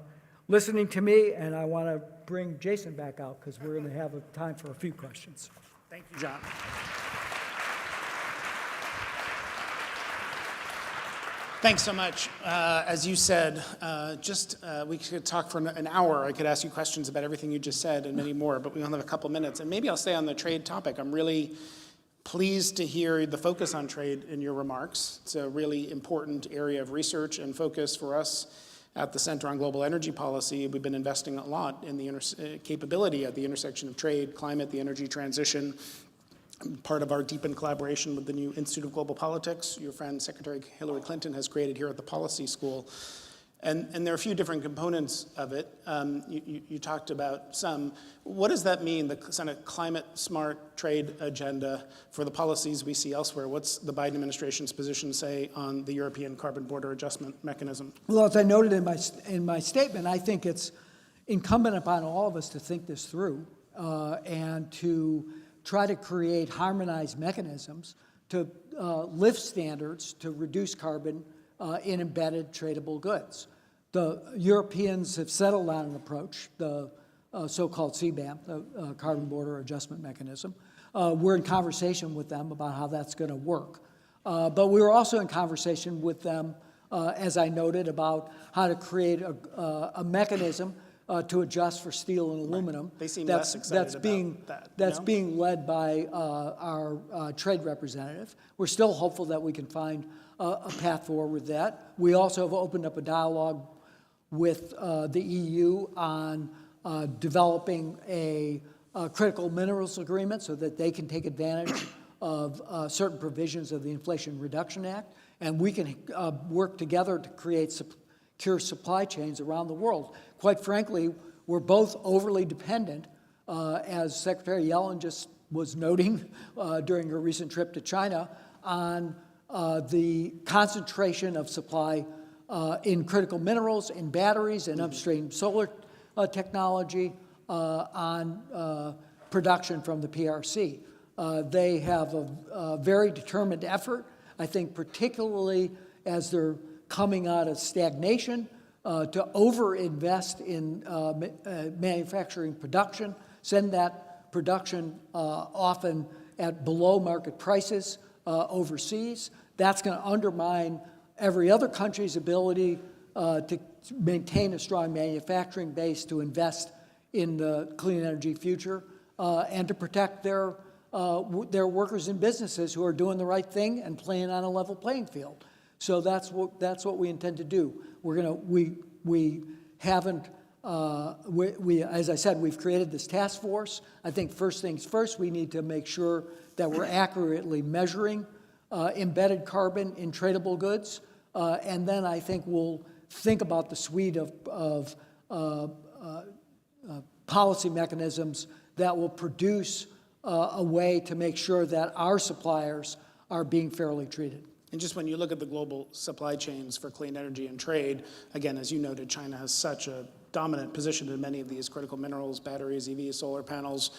listening to me, and I want to bring Jason back out because we're going to have time for a few questions. Thank you, John. Thanks so much. As you said, we could talk for an hour. I could ask you questions about everything you just said and many more, but we only have a couple minutes. And maybe I'll stay on the trade topic. I'm really pleased to hear the focus on trade in your remarks. It's a really important area of research and focus for us at the Center on Global Energy Policy. We've been investing a lot in the capability at the intersection of trade, climate, the energy transition. Part of our deepened collaboration with the new Institute of Global Politics, your friend Secretary Hillary Clinton has created here at the Policy School. And there are a few different components of it. You talked about some. What does that mean, the kind of climate-smart trade agenda for the policies we see elsewhere? What's the Biden administration's position say on the European carbon border adjustment mechanism? Well, as I noted in my statement, I think it's incumbent upon all of us to think this through and to try to create harmonized mechanisms to lift standards to reduce carbon in embedded tradable goods. The Europeans have settled on an approach, the so-called CBAM, the Carbon Border Adjustment Mechanism. We're in conversation with them about how that's going to work. But we're also in conversation with them, as I noted, about how to create a mechanism to adjust for steel and aluminum. They seem less excited about that. That's being led by our trade representative. We're still hopeful that we can find a path forward with that. We also have opened up a dialogue with the EU on developing a critical minerals agreement so that they can take advantage of certain provisions of the Inflation Reduction Act, and we can work together to create secure supply chains around the world. Quite frankly, we're both overly dependent, as Secretary Yellen just was noting during her recent trip to China, on the concentration of supply in critical minerals, in batteries, in upstream solar technology, on production from the PRC. They have a very determined effort, I think particularly as they're coming out of stagnation, to overinvest in manufacturing production, send that production often at below market prices overseas. That's going to undermine every other country's ability to maintain a strong manufacturing base, to invest in the clean energy future, and to protect their workers and businesses who are doing the right thing and playing on a level playing field. So that's what we intend to do. We haven't, as I said, we've created this task force. I think first things first, we need to make sure that we're accurately measuring embedded carbon in tradable goods. And then I think we'll think about the suite of policy mechanisms that will produce a way to make sure that our suppliers are being fairly treated. And just when you look at the global supply chains for clean energy and trade, again, as you noted, China has such a dominant position in many of these critical minerals, batteries, EVs, solar panels.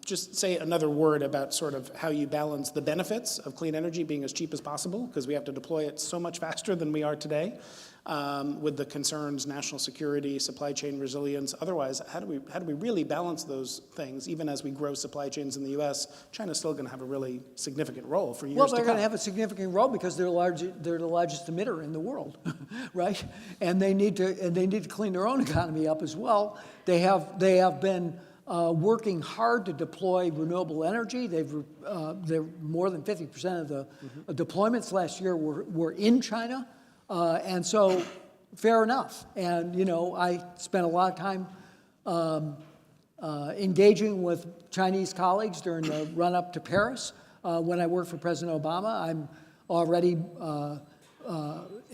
Just say another word about sort of how you balance the benefits of clean energy being as cheap as possible, because we have to deploy it so much faster than we are today, with the concerns, national security, supply chain resilience. Otherwise, how do we really balance those things? Even as we grow supply chains in the U.S., China's still going to have a really significant role for years to come. Well, they're going to have a significant role because they're the largest emitter in the world, right? And they need to clean their own economy up as well. They have been working hard to deploy renewable energy. They're more than 50% of the deployments last year were in China. And so, fair enough. And, I spent a lot of time engaging with Chinese colleagues during the run-up to Paris. When I worked for President Obama, I'm already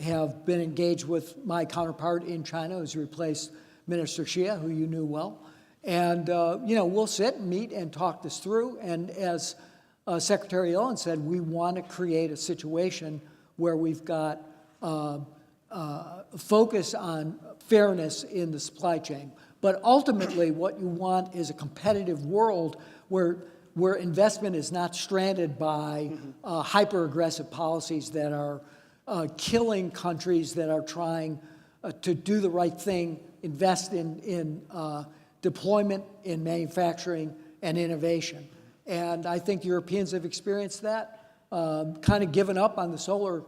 have been engaged with my counterpart in China, who's replaced Minister Xie, who you knew well. And, we'll sit and meet and talk this through. And as Secretary Yellen said, we want to create a situation where we've got focus on fairness in the supply chain. But ultimately, what you want is a competitive world where investment is not stranded by hyper-aggressive policies that are killing countries that are trying to do the right thing, invest in deployment, in manufacturing, and innovation. And I think Europeans have experienced that, kind of given up on the solar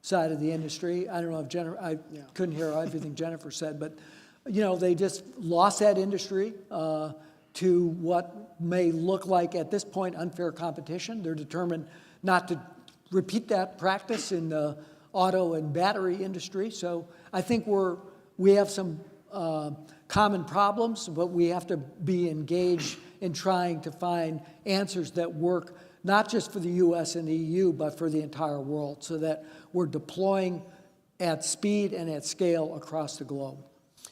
side of the industry. I don't know if Jennifer, I couldn't hear everything Jennifer said, but they just lost that industry to what may look like at this point unfair competition. They're determined not to repeat that practice in the auto and battery industry. So I think we have some common problems, but we have to be engaged in trying to find answers that work not just for the U.S. and the EU, but for the entire world, so that we're deploying at speed and at scale across the globe.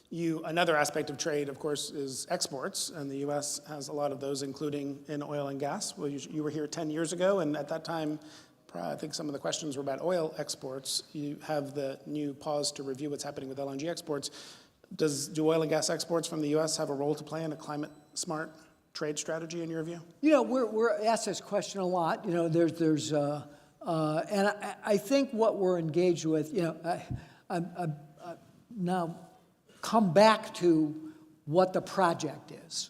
Another aspect of trade, of course, is exports, and the U.S. has a lot of those, including in oil and gas. Well, you were here 10 years ago, and at that time, I think some of the questions were about oil exports. You have the new pause to review what's happening with LNG exports. Do oil and gas exports from the U.S. have a role to play in a climate-smart trade strategy, in your view? We're asked this question a lot. And I think what we're engaged with, I now come back to what the project is,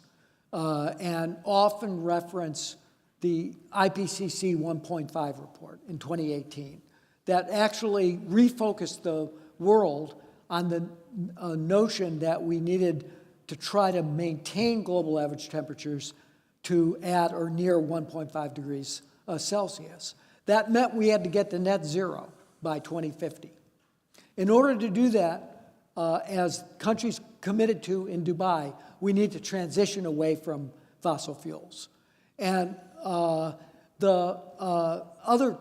and often reference the IPCC 1.5 report in 2018 that actually refocused the world on the notion that we needed to try to maintain global average temperatures to at or near 1.5 degrees Celsius. That meant we had to get to net zero by 2050. In order to do that, as countries committed to in Dubai, we need to transition away from fossil fuels. And the other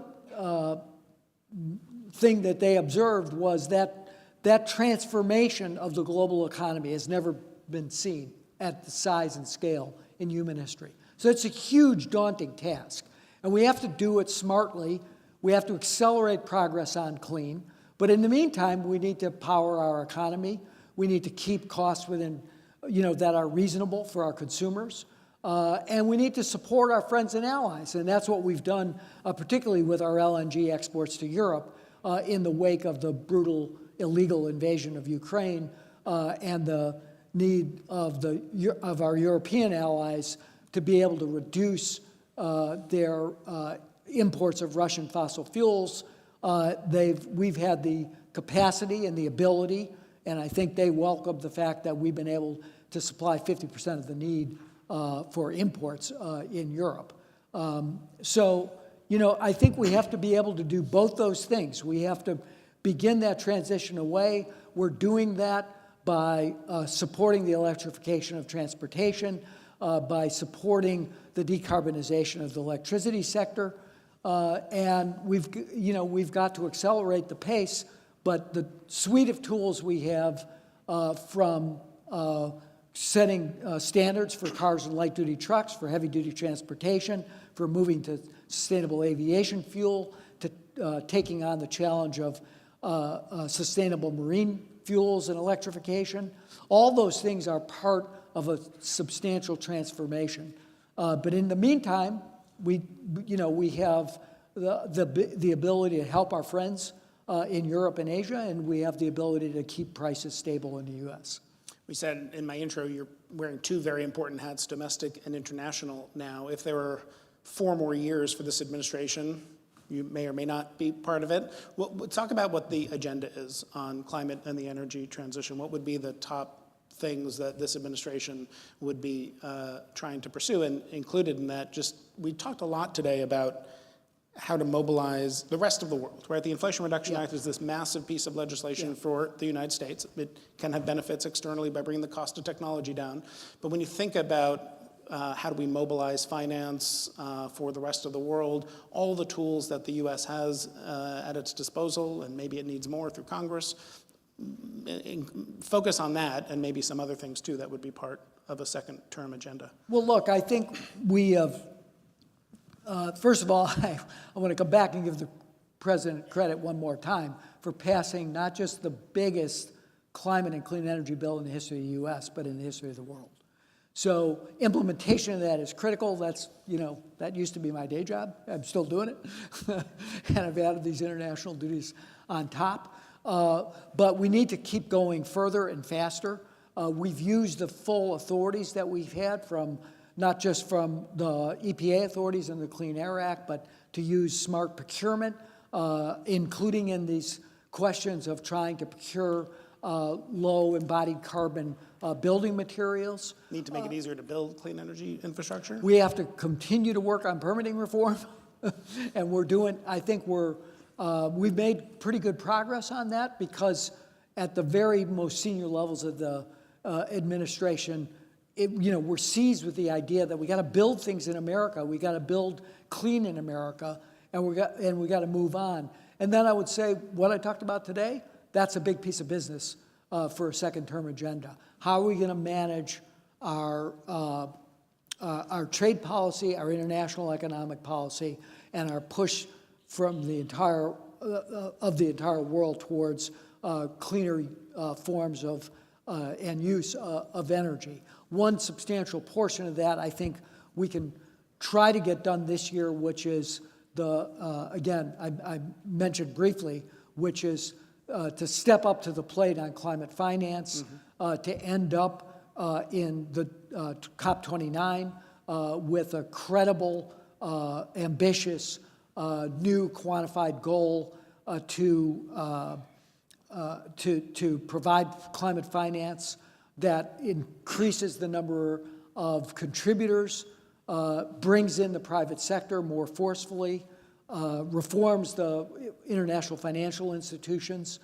thing that they observed was that transformation of the global economy has never been seen at the size and scale in human history. So it's a huge, daunting task. And we have to do it smartly. We have to accelerate progress on clean. But in the meantime, we need to power our economy. We need to keep costs within, that are reasonable for our consumers. And we need to support our friends and allies. And that's what we've done, particularly with our LNG exports to Europe in the wake of the brutal, illegal invasion of Ukraine and the need of our European allies to be able to reduce their imports of Russian fossil fuels. We've had the capacity and the ability, and I think they welcome the fact that we've been able to supply 50% of the need for imports in Europe. I think we have to be able to do both those things. We have to begin that transition away. We're doing that by supporting the electrification of transportation, by supporting the decarbonization of the electricity sector, and we've got to accelerate the pace. But the suite of tools we have, from setting standards for cars and light-duty trucks, for heavy-duty transportation, for moving to sustainable aviation fuel, to taking on the challenge of sustainable marine fuels and electrification. All those things are part of a substantial transformation. But in the meantime, we have the ability to help our friends in Europe and Asia, and we have the ability to keep prices stable in the U.S. We said in my intro, you're wearing two very important hats, domestic and international now. If there were 4 more years for this administration, you may or may not be part of it. Talk about what the agenda is on climate and the energy transition. What would be the top things that this administration would be trying to pursue? And included in that, we talked a lot today about how to mobilize the rest of the world, right? The Inflation Reduction Act is this massive piece of legislation for the United States. It can have benefits externally by bringing the cost of technology down. But when you think about how do we mobilize finance for the rest of the world, all the tools that the U.S. has at its disposal, and maybe it needs more through Congress, focus on that and maybe some other things too that would be part of a second-term agenda. Well, look, I think we have, first of all, I want to come back and give the president credit one more time for passing not just the biggest climate and clean energy bill in the history of the U.S., but in the history of the world. So implementation of that is critical. That's, that used to be my day job. I'm still doing it. And I've added these international duties on top. But we need to keep going further and faster. We've used the full authorities that we've had from, not just from the EPA authorities and the Clean Air Act, but to use smart procurement, including in these questions of trying to procure low embodied carbon building materials. Need to make it easier to build clean energy infrastructure? We have to continue to work on permitting reform. And we've made pretty good progress on that, because at the very most senior levels of the administration, we're seized with the idea that we got to build things in America. We got to build clean in America, and we got to move on. And then I would say what I talked about today, that's a big piece of business for a second-term agenda. How are we going to manage our trade policy, our international economic policy, and our push from the entire world towards cleaner forms of and use of energy? One substantial portion of that, I think, we can try to get done this year, which is again, I mentioned briefly, which is to step up to the plate on climate finance, to end up in the COP29 with a credible, ambitious, new quantified goal to provide climate finance that increases the number of contributors, brings in the private sector more forcefully, reforms the international financial institutions,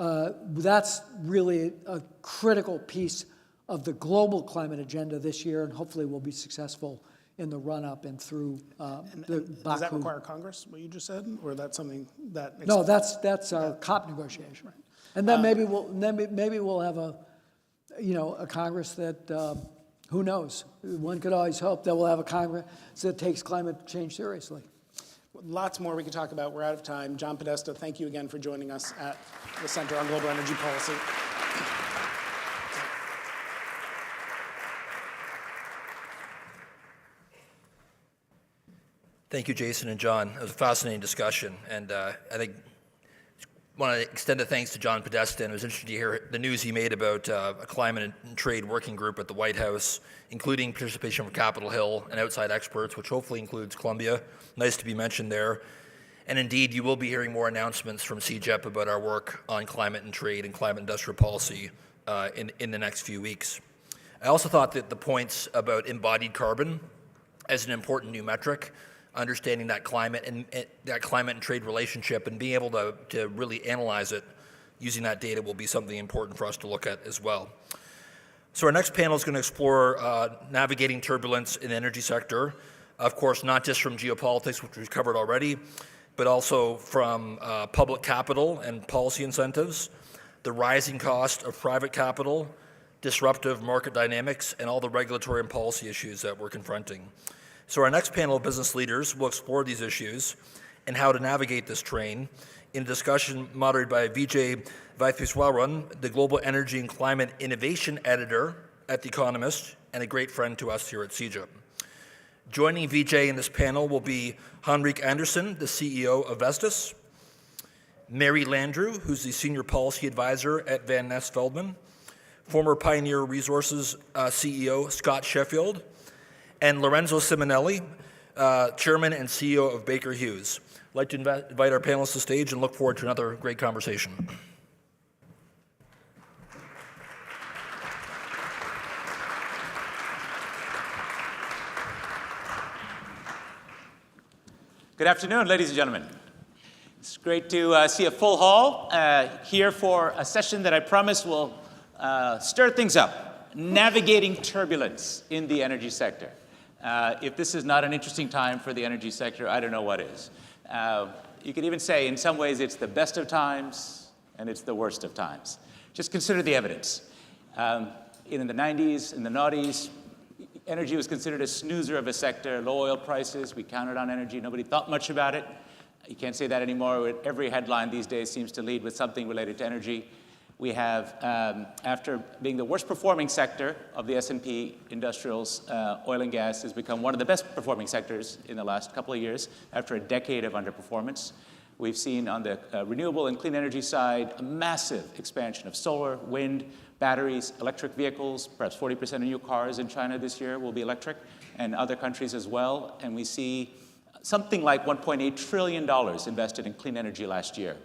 That's really a critical piece of the global climate agenda this year, and hopefully we'll be successful in the run-up and through the Baku. Does that require Congress, what you just said, or that's something that? No, that's our COP negotiation. Right. And then maybe we'll have a Congress that who knows? One could always hope that we'll have a Congress that takes climate change seriously. Lots more we could talk about. We're out of time. John Podesta, thank you again for joining us at the Center on Global Energy Policy. Thank you, Jason and John. It was a fascinating discussion, and I think I want to extend a thanks to John Podesta, and it was interesting to hear the news he made about a climate and trade working group at the White House, including participation from Capitol Hill and outside experts, which hopefully includes Columbia. Nice to be mentioned there. And indeed, you will be hearing more announcements from CGEP about our work on climate and trade and climate industrial policy in the next few weeks. I also thought that the points about embodied carbon as an important new metric, understanding that climate and trade relationship and being able to really analyze it using that data will be something important for us to look at as well. So our next panel is going to explore navigating turbulence in the energy sector, of course, not just from geopolitics, which we've covered already, but also from public capital and policy incentives, the rising cost of private capital, disruptive market dynamics, and all the regulatory and policy issues that we're confronting. So our next panel of business leaders will explore these issues and how to navigate this terrain in a discussion moderated by Vijay Vaitheswaran, the Global Energy and Climate Innovation Editor at The Economist and a great friend to us here at CGEP. Joining Vijay in this panel will be Henrik Andersen, the CEO of Vestas, Mary Landrieu, who's the Senior Policy Advisor at Van Ness Feldman, former Pioneer Resources CEO Scott Sheffield, and Lorenzo Simonelli, Chairman and CEO of Baker Hughes. I'd like to invite our panelists to the stage and look forward to another great conversation. Good afternoon, ladies and gentlemen. It's great to see a full hall here for a session that I promise will stir things up, navigating turbulence in the energy sector. If this is not an interesting time for the energy sector, I don't know what is. You could even say, in some ways, it's the best of times and it's the worst of times. Just consider the evidence. In the 90s, in the noughties, energy was considered a snoozer of a sector. Low oil prices, we counted on energy. Nobody thought much about it. You can't say that anymore. Every headline these days seems to lead with something related to energy. We have, after being the worst performing sector of the S&P Industrials, oil and gas has become one of the best performing sectors in the last couple of years after a decade of underperformance. We've seen on the renewable and clean energy side a massive expansion of solar, wind, batteries, electric vehicles. Perhaps 40% of new cars in China this year will be electric, and other countries as well. And we see something like $1.8 trillion invested in clean energy last year,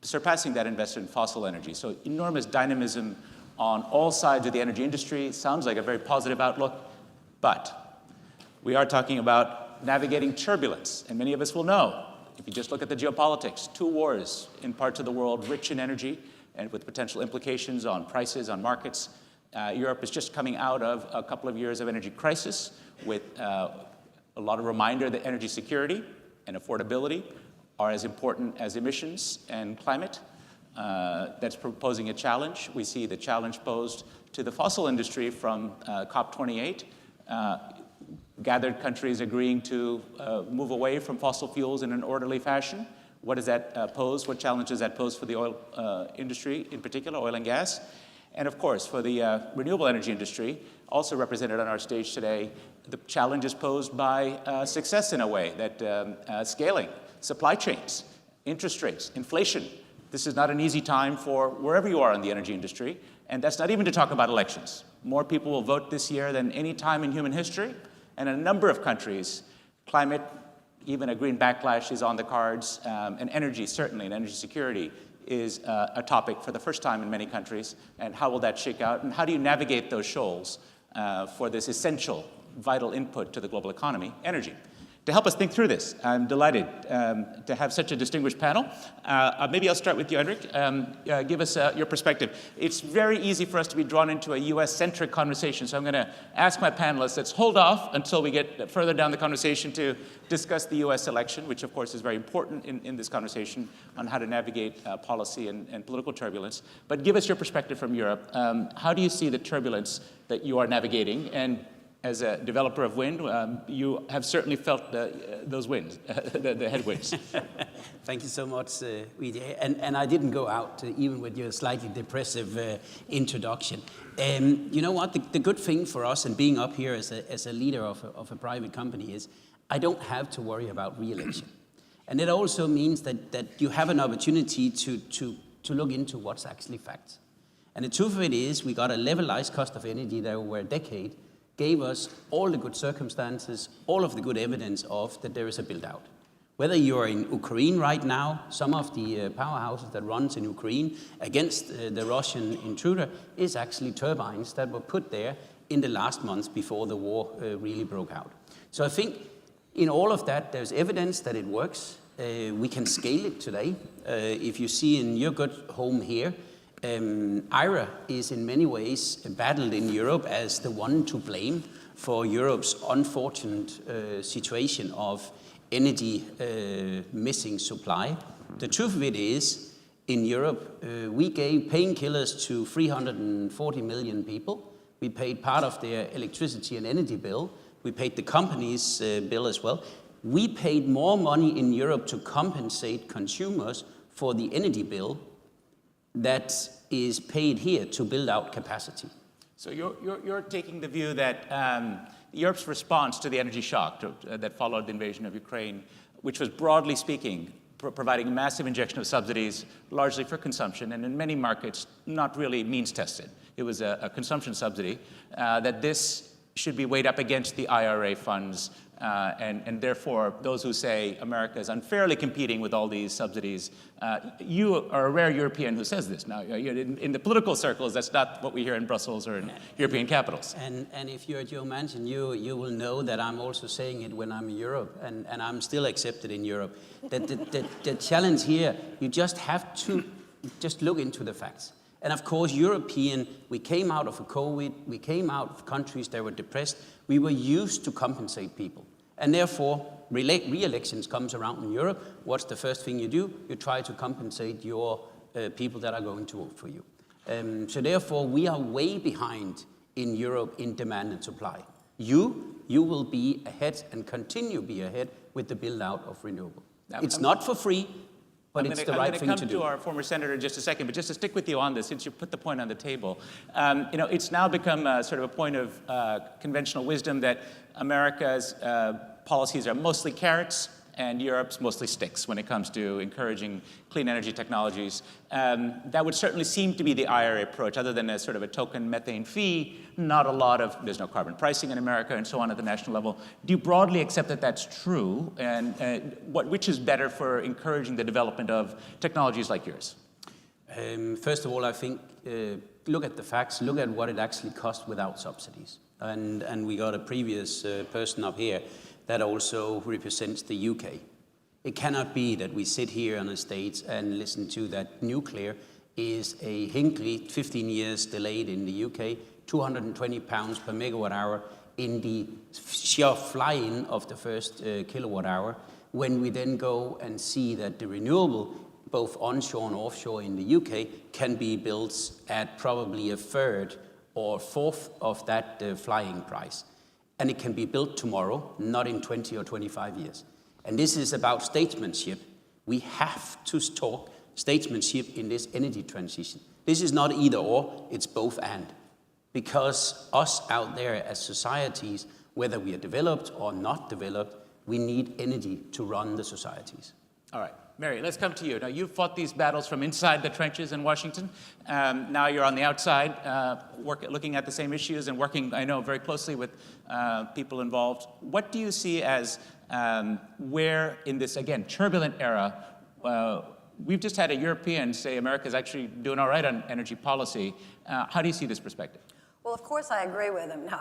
surpassing that invested in fossil energy. So enormous dynamism on all sides of the energy industry. Sounds like a very positive outlook, but we are talking about navigating turbulence, and many of us will know. If you just look at the geopolitics, 2 wars in parts of the world rich in energy and with potential implications on prices, on markets. Europe is just coming out of a couple of years of energy crisis with a lot of reminder that energy security and affordability are as important as emissions and climate. That's posing a challenge. We see the challenge posed to the fossil industry from COP28. Gathered countries agreeing to move away from fossil fuels in an orderly fashion. What does that pose? What challenge does that pose for the oil industry, in particular, oil and gas? And of course, for the renewable energy industry, also represented on our stage today, the challenge is posed by success in a way, that scaling, supply chains, interest rates, inflation. This is not an easy time for wherever you are in the energy industry, and that's not even to talk about elections. More people will vote this year than any time in human history, and in a number of countries, climate, even a green backlash is on the cards, and energy, certainly, and energy security is a topic for the first time in many countries. And how will that shake out? And how do you navigate those shoals for this essential, vital input to the global economy, energy? To help us think through this, I'm delighted to have such a distinguished panel. Maybe I'll start with you, Henrik. Give us your perspective. It's very easy for us to be drawn into a US-centric conversation, so I'm going to ask my panelists, let's hold off until we get further down the conversation to discuss the US election, which of course is very important in this conversation on how to navigate policy and political turbulence. But give us your perspective from Europe. How do you see the turbulence that you are navigating? And as a developer of wind, you have certainly felt those winds, the headwinds. Thank you so much, Vijay. And I didn't go out even with your slightly depressive introduction. You know what? The good thing for us and being up here as a leader of a private company is I don't have to worry about re-election. And it also means that you have an opportunity to look into what's actually facts. And the truth of it is we got a levelized cost of energy that over a decade gave us all the good circumstances, all of the good evidence of that there is a build-out. Whether you're in Ukraine right now, some of the powerhouses that runs in Ukraine against the Russian intruder is actually turbines that were put there in the last months before the war really broke out. So I think in all of that, there's evidence that it works. We can scale it today. If you see in your good home here, IRA is in many ways battled in Europe as the one to blame for Europe's unfortunate situation of energy missing supply. The truth of it is, in Europe, we gave painkillers to 340 million people. We paid part of their electricity and energy bill. We paid the company's bill as well. We paid more money in Europe to compensate consumers for the energy bill that is paid here to build out capacity. So you're taking the view that Europe's response to the energy shock that followed the invasion of Ukraine, which was broadly speaking providing a massive injection of subsidies, largely for consumption, and in many markets not really means tested. It was a consumption subsidy, that this should be weighed up against the IRA funds, and therefore those who say America is unfairly competing with all these subsidies. You are a rare European who says this. Now, in the political circles, that's not what we hear in Brussels or in European capitals. And if you're Joe Manchin, you will know that I'm also saying it when I'm in Europe, and I'm still accepted in Europe. That the challenge here, you just have to just look into the facts. And of course, we came out of a COVID, we came out of countries that were depressed. We were used to compensate people. And therefore, re-elections comes around in Europe. What's the first thing you do? You try to compensate your people that are going to vote for you. So therefore, we are way behind in Europe in demand and supply. You will be ahead and continue to be ahead with the build-out of renewable. It's not for free, but it's the right thing to do. I'm going to come to our former senator in just a second, but just to stick with you on this, since you put the point on the table, it's now become sort of a point of conventional wisdom that America's policies are mostly carrots and Europe's mostly sticks when it comes to encouraging clean energy technologies. That would certainly seem to be the IRA approach, other than as sort of a token methane fee, there's no carbon pricing in America and so on at the national level. Do you broadly accept that that's true? And which is better for encouraging the development of technologies like yours? First of all, I think look at the facts, look at what it actually costs without subsidies. And we got a previous person up here that also represents the UK. It cannot be that we sit here on the States and listen to that nuclear is a Hinkley 15 years delayed in the UK, 220 pounds per megawatt hour in the sheer fly-in of the first kilowatt hour, when we then go and see that the renewable, both onshore and offshore in the UK, can be built at probably a third or fourth of that flying price. And it can be built tomorrow, not in 20 or 25 years. And this is about statesmanship. We have to talk statesmanship in this energy transition. This is not either or, it's both and. Because us out there as societies, whether we are developed or not developed, we need energy to run the societies. All right. Mary, let's come to you. Now, you've fought these battles from inside the trenches in Washington. Now you're on the outside, looking at the same issues and working, I know, very closely with people involved. What do you see as where in this, again, turbulent era, we've just had a European say America's actually doing all right on energy policy. How do you see this perspective? Well, of course I agree with him. No,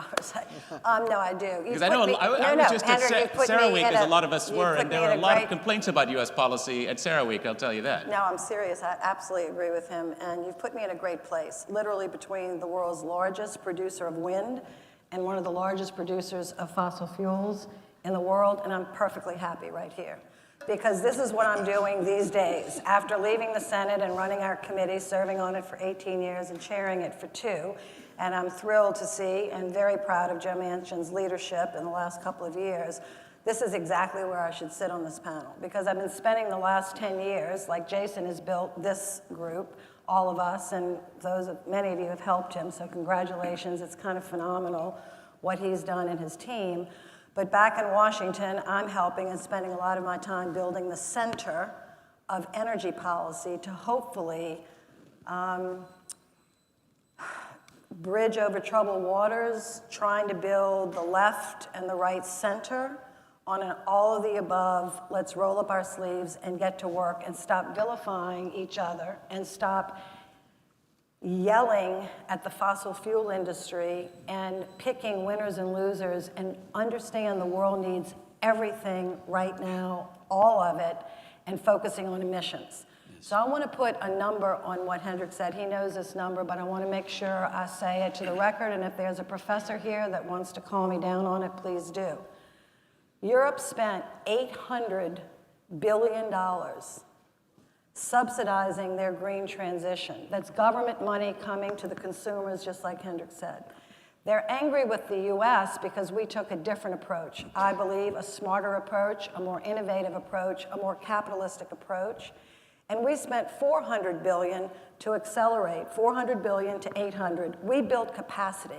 no, I do. Because I know I was just Hendrik, at CERAWeek, as a lot of us were, and there were a lot of complaints about U.S. policy at CERAWeek, I'll tell you that. No, I'm serious. I absolutely agree with him. And you've put me in a great place, literally between the world's largest producer of wind and one of the largest producers of fossil fuels in the world, and I'm perfectly happy right here. Because this is what I'm doing these days. After leaving the Senate and running our committee, serving on it for 18 years and chairing it for 2, and I'm thrilled to see and very proud of Joe Manchin's leadership in the last couple of years. This is exactly where I should sit on this panel, because I've been spending the last 10 years, like Jason has built this group, all of us, and many of you have helped him, so congratulations. It's kind of phenomenal what he's done and his team. But back in Washington, I'm helping and spending a lot of my time building the center of energy policy to hopefully bridge over troubled waters, trying to build the left and the right center on an all of the above, let's roll up our sleeves and get to work and stop vilifying each other and stop yelling at the fossil fuel industry and picking winners and losers, and understand the world needs everything right now, all of it, and focusing on emissions. So I want to put a number on what Hendrik said. He knows this number, but I want to make sure I say it to the record, and if there's a professor here that wants to call me down on it, please do. Europe spent $800 billion subsidizing their green transition. That's government money coming to the consumers, just like Hendrik said. They're angry with the US because we took a different approach. I believe a smarter approach, a more innovative approach, a more capitalistic approach. And we spent $400 billion to accelerate, $400 billion to $800. We built capacity.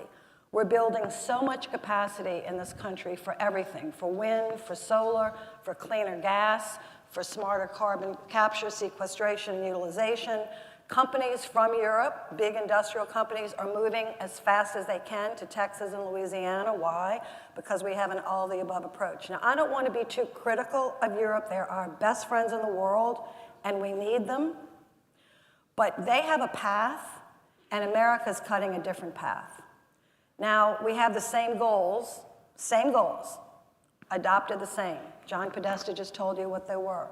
We're building so much capacity in this country for everything, for wind, for solar, for cleaner gas, for smarter carbon capture, sequestration, and utilization. Companies from Europe, big industrial companies, are moving as fast as they can to Texas and Louisiana. Why? Because we have an all-the-above approach. Now, I don't want to be too critical of Europe. They're our best friends in the world, and we need them. But they have a path, and America's cutting a different path. Now, we have the same goals, adopted the same. John Podesta just told you what they were.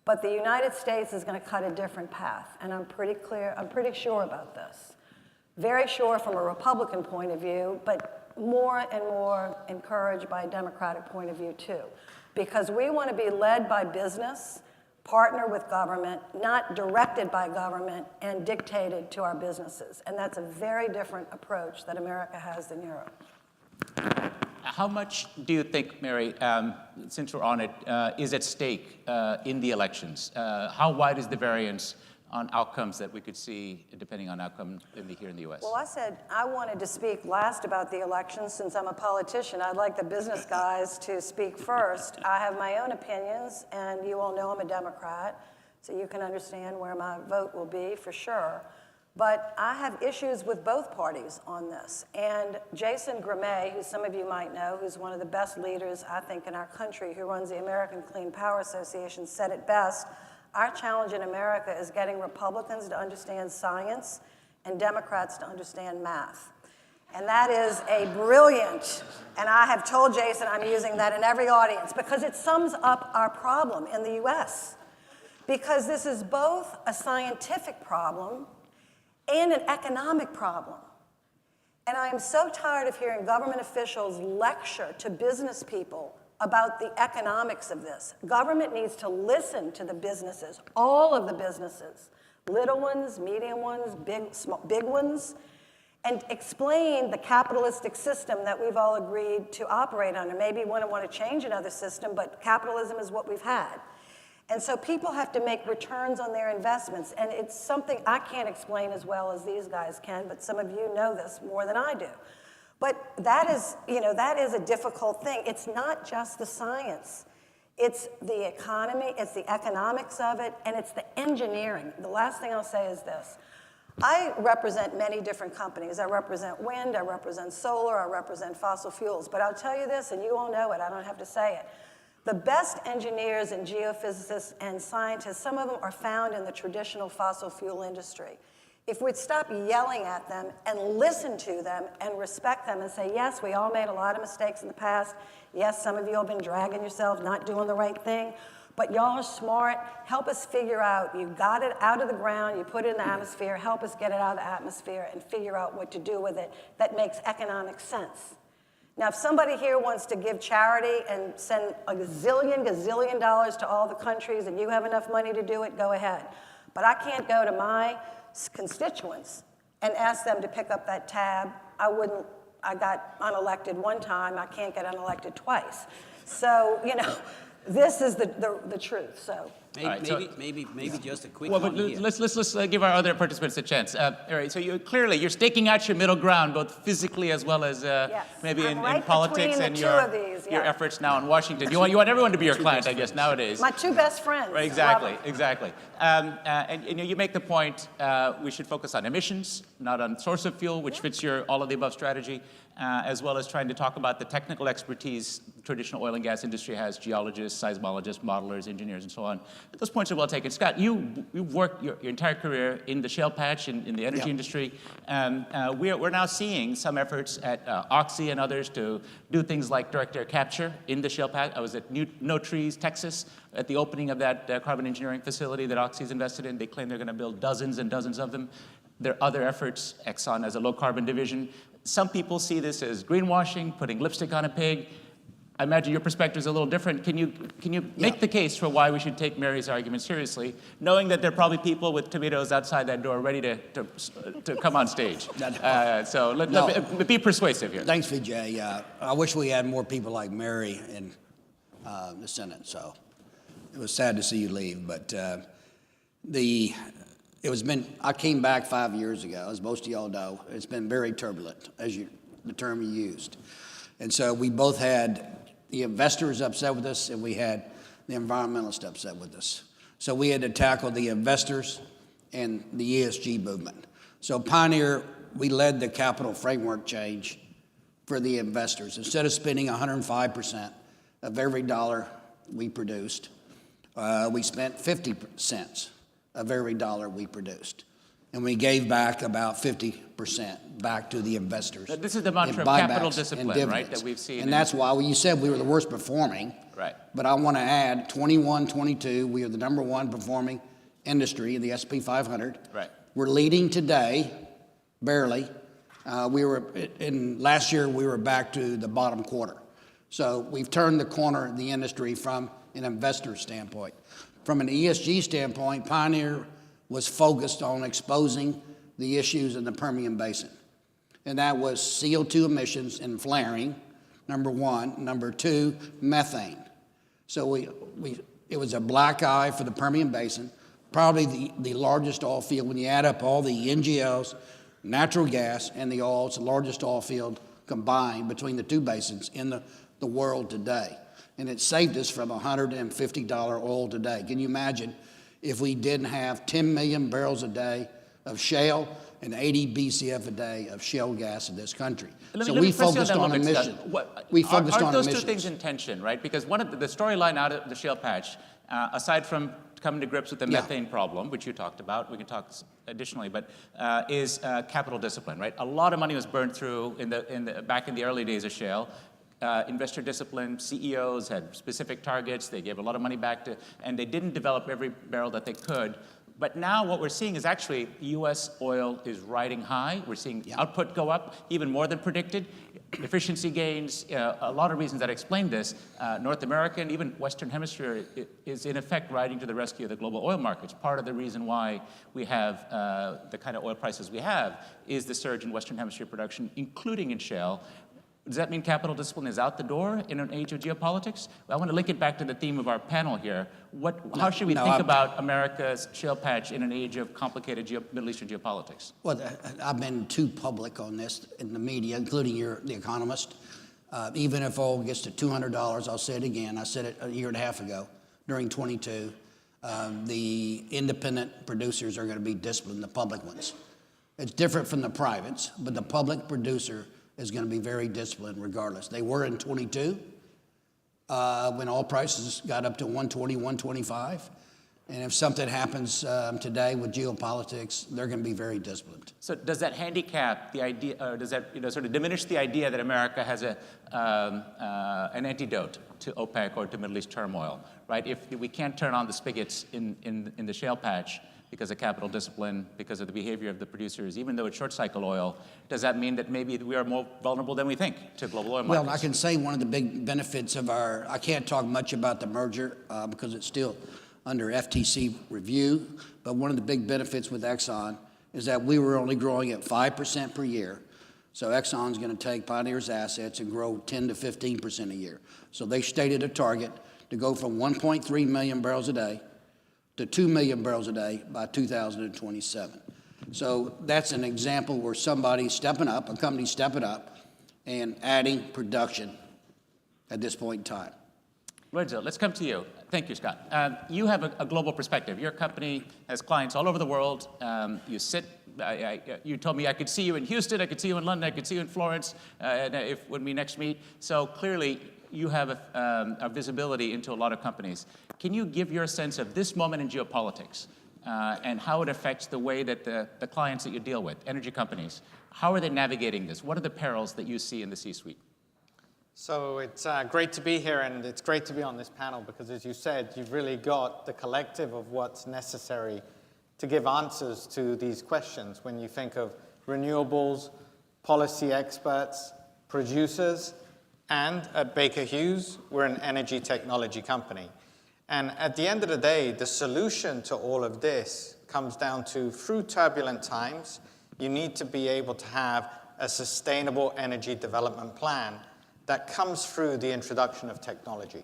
But the United States is going to cut a different path, and I'm pretty sure about this. Very sure from a Republican point of view, but more and more encouraged by a Democratic point of view too. Because we want to be led by business, partner with government, not directed by government and dictated to our businesses. And that's a very different approach that America has than Europe. How much do you think, Mary, since we're on it, is at stake in the elections? How wide is the variance on outcomes that we could see, depending on outcome here in the U.S.? Well, I said I wanted to speak last about the elections. Since I'm a politician, I'd like the business guys to speak first. I have my own opinions, and you all know I'm a Democrat, so you can understand where my vote will be for sure. But I have issues with both parties on this. And Jason Grimet, who some of you might know, who's one of the best leaders, I think, in our country, who runs the American Clean Power Association, said it best. Our challenge in America is getting Republicans to understand science and Democrats to understand math. And that is a brilliant, and I have told Jason I'm using that in every audience, because it sums up our problem in the US. Because this is both a scientific problem and an economic problem. And I am so tired of hearing government officials lecture to business people about the economics of this. Government needs to listen to the businesses, all of the businesses, little ones, medium ones, big ones, and explain the capitalistic system that we've all agreed to operate under. Maybe we want to change another system, but capitalism is what we've had. And so people have to make returns on their investments, and it's something I can't explain as well as these guys can, but some of you know this more than I do. But that is a difficult thing. It's not just the science. It's the economy, it's the economics of it, and it's the engineering. The last thing I'll say is this. I represent many different companies. I represent wind, I represent solar, I represent fossil fuels. But I'll tell you this, and you all know it, I don't have to say it. The best engineers and geophysicists and scientists, some of them are found in the traditional fossil fuel industry. If we'd stop yelling at them and listen to them and respect them and say, yes, we all made a lot of mistakes in the past. Yes, some of you have been dragging yourselves, not doing the right thing. But y'all are smart. Help us figure out, you got it out of the ground, you put it in the atmosphere, help us get it out of the atmosphere and figure out what to do with it that makes economic sense. Now, if somebody here wants to give charity and send a gazillion dollars to all the countries and you have enough money to do it, go ahead. But I can't go to my constituents and ask them to pick up that tab. I got unelected one time, I can't get unelected twice. So, you know, this is the truth, so. Maybe just a quick well, but comment here. let's give our other participants a chance. All right, so you're staking out your middle ground, both physically as well as maybe in politics and your efforts now in Washington. You want everyone to be your client, I guess, nowadays. My two best friends. Right, exactly. And you make the point we should focus on emissions, not on source of fuel, which fits your all of the above strategy, as well as trying to talk about the technical expertise the traditional oil and gas industry has, geologists, seismologists, modelers, engineers, and so on. But those points are well taken. Scott, you've worked your entire career in the shale patch, in the energy industry. We're now seeing some efforts at Oxy and others to do things like direct air capture in the shale patch. I was at No Trees, Texas, at the opening of that carbon engineering facility that Oxy's invested in. They claim they're going to build dozens and dozens of them. There are other efforts, Exxon as a low-carbon division. Some people see this as greenwashing, putting lipstick on a pig. I imagine your perspective is a little different. Can you make the case for why we should take Mary's argument seriously, knowing that there are probably people with tomatoes outside that door ready to come on stage? So let be persuasive here. Thanks, Vijay. I wish we had more people like Mary in the Senate. So it was sad to see you leave, but I came back 5 years ago, as most of y'all know. It's been very turbulent, the term you used. And so we both had the investors upset with us, and we had the environmentalists upset with us. So we had to tackle the investors and the ESG movement. So Pioneer, we led the capital framework change for the investors. Instead of spending 105% of every dollar we produced, we spent 50 cents of every dollar we produced. And we gave back about 50% back to the investors. But this is the mantra of capital discipline, right, that we've seen. And that's why you said we were the worst performing. Right. But I want to add, 21, 22, we are the number one performing industry in the S&P 500. Right. We're leading today, barely. Last year, we were back to the bottom quarter. So we've turned the corner in the industry from an investor standpoint. From an ESG standpoint, Pioneer was focused on exposing the issues in the Permian Basin. And that was CO2 emissions and flaring, number one. Number two, methane. So it was a black eye for the Permian Basin, probably the largest oil field. When you add up all the NGLs, natural gas, and the oil, it's the largest oil field combined between the two basins in the world today. And it saved us from $150 oil today. Can you imagine if we didn't have 10 million barrels a day of shale and 80 BCF a day of shale gas in this country? So we focused on emissions. Are those two things in tension, right? Because one of the storyline out of the shale patch, aside from coming to grips with the methane problem, which you talked about, we can talk additionally, but is capital discipline, right? A lot of money was burned through back in the early days of shale. Investor discipline, CEOs had specific targets, they gave a lot of money back and they didn't develop every barrel that they could. But now what we're seeing is actually U.S. oil is riding high. We're seeing output go up even more than predicted. Efficiency gains, a lot of reasons that explain this. North America and even Western Hemisphere is in effect riding to the rescue of the global oil markets. Part of the reason why we have the kind of oil prices we have is the surge in Western Hemisphere production, including in shale. Does that mean capital discipline is out the door in an age of geopolitics? I want to link it back to the theme of our panel here. How should we think about America's shale patch in an age of complicated Middle Eastern geopolitics? Well, I've been too public on this in the media, including The Economist. Even if oil gets to $200, I'll say it again. I said it a year and a half ago during 22. The independent producers are going to be disciplined, the public ones. It's different from the privates, but the public producer is going to be very disciplined regardless. They were in 22 when oil prices got up to 120, 125. And if something happens today with geopolitics, they're going to be very disciplined. So does that handicap the idea, or does that sort of diminish the idea that America has an antidote to OPEC or to Middle East turmoil, right? If we can't turn on the spigots in the shale patch because of capital discipline, because of the behavior of the producers, even though it's short cycle oil, does that mean that maybe we are more vulnerable than we think to global oil markets? Well, I can say one of the big benefits of I can't talk much about the merger because it's still under FTC review, but one of the big benefits with Exxon is that we were only growing at 5% per year. So Exxon's going to take Pioneer's assets and grow 10 to 15% a year. So they stated a target to go from 1.3 million barrels a day to 2 million barrels a day by 2027. So that's an example where somebody's stepping up, a company's stepping up and adding production at this point in time. Lorenzo, let's come to you. Thank you, Scott. You have a global perspective. Your company has clients all over the world. You told me I could see you in Houston, I could see you in London, I could see you in Florence when we next meet. So clearly, you have a visibility into a lot of companies. Can you give your sense of this moment in geopolitics and how it affects the way that the clients that you deal with, energy companies, how are they navigating this? What are the perils that you see in the C-suite? So it's great to be here, and it's great to be on this panel because, as you said, you've really got the collective of what's necessary to give answers to these questions when you think of renewables, policy experts, producers, and at Baker Hughes, we're an energy technology company. And at the end of the day, the solution to all of this comes down to, through turbulent times, you need to be able to have a sustainable energy development plan that comes through the introduction of technology.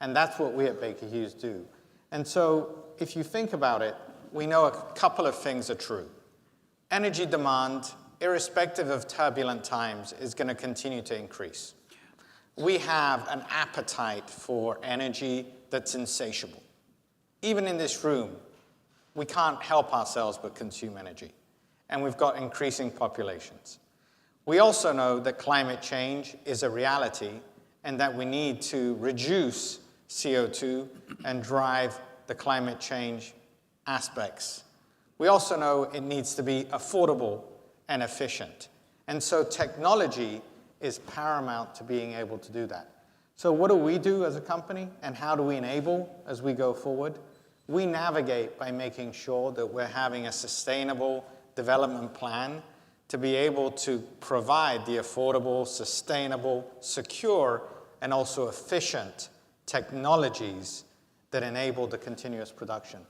And that's what we at Baker Hughes do. And so if you think about it, we know a couple of things are true. Energy demand, irrespective of turbulent times, is going to continue to increase. We have an appetite for energy that's insatiable. Even in this room, we can't help ourselves but consume energy. And we've got increasing populations. We also know that climate change is a reality and that we need to reduce CO2 and drive the climate change aspects. We also know it needs to be affordable and efficient. And so technology is paramount to being able to do that. So what do we do as a company, and how do we enable as we go forward? We navigate by making sure that we're having a sustainable development plan to be able to provide the affordable, sustainable, secure, and also efficient technologies that enable the continuous production.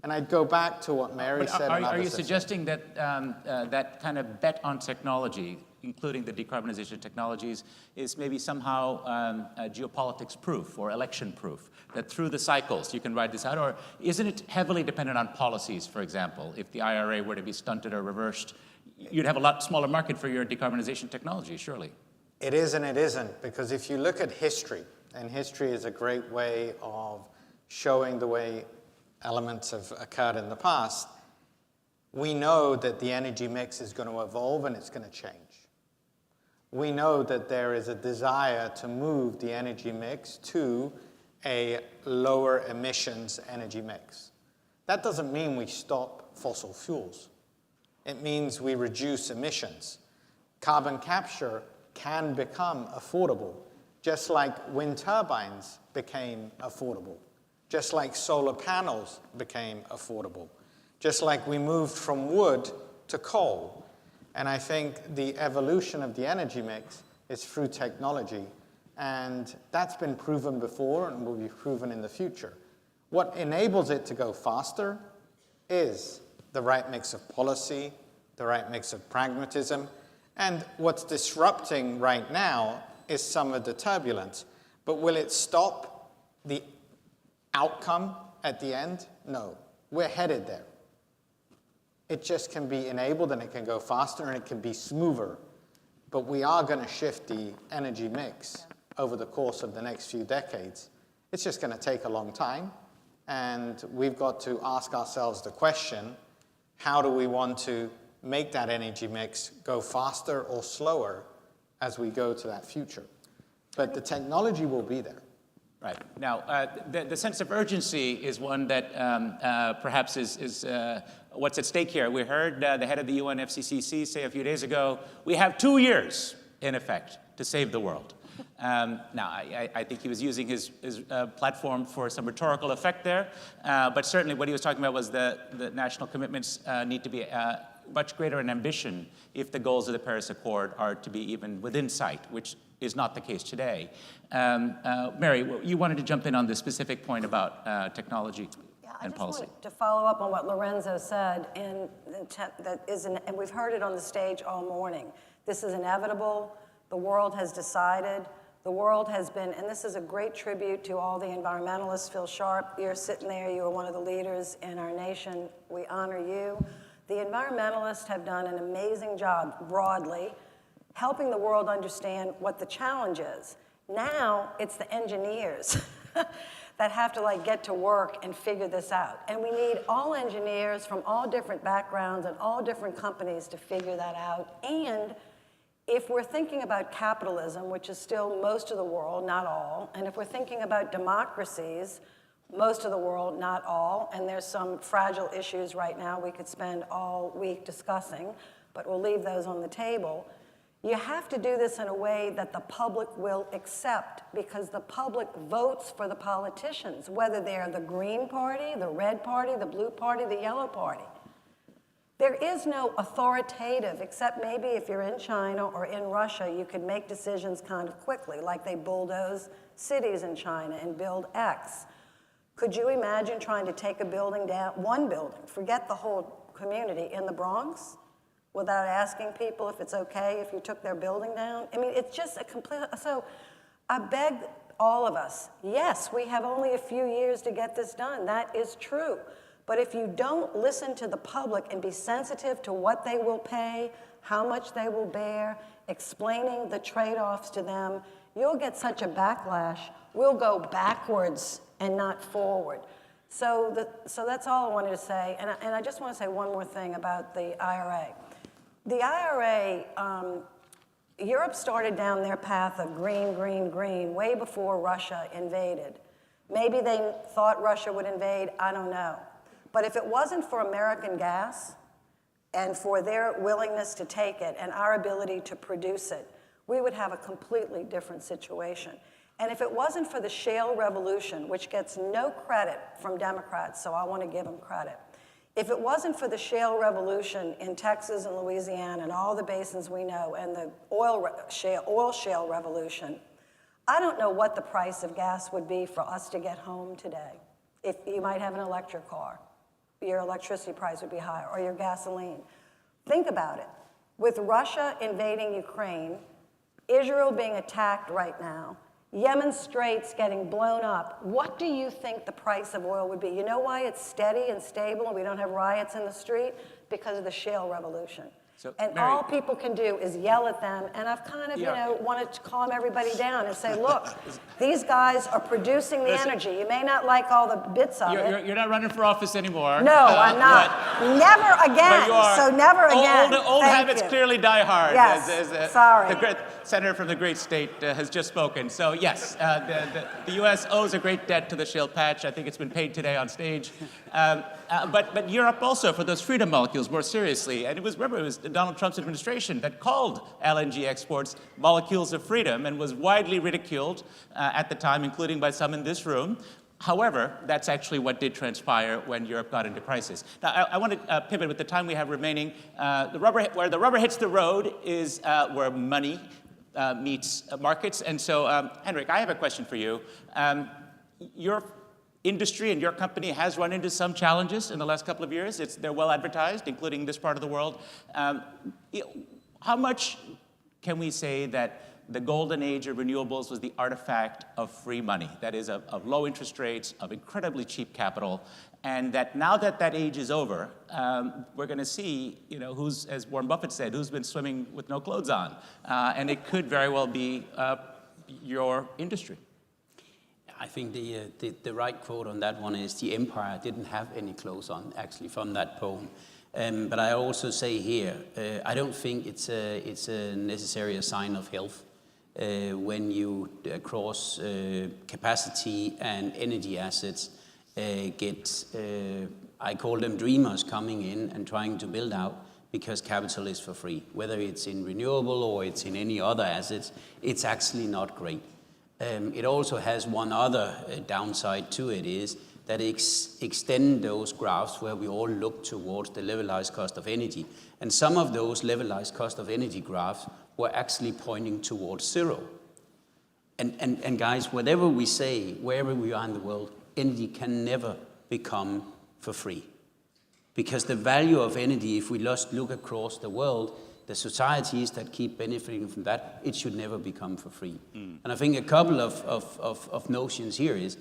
And I'd go back to what Mary said. Are you suggesting that that kind of bet on technology, including the decarbonization technologies, is maybe somehow geopolitics proof or election proof, that through the cycles you can ride this out? Or isn't it heavily dependent on policies, for example? If the IRA were to be stunted or reversed, you'd have a lot smaller market for your decarbonization technology, surely. It is and it isn't, because if you look at history, and history is a great way of showing the way elements have occurred in the past, we know that the energy mix is going to evolve and it's going to change. We know that there is a desire to move the energy mix to a lower emissions energy mix. That doesn't mean we stop fossil fuels. It means we reduce emissions. Carbon capture can become affordable, just like wind turbines became affordable, just like solar panels became affordable, just like we moved from wood to coal. And I think the evolution of the energy mix is through technology, and that's been proven before and will be proven in the future. What enables it to go faster is the right mix of policy, the right mix of pragmatism, and what's disrupting right now is some of the turbulence. But will it stop the outcome at the end? No. We're headed there. It just can be enabled, and it can go faster, and it can be smoother. But we are going to shift the energy mix over the course of the next few decades. It's just going to take a long time, and we've got to ask ourselves the question, how do we want to make that energy mix go faster or slower as we go to that future? But the technology will be there. Right. Now, the sense of urgency is one that perhaps is what's at stake here. We heard the head of the UNFCCC say a few days ago, we have 2 years, in effect, to save the world. Now, I think he was using his platform for some rhetorical effect there, but certainly what he was talking about was the national commitments need to be much greater in ambition if the goals of the Paris Accord are to be even within sight, which is not the case today. Mary, you wanted to jump in on the specific point about technology and policy. I just wanted to follow up on what Lorenzo said, and we've heard it on the stage all morning. This is inevitable. The world has decided. The world has been, and this is a great tribute to all the environmentalists. Phil Sharp, you're sitting there. You are one of the leaders in our nation. We honor you. The environmentalists have done an amazing job broadly, helping the world understand what the challenge is. Now it's the engineers that have to get to work and figure this out. And we need all engineers from all different backgrounds and all different companies to figure that out. And if we're thinking about capitalism, which is still most of the world, not all, and if we're thinking about democracies, most of the world, not all, and there's some fragile issues right now we could spend all week discussing, but we'll leave those on the table. You have to do this in a way that the public will accept, because the public votes for the politicians, whether they're the Green Party, the Red Party, the Blue Party, the Yellow Party. There is no authoritative, except maybe if you're in China or in Russia, you could make decisions kind of quickly, like they bulldoze cities in China and build X. Could you imagine trying to take a building down, one building, forget the whole community, in the Bronx, without asking people if it's okay if you took their building down? I mean, it's just a complete, so I beg all of us, yes, we have only a few years to get this done. That is true. But if you don't listen to the public and be sensitive to what they will pay, how much they will bear, explaining the trade-offs to them, you'll get such a backlash. We'll go backwards and not forward. So that's all I wanted to say. And I just want to say one more thing about the IRA. The IRA, Europe started down their path of green, green, green way before Russia invaded. Maybe they thought Russia would invade, I don't know. But if it wasn't for American gas and for their willingness to take it and our ability to produce it, we would have a completely different situation. And if it wasn't for the shale revolution, which gets no credit from Democrats, so I want to give them credit. If it wasn't for the shale revolution in Texas and Louisiana and all the basins we know, and the oil shale revolution, I don't know what the price of gas would be for us to get home today. If you might have an electric car, your electricity price would be higher, or your gasoline. Think about it. With Russia invading Ukraine, Israel being attacked right now, Yemen Straits getting blown up, what do you think the price of oil would be? You know why it's steady and stable and we don't have riots in the street? Because of the shale revolution. So, and Mary, all people can do is yell at them, and I've kind of, wanted to calm everybody down and say, look, these guys are producing the energy. You may not like all the bits of it. You're not running for office anymore. No, I'm not. Never again. So never again. Old habits clearly die hard. Yes, as sorry. The great senator from the great state has just spoken. So yes, the U.S. owes a great debt to the shale patch. I think it's been paid today on stage. But Europe also, for those freedom molecules, more seriously. And it was Donald Trump's administration that called LNG exports molecules of freedom and was widely ridiculed at the time, including by some in this room. However, that's actually what did transpire when Europe got into crisis. Now, I want to pivot with the time we have remaining. Where the rubber hits the road is where money meets markets. And so, Henrik, I have a question for you. Your industry and your company has run into some challenges in the last couple of years. They're well advertised, including this part of the world. How much can we say that the golden age of renewables was the artifact of free money, that is, of low interest rates, of incredibly cheap capital, and that now that that age is over, we're going to see, who's, as Warren Buffett said, who's been swimming with no clothes on, and it could very well be your industry. I think the right quote on that one is, the empire didn't have any clothes on, actually, from that poem. But I also say here, I don't think it's a necessary sign of health when you cross capacity and energy assets get, I call them dreamers coming in and trying to build out because capital is for free. Whether it's in renewable or it's in any other assets, it's actually not great. It also has one other downside to it is that extend those graphs where we all look towards the levelized cost of energy. And some of those levelized cost of energy graphs were actually pointing towards zero. And guys, whatever we say, wherever we are in the world, energy can never become for free. Because the value of energy, if we just look across the world, the societies that keep benefiting from that, it should never become for free. And I think a couple of notions here is,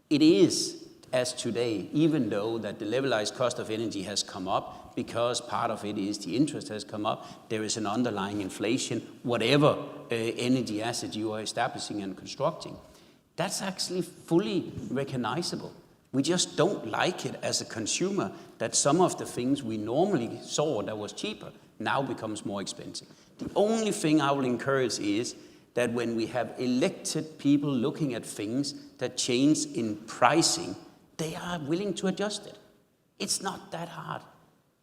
it is, as today, even though that the levelized cost of energy has come up, because part of it is the interest has come up, there is an underlying inflation, whatever energy asset you are establishing and constructing. That's actually fully recognizable. We just don't like it as a consumer that some of the things we normally saw that was cheaper now becomes more expensive. The only thing I will encourage is that when we have elected people looking at things that change in pricing, they are willing to adjust it. It's not that hard.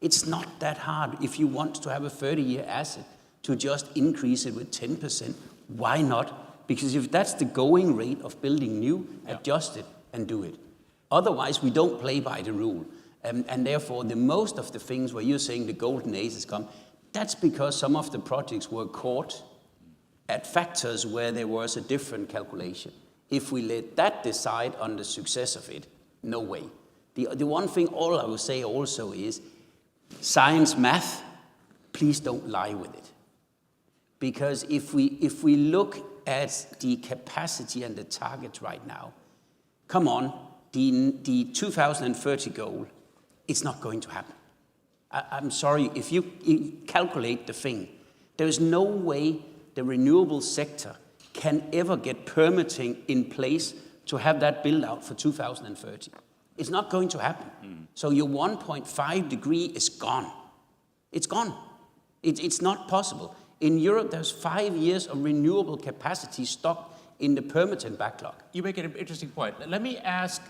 It's not that hard. If you want to have a 30-year asset to just increase it with 10%, why not? Because if that's the going rate of building new, adjust it and do it. Otherwise, we don't play by the rule. And therefore, the most of the things where you're saying the golden age has come, that's because some of the projects were caught at factors where there was a different calculation. If we let that decide on the success of it, no way. The one thing all I will say also is, science, math, please don't lie with it. Because if we look at the capacity and the target right now, come on, the 2030 goal, it's not going to happen. I'm sorry, if you calculate the thing, there is no way the renewable sector can ever get permitting in place to have that build out for 2030. It's not going to happen. So your 1.5 degree is gone. It's gone. It's not possible. In Europe, there's 5 years of renewable capacity stocked in the permitting backlog. You make an interesting point. Let me ask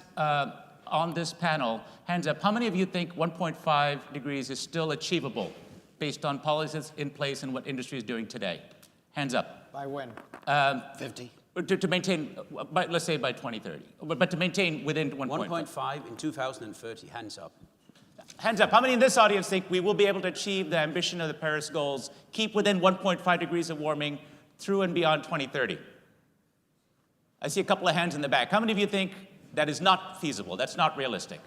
on this panel, hands up, how many of you think 1.5 degrees is still achievable based on policies in place and what industry is doing today? Hands up. By when? 50. To maintain, let's say by 2030, but to maintain within 1.5 in 2030, hands up. Hands up. How many in this audience think we will be able to achieve the ambition of the Paris goals, keep within 1.5 degrees of warming through and beyond 2030? I see a couple of hands in the back. How many of you think that is not feasible, that's not realistic?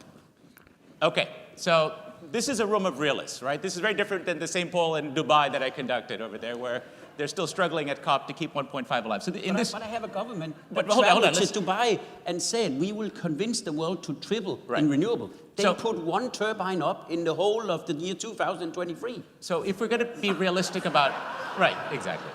Okay, so this is a room of realists, right? This is very different than the same poll in Dubai that I conducted over there, where they're still struggling at COP to keep 1.5 alive. So but I have a government that hold on, traveled to Dubai and said, we will convince the world to triple in renewable. They put one turbine up in the whole of the year 2023. So if we're going to be realistic about, right, exactly.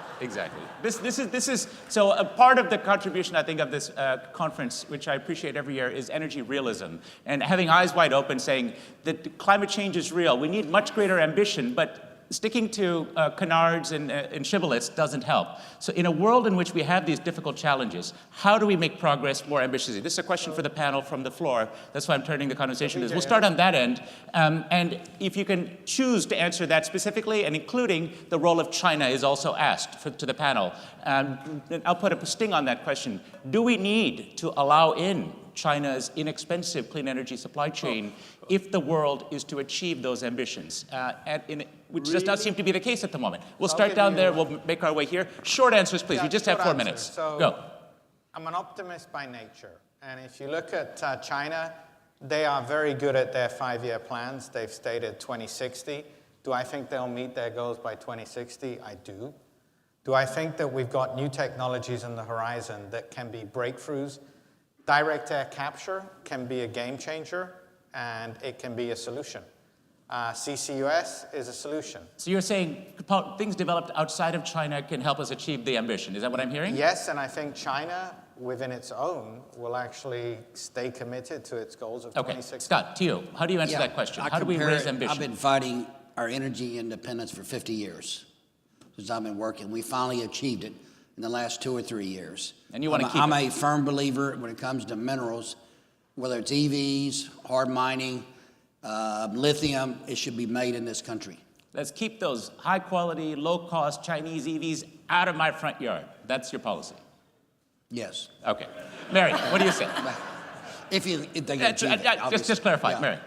This is so a part of the contribution, I think, of this conference, which I appreciate every year, is energy realism. And having eyes wide open, saying that climate change is real. We need much greater ambition, but sticking to canards and shibboleths doesn't help. So in a world in which we have these difficult challenges, how do we make progress more ambitiously? This is a question for the panel from the floor. That's why I'm turning the conversation to this. We'll start on that end. And if you can choose to answer that specifically, and including the role of China is also asked to the panel. I'll put a sting on that question. Do we need to allow in China's inexpensive clean energy supply chain if the world is to achieve those ambitions, which does not seem to be the case at the moment? We'll start down there, we'll make our way here. Short answers, please. We just have 4 minutes. So go. I'm an optimist by nature. And if you look at China, they are very good at their 5-year plans. They've stated 2060. Do I think they'll meet their goals by 2060? I do. Do I think that we've got new technologies on the horizon that can be breakthroughs? Direct air capture can be a game changer, and it can be a solution. CCUS is a solution. So you're saying things developed outside of China can help us achieve the ambition. Is that what I'm hearing? Yes, and I think China, within its own, will actually stay committed to its goals of 2060. Scott, to you. How do you answer that question? How do we raise ambition? I've been fighting our energy independence for 50 years since I've been working. We finally achieved it in the last 2 or 3 years. And you want to keep I'm it. a firm believer when it comes to minerals, whether it's EVs, hard mining, lithium, it should be made in this country. Let's keep those high-quality, low-cost Chinese EVs out of my front yard. That's your policy. Yes. Okay. Mary, what do you say? If they can achieve it, just clarify, yeah. Mary.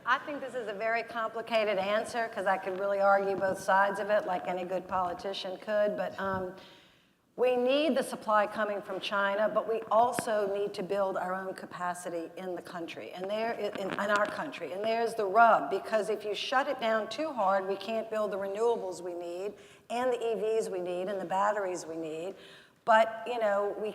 I think this is a very complicated answer because I could really argue both sides of it like any good politician could, but we need the supply coming from China, but we also need to build our own capacity in the country, and in our country. And there's the rub, because if you shut it down too hard, we can't build the renewables we need, and the EVs we need, and the batteries we need. But, you know, we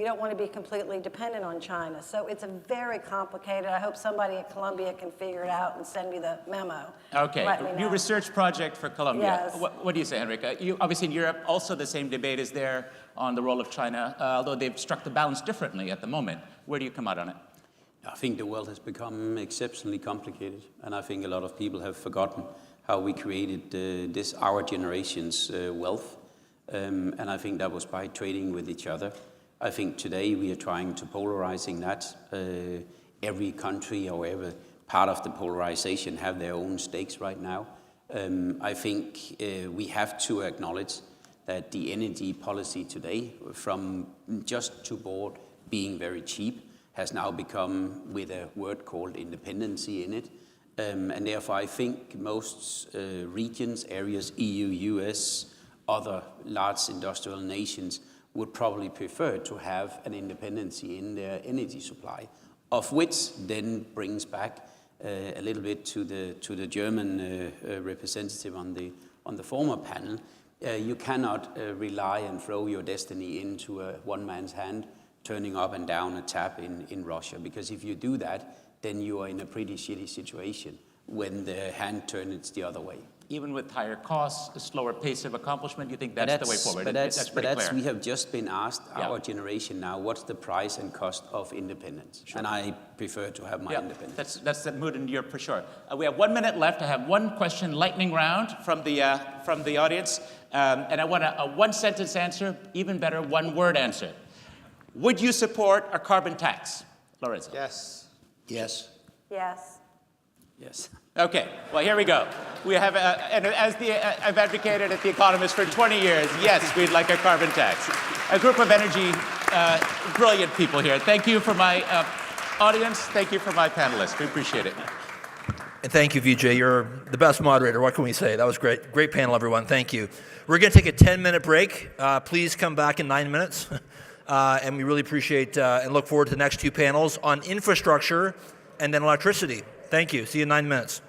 don't want to be completely dependent on China. So it's a very complicated, I hope somebody at Columbia can figure it out and send me the memo. Okay, Let me new know. research project for Columbia. Yes. What do you say, Enrica? Obviously in Europe, also the same debate is there on the role of China, although they've struck the balance differently at the moment. Where do you come out on it? I think the world has become exceptionally complicated, and I think a lot of people have forgotten how we created our generation's wealth. And I think that was by trading with each other. I think today we are trying to polarizing that. Every country or every part of the polarization have their own stakes right now. I think we have to acknowledge that the energy policy today, from just to board being very cheap, has now become with a word called independency in it. And therefore I think most regions, areas, EU, US, other large industrial nations would probably prefer to have an independency in their energy supply, of which then brings back a little bit to the German representative on the former panel. You cannot rely and throw your destiny into a one man's hand, turning up and down a tap in Russia, because if you do that, then you are in a pretty shitty situation when the hand turns the other way. Even with higher costs, a slower pace of accomplishment, you think that's the way forward? That's pretty clear. We have just been asked, our generation now, what's the price and cost of independence? Sure. And I prefer to have my independence. That's the mood in Europe for sure. We have 1 minute left. I have one question, lightning round from the audience. And I want a one-sentence answer, even better, one-word answer. Would you support a carbon tax? Lorenzo? Yes. Yes. Yes. Yes. Okay, well, here we go. We have, and I've advocated at The Economist for 20 years, yes, we'd like a carbon tax. A group of energy, brilliant people here. Thank you for my audience. Thank you for my panelists. We appreciate it. And thank you, Vijay. You're the best moderator. What can we say? That was great. Great panel, everyone. Thank you. We're going to take a 10-minute break. Please come back in 9 minutes. And we really appreciate and look forward to the next two panels on infrastructure and then electricity. Thank you. See you in 9 minutes.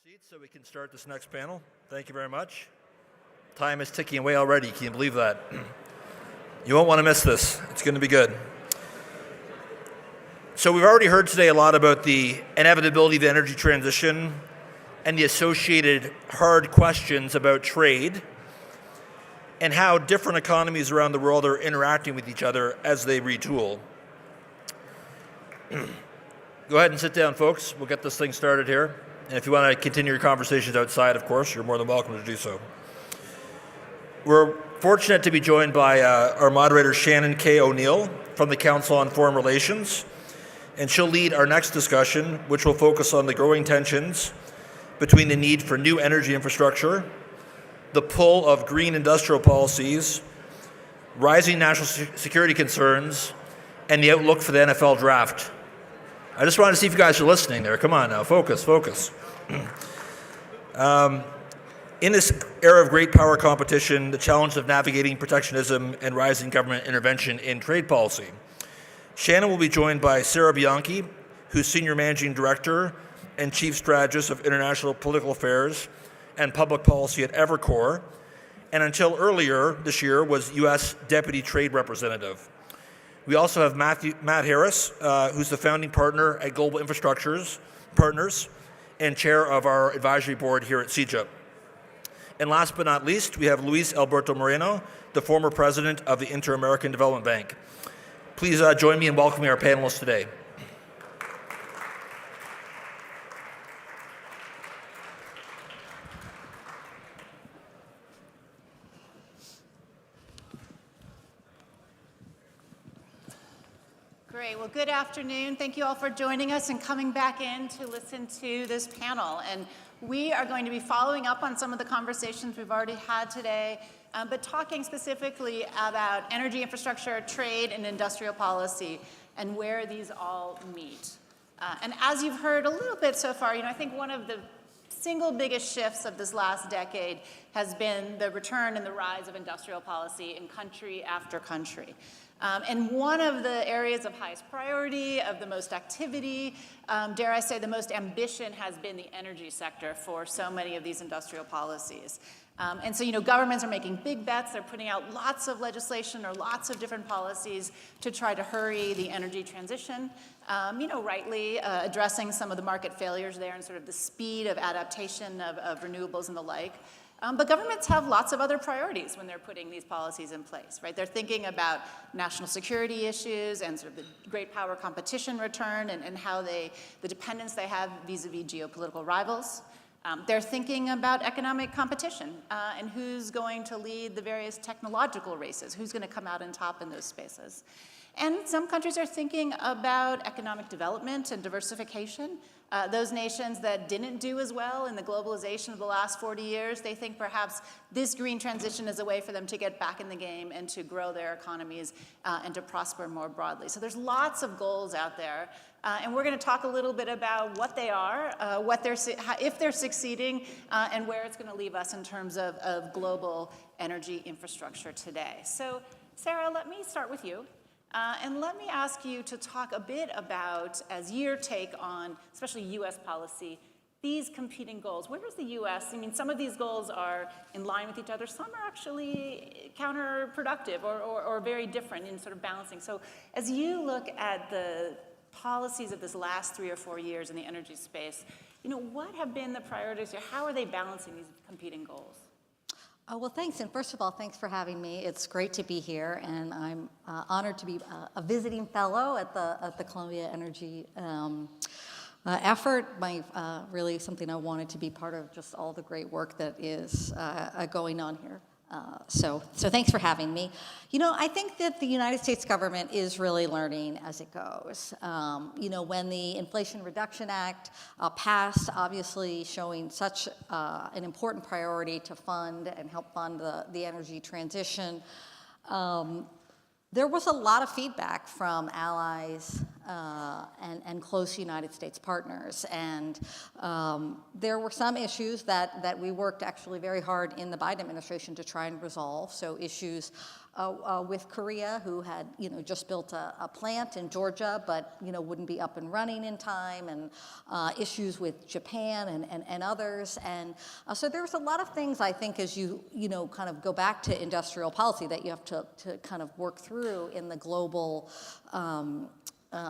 seats so we can start this next panel. Thank you very much. Time is ticking away already. Can you believe that? You won't want to miss this. It's going to be good. So we've already heard today a lot about the inevitability of the energy transition and the associated hard questions about trade and how different economies around the world are interacting with each other as they retool. Go ahead and sit down, folks. We'll get this thing started here. And if you want to continue your conversations outside, of course, you're more than welcome to do so. We're fortunate to be joined by our moderator, Shannon K. O'Neill, from the Council on Foreign Relations. And she'll lead our next discussion, which will focus on the growing tensions between the need for new energy infrastructure, the pull of green industrial policies, rising national security concerns, and the outlook for the NFL draft. I just wanted to see if you guys are listening there. Come on now, focus. In this era of great power competition, the challenge of navigating protectionism and rising government intervention in trade policy. Shannon will be joined by Sarah Bianchi, who's Senior Managing Director and Chief Strategist of International Political Affairs and Public Policy at Evercore, and until earlier this year was U.S. Deputy Trade Representative. We also have Matt Harris, who's the founding partner at Global Infrastructures Partners and chair of our advisory board here at CEJA. And last but not least, we have Luis Alberto Moreno, the former president of the Inter-American Development Bank. Please join me in welcoming our panelists today. Great. Well, good afternoon. Thank you all for joining us and coming back in to listen to this panel. And we are going to be following up on some of the conversations we've already had today, but talking specifically about energy infrastructure, trade, and industrial policy, and where these all meet. And as you've heard a little bit so far, I think one of the single biggest shifts of this last decade has been the return and the rise of industrial policy in country after country. And one of the areas of highest priority, of the most activity, dare I say the most ambition, has been the energy sector for so many of these industrial policies. And so, governments are making big bets. They're putting out lots of legislation or lots of different policies to try to hurry the energy transition, rightly addressing some of the market failures there and sort of the speed of adaptation of renewables and the like. But governments have lots of other priorities when they're putting these policies in place, right? They're thinking about national security issues and sort of the great power competition return and how the dependence they have vis-a-vis geopolitical rivals. They're thinking about economic competition and who's going to lead the various technological races, who's going to come out on top in those spaces. And some countries are thinking about economic development and diversification. Those nations that didn't do as well in the globalization of the last 40 years, they think perhaps this green transition is a way for them to get back in the game and to grow their economies and to prosper more broadly. So there's lots of goals out there. And we're going to talk a little bit about what they are, if they're succeeding, and where it's going to leave us in terms of global energy infrastructure today. So Sarah, let me start with you. And let me ask you to talk a bit about, as your take on, especially U.S. policy, these competing goals. Where is the U.S.? I mean, some of these goals are in line with each other. Some are actually counterproductive or very different in sort of balancing. So as you look at the policies of this last 3 or 4 years in the energy space, what have been the priorities here? How are they balancing these competing goals? Well, thanks. And first of all, thanks for having me. It's great to be here, and I'm honored to be a visiting fellow at the Columbia Energy effort. Really something I wanted to be part of, just all the great work that is going on here. So thanks for having me. I think that the United States government is really learning as it goes. When the Inflation Reduction Act passed, obviously showing such an important priority to fund and help fund the energy transition, there was a lot of feedback from allies and close United States partners. And there were some issues that we worked actually very hard in the Biden administration to try and resolve. So issues with Korea, who had just built a plant in Georgia, but wouldn't be up and running in time, and issues with Japan and others. And so there was a lot of things, I think, as you kind of go back to industrial policy that you have to kind of work through in the global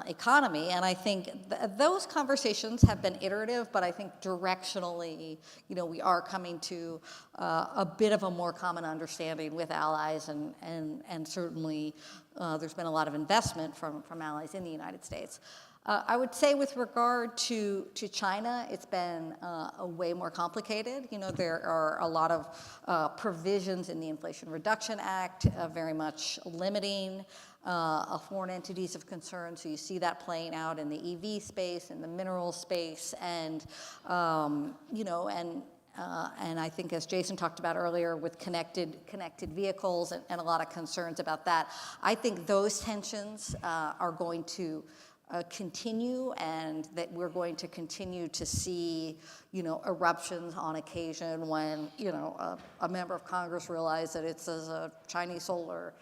economy. And I think those conversations have been iterative, but I think directionally, we are coming to a bit of a more common understanding with allies, and certainly there's been a lot of investment from allies in the United States. I would say with regard to China, it's been way more complicated. There are a lot of provisions in the Inflation Reduction Act very much limiting foreign entities of concern. So you see that playing out in the EV space, in the mineral space, and and I think, as Jason talked about earlier, with connected vehicles and a lot of concerns about that, I think those tensions are going to continue, and that we're going to continue to see, eruptions on occasion when, a member of Congress realizes that it's a Chinese solar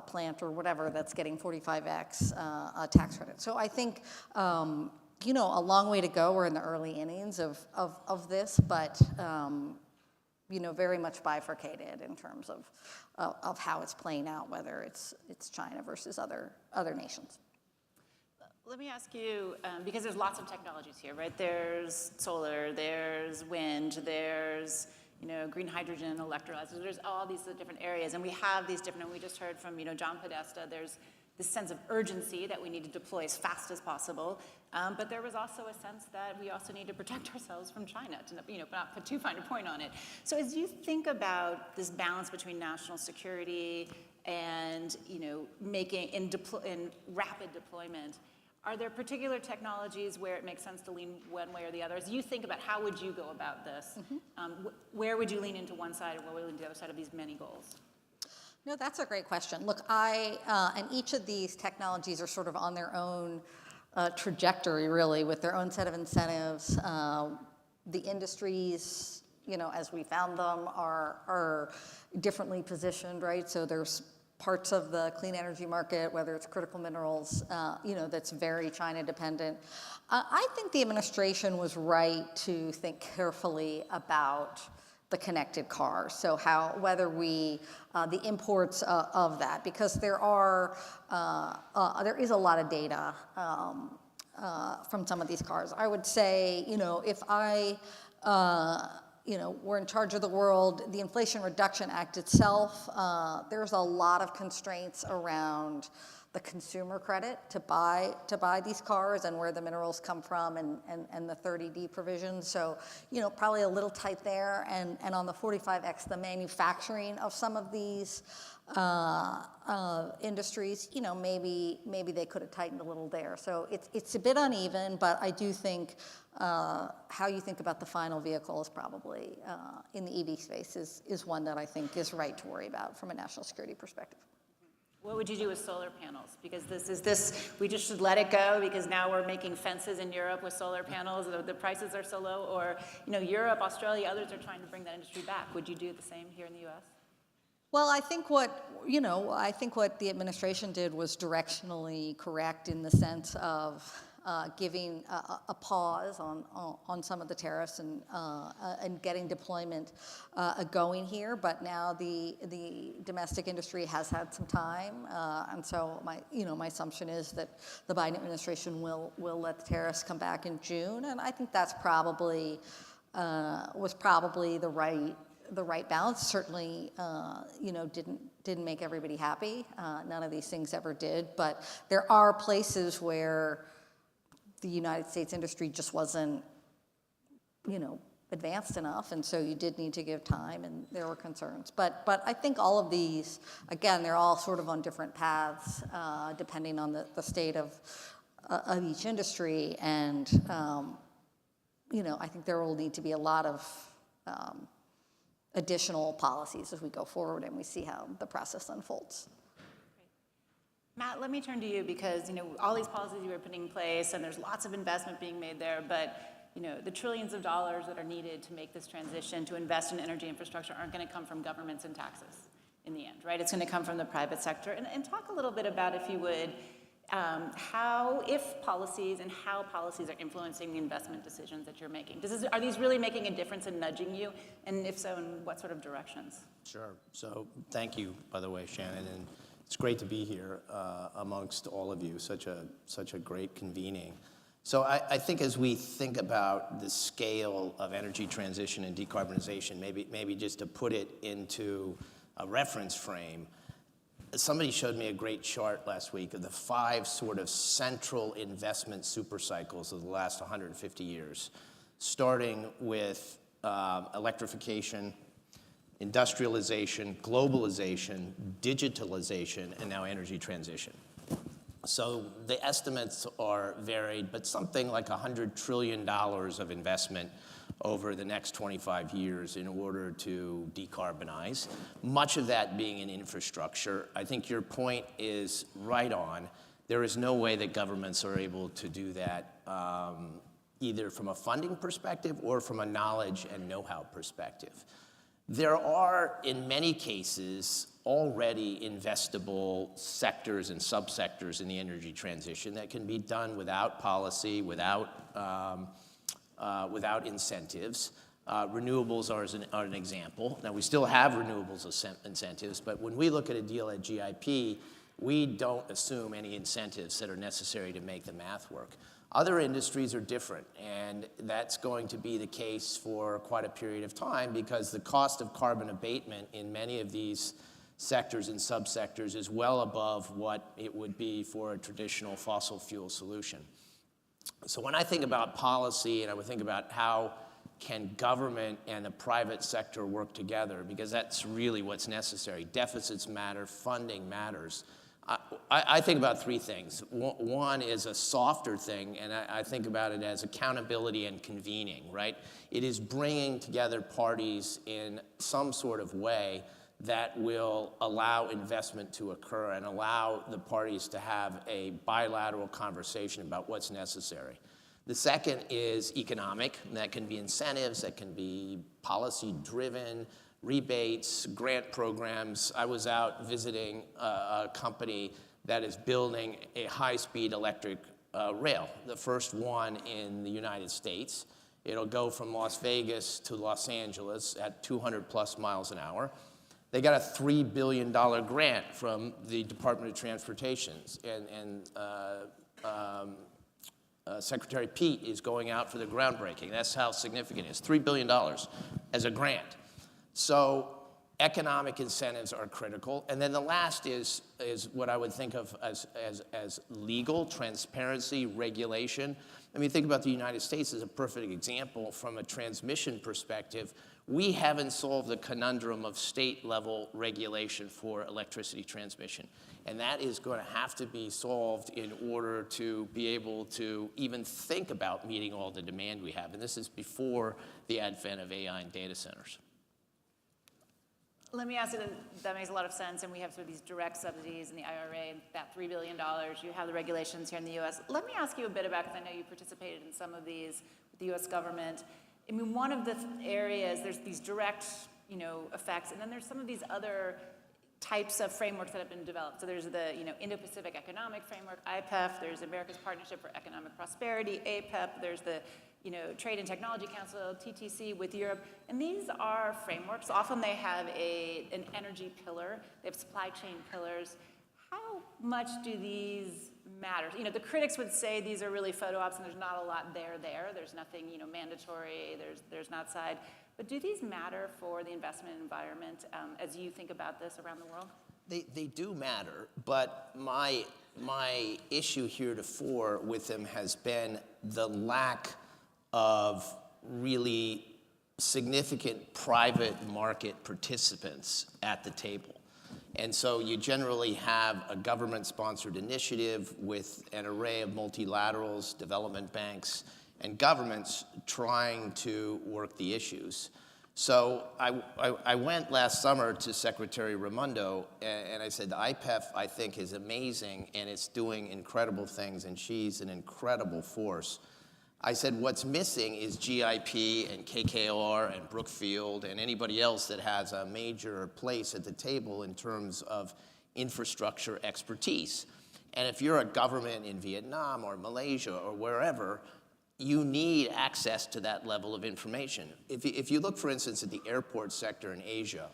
plant or whatever that's getting 45x tax credit. So I think, a long way to go. We're in the early innings of this, but, very much bifurcated in terms of how it's playing out, whether it's China versus other nations. Let me ask you, because there's lots of technologies here, right? There's solar, there's wind, there's green hydrogen, electrolyzers. There's all these different areas, and we have these different. And we just heard from John Podesta. There's this sense of urgency that we need to deploy as fast as possible, but there was also a sense that we also need to protect ourselves from China, to not put too fine a point on it. So as you think about this balance between national security and making in rapid deployment, are there particular technologies where it makes sense to lean one way or the other? As you think about how would you go about this, where would you lean into one side and where would you lean to the other side of these many goals? No, that's a great question. Look, and each of these technologies are sort of on their own trajectory, really, with their own set of incentives. The industries, as we found them, are differently positioned, right? So there's parts of the clean energy market, whether it's critical minerals, that's very China dependent. I think the administration was right to think carefully about the connected car. So whether the imports of that, because there is a lot of data from some of these cars. I would say, if we're in charge of the world, the Inflation Reduction Act itself, there's a lot of constraints around the consumer credit to buy these cars and where the minerals come from and the 30D provisions. So, probably a little tight there. And on the 45X, the manufacturing of some of these industries, maybe they could have tightened a little there. So it's a bit uneven, but I do think how you think about the final vehicle is probably, in the EV space, is one that I think is right to worry about from a national security perspective. What would you do with solar panels? Because we just should let it go because now we're making fences in Europe with solar panels. The prices are so low. Or, Europe, Australia, others are trying to bring that industry back. Would you do the same here in the U.S.? Well, I think what the administration did was directionally correct in the sense of giving a pause on some of the tariffs and getting deployment going here. But now the domestic industry has had some time, and so my assumption is that the Biden administration will let the tariffs come back in June, and I think that's was probably the right balance. Certainly, didn't make everybody happy. None of these things ever did, but there are places where the United States industry just wasn't, advanced enough, and so you did need to give time, and there were concerns. But I think all of these, again, they're all sort of on different paths, depending on the state of each industry, and I think there will need to be a lot of additional policies as we go forward and we see how the process unfolds. Matt, let me turn to you because, all these policies you were putting in place and there's lots of investment being made there, but the trillions of dollars that are needed to make this transition, to invest in energy infrastructure, aren't going to come from governments and taxes in the end, right? It's going to come from the private sector. And talk a little bit about, if you would, how policies are influencing the investment decisions that you're making. Are these really making a difference in nudging you? And if so, in what sort of directions? Sure. So thank you, by the way, Shannon. And it's great to be here amongst all of you. Such a great convening. So I think as we think about the scale of energy transition and decarbonization, maybe just to put it into a reference frame, somebody showed me a great chart last week of the 5 sort of central investment super cycles of the last 150 years, starting with electrification, industrialization, globalization, digitalization, and now energy transition. So the estimates are varied, but something like $100 trillion of investment over the next 25 years in order to decarbonize, much of that being in infrastructure. I think your point is right on. There is no way that governments are able to do that either from a funding perspective or from a knowledge and know-how perspective. There are, in many cases, already investable sectors and subsectors in the energy transition that can be done without policy, without incentives. Renewables are an example. Now, we still have renewables incentives, but when we look at a deal at GIP, we don't assume any incentives that are necessary to make the math work. Other industries are different, and that's going to be the case for quite a period of time because the cost of carbon abatement in many of these sectors and subsectors is well above what it would be for a traditional fossil fuel solution. So when I think about policy and I would think about how can government and the private sector work together, because that's really what's necessary. Deficits matter, funding matters. I think about 3 things. One is a softer thing, and I think about it as accountability and convening, right? It is bringing together parties in some sort of way that will allow investment to occur and allow the parties to have a bilateral conversation about what's necessary. The second is economic, and that can be incentives, that can be policy-driven, rebates, grant programs. I was out visiting a company that is building a high-speed electric rail, the first one in the United States. It'll go from Las Vegas to Los Angeles at 200+ miles an hour. They got a $3 billion grant from the Department of Transportation, and Secretary Pete is going out for the groundbreaking. That's how significant it is, $3 billion as a grant. So economic incentives are critical. And then the last is what I would think of as legal transparency, regulation. I mean, think about the United States as a perfect example from a transmission perspective. We haven't solved the conundrum of state-level regulation for electricity transmission. And that is going to have to be solved in order to be able to even think about meeting all the demand we have. And this is before the advent of AI and data centers. Let me ask you, that makes a lot of sense, and we have sort of these direct subsidies in the IRA, about $3 billion. You have the regulations here in the U.S. Let me ask you a bit about, because I know you participated in some of these with the U.S. government. I mean, one of the areas, there's these direct, effects, and then there's some of these other types of frameworks that have been developed. So there's the, Indo-Pacific Economic Framework, IPEF. There's America's Partnership for Economic Prosperity, APEP. There's the, Trade and Technology Council, TTC, with Europe. And these are frameworks. Often they have an energy pillar. They have supply chain pillars. How much do these matter? The critics would say these are really photo ops and there's not a lot there. There's nothing, mandatory. There's not side. But do these matter for the investment environment as you think about this around the world? They do matter, but my issue heretofore with them has been the lack of really significant private market participants at the table. And so you generally have a government-sponsored initiative with an array of multilaterals, development banks, and governments trying to work the issues. So I went last summer to Secretary Raimondo, and I said, the IPEF, I think, is amazing, and it's doing incredible things, and she's an incredible force. I said, what's missing is GIP and KKR and Brookfield and anybody else that has a major place at the table in terms of infrastructure expertise. And if you're a government in Vietnam or Malaysia or wherever, you need access to that level of information. If you look, for instance, at the airport sector in Asia,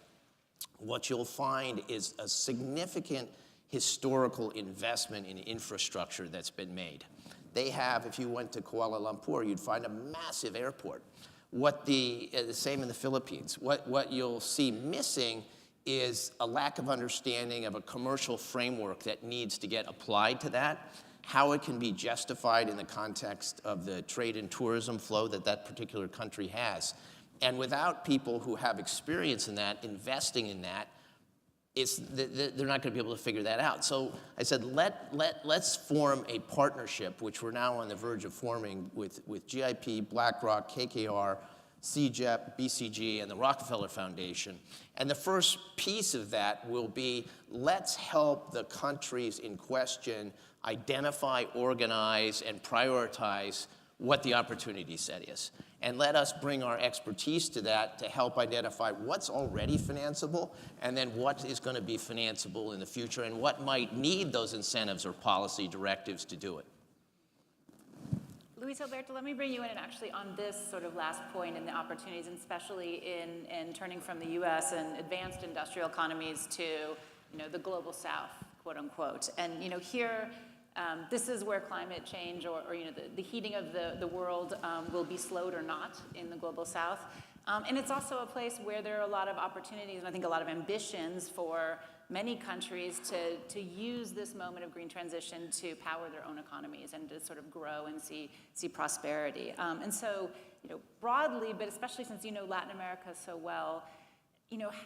what you'll find is a significant historical investment in infrastructure that's been made. They have, if you went to Kuala Lumpur, you'd find a massive airport. The same in the Philippines. What you'll see missing is a lack of understanding of a commercial framework that needs to get applied to that, how it can be justified in the context of the trade and tourism flow that particular country has. And without people who have experience in that, investing in that, they're not going to be able to figure that out. So I said, let's form a partnership, which we're now on the verge of forming with GIP, BlackRock, KKR, CGEP, BCG, and the Rockefeller Foundation. And the first piece of that will be, let's help the countries in question identify, organize, and prioritize what the opportunity set is. And let us bring our expertise to that to help identify what's already financeable and then what is going to be financeable in the future and what might need those incentives or policy directives to do it. Luis Alberto, let me bring you in and actually on this sort of last point in the opportunities, and especially in turning from the US and advanced industrial economies to the global south, quote unquote. And here, this is where climate change or the heating of the world will be slowed or not in the global south. And it's also a place where there are a lot of opportunities and I think a lot of ambitions for many countries to use this moment of green transition to power their own economies and to sort of grow and see prosperity. And so, broadly, but especially since you know Latin America so well,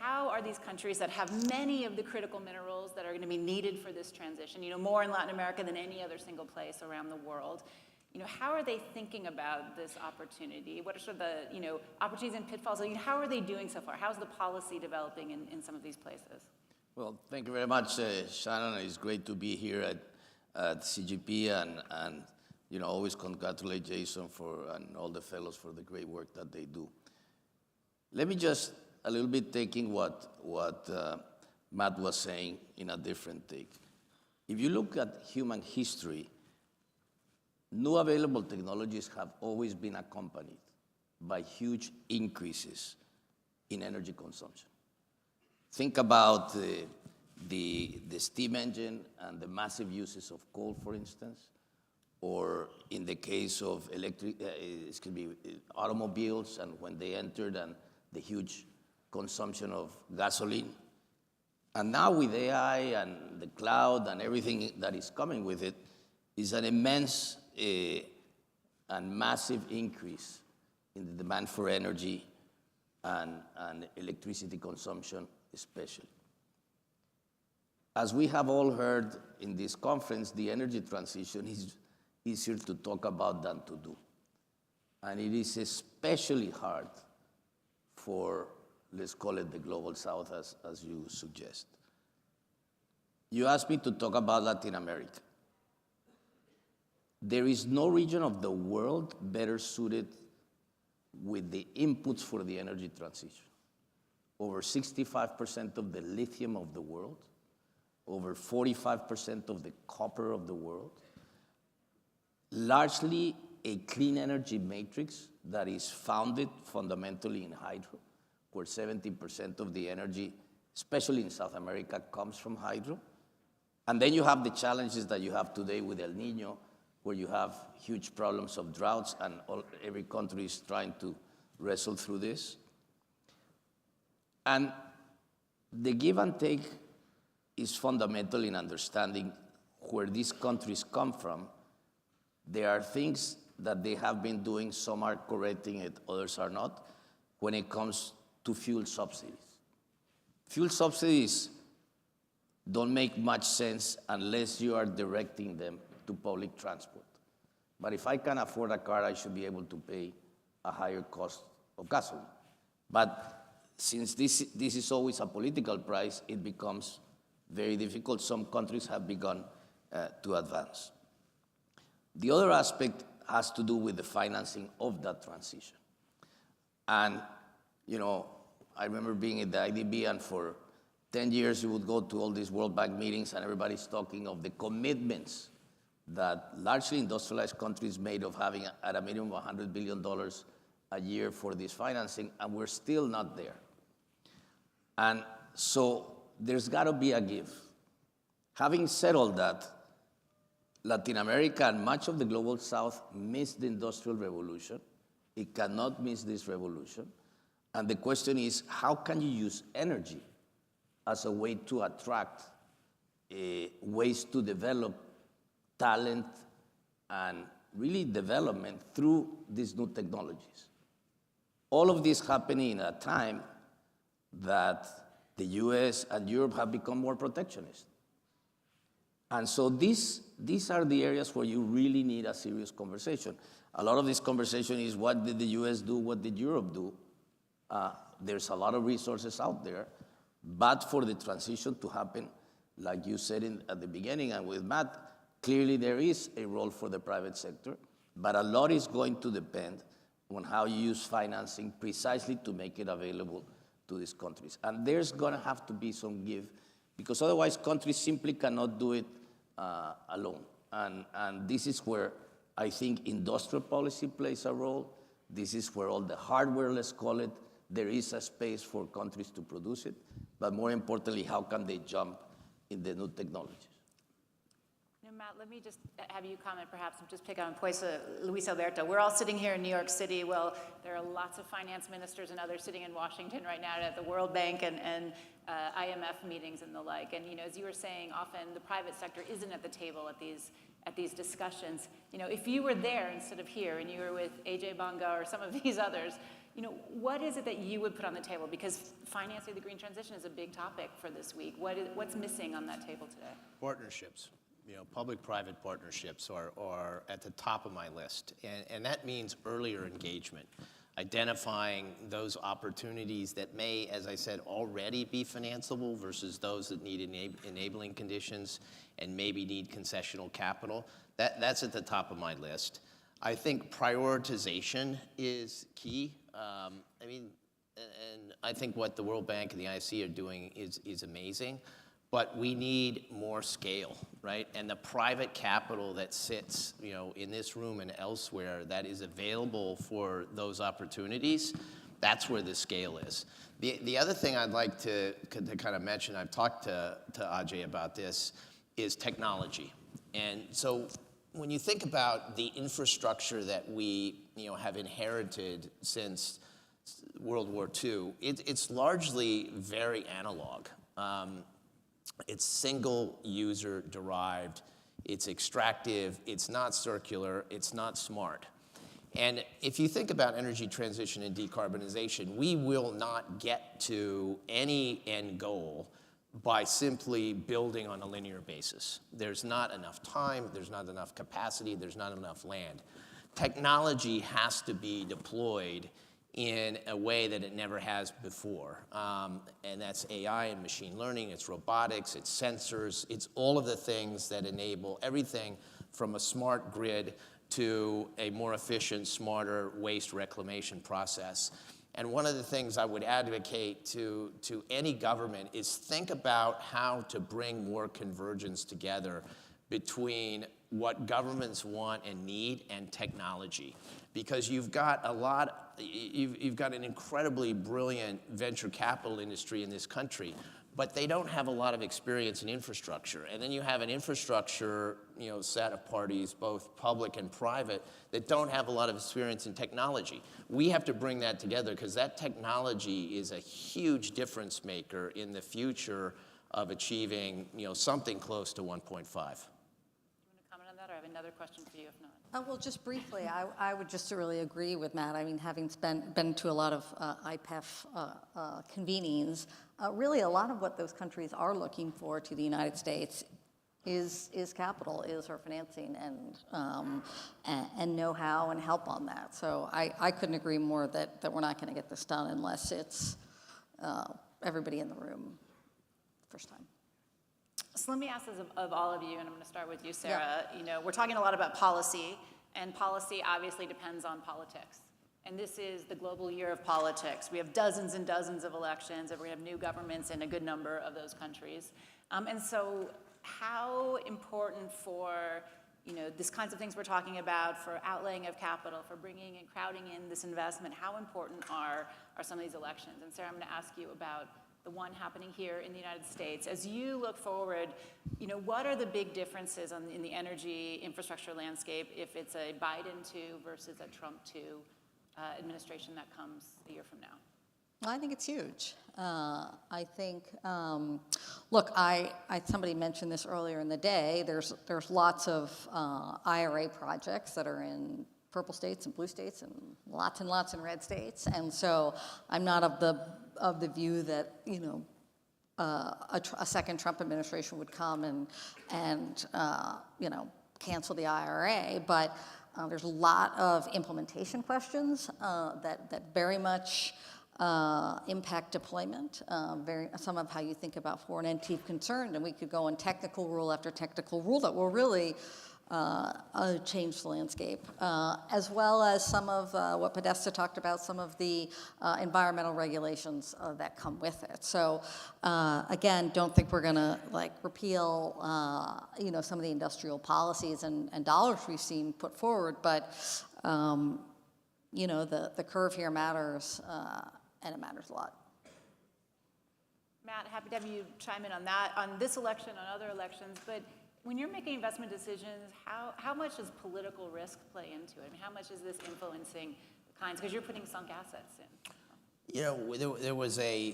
how are these countries that have many of the critical minerals that are going to be needed for this transition, more in Latin America than any other single place around the world, how are they thinking about this opportunity? What are sort of the, opportunities and pitfalls? How are they doing so far? How's the policy developing in some of these places? Well, thank you very much, Shannon. It's great to be here at CGP and always congratulate Jason and all the fellows for the great work that they do. Let me just a little bit taking what Matt was saying in a different take. If you look at human history, new available technologies have always been accompanied by huge increases in energy consumption. Think about the steam engine and the massive uses of coal, for instance, or in the case of automobiles and when they entered and the huge consumption of gasoline. And now with AI and the cloud and everything that is coming with it is an immense and massive increase in the demand for energy and electricity consumption especially. As we have all heard in this conference, the energy transition is easier to talk about than to do. And it is especially hard for, let's call it the global south, as you suggest. You asked me to talk about Latin America. There is no region of the world better suited with the inputs for the energy transition. Over 65% of the lithium of the world, over 45% of the copper of the world, largely a clean energy matrix that is founded fundamentally in hydro, where 70% of the energy, especially in South America, comes from hydro. And then you have the challenges that you have today with El Nino, where you have huge problems of droughts, and every country is trying to wrestle through this. And the give and take is fundamental in understanding where these countries come from. There are things that they have been doing, some are correcting it, others are not, when it comes to fuel subsidies. Fuel subsidies don't make much sense unless you are directing them to public transport. But if I can afford a car, I should be able to pay a higher cost of gasoline. But since this is always a political price, it becomes very difficult. Some countries have begun to advance. The other aspect has to do with the financing of that transition. And, you know, I remember being at the IDB, and for 10 years you would go to all these World Bank meetings and everybody's talking of the commitments that largely industrialized countries made of having at a minimum $100 billion a year for this financing, and we're still not there. And so there's got to be a give. Having said all that, Latin America and much of the global south missed the Industrial Revolution. It cannot miss this revolution. And the question is, how can you use energy as a way to attract ways to develop talent and really development through these new technologies? All of this happening in a time that the US and Europe have become more protectionist. And so these are the areas where you really need a serious conversation. A lot of this conversation is, what did the US do? What did Europe do? There's a lot of resources out there, but for the transition to happen, like you said at the beginning and with Matt, clearly there is a role for the private sector, but a lot is going to depend on how you use financing precisely to make it available to these countries. And there's going to have to be some give, because otherwise countries simply cannot do it alone. And this is where I think industrial policy plays a role. This is where all the hardware, let's call it, there is a space for countries to produce it. But more importantly, how can they jump in the new technologies? Matt, let me just have you comment, perhaps, and just pick on Luis Alberto. We're all sitting here in New York City. Well, there are lots of finance ministers and others sitting in Washington right now at the World Bank and IMF meetings and the like. And, you know, as you were saying, often the private sector isn't at the table at these discussions. You know, if you were there instead of here and you were with AJ Bonga or some of these others, you know, what is it that you would put on the table? Because financing the green transition is a big topic for this week. What's missing on that table today? Partnerships. You know, public-private partnerships are at the top of my list. And that means earlier engagement, identifying those opportunities that may, as I said, already be financeable versus those that need enabling conditions and maybe need concessional capital. That's at the top of my list. I think prioritization is key. I mean, and I think what the World Bank and the IC are doing is amazing. But we need more scale, right? And the private capital that sits, you know, in this room and elsewhere that is available for those opportunities, that's where the scale is. The other thing I'd like to kind of mention, I've talked to Ajay about this, is technology. And so when you think about the infrastructure that we, you know, have inherited since World War II, it's largely very analog. It's single user derived, it's extractive, it's not circular, it's not smart. And if you think about energy transition and decarbonization, we will not get to any end goal by simply building on a linear basis. There's not enough time, there's not enough capacity, there's not enough land. Technology has to be deployed in a way that it never has before. And that's AI and machine learning, it's robotics, it's sensors, it's all of the things that enable everything from a smart grid to a more efficient, smarter waste reclamation process. And one of the things I would advocate to any government is think about how to bring more convergence together between what governments want and need and technology. Because you've got you've got an incredibly brilliant venture capital industry in this country, but they don't have a lot of experience in infrastructure. And then you have an infrastructure, you know, set of parties, both public and private, that don't have a lot of experience in technology. We have to bring that together because that technology is a huge difference maker in the future of achieving, you know, something close to 1.5. I have another question for you, if not. Well, just briefly, I would just really agree with Matt. I mean, having been to a lot of IPEF convenings, really a lot of what those countries are looking for to the United States is capital, is her financing and know-how and help on that. So I couldn't agree more that we're not going to get this done unless it's everybody in the room first time. So let me ask this of all of you, and I'm going to start with you, Sarah. You know, we're talking a lot about policy, and policy obviously depends on politics. And this is the global year of politics. We have dozens and dozens of elections, and we have new governments in a good number of those countries. And so how important for, you know, these kinds of things we're talking about, for outlaying of capital, for bringing and crowding in this investment, how important are some of these elections? And Sarah, I'm going to ask you about the one happening here in the United States. As you look forward, you know, what are the big differences in the energy infrastructure landscape if it's a Biden 2 versus a Trump 2 administration that comes a year from now? I think it's huge. I think, look, somebody mentioned this earlier in the day. There's lots of IRA projects that are in purple states and blue states and lots in red states. And so I'm not of the view that, you know, a second Trump administration would come and you know, cancel the IRA. But there's a lot of implementation questions that very much impact deployment, some of how you think about foreign entity of concern, and we could go on technical rule after technical rule that will really change the landscape, as well as some of what Podesta talked about, some of the environmental regulations that come with it. So again, don't think we're gonna like repeal you know, some of the industrial policies and dollars we've seen put forward, but you know, the curve here matters, and it matters a lot. Matt, happy to have you chime in on that, on this election, on other elections, but when you're making investment decisions, how much does political risk play into it? I mean, how much is this influencing the kinds, because you're putting sunk assets in? You know,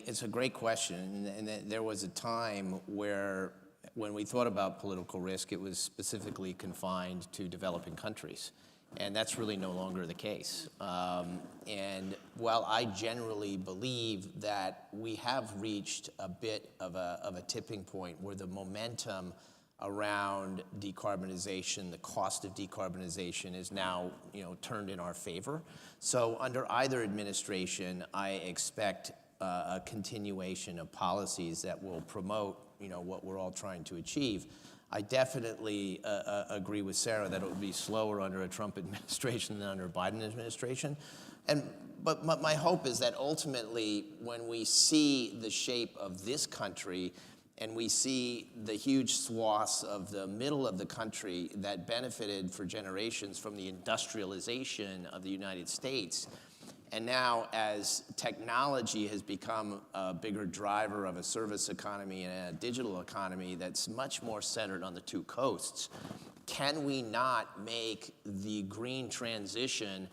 it's a great question, and there was a time where when we thought about political risk, it was specifically confined to developing countries. And that's really no longer the case. And while I generally believe that we have reached a bit of a tipping point where the momentum around decarbonization, the cost of decarbonization is now, you know, turned in our favor. So under either administration, I expect a continuation of policies that will promote, you know, what we're all trying to achieve. I definitely agree with Sarah that it would be slower under a Trump administration than under a Biden administration. But my hope is that ultimately, when we see the shape of this country and we see the huge swaths of the middle of the country that benefited for generations from the industrialization of the United States, and now as technology has become a bigger driver of a service economy and a digital economy that's much more centered on the two coasts, can we not make the green transition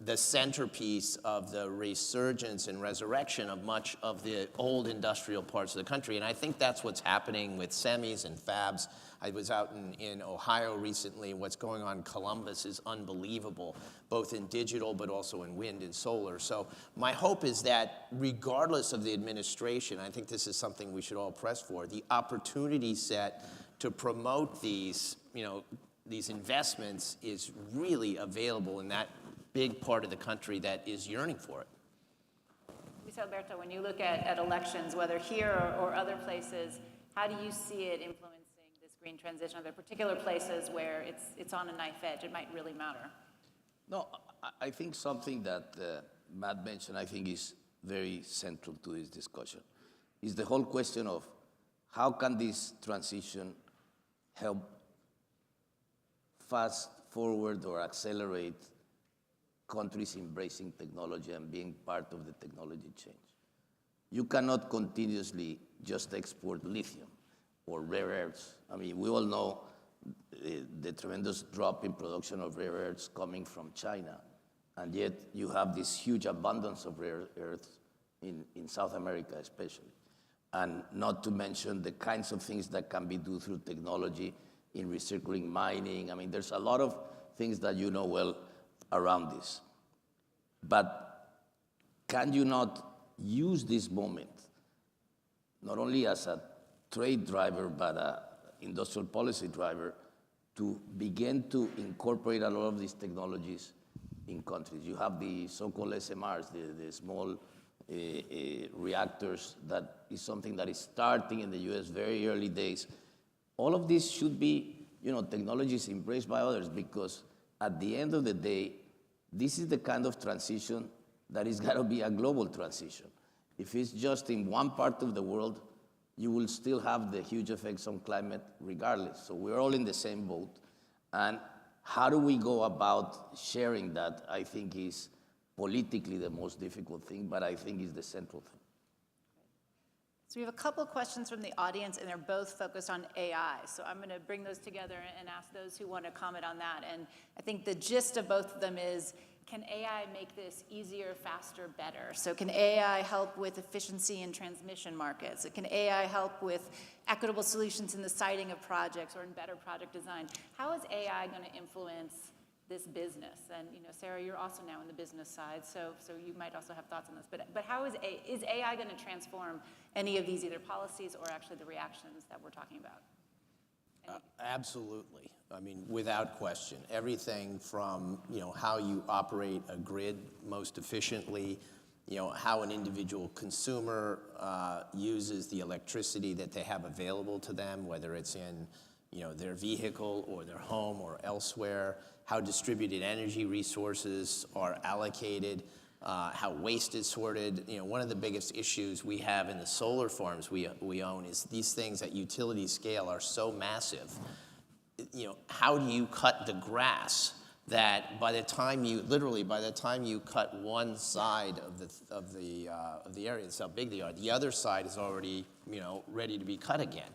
the centerpiece of the resurgence and resurrection of much of the old industrial parts of the country? And I think that's what's happening with semis and fabs. I was out in Ohio recently. What's going on in Columbus is unbelievable, both in digital but also in wind and solar. So my hope is that regardless of the administration, I think this is something we should all press for, the opportunity set to promote these, you know, these investments is really available in that big part of the country that is yearning for it. Luis Alberto, when you look at elections, whether here or other places, how do you see it influencing this green transition? Are there particular places where it's on a knife edge? It might really matter. No, I think something that Matt mentioned, I think is very central to this discussion, is the whole question of how can this transition help fast forward or accelerate countries embracing technology and being part of the technology change. You cannot continuously just export lithium or rare earths. I mean, we all know the tremendous drop in production of rare earths coming from China, and yet you have this huge abundance of rare earths in South America especially. And not to mention the kinds of things that can be done through technology in recycling mining. I mean, there's a lot of things that you know well around this. But can you not use this moment, not only as a trade driver, but industrial policy driver to begin to incorporate a lot of these technologies in countries. You have the so-called SMRs, the small reactors. That is something that is starting in the US very early days. All of this should be, technologies embraced by others, because at the end of the day, this is the kind of transition that is got to be a global transition. If it's just in one part of the world, you will still have the huge effects on climate regardless. So we're all in the same boat. And how do we go about sharing that, I think, is politically the most difficult thing, but I think is the central thing. So we have a couple of questions from the audience, and they're both focused on AI. So I'm going to bring those together and ask those who want to comment on that. And I think the gist of both of them is, can AI make this easier, faster, better? So can AI help with efficiency in transmission markets? Can AI help with equitable solutions in the siting of projects or in better project design? How is AI going to influence this business? And Sarah, you're also now in the business side, so you might also have thoughts on this. But how is AI going to transform any of these either policies or actually the reactions that we're talking about? Absolutely. I mean, without question. Everything from how you operate a grid most efficiently, how an individual consumer uses the electricity that they have available to them, whether it's in their vehicle or their home or elsewhere, how distributed energy resources are allocated, how waste is sorted. One of the biggest issues we have in the solar farms we own is these things at utility scale are so massive. How do you cut the grass that by the time you cut one side of the area, that's how big they are, the other side is already ready to be cut again,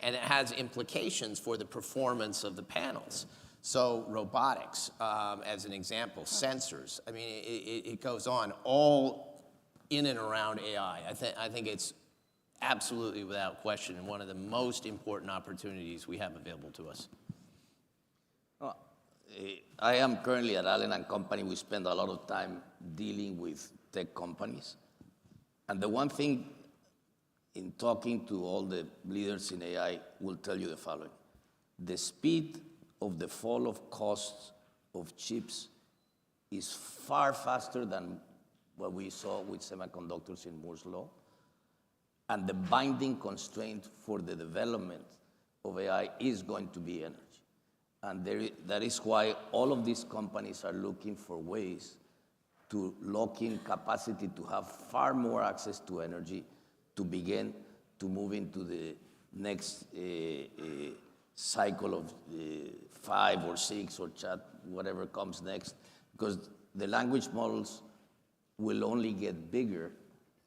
and it has implications for the performance of the panels. So robotics, as an example, sensors. I mean, it goes on all in and around AI. I think it's absolutely without question and one of the most important opportunities we have available to us. I am currently at Allen & Company. We spend a lot of time dealing with tech companies. And the one thing in talking to all the leaders in AI will tell you the following. The speed of the fall of costs of chips is far faster than what we saw with semiconductors in Moore's Law. And the binding constraint for the development of AI is going to be energy. And that is why all of these companies are looking for ways to lock in capacity to have far more access to energy to begin to move into the next cycle of 5 or 6 or chat, whatever comes next, because the language models will only get bigger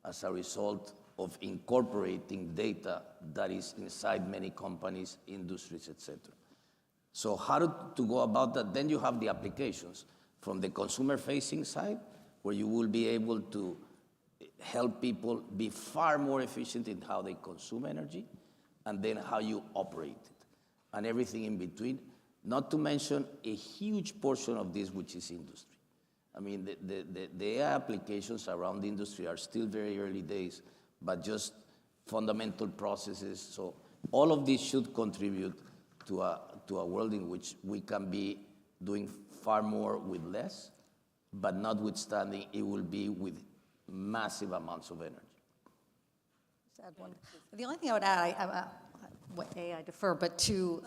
as a result of incorporating data that is inside many companies, industries, etc. So how to go about that? Then you have the applications from the consumer-facing side, where you will be able to help people be far more efficient in how they consume energy, and then how you operate it, and everything in between. Not to mention a huge portion of this, which is industry. I mean, the AI applications around the industry are still very early days, but just fundamental processes. So all of this should contribute to a world in which we can be doing far more with less, but notwithstanding, it will be with massive amounts of energy. Just add one. The only thing I would add, I defer, but to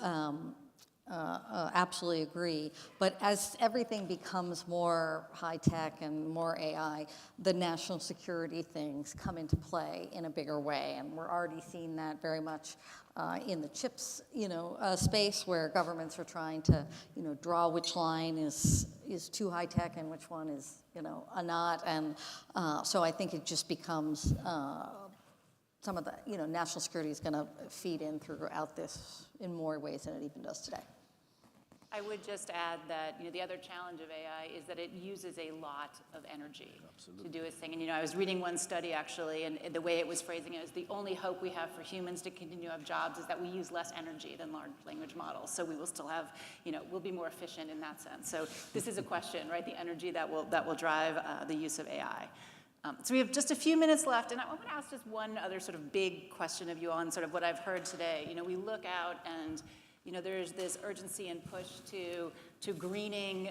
absolutely agree. But as everything becomes more high tech and more AI, the national security things come into play in a bigger way, and we're already seeing that very much in the chips, space, where governments are trying to, draw which line is too high tech and which one is, not. And so I think it just becomes some of the, national security is going to feed in throughout this in more ways than it even does today. I would just add that the other challenge of AI is that it uses a lot of energy to do its thing. And I was reading one study actually, and the way it was phrasing it is the only hope we have for humans to continue to have jobs is that we use less energy than large language models. So we will still have, we'll be more efficient in that sense. So this is a question, right? The energy that will drive the use of AI. So we have just a few minutes left, and I want to ask just one other sort of big question of you on sort of what I've heard today. We look out and, there's this urgency and push to greening,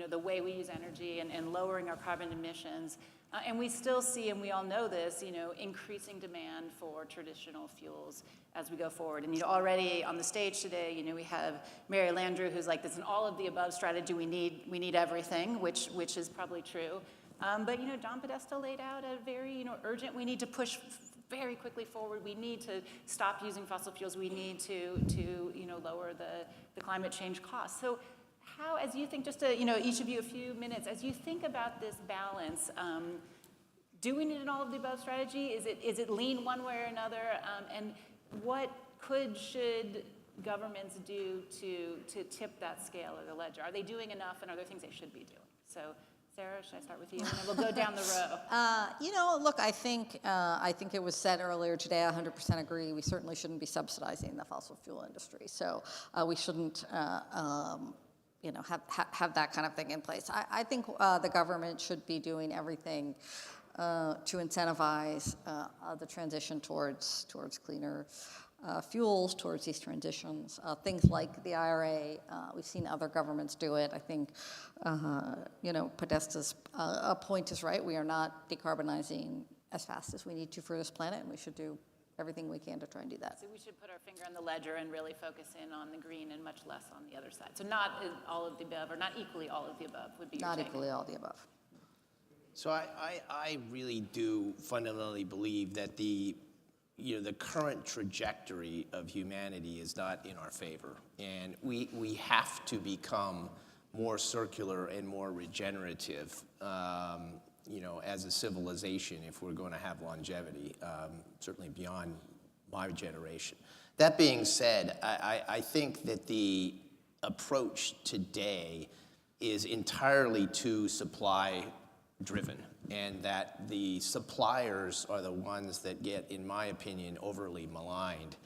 the way we use energy and lowering our carbon emissions. And we still see, and we all know this, increasing demand for traditional fuels as we go forward. And already on the stage today, we have Mary Landrieu, who's like, this is an all-of-the-above strategy. We need everything, which is probably true. But Don Podesta laid out a very urgent. We need to push very quickly forward. We need to stop using fossil fuels. We need to lower the climate change costs. So how, as you think, just each of you a few minutes, as you think about this balance, do we need an all-of-the-above strategy? Is it lean one way or another? And what should governments do to tip that scale or the ledger? Are they doing enough, and are there things they should be doing? So, Sarah, should I start with you? And then we'll go down the row. Look, I think it was said earlier today, I 100% agree. We certainly shouldn't be subsidizing the fossil fuel industry. So we shouldn't have that kind of thing in place. I think the government should be doing everything to incentivize the transition towards cleaner fuels, towards these transitions. Things like the IRA, we've seen other governments do it. I think, Podesta's point is right. We are not decarbonizing as fast as we need to for this planet, and we should do everything we can to try and do that. So we should put our finger on the ledger and really focus in on the green and much less on the other side. So not all of the above, or not equally all of the above would be your take. Not equally all of the above. So I really do fundamentally believe that the current trajectory of humanity is not in our favor. And we have to become more circular and more regenerative, as a civilization if we're going to have longevity, certainly beyond my generation. That being said, I think that the approach today is entirely too supply-driven, and that the suppliers are the ones that get, in my opinion, overly maligned.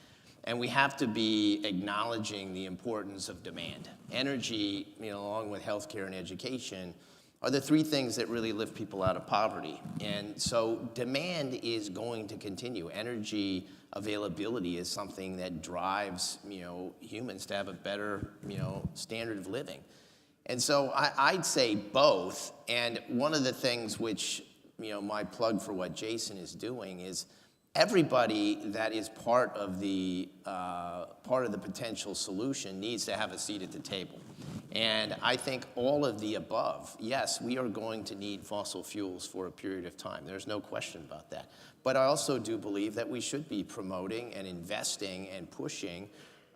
And we have to be acknowledging the importance of demand. Energy, along with healthcare and education, are the three things that really lift people out of poverty. And so demand is going to continue. Energy availability is something that drives, humans to have a better, standard of living. And so I'd say both. And one of the things which, my plug for what Jason is doing is everybody that is part of the potential solution needs to have a seat at the table. And I think all of the above, yes, we are going to need fossil fuels for a period of time. There's no question about that. But I also do believe that we should be promoting and investing and pushing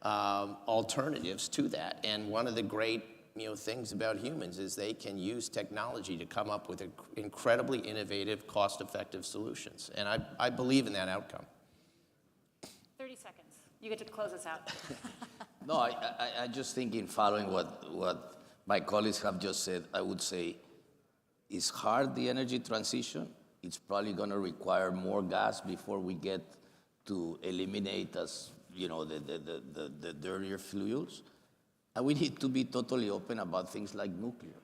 alternatives to that. And one of the great things about humans is they can use technology to come up with incredibly innovative, cost-effective solutions. And I believe in that outcome. 30 seconds. You get to close us out. No, I just think in following what my colleagues have just said, I would say it's hard, the energy transition. It's probably going to require more gas before we get to eliminate the dirtier fuels. And we need to be totally open about things like nuclear.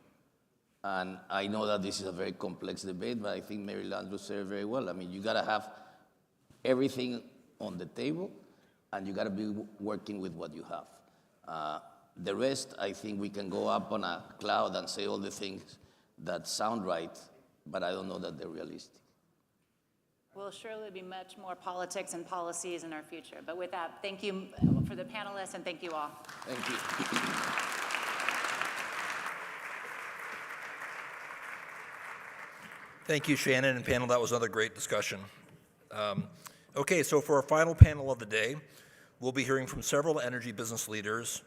And I know that this is a very complex debate, but I think Mary Landrieu said it very well. I mean, you got to have everything on the table, and you got to be working with what you have. The rest, I think we can go up on a cloud and say all the things that sound right, but I don't know that they're realistic. Will surely be much more politics and policies in our future. But with that, thank you for the panelists, and thank you all. Thank you. Thank you, Shannon and panel. That was another great discussion. Okay, so for our final panel of the day, we'll be hearing from several energy business leaders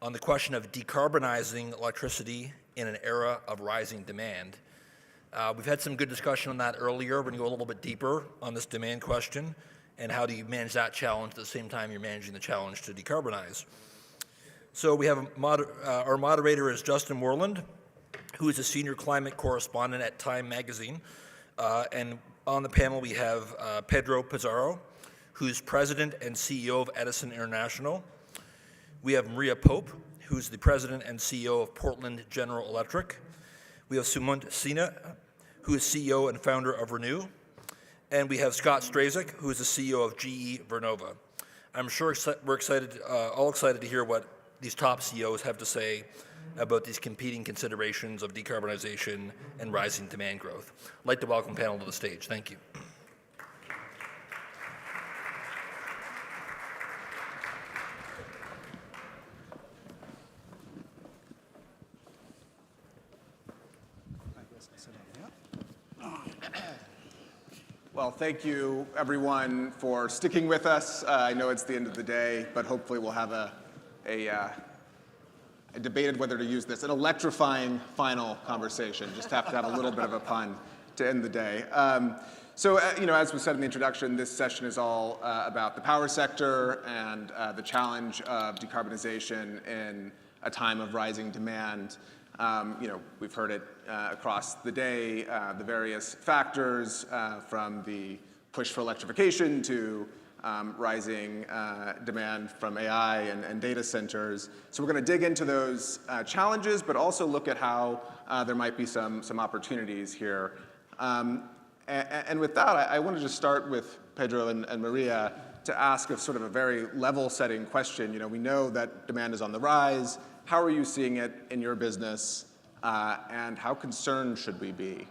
on the question of decarbonizing electricity in an era of rising demand. We've had some good discussion on that earlier. We're going to go a little bit deeper on this demand question and how do you manage that challenge at the same time you're managing the challenge to decarbonize. So we have our moderator is Justin Moreland, who is a senior climate correspondent at Time Magazine. And on the panel we have Pedro Pizarro, who's president and CEO of Edison International. We have Maria Pope, who's the president and CEO of Portland General Electric. We have Sumant Sinha, who is CEO and founder of Renew. And we have Scott Strazik, who is the CEO of GE Vernova. I'm sure we're all excited to hear what these top CEOs have to say about these competing considerations of decarbonization and rising demand growth. I'd like to welcome the panel to the stage. Thank you. Well, thank you, everyone, for sticking with us. I know it's the end of the day, but hopefully we'll have I debated whether to use this, an electrifying final conversation. Just have to have a little bit of a pun to end the day. As was said in the introduction, this session is all about the power sector and the challenge of decarbonization in a time of rising demand. We've heard it across the day, the various factors from the push for electrification to rising demand from AI and data centers. So we're going to dig into those challenges, but also look at how there might be some opportunities here. And with that, I wanted to start with Pedro and Maria to ask sort of a very level-setting question. We know that demand is on the rise. How are you seeing it in your business, and how concerned should we be?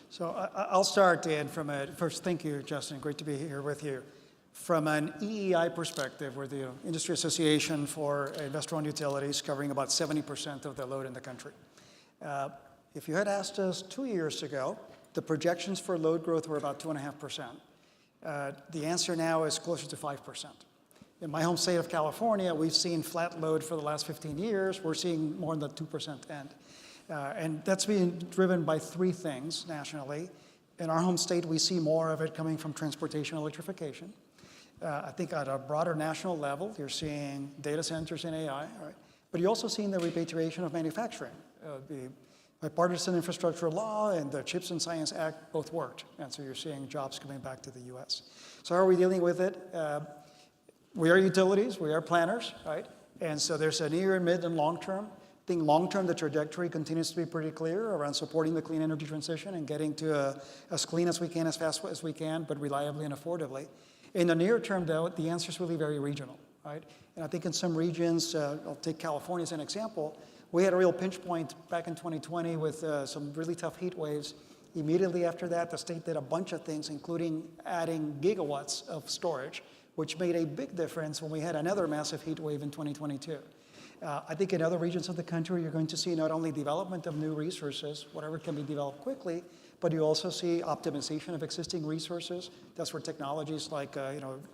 So I'll start, Dan, first, thank you, Justin. Great to be here with you. From an EEI perspective, we're the Industry Association for Investor-Owned Utilities, covering about 70% of the load in the country. If you had asked us 2 years ago, the projections for load growth were about 2.5%. The answer now is closer to 5%. In my home state of California, we've seen flat load for the last 15 years. We're seeing more in the 2% end. And that's being driven by three things nationally. In our home state, we see more of it coming from transportation electrification. I think at a broader national level, you're seeing data centers and AI, right? But you're also seeing the repatriation of manufacturing. The bipartisan infrastructure law and the CHIPS and Science Act both worked. And so you're seeing jobs coming back to the US. So how are we dealing with it? We are utilities, we are planners, right? And so there's a near, mid, and long term. I think long term, the trajectory continues to be pretty clear around supporting the clean energy transition and getting to as clean as we can, as fast as we can, but reliably and affordably. In the near term, though, the answer is really very regional, right? And I think in some regions, I'll take California as an example, we had a real pinch point back in 2020 with some really tough heat waves. Immediately after that, the state did a bunch of things, including adding gigawatts of storage, which made a big difference when we had another massive heat wave in 2022. I think in other regions of the country, you're going to see not only development of new resources, whatever can be developed quickly, but you also see optimization of existing resources. That's where technologies like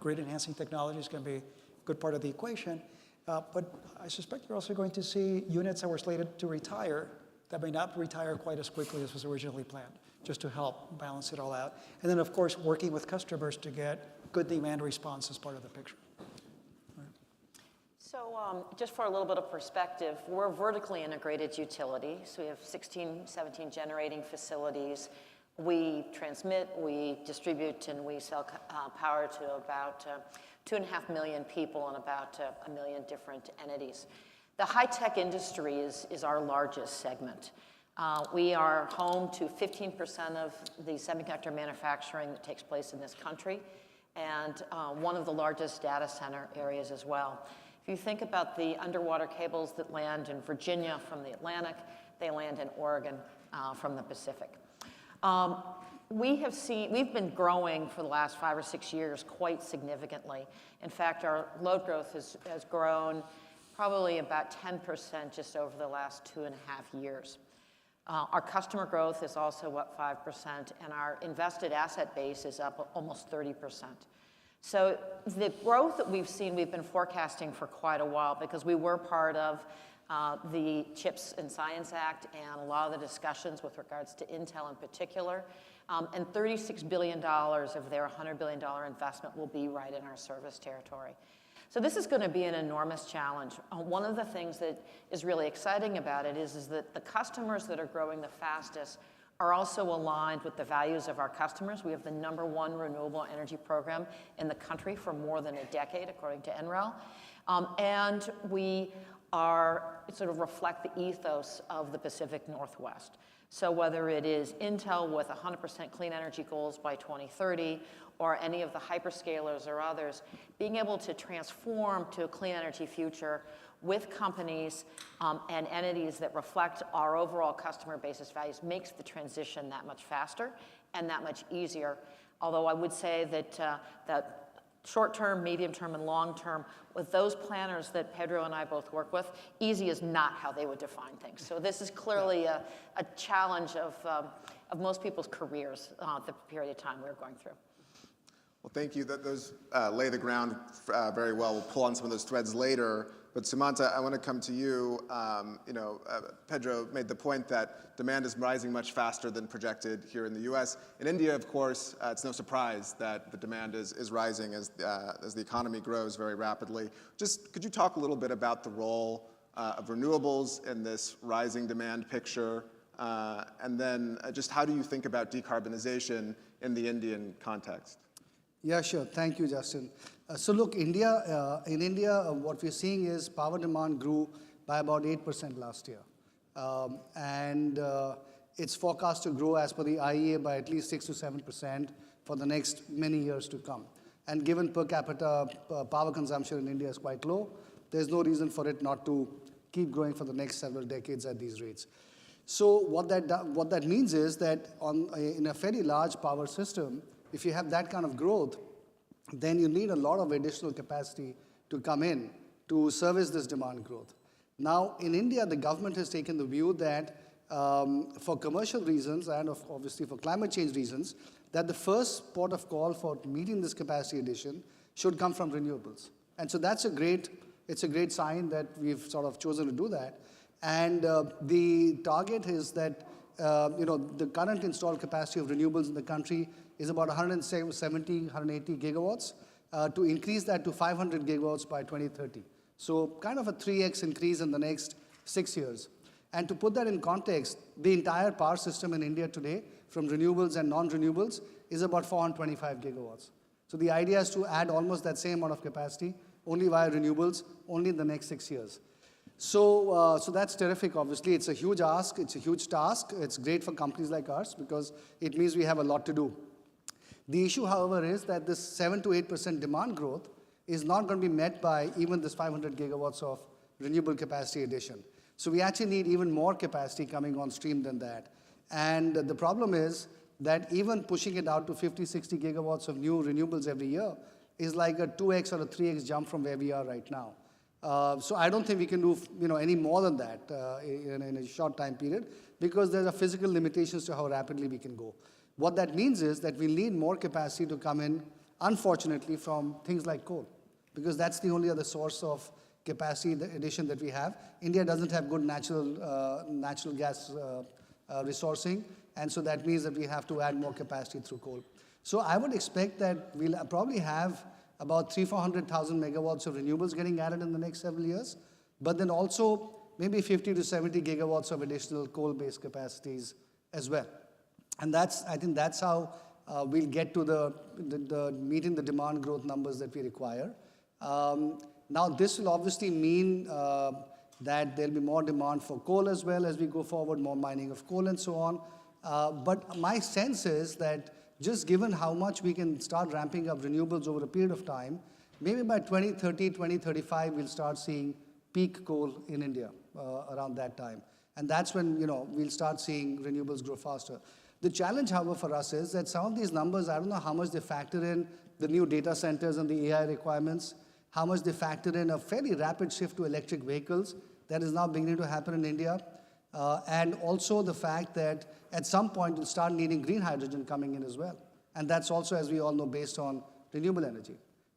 grid-enhancing technologies can be a good part of the equation. But I suspect you're also going to see units that were slated to retire that may not retire quite as quickly as was originally planned, just to help balance it all out. And then, of course, working with customers to get good demand response as part of the picture. So just for a little bit of perspective, we're a vertically integrated utility. So we have 16, 17 generating facilities. We transmit, we distribute, and we sell power to about 2.5 million people and about 1 million different entities. The high-tech industry is our largest segment. We are home to 15% of the semiconductor manufacturing that takes place in this country, and one of the largest data center areas as well. If you think about the underwater cables that land in Virginia from the Atlantic, they land in Oregon from the Pacific. We've been growing for the last 5 or 6 years quite significantly. In fact, our load growth has grown probably about 10% just over the last 2.5 years. Our customer growth is also up 5%, and our invested asset base is up almost 30%. So the growth that we've seen, we've been forecasting for quite a while because we were part of the CHIPS and Science Act and a lot of the discussions with regards to Intel in particular. And $36 billion of their $100 billion investment will be right in our service territory. So this is going to be an enormous challenge. One of the things that is really exciting about it is that the customers that are growing the fastest are also aligned with the values of our customers. We have the #1 renewable energy program in the country for more than a decade, according to NREL. And we are sort of reflect the ethos of the Pacific Northwest. So whether it is Intel with 100% clean energy goals by 2030, or any of the hyperscalers or others, being able to transform to a clean energy future with companies and entities that reflect our overall customer basis values makes the transition that much faster and that much easier. Although I would say that that short-term, medium-term, and long-term, with those planners that Pedro and I both work with, easy is not how they would define things. So this is clearly a challenge of most people's careers, the period of time we're going through. Well, thank you. Those lay the ground very well. We'll pull on some of those threads later. But Sumanta, I want to come to you. Pedro made the point that demand is rising much faster than projected here in the U.S. In India, of course, it's no surprise that the demand is rising as the economy grows very rapidly. Just could you talk a little bit about the role of renewables in this rising demand picture? And then just how do you think about decarbonization in the Indian context? Yeah, sure. Thank you, Justin. So look, in India, what we're seeing is power demand grew by about 8% last year. And it's forecast to grow as per the IEA by at least 6 to 7% for the next many years to come. And given per capita power consumption in India is quite low, there's no reason for it not to keep growing for the next several decades at these rates. So what that means is that in a fairly large power system, if you have that kind of growth, then you need a lot of additional capacity to come in to service this demand growth. Now, in India, the government has taken the view that for commercial reasons and obviously for climate change reasons, that the first port of call for meeting this capacity addition should come from renewables. And so it's a great sign that we've sort of chosen to do that. And the target is that the current installed capacity of renewables in the country is about 170, 180 gigawatts, to increase that to 500 gigawatts by 2030. So kind of a 3x increase in the next 6 years. And to put that in context, the entire power system in India today, from renewables and non-renewables, is about 425 gigawatts. So the idea is to add almost that same amount of capacity, only via renewables, only in the next 6 years. So that's terrific, obviously. It's a huge ask. It's a huge task. It's great for companies like ours because it means we have a lot to do. The issue, however, is that this 7 to 8% demand growth is not going to be met by even this 500 gigawatts of renewable capacity addition. So we actually need even more capacity coming on stream than that. And the problem is that even pushing it out to 50, 60 gigawatts of new renewables every year is like a 2x or a 3x jump from where we are right now. So I don't think we can do any more than that in a short time period because there are physical limitations to how rapidly we can go. What that means is that we'll need more capacity to come in, unfortunately, from things like coal, because that's the only other source of capacity addition that we have. India doesn't have good natural gas resourcing, and so that means that we have to add more capacity through coal. So I would expect that we'll probably have about 400,000 megawatts of renewables getting added in the next several years, but then also maybe 50 to 70 gigawatts of additional coal-based capacities as well. And I think that's how we'll get to the meeting the demand growth numbers that we require. Now, this will obviously mean that there'll be more demand for coal as well as we go forward, more mining of coal and so on. But my sense is that just given how much we can start ramping up renewables over a period of time, maybe by 2030, 2035, we'll start seeing peak coal in India around that time. And that's when we'll start seeing renewables grow faster. The challenge, however, for us is that some of these numbers, I don't know how much they factor in the new data centers and the AI requirements, how much they factor in a fairly rapid shift to electric vehicles that is now beginning to happen in India, and also the fact that at some point we'll start needing green hydrogen coming in as well. And that's also, as we all know, based on renewable energy.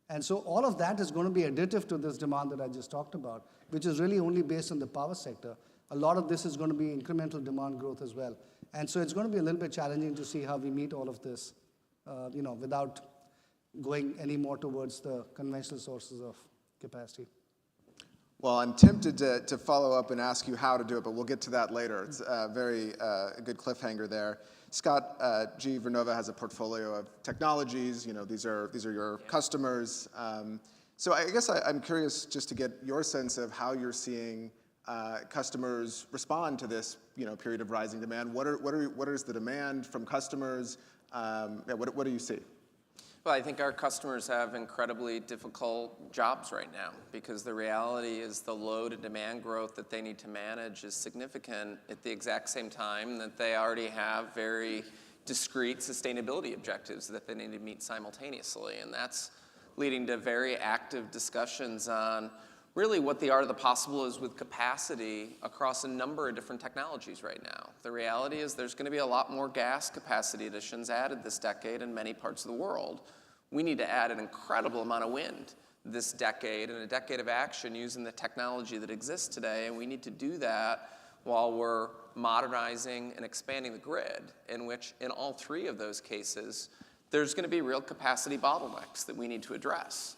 And so all of that is going to be additive to this demand that I just talked about, which is really only based on the power sector. A lot of this is going to be incremental demand growth as well. And so it's going to be a little bit challenging to see how we meet all of this, without going any more towards the conventional sources of capacity. Well, I'm tempted to follow up and ask you how to do it, but we'll get to that later. It's a very good cliffhanger there. Scott, GE Vernova has a portfolio of technologies. These are your customers. So I guess I'm curious just to get your sense of how you're seeing customers respond to this period of rising demand? What is the demand from customers? What do you see? Well, I think our customers have incredibly difficult jobs right now because the reality is the load and demand growth that they need to manage is significant at the exact same time that they already have very discrete sustainability objectives that they need to meet simultaneously. And that's leading to very active discussions on really what the art of the possible is with capacity across a number of different technologies right now. The reality is there's going to be a lot more gas capacity additions added this decade in many parts of the world. We need to add an incredible amount of wind this decade and a decade of action using the technology that exists today, and we need to do that while we're modernizing and expanding the grid, in which in all three of those cases, there's going to be real capacity bottlenecks that we need to address.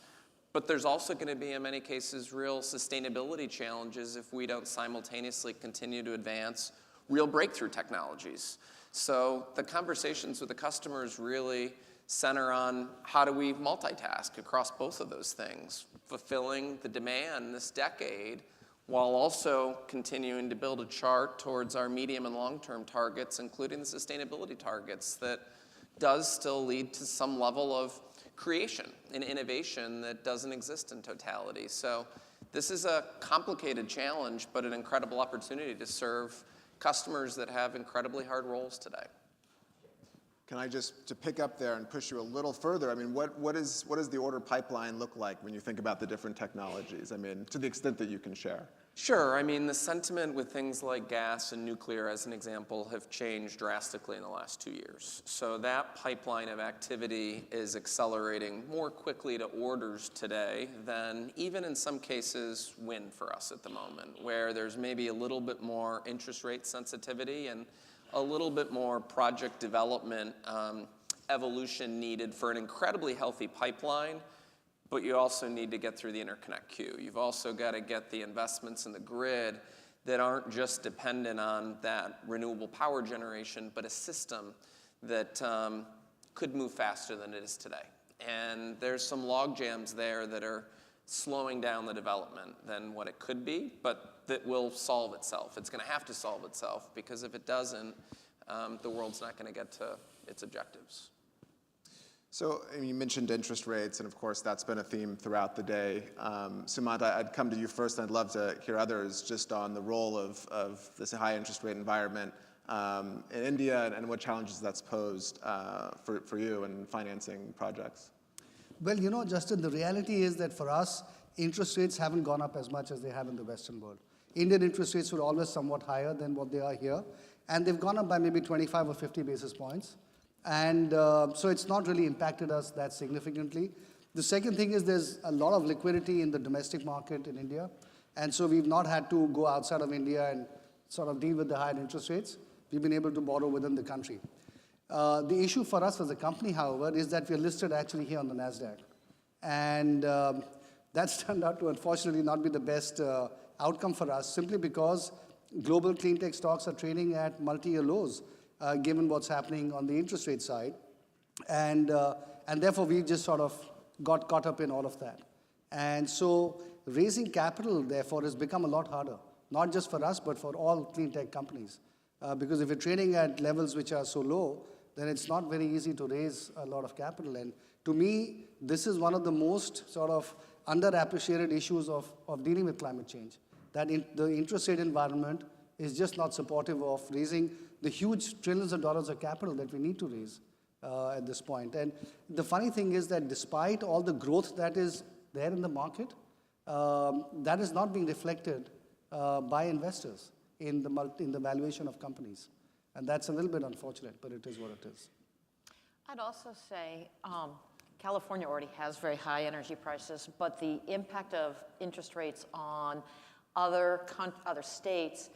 But there's also going to be, in many cases, real sustainability challenges if we don't simultaneously continue to advance real breakthrough technologies. So the conversations with the customers really center on how do we multitask across both of those things, fulfilling the demand this decade while also continuing to build a chart towards our medium and long-term targets, including the sustainability targets that does still lead to some level of creation and innovation that doesn't exist in totality. So this is a complicated challenge, but an incredible opportunity to serve customers that have incredibly hard roles today. Can I just, to pick up there and push you a little further, I mean, what does the order pipeline look like when you think about the different technologies? I mean, to the extent that you can share. Sure. I mean, the sentiment with things like gas and nuclear, as an example, have changed drastically in the last 2 years. So that pipeline of activity is accelerating more quickly to orders today than even in some cases wind for us at the moment, where there's maybe a little bit more interest rate sensitivity and a little bit more project development evolution needed for an incredibly healthy pipeline. But you also need to get through the interconnect queue. You've also got to get the investments in the grid that aren't just dependent on that renewable power generation, but a system that could move faster than it is today. And there's some log jams there that are slowing down the development than what it could be, but that will solve itself. It's going to have to solve itself, because if it doesn't, the world's not going to get to its objectives. So you mentioned interest rates, and of course that's been a theme throughout the day. Sumant, I'd come to you first, and I'd love to hear others just on the role of this high interest rate environment in India and what challenges that's posed for you in financing projects. Well, you know, Justin, the reality is that for us, interest rates haven't gone up as much as they have in the Western world. Indian interest rates were always somewhat higher than what they are here, and they've gone up by maybe 25 or 50 basis points. And so it's not really impacted us that significantly. The second thing is there's a lot of liquidity in the domestic market in India. And so we've not had to go outside of India and sort of deal with the higher interest rates. We've been able to borrow within the country. The issue for us as a company, however, is that we're listed actually here on the NASDAQ. And that's turned out to unfortunately not be the best outcome for us, simply because global clean tech stocks are trading at multi-year lows. Given what's happening on the interest rate side. And therefore, we just sort of got caught up in all of that. And so raising capital, therefore, has become a lot harder, not just for us, but for all clean tech companies. Because if you're trading at levels which are so low, then it's not very easy to raise a lot of capital. And to me, this is one of the most sort of underappreciated issues of dealing with climate change, that the interest rate environment is just not supportive of raising the huge trillions of dollars of capital that we need to raise at this point. And the funny thing is that despite all the growth that is there in the market, that is not being reflected by investors in the valuation of companies. And that's a little bit unfortunate, but it is what it is. I'd also say California already has very high energy prices, but the impact of interest rates on other states'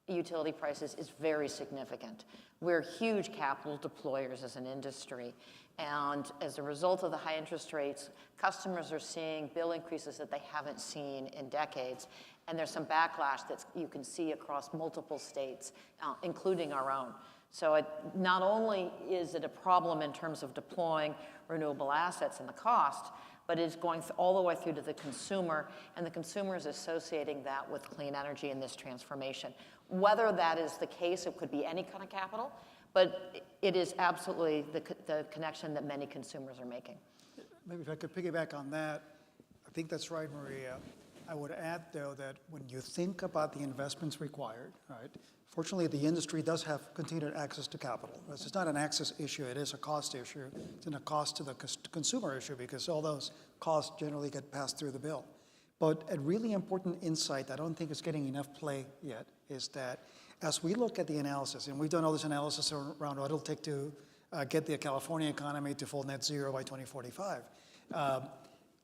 utility prices is very significant. We're huge capital deployers as an industry, and as a result of the high interest rates, customers are seeing bill increases that they haven't seen in decades, and there's some backlash that you can see across multiple states, including our own. So not only is it a problem in terms of deploying renewable assets and the cost, but it's going all the way through to the consumer, and the consumer is associating that with clean energy in this transformation. Whether that is the case, it could be any kind of capital, but it is absolutely the connection that many consumers are making. Maybe if I could piggyback on that, I think that's right, Maria. I would add, though, that when you think about the investments required, right, fortunately, the industry does have continued access to capital. This is not an access issue, it is a cost issue. It's a cost to the consumer issue because all those costs generally get passed through the bill. But a really important insight that I don't think is getting enough play yet is that as we look at the analysis, and we've done all this analysis around what it'll take to get the California economy to full net zero by 2045,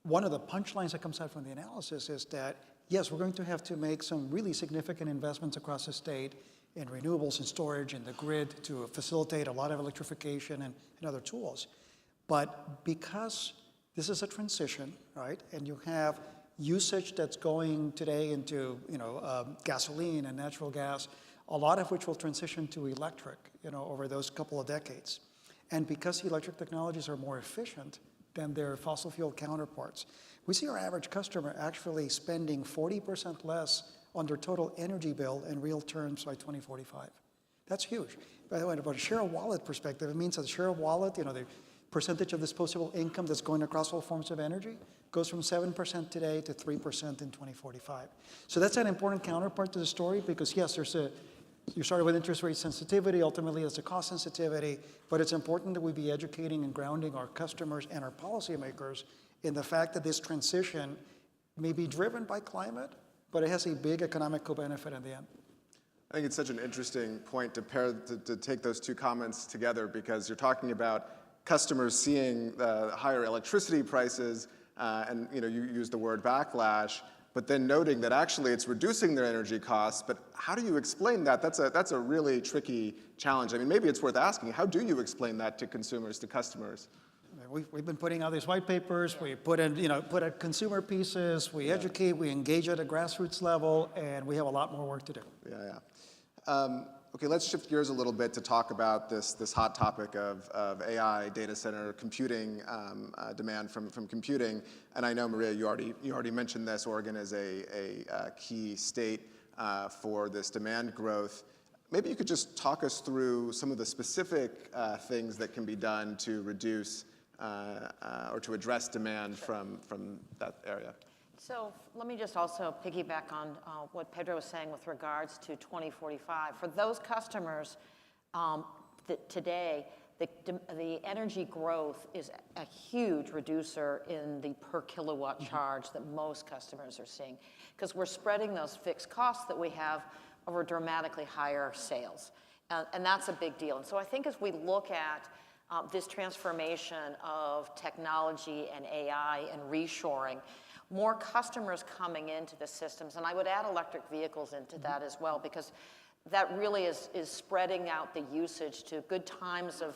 one of the punchlines that comes out from the analysis is that, yes, we're going to have to make some really significant investments across the state in renewables and storage and the grid to facilitate a lot of electrification and other tools. But because this is a transition, right, and you have usage that's going today into gasoline and natural gas, a lot of which will transition to electric over those couple of decades. And because electric technologies are more efficient than their fossil fuel counterparts, we see our average customer actually spending 40% less on their total energy bill in real terms by 2045. That's huge. By the way, about a share of wallet perspective, it means that the share of wallet, the percentage of disposable income that's going across all forms of energy goes from 7% today to 3% in 2045. So that's an important counterpart to the story because, yes, you started with interest rate sensitivity, ultimately it's a cost sensitivity, but it's important that we be educating and grounding our customers and our policymakers in the fact that this transition may be driven by climate, but it has a big economic co-benefit in the end. I think it's such an interesting point to take those two comments together because you're talking about customers seeing the higher electricity prices, and you use the word backlash, but then noting that actually it's reducing their energy costs. But how do you explain that? That's a really tricky challenge. I mean, maybe it's worth asking, how do you explain that to consumers, to customers? We've been putting out these white papers, we put in consumer pieces, we educate, we engage at a grassroots level, and we have a lot more work to do. Okay, let's shift gears a little bit to talk about this hot topic of AI, data center, computing, demand from computing. And I know, Maria, you already mentioned this. Oregon is a key state for this demand growth. Maybe you could just talk us through some of the specific things that can be done to reduce or to address demand from that area. So let me just also piggyback on what Pedro was saying with regards to 2045. For those customers today, the energy growth is a huge reducer in the per kilowatt charge that most customers are seeing, because we're spreading those fixed costs that we have over dramatically higher sales. And that's a big deal. And so I think as we look at this transformation of technology and AI and reshoring, more customers coming into the systems, and I would add electric vehicles into that as well, because that really is spreading out the usage to good times of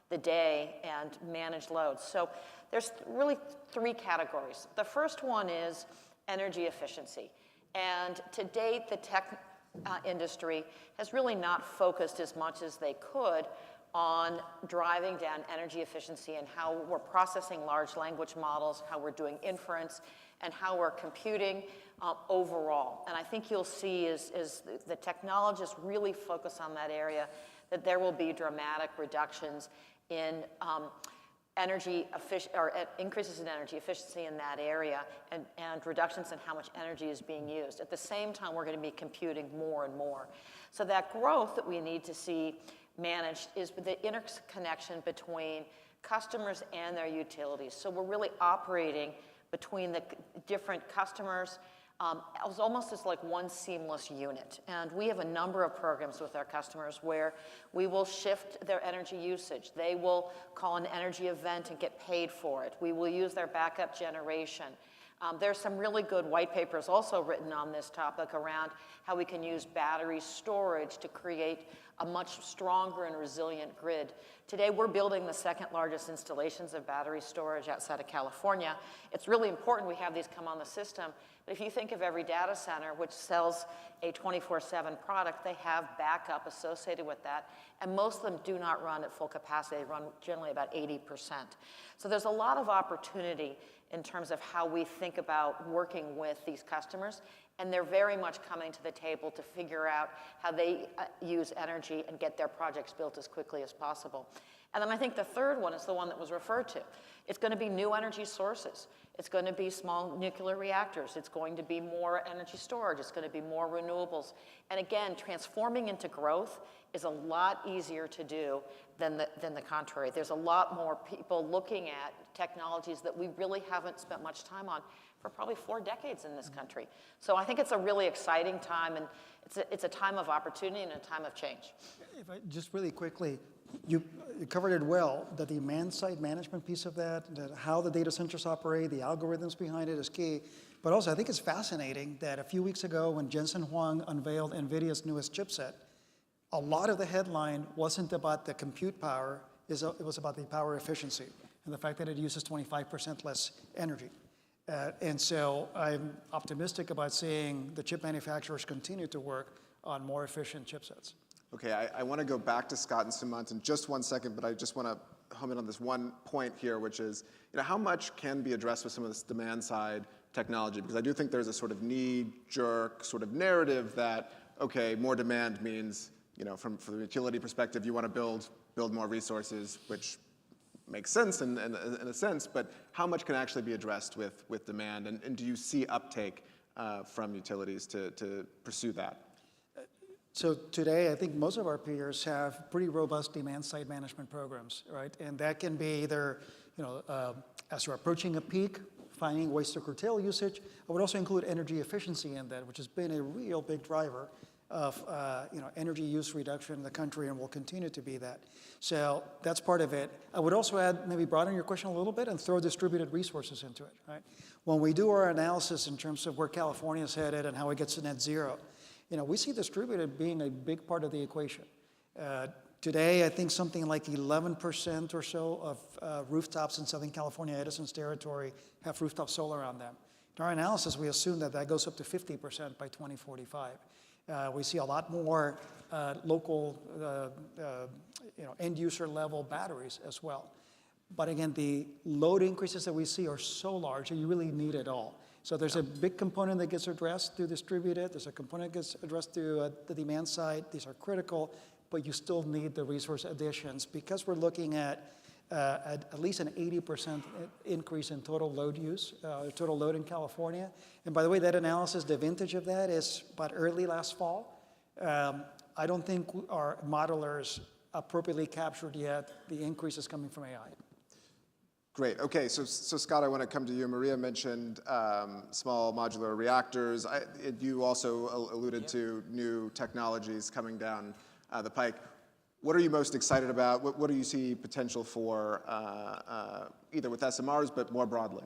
the day and managed loads. So there's really three categories. The first one is energy efficiency. And to date, the tech industry has really not focused as much as they could on driving down energy efficiency and how we're processing large language models, how we're doing inference, and how we're computing overall. And I think you'll see as the technologists really focus on that area, that there will be dramatic reductions in increases in energy efficiency in that area and reductions in how much energy is being used. At the same time, we're going to be computing more and more. So that growth that we need to see managed is the interconnection between customers and their utilities. So we're really operating between the different customers almost as like one seamless unit. And we have a number of programs with our customers where we will shift their energy usage. They will call an energy event and get paid for it. We will use their backup generation. There's some really good white papers also written on this topic around how we can use battery storage to create a much stronger and resilient grid. Today, we're building the second largest installations of battery storage outside of California. It's really important we have these come on the system. But if you think of every data center which sells a 24/7 product, they have backup associated with that. And most of them do not run at full capacity. They run generally about 80%. So there's a lot of opportunity in terms of how we think about working with these customers. And they're very much coming to the table to figure out how they use energy and get their projects built as quickly as possible. And then I think the third one is the one that was referred to. It's going to be new energy sources. It's going to be small nuclear reactors. It's going to be more energy storage. It's going to be more renewables. And again, transforming into growth is a lot easier to do than the contrary. There's a lot more people looking at technologies that we really haven't spent much time on for probably 4 decades in this country. So I think it's a really exciting time, and it's a time of opportunity and a time of change. If I just really quickly, you covered it well, the demand-side management piece of that how the data centers operate, the algorithms behind it is key. But also, I think it's fascinating that a few weeks ago when Jensen Huang unveiled NVIDIA's newest chipset, a lot of the headline wasn't about the compute power, it was about the power efficiency and the fact that it uses 25% less energy. And so I'm optimistic about seeing the chip manufacturers continue to work on more efficient chipsets. Okay, I want to go back to Scott and Sumant in just 1 second, but I just want to home in on this one point here, which is, how much can be addressed with some of this demand-side technology? Because I do think there's a sort of knee-jerk sort of narrative that, okay, more demand means, from the utility perspective, you want to build more resources, which makes sense in a sense, but how much can actually be addressed with demand? And do you see uptake from utilities to pursue that? So today, I think most of our peers have pretty robust demand-side management programs, right? And that can be either, as you're approaching a peak, finding ways to curtail usage. I would also include energy efficiency in that, which has been a real big driver of energy use reduction in the country and will continue to be that. So that's part of it. I would also add, maybe broaden your question a little bit and throw distributed resources into it, right? When we do our analysis in terms of where California is headed and how it gets to net zero, we see distributed being a big part of the equation. Today, I think something like 11% or so of rooftops in Southern California, Edison's territory, have rooftop solar on them. In our analysis, we assume that goes up to 50% by 2045. We see a lot more local, end-user level batteries as well. But again, the load increases that we see are so large that you really need it all. So there's a big component that gets addressed through distributed. There's a component that gets addressed through the demand side. These are critical, but you still need the resource additions because we're looking at least an 80% increase in total load use, total load in California. And by the way, that analysis, the vintage of that is about early last fall. I don't think our modelers appropriately captured yet the increases coming from AI. Great. Okay, so Scott, I want to come to you. Maria mentioned small modular reactors. You also alluded to new technologies coming down the pike. What are you most excited about? What do you see potential for, either with SMRs, but more broadly?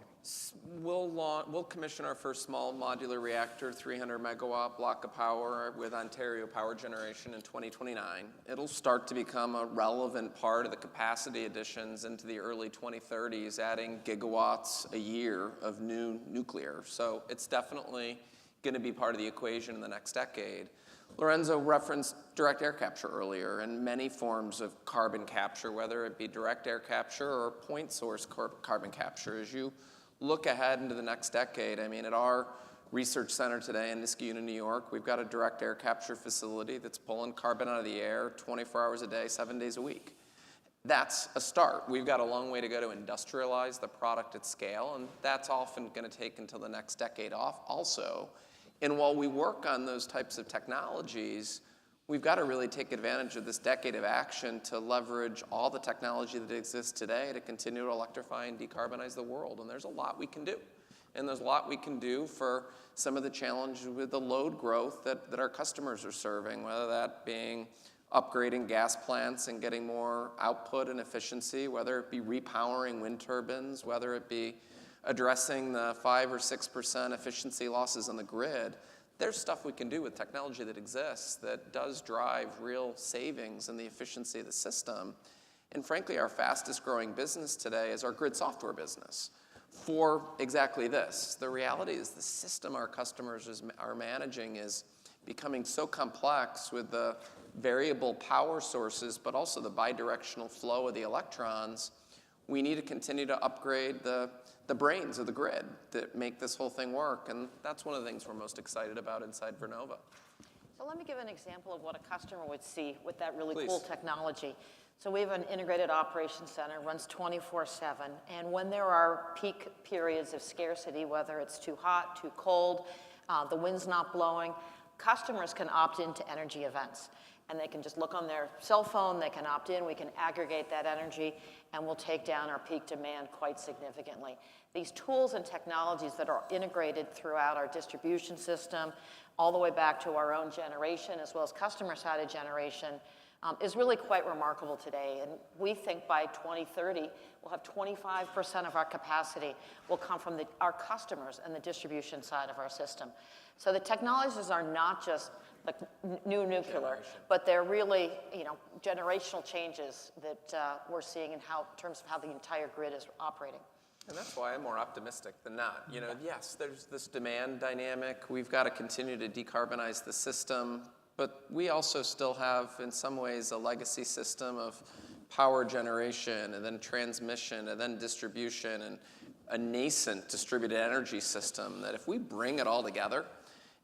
We'll commission our first small modular reactor, 300 megawatt block of power with Ontario Power Generation in 2029. It'll start to become a relevant part of the capacity additions into the early 2030s, adding gigawatts a year of new nuclear. So it's definitely going to be part of the equation in the next decade. Lorenzo referenced direct air capture earlier, and many forms of carbon capture, whether it be direct air capture or point source carbon capture. As you look ahead into the next decade, at our research center today in Niskayuna, New York, we've got a direct air capture facility that's pulling carbon out of the air 24 hours a day, 7 days a week. That's a start. We've got a long way to go to industrialize the product at scale, and that's often going to take until the next decade off also. And while we work on those types of technologies, we've got to really take advantage of this decade of action to leverage all the technology that exists today to continue to electrify and decarbonize the world. And there's a lot we can do. And there's a lot we can do for some of the challenges with the load growth that our customers are serving, whether that being upgrading gas plants and getting more output and efficiency, whether it be repowering wind turbines, whether it be addressing the 5 or 6% efficiency losses on the grid. there's stuff we can do with technology that exists that does drive real savings in the efficiency of the system. And frankly, our fastest growing business today is our grid software business for exactly this. The reality is the system our customers are managing is becoming so complex with the variable power sources, but also the bidirectional flow of the electrons. We need to continue to upgrade the brains of the grid that make this whole thing work. And that's one of the things we're most excited about inside Vernova. So let me give an example of what a customer would see with that really Please. cool technology. So we have an integrated operations center, runs 24/7, and when there are peak periods of scarcity, whether it's too hot, too cold, the wind's not blowing, customers can opt into energy events. And they can just look on their cell phone, they can opt in, we can aggregate that energy, and we'll take down our peak demand quite significantly. These tools and technologies that are integrated throughout our distribution system, all the way back to our own generation, as well as customer-sided generation, is really quite remarkable today. And we think by 2030, we'll have 25% of our capacity will come from our customers and the distribution side of our system. So the technologies are not just like new nuclear, but they're really, generational changes that we're seeing in terms of how the entire grid is operating. And that's why I'm more optimistic than not. Yes, there's this demand dynamic. We've got to continue to decarbonize the system, but we also still have, in some ways, a legacy system of power generation and then transmission and then distribution and a nascent distributed energy system that if we bring it all together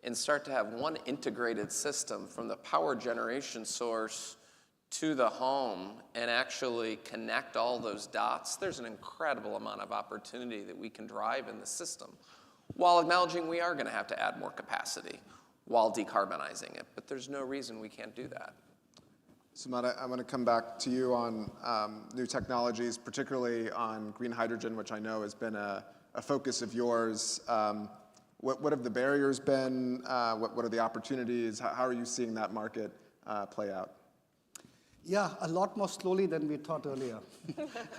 and start to have one integrated system from the power generation source to the home and actually connect all those dots, there's an incredible amount of opportunity that we can drive in the system while acknowledging we are going to have to add more capacity while decarbonizing it. But there's no reason we can't do that. Sumata, I want to come back to you on new technologies, particularly on green hydrogen, which I know has been a focus of yours. What have the barriers been? What are the opportunities? How are you seeing that market play out? Yeah, a lot more slowly than we thought earlier,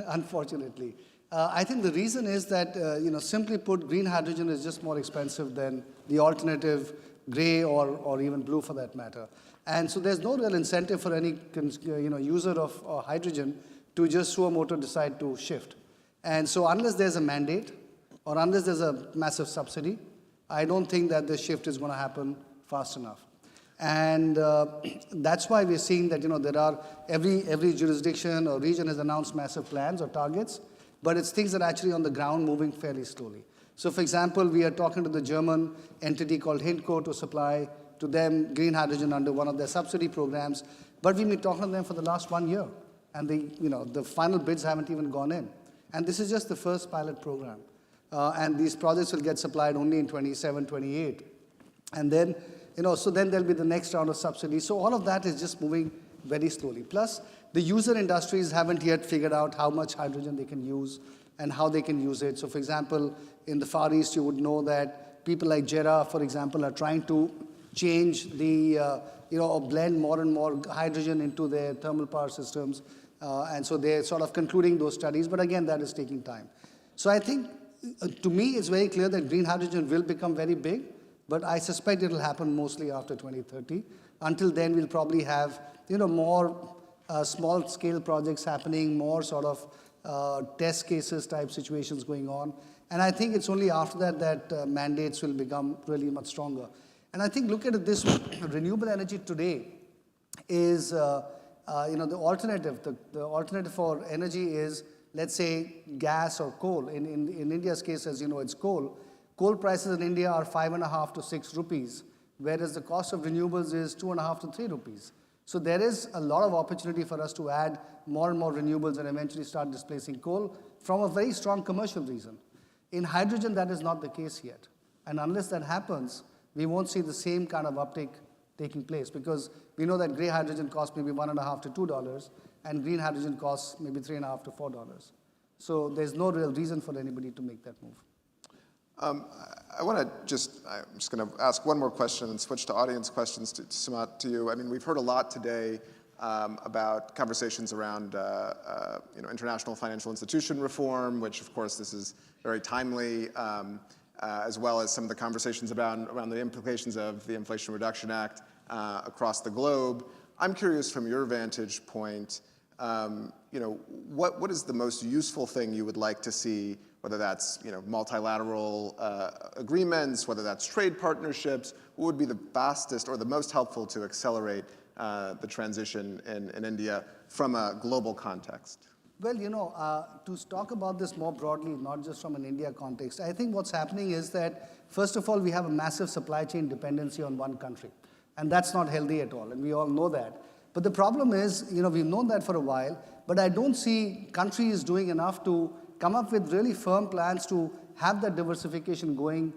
unfortunately. I think the reason is that, simply put, green hydrogen is just more expensive than the alternative gray or even blue for that matter. And so there's no real incentive for any user of hydrogen to just suo motu decide to shift. And so unless there's a mandate or unless there's a massive subsidy, I don't think that the shift is going to happen fast enough. And that's why we're seeing that there are every jurisdiction or region has announced massive plans or targets, but it's things that are actually on the ground moving fairly slowly. So for example, we are talking to the German entity called Hindco to supply to them green hydrogen under one of their subsidy programs, but we've been talking to them for the last 1 year, and the final bids haven't even gone in. And this is just the first pilot program. And these projects will get supplied only in 27, 28. And then, so then there'll be the next round of subsidies. So all of that is just moving very slowly. Plus, the user industries haven't yet figured out how much hydrogen they can use and how they can use it. So for example, in the Far East, you would know that people like JERA, for example, are trying to change or blend more and more hydrogen into their thermal power systems. And so they're sort of concluding those studies. But again, that is taking time. So I think, to me, it's very clear that green hydrogen will become very big, but I suspect it will happen mostly after 2030. Until then, we'll probably have, more small-scale projects happening, more sort of test cases type situations going on. And I think it's only after that mandates will become really much stronger. And I think, look at it this way, renewable energy today is, the alternative. The alternative for energy is, let's say, gas or coal. In India's case, as you know, it's coal. Coal prices in India are 5.5 to 6 rupees, whereas the cost of renewables is 2.5 to 3 rupees. So there is a lot of opportunity for us to add more and more renewables and eventually start displacing coal from a very strong commercial reason. In hydrogen, that is not the case yet. And unless that happens, we won't see the same kind of uptake taking place, because we know that gray hydrogen costs maybe $1.5 to $2, and green hydrogen costs maybe $3.5 to $4. So there's no real reason for anybody to make that move. I'm just going to ask one more question and switch to audience questions to Sumata, to you. I mean, we've heard a lot today about conversations around international financial institution reform, which of course this is very timely. as well as some of the conversations around the implications of the Inflation Reduction Act across the globe. I'm curious from your vantage point, what is the most useful thing you would like to see, whether that's multilateral agreements, whether that's trade partnerships? What would be the fastest or the most helpful to accelerate the transition in India from a global context? Well, to talk about this more broadly, not just from an India context, I think what's happening is that, first of all, we have a massive supply chain dependency on one country. And that's not healthy at all, and we all know that. But the problem is, we've known that for a while, but I don't see countries doing enough to come up with really firm plans to have that diversification going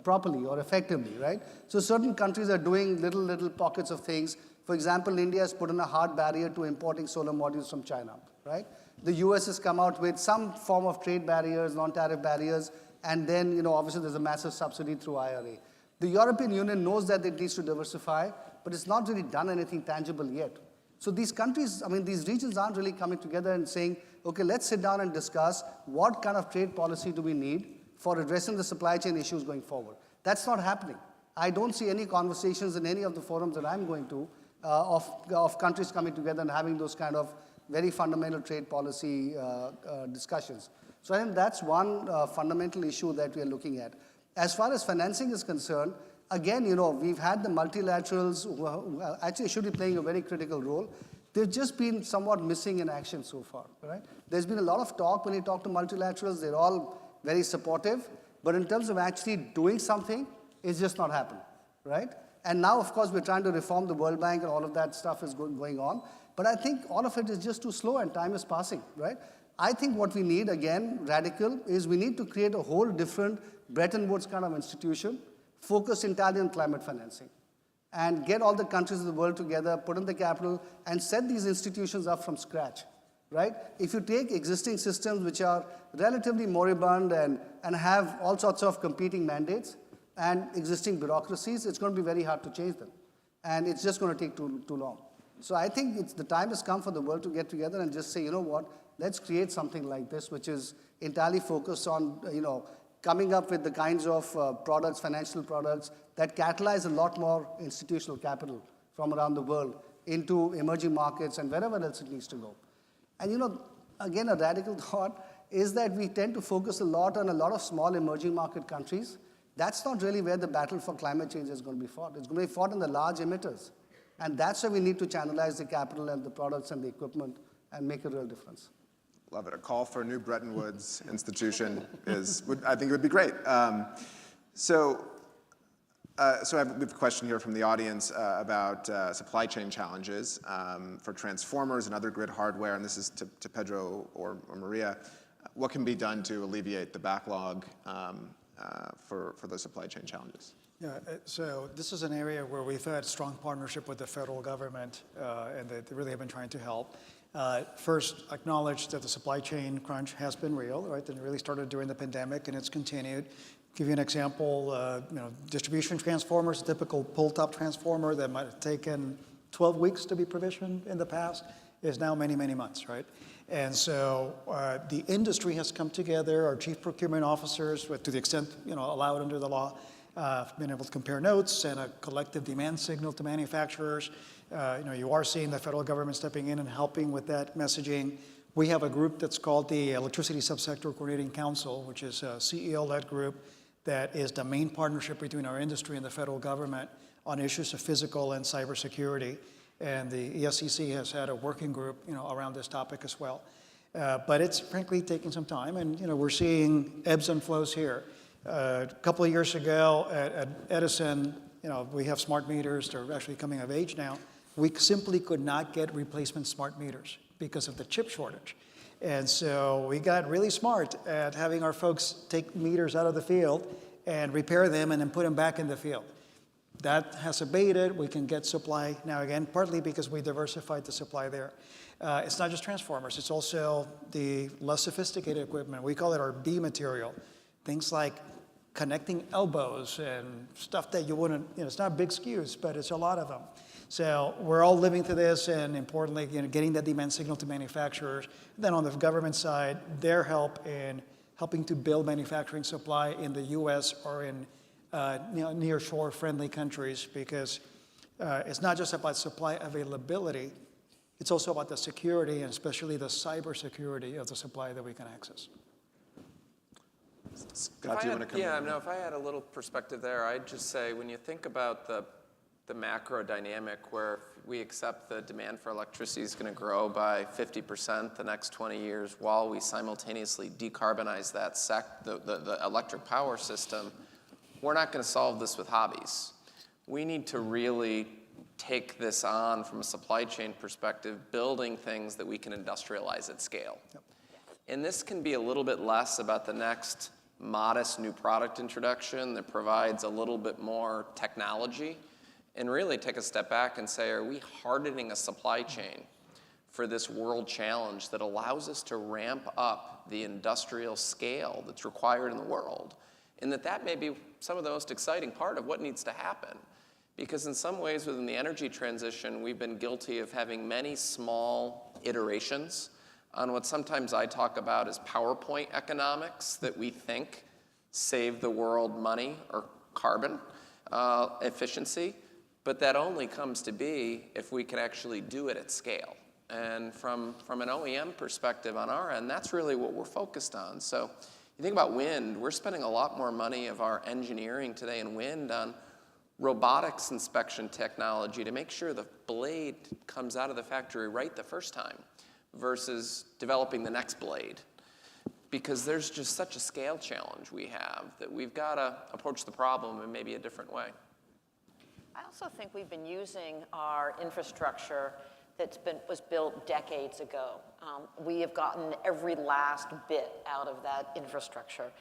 properly or effectively, right? So certain countries are doing little pockets of things. For example, India has put in a hard barrier to importing solar modules from China, right? The US has come out with some form of trade barriers, non-tariff barriers, and then, obviously there's a massive subsidy through IRA. The European Union knows that it needs to diversify, but it's not really done anything tangible yet. So these countries, these regions aren't really coming together and saying, okay, let's sit down and discuss what kind of trade policy do we need for addressing the supply chain issues going forward. That's not happening. I don't see any conversations in any of the forums that I'm going to of countries coming together and having those kind of very fundamental trade policy discussions. So I think that's one fundamental issue that we are looking at. As far as financing is concerned, again, we've had the multilaterals who actually should be playing a very critical role. They've just been somewhat missing in action so far, right? There's been a lot of talk when you talk to multilaterals. They're all very supportive. But in terms of actually doing something, it's just not happening, right? And now, of course, we're trying to reform the World Bank and all of that stuff is going on. But I think all of it is just too slow and time is passing, right? I think what we need, again, radical, is we need to create a whole different Bretton Woods kind of institution, focused entirely on climate financing, and get all the countries of the world together, put in the capital, and set these institutions up from scratch, right? If you take existing systems which are relatively moribund and have all sorts of competing mandates and existing bureaucracies, it's going to be very hard to change them. And it's just going to take too long. So I think the time has come for the world to get together and just say, you know what, let's create something like this, which is entirely focused on, coming up with the kinds of products, financial products, that catalyze a lot more institutional capital from around the world into emerging markets and wherever else it needs to go. And again, a radical thought is that we tend to focus a lot on a lot of small emerging market countries. That's not really where the battle for climate change is going to be fought. It's going to be fought in the large emitters. And that's where we need to channelize the capital and the products and the equipment and make a real difference. Love it. A call for a new Bretton Woods institution I think it would be great. So we have a question here from the audience about supply chain challenges for transformers and other grid hardware, and this is to Pedro or Maria. What can be done to alleviate the backlog for the supply chain challenges? Yeah, so this is an area where we've had strong partnership with the federal government, and they really have been trying to help. First, acknowledge that the supply chain crunch has been real, right? And it really started during the pandemic, and it's continued. Give you an example, distribution transformers, a typical pull-top transformer that might have taken 12 weeks to be provisioned in the past is now many, many months, right? And so the industry has come together, our chief procurement officers, to the extent allowed under the law, been able to compare notes and a collective demand signal to manufacturers. You are seeing the federal government stepping in and helping with that messaging. We have a group that's called the Electricity Subsector Coordinating Council, which is a CEO-led group that is the main partnership between our industry and the federal government on issues of physical and cybersecurity. And the ESCC has had a working group, around this topic as well. But it's frankly taking some time, and we're seeing ebbs and flows here. A couple of years ago at Edison, we have smart meters. They're actually coming of age now. We simply could not get replacement smart meters because of the chip shortage. And so we got really smart at having our folks take meters out of the field and repair them and then put them back in the field. That has abated. We can get supply now again, partly because we diversified the supply there. It's not just transformers. It's also the less sophisticated equipment. We call it our B material. Things like connecting elbows and stuff that you wouldn't, it's not big SKUs, but it's a lot of them. So we're all living through this, and importantly, getting that demand signal to manufacturers. Then on the government side, their help in helping to build manufacturing supply in the US or in near-shore friendly countries, because it's not just about supply availability, it's also about the security, and especially the cyber security of the supply that we can access. Scott, do you want to come in? If I had a little perspective there, I'd just say when you think about the macro dynamic where if we accept the demand for electricity is going to grow by 50% the next 20 years while we simultaneously decarbonize that the electric power system, we're not going to solve this with hobbies. We need to really take this on from a supply chain perspective, building things that we can industrialize at scale. Yep. And this can be a little bit less about the next modest new product introduction that provides a little bit more technology, and really take a step back and say, are we hardening a supply chain for this world challenge that allows us to ramp up the industrial scale that's required in the world? And that may be some of the most exciting part of what needs to happen. Because in some ways within the energy transition, we've been guilty of having many small iterations on what sometimes I talk about as PowerPoint economics that we think save the world money or carbon efficiency. But that only comes to be if we can actually do it at scale. And from an OEM perspective on our end, that's really what we're focused on. So you think about wind, we're spending a lot more money of our engineering today in wind on robotics inspection technology to make sure the blade comes out of the factory right the first time versus developing the next blade. Because there's just such a scale challenge we have that we've got to approach the problem in maybe a different way. I also think we've been using our infrastructure was built decades ago. We have gotten every last bit out of that infrastructure.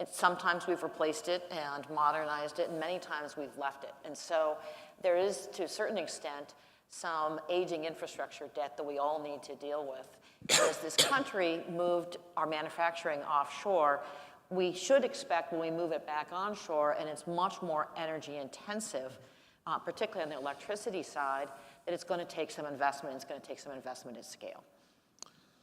Sometimes we've replaced it and modernized it, and many times we've left it. And so there is, to a certain extent, some aging infrastructure debt that we all need to deal with. As this country moved our manufacturing offshore, we should expect when we move it back onshore, and it's much more energy intensive, particularly on the electricity side, that it's going to take some investment. It's going to take some investment at scale.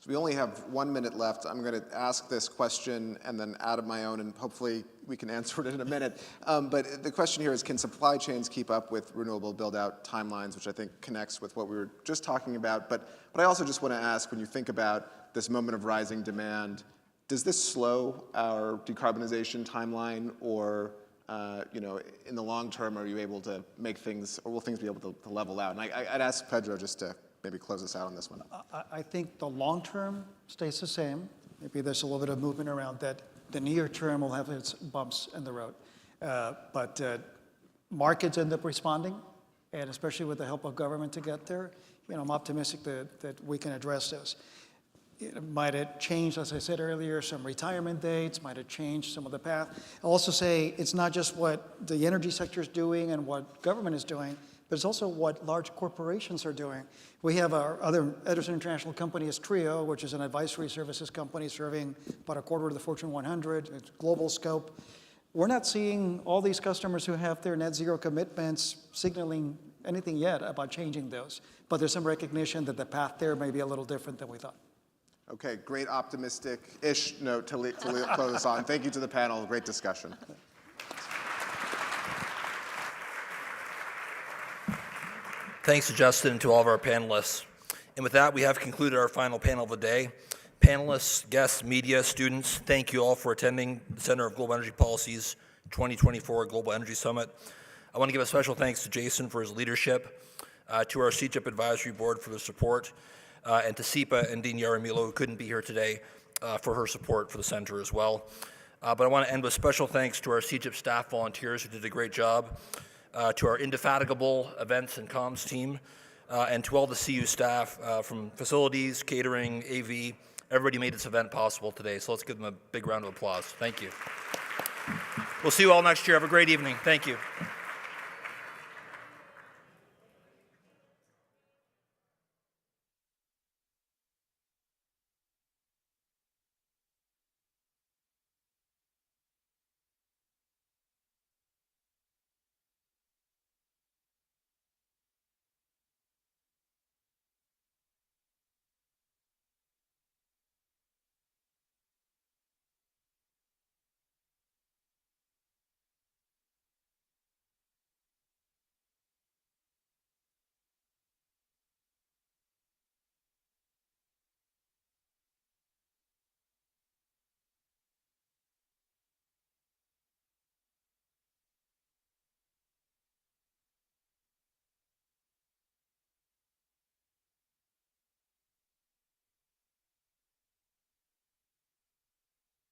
So we only have 1 minute left. I'm going to ask this question and then add of my own, and hopefully we can answer it in a minute. But the question here is, can supply chains keep up with renewable build-out timelines, which I think connects with what we were just talking about. But I also just want to ask, when you think about this moment of rising demand, does this slow our decarbonization timeline, or in the long term, are you able to make things, or will things be able to level out? And I'd ask Pedro just to maybe close us out on this one. I think the long term stays the same. Maybe there's a little bit of movement around that. The near term will have its bumps in the road. But markets end up responding, and especially with the help of government to get there, I'm optimistic that we can address this. Might it change, as I said earlier, some retirement dates? Might it change some of the path? I'll also say it's not just what the energy sector is doing and what government is doing, but it's also what large corporations are doing. We have our other Edison International company is Trio, which is an advisory services company serving about a quarter of the Fortune 100. It's global scope. We're not seeing all these customers who have their net zero commitments signaling anything yet about changing those. But there's some recognition that the path there may be a little different than we thought. Okay, great optimistic-ish note to close us on. Thank you to the panel. Great discussion. Thanks to Justin and to all of our panelists. And with that, we have concluded our final panel of the day. Panelists, guests, media, students, thank you all for attending the Center of Global Energy Policy's 2024 Global Energy Summit. I want to give a special thanks to Jason for his leadership, to our CGIP Advisory Board for their support, and to SIPA and Dean Damilola, who couldn't be here today, for her support for the center as well. But I want to end with special thanks to our CGIP staff volunteers who did a great job, to our indefatigable events and comms team, and to all the CU staff from facilities, catering, AV. Everybody made this event possible today, so let's give them a big round of applause. Thank you. We'll see you all next year. Have a great evening. Thank you.